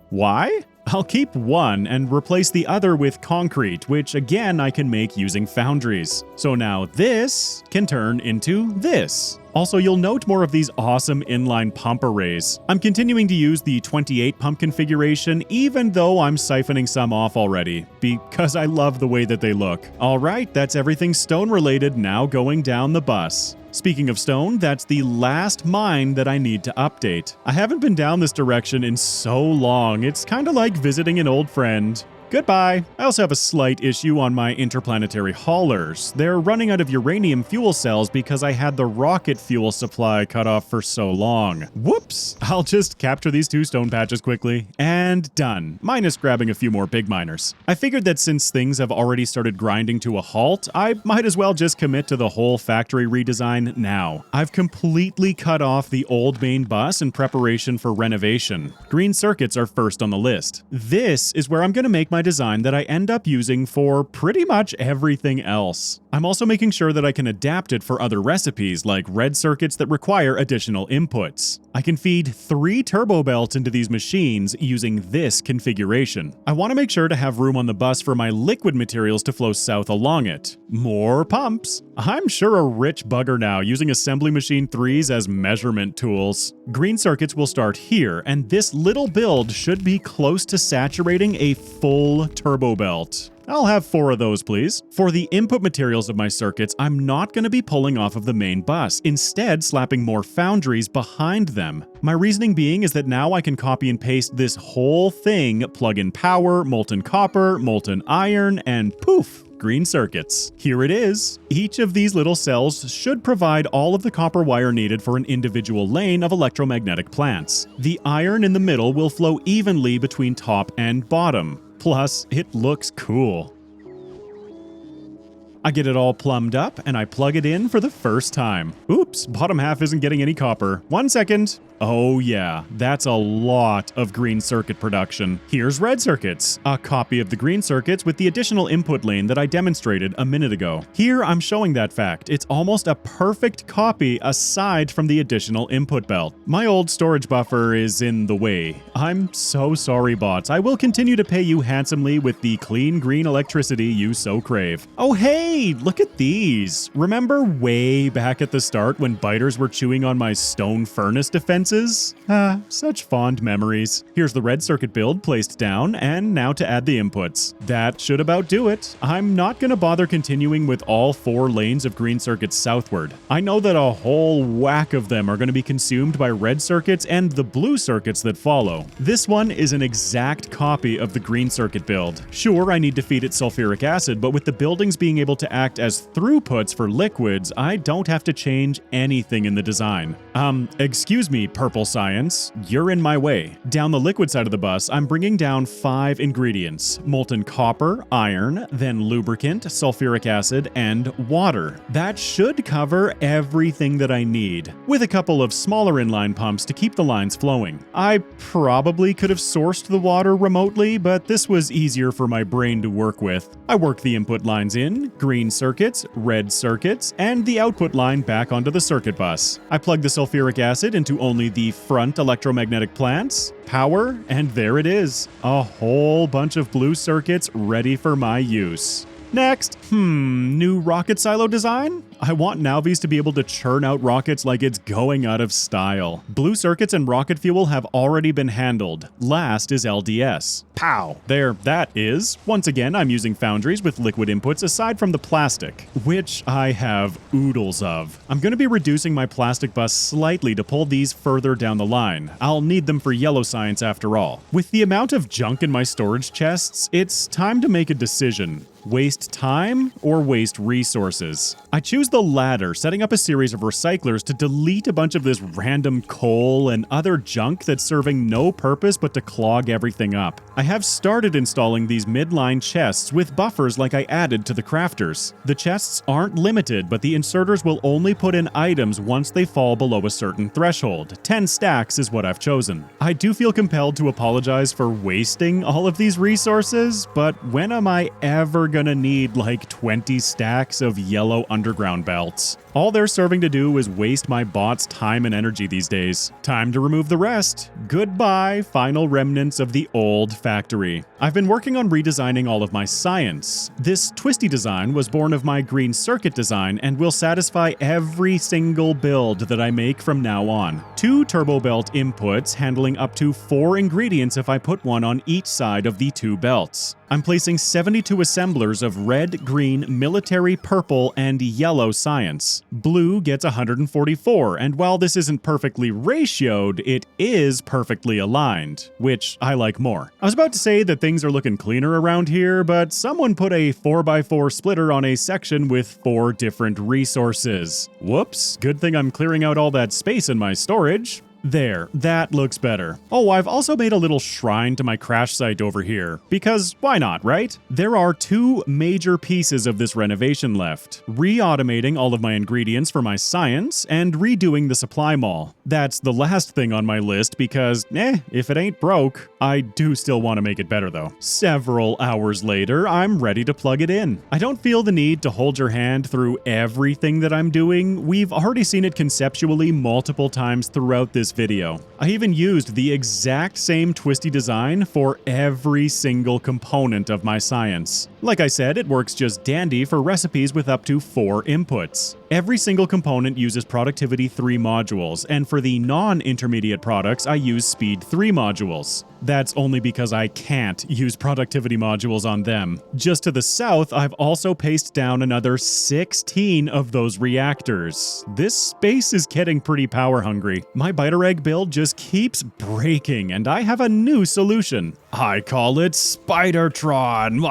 Why? I'll keep one and replace the other with concrete, which again I can make using foundries. So now this can turn into this. Also, you'll note more of these awesome inline pump arrays. I'm continuing to use the 28 pump configuration, even though I'm siphoning some off already, because I love the way that they look. Alright, that's everything stone related now going down the bus. Speaking of stone, that's the last mine that I need to update. I haven't been down this direction in so long, it's kinda like visiting an old friend. Goodbye. I also have a slight issue on my interplanetary haulers. They're running out of uranium fuel cells because I had the rocket fuel supply cut off for so long. Whoops! I'll just capture these 2 stone patches quickly, and done. Minus grabbing a few more big miners. I figured that since things have already started grinding to a halt, I might as well just commit to the whole factory redesign now. I've completely cut off the old main bus in preparation for renovation. Green circuits are first on the list. This is where I'm going to make my design that I end up using for pretty much everything else. I'm also making sure that I can adapt it for other recipes like red circuits that require additional inputs. I can feed 3 turbo belts into these machines using this configuration. I want to make sure to have room on the bus for my liquid materials to flow south along it. More pumps. I'm sure a rich bugger now using assembly machine 3s as measurement tools. Green circuits will start here, and this little build should be close to saturating a full turbo belt. I'll have 4 of those, please. For the input materials of my circuits, I'm not going to be pulling off of the main bus, instead slapping more foundries behind them. My reasoning being is that now I can copy and paste this whole thing, plug in power, molten copper, molten iron, and poof! Green circuits. Here it is. Each of these little cells should provide all of the copper wire needed for an individual lane of electromagnetic plants. The iron in the middle will flow evenly between top and bottom. Plus, it looks cool. I get it all plumbed up and I plug it in for the first time. Oops, bottom half isn't getting any copper. 1 second. Oh yeah, that's a lot of green circuit production. Here's red circuits, a copy of the green circuits with the additional input lane that I demonstrated a minute ago. Here I'm showing that fact. It's almost a perfect copy aside from the additional input belt. My old storage buffer is in the way. I'm so sorry, bots. I will continue to pay you handsomely with the clean green electricity you so crave. Oh hey, look at these. Remember way back at the start when biters were chewing on my stone furnace defense? Such fond memories. Here's the red circuit build placed down, and now to add the inputs. That should about do it. I'm not going to bother continuing with all 4 lanes of green circuits southward. I know that a whole whack of them are going to be consumed by red circuits and the blue circuits that follow. This one is an exact copy of the green circuit build. Sure, I need to feed it sulfuric acid, but with the buildings being able to act as throughputs for liquids, I don't have to change anything in the design. Excuse me, Purple science, you're in my way. Down the liquid side of the bus, I'm bringing down 5 ingredients: molten copper, iron, then lubricant, sulfuric acid, and water. That should cover everything that I need, with a couple of smaller inline pumps to keep the lines flowing. I probably could have sourced the water remotely, but this was easier for my brain to work with. I work the input lines in, green circuits, red circuits, and the output line back onto the circuit bus. I plug the sulfuric acid into only the front electromagnetic plants, power, and there it is. A whole bunch of blue circuits ready for my use. Next, new rocket silo design? I want Navis to be able to churn out rockets like it's going out of style. Blue circuits and rocket fuel have already been handled. Last is LDS. Pow! There, that is. Once again, I'm using foundries with liquid inputs aside from the plastic, which I have oodles of. I'm going to be reducing my plastic bus slightly to pull these further down the line. I'll need them for yellow science after all. With the amount of junk in my storage chests, it's time to make a decision. Waste time or waste resources? I choose the latter, setting up a series of recyclers to delete a bunch of this random coal and other junk that's serving no purpose but to clog everything up. I have started installing these midline chests with buffers like I added to the crafters. The chests aren't limited, but the inserters will only put in items once they fall below a certain threshold. 10 stacks is what I've chosen. I do feel compelled to apologize for wasting all of these resources, but when am I ever gonna need like 20 stacks of yellow underground belts? All they're serving to do is waste my bot's time and energy these days. Time to remove the rest. Goodbye, final remnants of the old factory. I've been working on redesigning all of my science. This twisty design was born of my green circuit design and will satisfy every single build that I make from now on. 2 turbo belt inputs handling up to 4 ingredients if I put one on each side of the 2 belts. I'm placing 72 assemblers of red, green, military, purple, and yellow science. Blue gets 144, and while this isn't perfectly ratioed, it is perfectly aligned, which I like more. I was about to say that things are looking cleaner around here, but someone put a 4x4 splitter on a section with 4 different resources. Whoops, good thing I'm clearing out all that space in my storage. There, that looks better. Oh, I've also made a little shrine to my crash site over here, because why not, right? There are 2 major pieces of this renovation left: re-automating all of my ingredients for my science and redoing the supply mall. That's the last thing on my list because, if it ain't broke. I do still want to make it better though. Several hours later, I'm ready to plug it in. I don't feel the need to hold your hand through everything that I'm doing. We've already seen it conceptually multiple times throughout this video. I even used the exact same twisty design for every single component of my science. Like I said, it works just dandy for recipes with up to 4 inputs. Every single component uses Productivity 3 modules, and for the non-intermediate products, I use Speed 3 modules. That's only because I can't use productivity modules on them. Just to the south, I've also paced down another 16 of those reactors. This space is getting pretty power hungry. My biter egg build just keeps breaking, and I have a new solution. I call it Spidertron.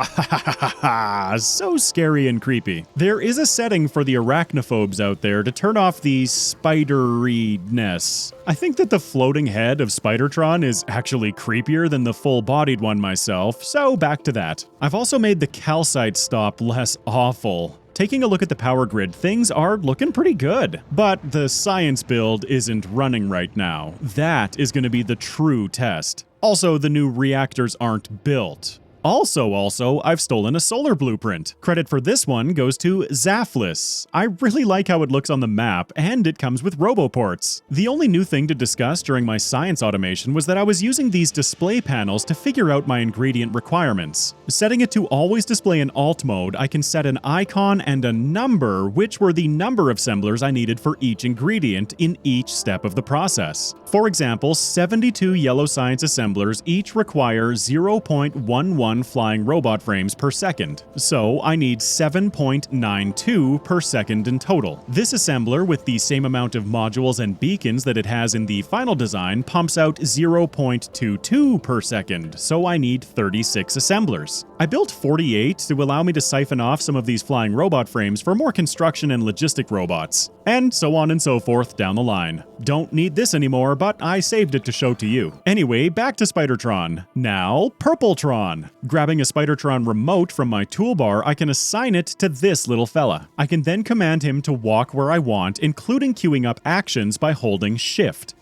So scary and creepy. There is a setting for the arachnophobes out there to turn off the spideriness. I think that the floating head of Spidertron is actually creepier than the full-bodied one myself, so back to that. I've also made the calcite stop less awful. Taking a look at the power grid, things are looking pretty good. But the science build isn't running right now. That is going to be the true test. Also, the new reactors aren't built. Also, I've stolen a solar blueprint. Credit for this one goes to Zaflis. I really like how it looks on the map, and it comes with Roboports. The only new thing to discuss during my science automation was that I was using these display panels to figure out my ingredient requirements. Setting it to always display in alt mode, I can set an icon and a number, which were the number of assemblers I needed for each ingredient in each step of the process. For example, 72 yellow science assemblers each require 0.11 1 flying robot frames per second, so I need 7.92 per second in total. This assembler, with the same amount of modules and beacons that it has in the final design, pumps out 0.22 per second, so I need 36 assemblers. I built 48 to allow me to siphon off some of these flying robot frames for more construction and logistic robots, and so on and so forth down the line. Don't need this anymore, but I saved it to show to you. Anyway, back to Spidertron. Now, Purpletron. Grabbing a Spidertron remote from my toolbar, I can assign it to this little fella. I can then command him to walk where I want, including queuing up actions by holding Shift.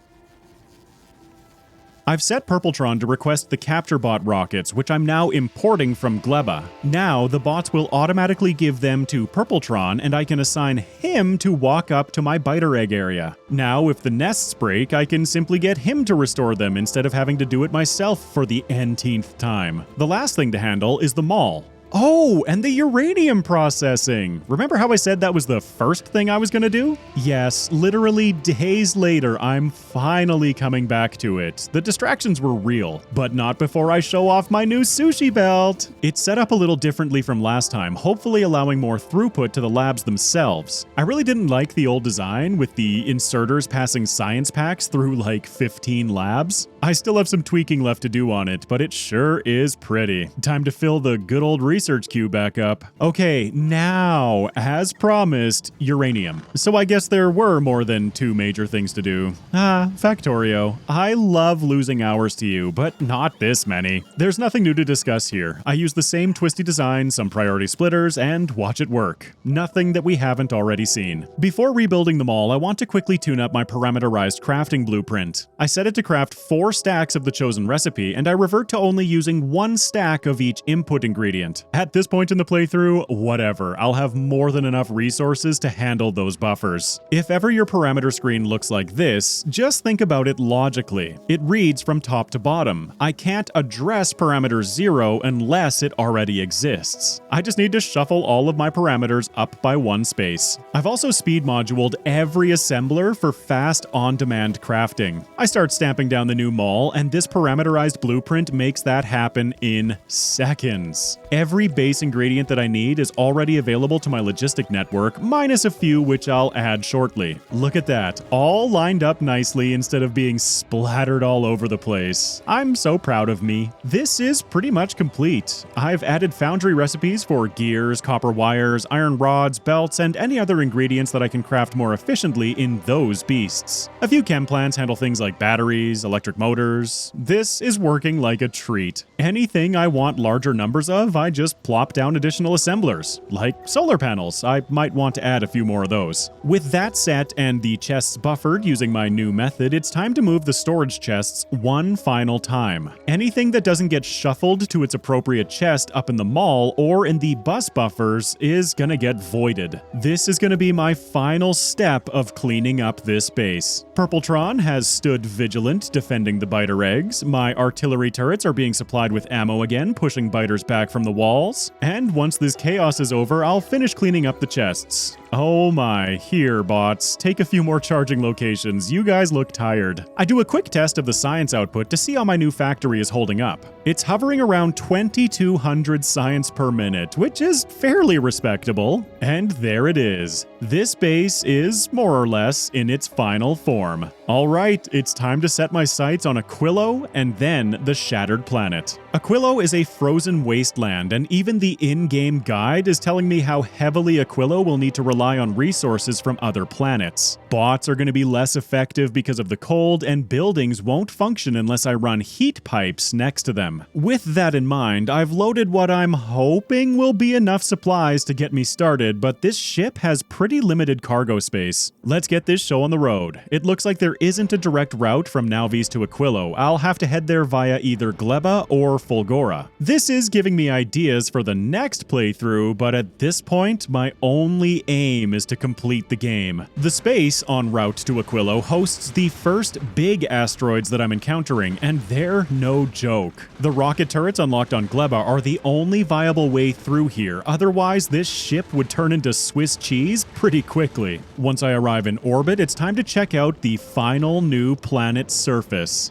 I've set Purpletron to request the capture bot rockets, which I'm now importing from Gleba. Now, the bots will automatically give them to Purpletron, and I can assign him to walk up to my biter egg area. Now, if the nests break, I can simply get him to restore them instead of having to do it myself for the n-teenth time. The last thing to handle is the mall. Oh, and the uranium processing. Remember how I said that was the first thing I was gonna do? Yes, literally days later, I'm finally coming back to it. The distractions were real, but not before I show off my new sushi belt. It's set up a little differently from last time, hopefully allowing more throughput to the labs themselves. I really didn't like the old design with the inserters passing science packs through like 15 labs. I still have some tweaking left to do on it, but it sure is pretty. Time to fill the good old research queue back up. Okay, now, as promised, uranium. So I guess there were more than 2 major things to do. Factorio. I love losing hours to you, but not this many. There's nothing new to discuss here. I use the same twisty design, some priority splitters, and watch it work. Nothing that we haven't already seen. Before rebuilding them all, I want to quickly tune up my parameterized crafting blueprint. I set it to craft 4 stacks of the chosen recipe, and I revert to only using 1 stack of each input ingredient. At this point in the playthrough, whatever, I'll have more than enough resources to handle those buffers. If ever your parameter screen looks like this, just think about it logically. It reads from top to bottom. I can't address parameter 0 unless it already exists. I just need to shuffle all of my parameters up by 1 space. I've also speed moduled every assembler for fast on-demand crafting. I start stamping down the new mall, and this parameterized blueprint makes that happen in seconds. Every base ingredient that I need is already available to my logistic network, minus a few which I'll add shortly. Look at that, all lined up nicely instead of being splattered all over the place. I'm so proud of me. This is pretty much complete. I've added foundry recipes for gears, copper wires, iron rods, belts, and any other ingredients that I can craft more efficiently in those beasts. A few chem plants handle things like batteries, electric motors. This is working like a treat. Anything I want larger numbers of, I just plop down additional assemblers, like solar panels. I might want to add a few more of those. With that set and the chests buffered using my new method, it's time to move the storage chests one final time. Anything that doesn't get shuffled to its appropriate chest up in the mall or in the bus buffers is gonna get voided. This is gonna be my final step of cleaning up this base. Purpletron has stood vigilant, defending the biter eggs. My artillery turrets are being supplied with ammo again, pushing biters back from the walls. And once this chaos is over, I'll finish cleaning up the chests. Oh my, here bots, take a few more charging locations, you guys look tired. I do a quick test of the science output to see how my new factory is holding up. It's hovering around 2200 science per minute, which is fairly respectable. And there it is. This base is more or less in its final form. Alright, it's time to set my sights on Aquilo and then the Shattered Planet. Aquilo is a frozen wasteland, and even the in-game guide is telling me how heavily Aquilo will need to rely on resources from other planets. Bots are going to be less effective because of the cold, and buildings won't function unless I run heat pipes next to them. With that in mind, I've loaded what I'm hoping will be enough supplies to get me started, but this ship has pretty limited cargo space. Let's get this show on the road. It looks like there isn't a direct route from Nauvis to Aquilo. I'll have to head there via either Gleba or Fulgora. This is giving me ideas for the next playthrough, but at this point, my only aim is to complete the game. The space en route to Aquilo hosts the first big asteroids that I'm encountering, and they're no joke. The rocket turrets unlocked on Gleba are the only viable way through here, otherwise this ship would turn into Swiss cheese pretty quickly. Once I arrive in orbit, it's time to check out the final new planet's surface.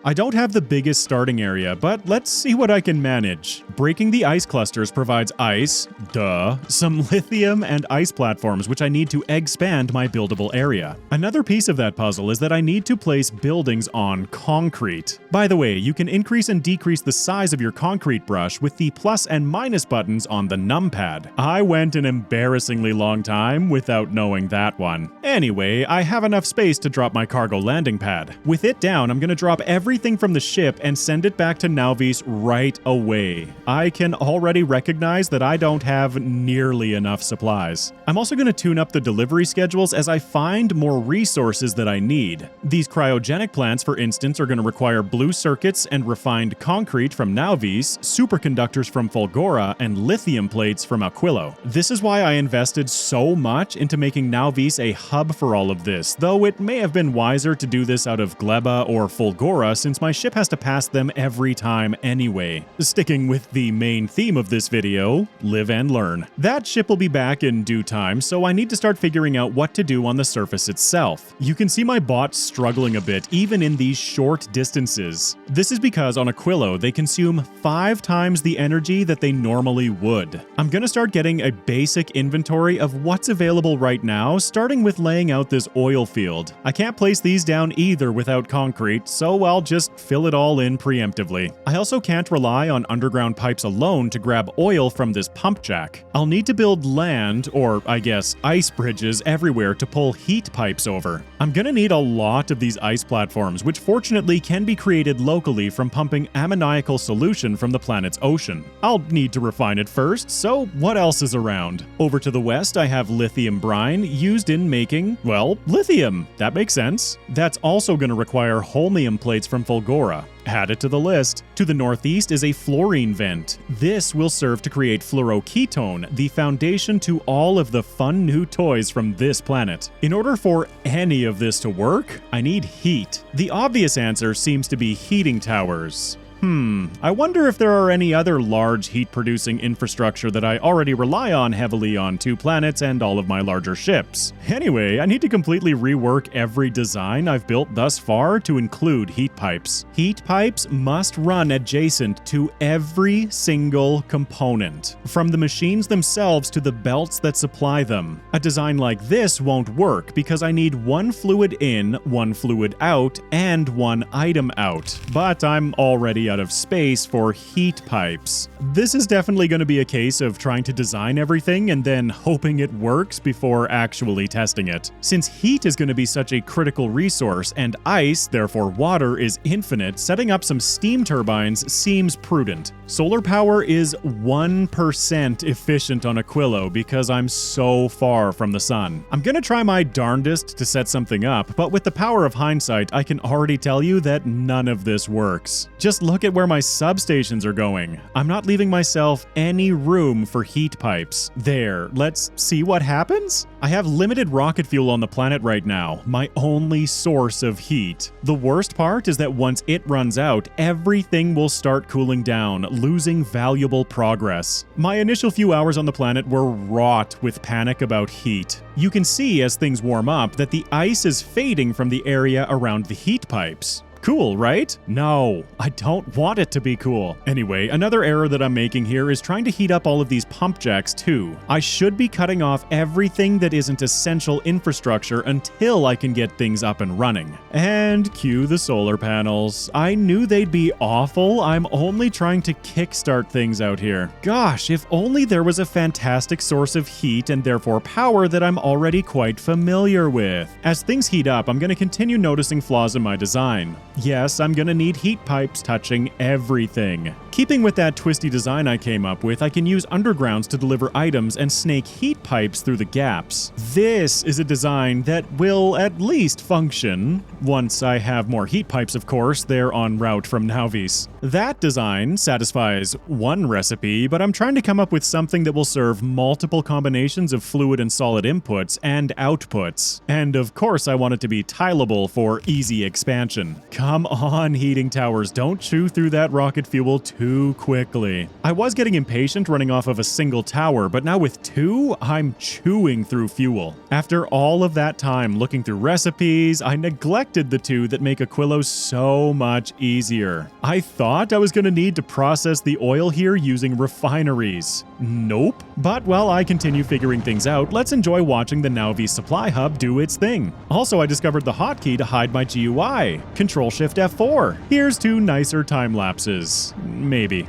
I don't have the biggest starting area, but let's see what I can manage. Breaking the ice clusters provides ice, duh, some lithium and ice platforms which I need to expand my buildable area. Another piece of that puzzle is that I need to place buildings on concrete. By the way, you can increase and decrease the size of your concrete brush with the plus and minus buttons on the numpad. I went an embarrassingly long time without knowing that one. Anyway, I have enough space to drop my cargo landing pad. With it down, I'm gonna drop everything from the ship and send it back to Nauvis right away. I can already recognize that I don't have nearly enough supplies. I'm also gonna tune up the delivery schedules as I find more resources that I need. These cryogenic plants, for instance, are gonna require blue circuits and refined concrete from Nauvis, superconductors from Fulgora, and lithium plates from Aquilo. This is why I invested so much into making Nauvis a hub for all of this, though it may have been wiser to do this out of Gleba or Fulgora since my ship has to pass them every time anyway. Sticking with the main theme of this video, live and learn. That ship will be back in due time, so I need to start figuring out what to do on the surface itself. You can see my bots struggling a bit even in these short distances. This is because on Aquilo, they consume 5 times the energy that they normally would. I'm gonna start getting a basic inventory of what's available right now, starting with laying out this oil field. I can't place these down either without concrete, so I'll just fill it all in preemptively. I also can't rely on underground pipes alone to grab oil from this pump jack. I'll need to build land, or I guess ice bridges, everywhere to pull heat pipes over. I'm gonna need a lot of these ice platforms, which fortunately can be created locally from pumping ammoniacal solution from the planet's ocean. I'll need to refine it first, so what else is around? Over to the west, I have lithium brine used in making, well, lithium. That makes sense. That's also going to require holmium plates from Fulgora. Add it to the list. To the northeast is a fluorine vent. This will serve to create fluoroketone, the foundation to all of the fun new toys from this planet. In order for any of this to work, I need heat. The obvious answer seems to be heating towers. I wonder if there are any other large heat-producing infrastructure that I already rely on heavily on 2 planets and all of my larger ships. Anyway, I need to completely rework every design I've built thus far to include heat pipes. Heat pipes must run adjacent to every single component, from the machines themselves to the belts that supply them. A design like this won't work because I need 1 fluid in, 1 fluid out, and 1 item out. But I'm already out of space for heat pipes. This is definitely going to be a case of trying to design everything and then hoping it works before actually testing it. Since heat is going to be such a critical resource and ice, therefore water, is infinite, setting up some steam turbines seems prudent. Solar power is 1% efficient on Aquilo because I'm so far from the sun. I'm going to try my darndest to set something up, but with the power of hindsight, I can already tell you that none of this works. Just look at where my substations are going. I'm not leaving myself any room for heat pipes. There, let's see what happens? I have limited rocket fuel on the planet right now, my only source of heat. The worst part is that once it runs out, everything will start cooling down, losing valuable progress. My initial few hours on the planet were wrought with panic about heat. You can see as things warm up that the ice is fading from the area around the heat pipes. Cool, right? No, I don't want it to be cool. Anyway, another error that I'm making here is trying to heat up all of these pump jacks too. I should be cutting off everything that isn't essential infrastructure until I can get things up and running. And cue the solar panels. I knew they'd be awful. I'm only trying to kickstart things out here. Gosh, if only there was a fantastic source of heat and therefore power that I'm already quite familiar with. As things heat up, I'm going to continue noticing flaws in my design. Yes, I'm gonna need heat pipes touching everything. Keeping with that twisty design I came up with, I can use undergrounds to deliver items and snake heat pipes through the gaps. This is a design that will at least function. Once I have more heat pipes, of course, they're en route from Nauvis. That design satisfies one recipe, but I'm trying to come up with something that will serve multiple combinations of fluid and solid inputs and outputs. And of course, I want it to be tileable for easy expansion. Come on, heating towers, don't chew through that rocket fuel too too quickly. I was getting impatient running off of a single tower, but now with two, I'm chewing through fuel. After all of that time looking through recipes, I neglected the two that make Aquilo so much easier. I thought I was going to need to process the oil here using refineries. Nope. But while I continue figuring things out, let's enjoy watching the Nauvi supply hub do its thing. Also, I discovered the hotkey to hide my GUI. Control-Shift F4. Here's two nicer time lapses. Maybe.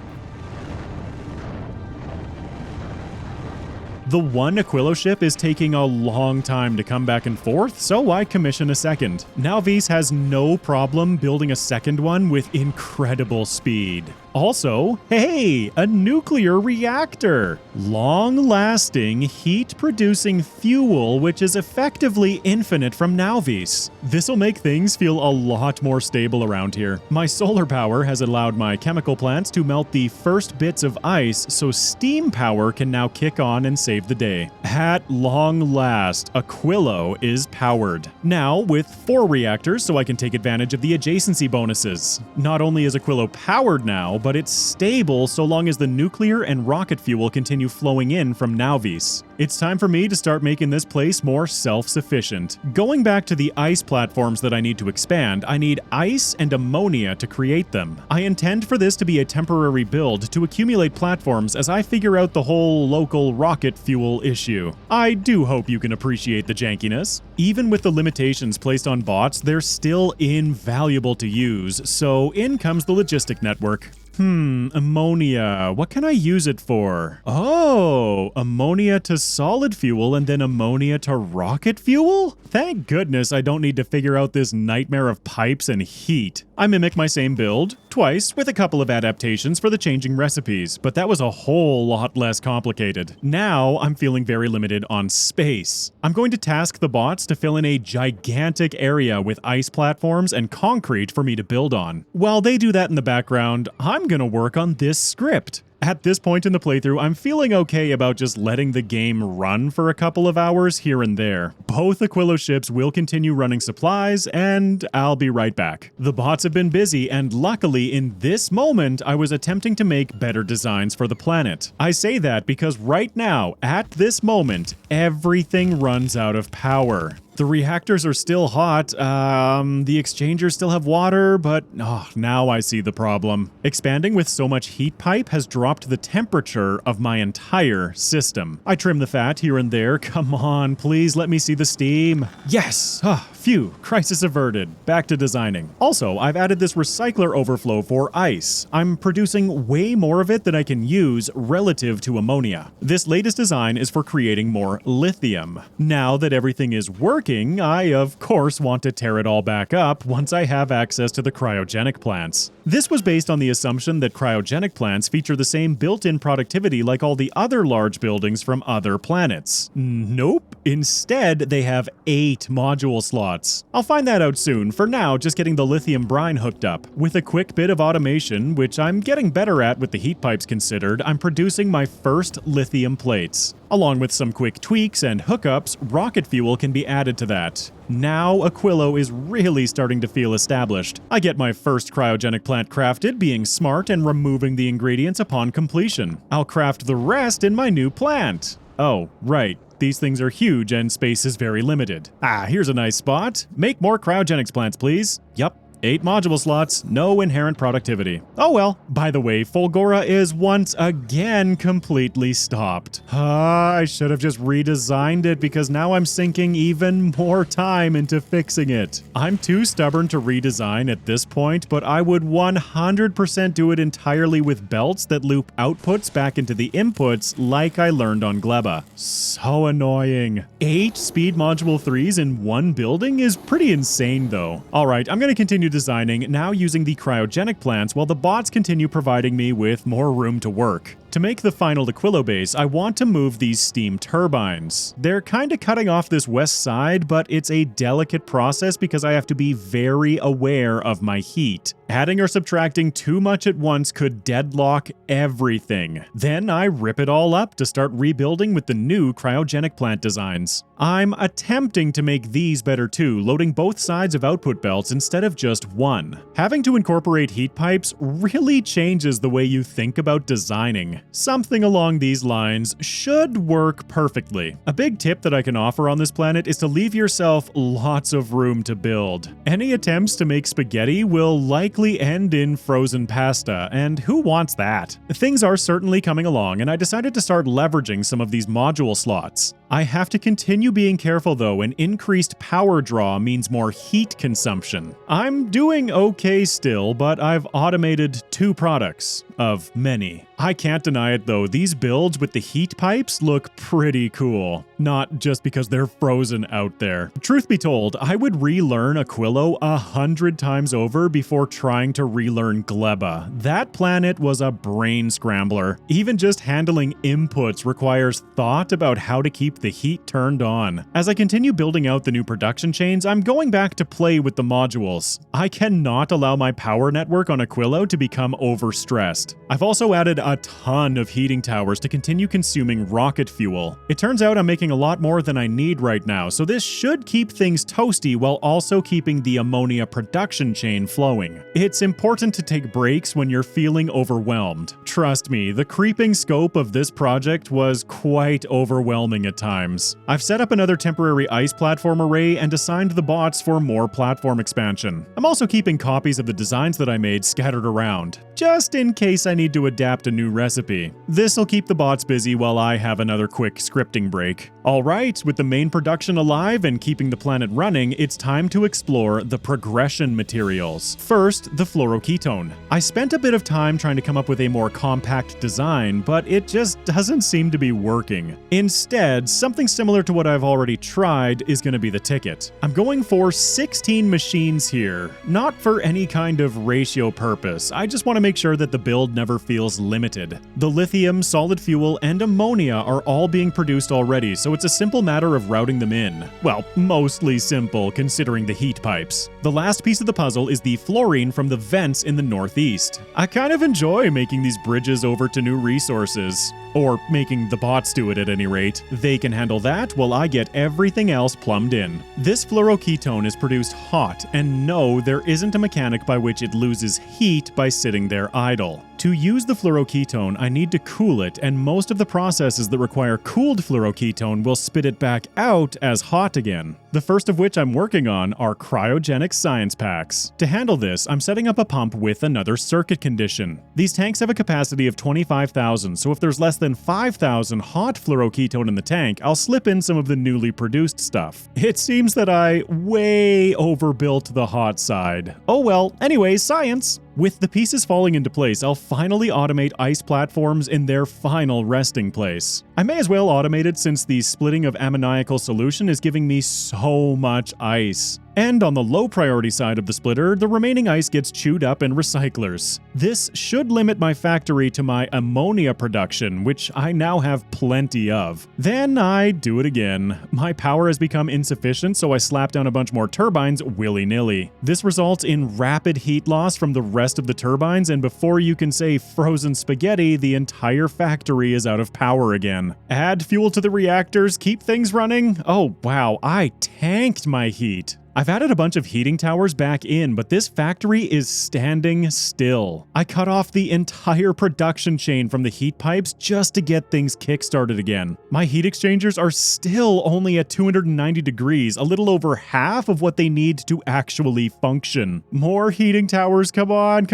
The one Aquilo ship is taking a long time to come back and forth, so I commission a second. Nauvis has no problem building a second one with incredible speed. Also, hey, a nuclear reactor! Long-lasting, heat-producing fuel which is effectively infinite from Nauvis. This'll make things feel a lot more stable around here. My solar power has allowed my chemical plants to melt the first bits of ice, so steam power can now kick on and save the day. At long last, Aquilo is powered. Now with 4 reactors, so I can take advantage of the adjacency bonuses. Not only is Aquilo powered now, but it's stable so long as the nuclear and rocket fuel continue flowing in from Nauvis. It's time for me to start making this place more self-sufficient. Going back to the ice platforms that I need to expand, I need ice and ammonia to create them. I intend for this to be a temporary build to accumulate platforms as I figure out the whole local rocket fuel issue. I do hope you can appreciate the jankiness. Even with the limitations placed on bots, they're still invaluable to use, so in comes the logistic network. Ammonia. What can I use it for? Oh, ammonia to solid fuel and then ammonia to rocket fuel? Thank goodness I don't need to figure out this nightmare of pipes and heat. I mimic my same build, twice, with a couple of adaptations for the changing recipes, but that was a whole lot less complicated. Now, I'm feeling very limited on space. I'm going to task the bots to fill in a gigantic area with ice platforms and concrete for me to build on. While they do that in the background, I'm gonna work on this script. At this point in the playthrough, I'm feeling okay about just letting the game run for a couple of hours here and there. Both Aquilo ships will continue running supplies, and I'll be right back. The bots have been busy, and luckily in this moment, I was attempting to make better designs for the planet. I say that because right now, at this moment, everything runs out of power. The reactors are still hot, the exchangers still have water, but now I see the problem. Expanding with so much heat pipe has dropped the temperature of my entire system. I trim the fat here and there. Come on, please let me see the steam. Yes! Phew, crisis averted. Back to designing. Also, I've added this recycler overflow for ice. I'm producing way more of it than I can use relative to ammonia. This latest design is for creating more lithium. Now that everything is working, I of course want to tear it all back up once I have access to the cryogenic plants. This was based on the assumption that cryogenic plants feature the same built-in productivity like all the other large buildings from other planets. Nope. Instead, they have 8 module slots. I'll find that out soon. For now, just getting the lithium brine hooked up. With a quick bit of automation, which I'm getting better at with the heat pipes considered, I'm producing my first lithium plates. Along with some quick tweaks and hookups, rocket fuel can be added to that. Now Aquilo is really starting to feel established. I get my first cryogenic plant crafted, being smart and removing the ingredients upon completion. I'll craft the rest in my new plant. Oh, right. These things are huge and space is very limited. Here's a nice spot. Make more cryogenics plants, please. Yup. 8 module slots, no inherent productivity. Oh well. By the way, Fulgora is once again completely stopped. I should have just redesigned it because now I'm sinking even more time into fixing it. I'm too stubborn to redesign at this point, but I would 100% do it entirely with belts that loop outputs back into the inputs like I learned on Gleba. So annoying. 8 speed module 3s in one building is pretty insane though. Alright, I'm gonna continue designing, now using the cryogenic plants while the bots continue providing me with more room to work. To make the final Aquilo base, I want to move these steam turbines. They're kinda cutting off this west side, but it's a delicate process because I have to be very aware of my heat. Adding or subtracting too much at once could deadlock everything. Then I rip it all up to start rebuilding with the new cryogenic plant designs. I'm attempting to make these better too, loading both sides of output belts instead of just one. Having to incorporate heat pipes really changes the way you think about designing. Something along these lines should work perfectly. A big tip that I can offer on this planet is to leave yourself lots of room to build. Any attempts to make spaghetti will likely end in frozen pasta, and who wants that? Things are certainly coming along, and I decided to start leveraging some of these module slots. I have to continue being careful though, and increased power draw means more heat consumption. I'm doing okay still, but I've automated 2 products of many. I can't deny it though, these builds with the heat pipes look pretty cool. Not just because they're frozen out there. Truth be told, I would relearn Aquilo 100 times over before trying to relearn Gleba. That planet was a brain scrambler. Even just handling inputs requires thought about how to keep the heat turned on. As I continue building out the new production chains, I'm going back to play with the modules. I cannot allow my power network on Aquilo to become overstressed. I've also added a ton of heating towers to continue consuming rocket fuel. It turns out I'm making a lot more than I need right now, so this should keep things toasty while also keeping the ammonia production chain flowing. It's important to take breaks when you're feeling overwhelmed. Trust me, the creeping scope of this project was quite overwhelming at times. I've set up another temporary ice platform array and assigned the bots for more platform expansion. I'm also keeping copies of the designs that I made scattered around, just in case I need to adapt a new recipe. This'll keep the bots busy while I have another quick scripting break. Alright, with the main production alive and keeping the planet running, it's time to explore the progression materials. First, the fluoroketone. I spent a bit of time trying to come up with a more compact design, but it just doesn't seem to be working. Instead, something similar to what I've already tried is going to be the ticket. I'm going for 16 machines here, not for any kind of ratio purpose. I just want to make sure that the build never feels limited. The lithium, solid fuel, and ammonia are all being produced already, so it's a simple matter of routing them in. Well, mostly simple considering the heat pipes. The last piece of the puzzle is the fluorine from the vents in the northeast. I kind of enjoy making these bridges over to new resources. Or making the bots do it at any rate. They can handle that while I get everything else plumbed in. This fluoroketone is produced hot, and no, there isn't a mechanic by which it loses heat by sitting there idle. To use the fluoroketone, I need to cool it, and most of the processes that require cooled fluoroketone will spit it back out as hot again. The first of which I'm working on are cryogenic science packs. To handle this, I'm setting up a pump with another circuit condition. These tanks have a capacity of 25,000, so if there's less than 5,000 hot fluoroketone in the tank, I'll slip in some of the newly produced stuff. It seems that I way overbuilt the hot side. Oh well, anyways, science! With the pieces falling into place, I'll finally automate ice platforms in their final resting place. I may as well automate it since the splitting of ammoniacal solution is giving me so much ice. And on the low priority side of the splitter, the remaining ice gets chewed up in recyclers. This should limit my factory to my ammonia production, which I now have plenty of. Then I do it again. My power has become insufficient, so I slap down a bunch more turbines willy-nilly. This results in rapid heat loss from the rest of the turbines, and before you can say frozen spaghetti, the entire factory is out of power again. Add fuel to the reactors, keep things running. Oh wow, I tanked my heat. I've added a bunch of heating towers back in, but this factory is standing still. I cut off the entire production chain from the heat pipes just to get things kickstarted again. My heat exchangers are still only at 290 degrees, a little over half of what they need to actually function. More heating towers, come on,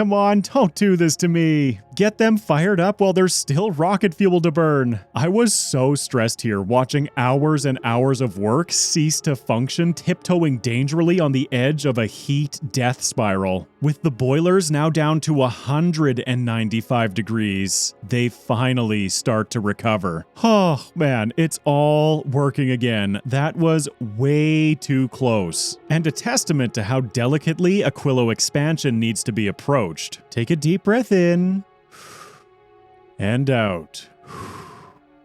don't do this to me. Get them fired up while there's still rocket fuel to burn. I was so stressed here, watching hours and hours of work cease to function, tiptoeing dangerously on the edge of a heat death spiral. With the boilers now down to 195 degrees, they finally start to recover. Oh man, it's all working again. That was way too close. And a testament to how delicately Aquilo expansion needs to be approached. Take a deep breath in and out.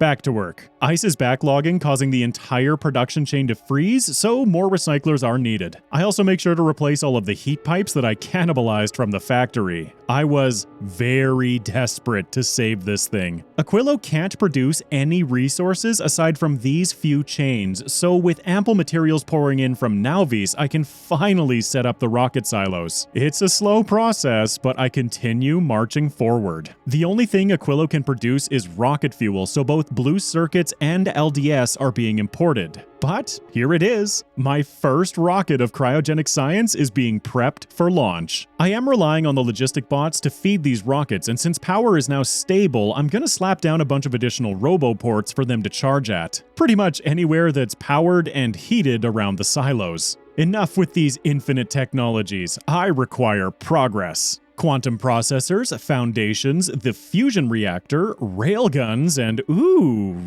Back to work. Ice is backlogging, causing the entire production chain to freeze, so more recyclers are needed. I also make sure to replace all of the heat pipes that I cannibalized from the factory. I was very desperate to save this thing. Aquilo can't produce any resources aside from these few chains, so with ample materials pouring in from Nauvis, I can finally set up the rocket silos. It's a slow process, but I continue marching forward. The only thing Aquilo can produce is rocket fuel, so both blue circuits and LDS are being imported. But here it is. My first rocket of cryogenic science is being prepped for launch. I am relying on the logistic bots to feed these rockets, and since power is now stable, I'm gonna slap down a bunch of additional Roboports for them to charge at. Pretty much anywhere that's powered and heated around the silos. Enough with these infinite technologies. I require progress. Quantum processors, foundations, the fusion reactor, railguns, and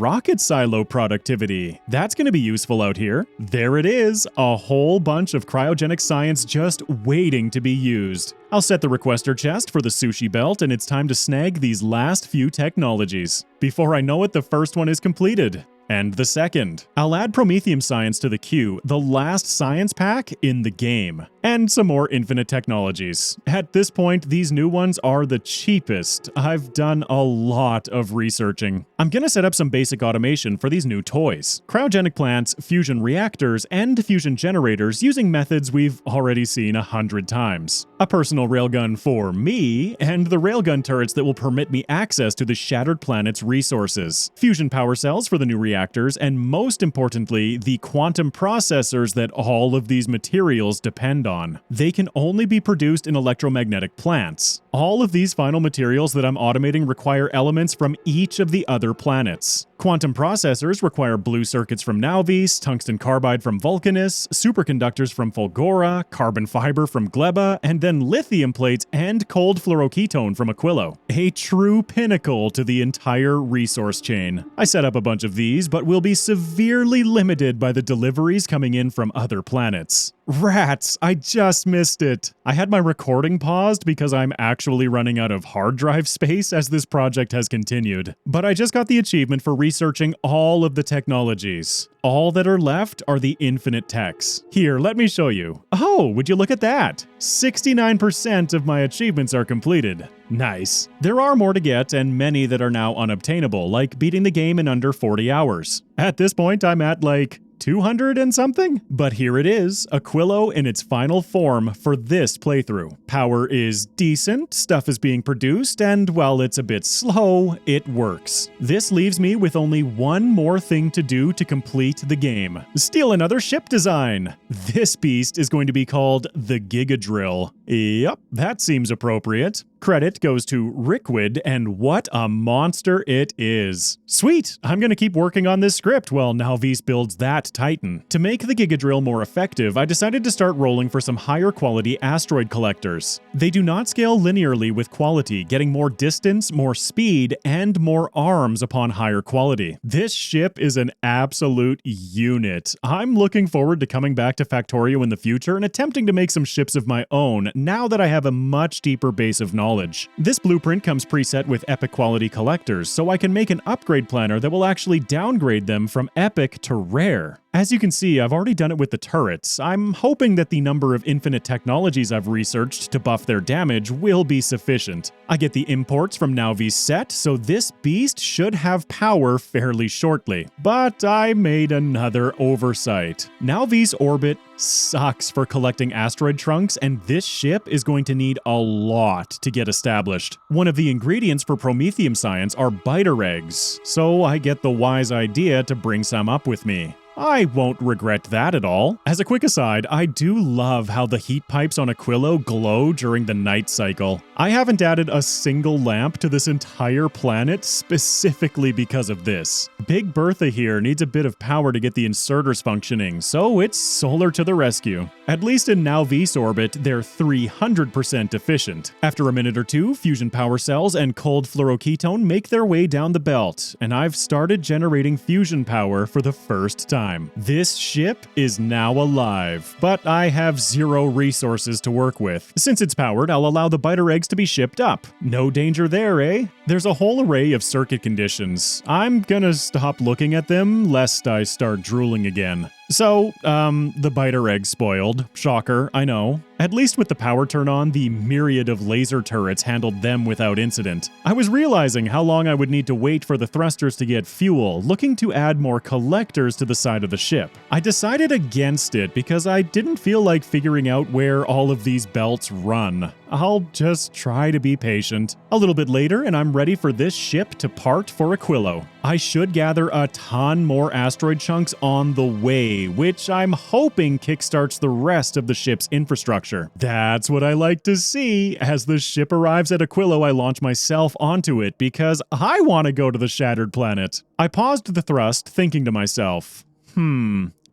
rocket silo productivity. That's going to be useful out here. There it is, a whole bunch of cryogenic science just waiting to be used. I'll set the requester chest for the sushi belt, and it's time to snag these last few technologies. Before I know it, the first one is completed. And the second. I'll add Promethium Science to the queue, the last science pack in the game. And some more infinite technologies. At this point, these new ones are the cheapest. I've done a lot of researching. I'm gonna set up some basic automation for these new toys. Cryogenic plants, fusion reactors, and fusion generators using methods we've already seen 100 times. A personal railgun for me, and the railgun turrets that will permit me access to the Shattered Planet's resources. Fusion power cells for the new reactors, and most importantly, the quantum processors that all of these materials depend on. They can only be produced in electromagnetic plants. All of these final materials that I'm automating require elements from each of the other planets. Quantum processors require blue circuits from Nauvis, tungsten carbide from Vulcanus, superconductors from Fulgora, carbon fiber from Gleba, and then lithium plates and cold fluoroketone from Aquilo. A true pinnacle to the entire resource chain. I set up a bunch of these, but will be severely limited by the deliveries coming in from other planets. Rats, I just missed it. I had my recording paused because I'm actually running out of hard drive space as this project has continued. But I just got the achievement for researching all of the technologies. All that are left are the infinite techs. Here, let me show you. Oh, would you look at that? 69% of my achievements are completed. Nice. There are more to get, and many that are now unobtainable, like beating the game in under 40 hours. At this point, I'm at like 200 and something? But here it is, Aquilo in its final form for this playthrough. Power is decent, stuff is being produced, and while it's a bit slow, it works. This leaves me with only one more thing to do to complete the game. Steal another ship design! This beast is going to be called the Giga Drill. Yep, that seems appropriate. Credit goes to Rickwid, and what a monster it is. Sweet, I'm gonna keep working on this script while Nauvis builds that Titan. To make the Giga Drill more effective, I decided to start rolling for some higher quality asteroid collectors. They do not scale linearly with quality, getting more distance, more speed, and more arms upon higher quality. This ship is an absolute unit. I'm looking forward to coming back to Factorio in the future and attempting to make some ships of my own now that I have a much deeper base of knowledge. This blueprint comes preset with epic quality collectors, so I can make an upgrade planner that will actually downgrade them from epic to rare. As you can see, I've already done it with the turrets. I'm hoping that the number of infinite technologies I've researched to buff their damage will be sufficient. I get the imports from Nauvis set, so this beast should have power fairly shortly. But I made another oversight. Nauvis orbit sucks for collecting asteroid trunks, and this ship is going to need a lot to get established. One of the ingredients for Promethium Science are biter eggs, so I get the wise idea to bring some up with me. I won't regret that at all. As a quick aside, I do love how the heat pipes on Aquilo glow during the night cycle. I haven't added a single lamp to this entire planet specifically because of this. Big Bertha here needs a bit of power to get the inserters functioning, so it's solar to the rescue. At least in Nauvis orbit, they're 300% efficient. After a minute or two, fusion power cells and cold fluoroketone make their way down the belt, and I've started generating fusion power for the first time. This ship is now alive, but I have zero resources to work with. Since it's powered, I'll allow the biter eggs to be shipped up. No danger there, eh? There's a whole array of circuit conditions. I'm gonna stop looking at them lest I start drooling again. So, the biter egg spoiled. Shocker, I know. At least with the power turn on, the myriad of laser turrets handled them without incident. I was realizing how long I would need to wait for the thrusters to get fuel, looking to add more collectors to the side of the ship. I decided against it because I didn't feel like figuring out where all of these belts run. I'll just try to be patient. A little bit later, and I'm ready for this ship to part for Aquilo. I should gather a ton more asteroid chunks on the way, which I'm hoping kickstarts the rest of the ship's infrastructure. That's what I like to see. As the ship arrives at Aquilo, I launch myself onto it because I want to go to the shattered planet. I paused the thrust, thinking to myself,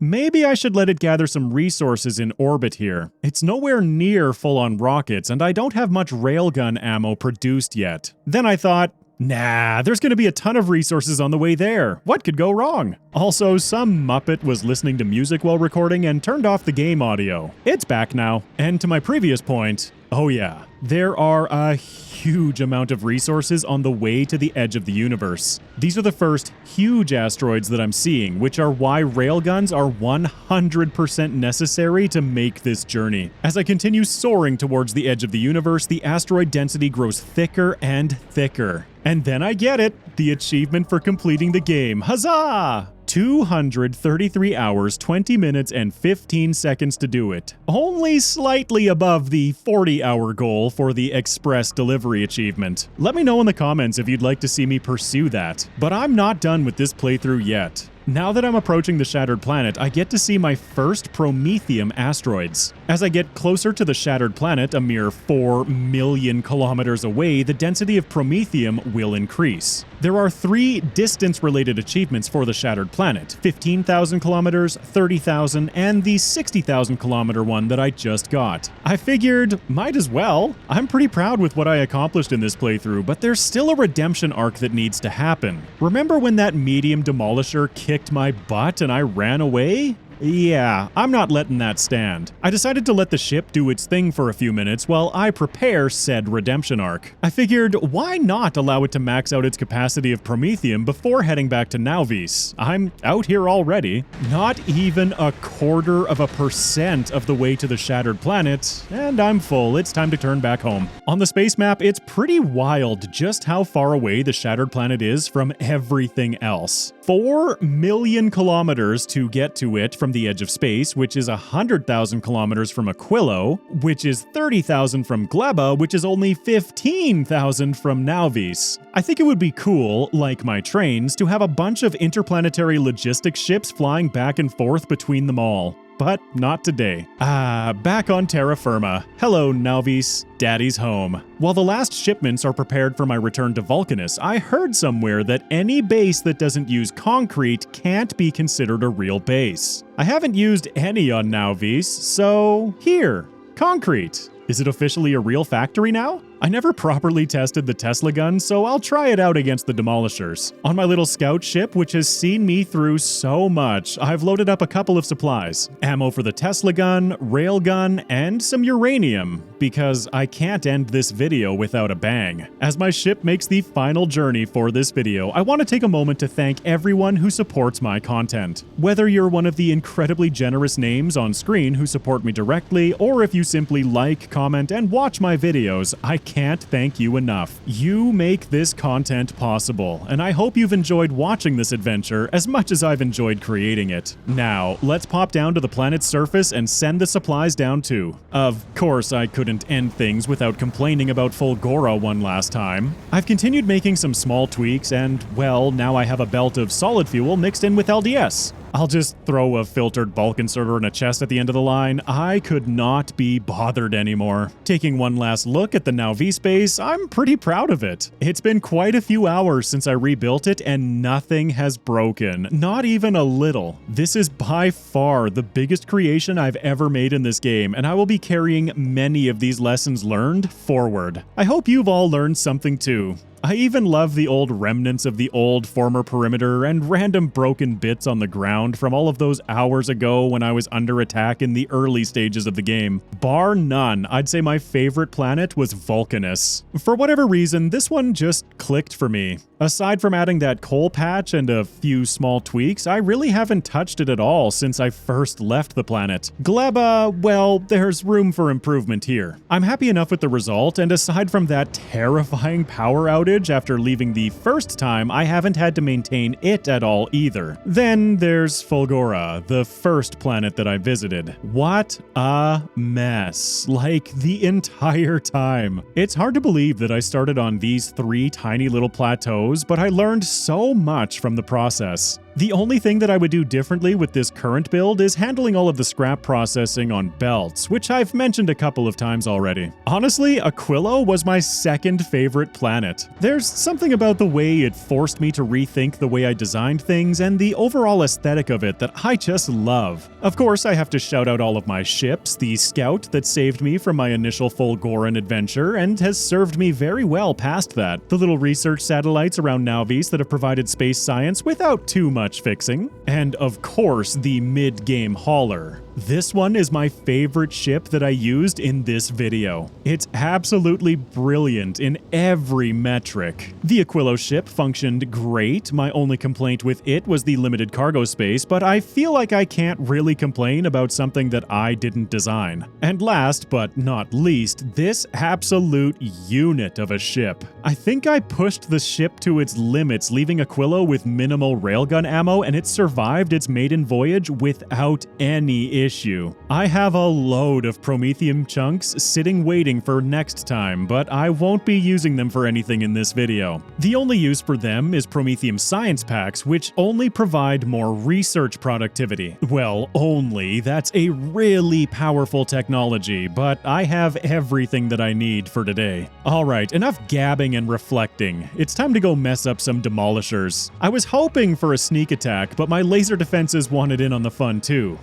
maybe I should let it gather some resources in orbit here. It's nowhere near full-on rockets, and I don't have much railgun ammo produced yet. Then I thought, nah, there's gonna be a ton of resources on the way there. What could go wrong? Also, some Muppet was listening to music while recording and turned off the game audio. It's back now. And to my previous point, oh yeah, there are a huge amount of resources on the way to the edge of the universe. These are the first huge asteroids that I'm seeing, which are why railguns are 100% necessary to make this journey. As I continue soaring towards the edge of the universe, the asteroid density grows thicker and thicker. And then I get it, the achievement for completing the game. Huzzah! 233 hours, 20 minutes, and 15 seconds to do it. Only slightly above the 40-hour goal for the express delivery achievement. Let me know in the comments if you'd like to see me pursue that. But I'm not done with this playthrough yet. Now that I'm approaching the shattered planet, I get to see my first Promethium asteroids. As I get closer to the shattered planet, a mere 4 million kilometers away, the density of Promethium will increase. There are 3 distance-related achievements for the shattered planet: 15,000 kilometers, 30,000, and the 60,000 kilometer one that I just got. I figured, might as well. I'm pretty proud with what I accomplished in this playthrough, but there's still a redemption arc that needs to happen. Remember when that medium demolisher kicked my butt and I ran away? Yeah, I'm not letting that stand. I decided to let the ship do its thing for a few minutes while I prepare said redemption arc. I figured, why not allow it to max out its capacity of Promethium before heading back to Nauvis? I'm out here already. Not even 1/4% of the way to the shattered planet, and I'm full. It's time to turn back home. On the space map, it's pretty wild just how far away the shattered planet is from everything else. 4 million kilometers to get to it from the edge of space, which is 100,000 kilometers from Aquilo, which is 30,000 from Gleba, which is only 15,000 from Nauvis. I think it would be cool, like my trains, to have a bunch of interplanetary logistics ships flying back and forth between them all. But not today. Back on terra firma. Hello, Nauvis. Daddy's home. While the last shipments are prepared for my return to Vulcanus, I heard somewhere that any base that doesn't use concrete can't be considered a real base. I haven't used any on Nauvis, so here, concrete. Is it officially a real factory now? I never properly tested the Tesla gun, so I'll try it out against the demolishers. On my little scout ship, which has seen me through so much, I've loaded up a couple of supplies. Ammo for the Tesla gun, railgun, and some uranium, because I can't end this video without a bang. As my ship makes the final journey for this video, I want to take a moment to thank everyone who supports my content. Whether you're one of the incredibly generous names on screen who support me directly, or if you simply like, comment, and watch my videos, I can't thank you enough. You make this content possible, and I hope you've enjoyed watching this adventure as much as I've enjoyed creating it. Now, let's pop down to the planet's surface and send the supplies down too. Of course, I couldn't end things without complaining about Fulgora one last time. I've continued making some small tweaks, and, well, now I have a belt of solid fuel mixed in with LDS. I'll just throw a filtered bulk inserter in a chest at the end of the line. I could not be bothered anymore. Taking one last look at the now V-Space, I'm pretty proud of it. It's been quite a few hours since I rebuilt it and nothing has broken. Not even a little. This is by far the biggest creation I've ever made in this game, and I will be carrying many of these lessons learned forward. I hope you've all learned something too. I even love the old remnants of the old former perimeter and random broken bits on the ground from all of those hours ago when I was under attack in the early stages of the game. Bar none, I'd say my favorite planet was Vulcanus. For whatever reason, this one just clicked for me. Aside from adding that coal patch and a few small tweaks, I really haven't touched it at all since I first left the planet. Gleba, well, there's room for improvement here. I'm happy enough with the result, and aside from that terrifying power outage after leaving the first time, I haven't had to maintain it at all either. Then there's Fulgora, the first planet that I visited. What a mess. Like, the entire time. It's hard to believe that I started on these 3 tiny little plateaus, but I learned so much from the process. The only thing that I would do differently with this current build is handling all of the scrap processing on belts, which I've mentioned a couple of times already. Honestly, Aquilo was my second favorite planet. There's something about the way it forced me to rethink the way I designed things and the overall aesthetic of it that I just love. Of course, I have to shout out all of my ships, the Scout that saved me from my initial Fulgoran adventure and has served me very well past that, the little research satellites around Nauvis that have provided space science without too much fixing, and of course the mid-game hauler. This one is my favorite ship that I used in this video. It's absolutely brilliant in every metric. The Aquilo ship functioned great. My only complaint with it was the limited cargo space, but I feel like I can't really complain about something that I didn't design. And last but not least, this absolute unit of a ship. I think I pushed the ship to its limits, leaving Aquilo with minimal railgun ammo, and it survived its maiden voyage without any issue. I have a load of Promethium chunks sitting waiting for next time, but I won't be using them for anything in this video. The only use for them is Promethium science packs, which only provide more research productivity. Well, only. That's a really powerful technology, but I have everything that I need for today. Alright, enough gabbing and reflecting. It's time to go mess up some demolishers. I was hoping for a sneak attack, but my laser defenses wanted in on the fun too.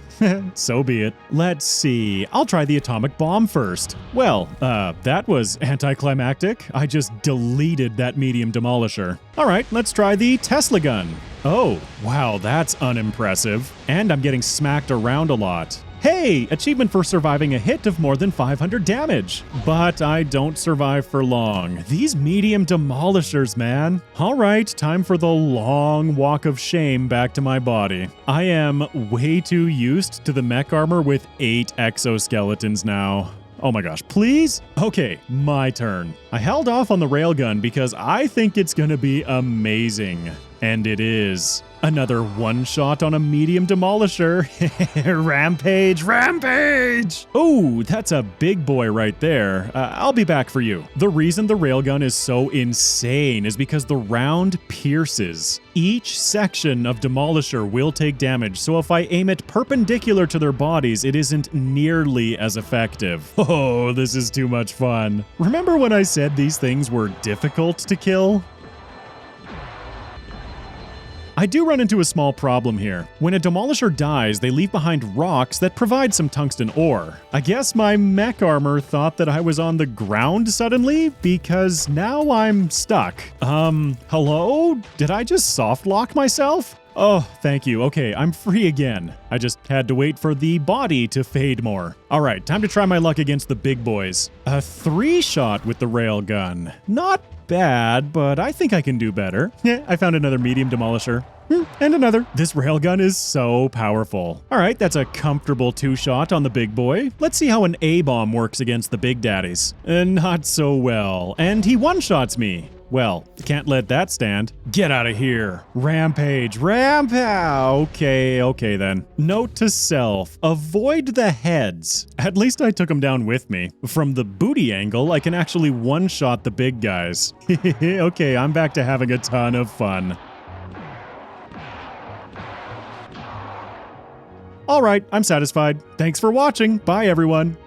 So be it. Let's see. I'll try the atomic bomb first. Well, that was anticlimactic. I just deleted that medium demolisher. Alright, let's try the Tesla gun. Oh, wow, that's unimpressive. And I'm getting smacked around a lot. Hey, achievement for surviving a hit of more than 500 damage. But I don't survive for long. These medium demolishers, man. All right, time for the long walk of shame back to my body. I am way too used to the mech armor with 8 exoskeletons now. Oh my gosh, please? Okay, my turn. I held off on the railgun because I think it's gonna be amazing. And it is. Another one shot on a medium demolisher. Rampage, rampage! Oh, that's a big boy right there. I'll be back for you. The reason the railgun is so insane is because the round pierces. Each section of demolisher will take damage, so if I aim it perpendicular to their bodies, it isn't nearly as effective. Oh, this is too much fun. Remember when I said these things were difficult to kill? I do run into a small problem here. When a demolisher dies, they leave behind rocks that provide some tungsten ore. I guess my mech armor thought that I was on the ground suddenly, because now I'm stuck. Hello? Did I just soft lock myself? Oh, thank you. Okay, I'm free again. I just had to wait for the body to fade more. All right, time to try my luck against the big boys. A 3-shot with the railgun. Not bad, but I think I can do better. Yeah, I found another medium demolisher. And another. This railgun is so powerful. All right, that's a comfortable 2-shot on the big boy. Let's see how an A-bomb works against the big daddies. Not so well. And he one-shots me. Well, can't let that stand. Get out of here. Rampage, okay then. Note to self, avoid the heads. At least I took them down with me. From the booty angle, I can actually one-shot the big guys. Okay, I'm back to having a ton of fun. Alright, I'm satisfied. Thanks for watching. Bye everyone.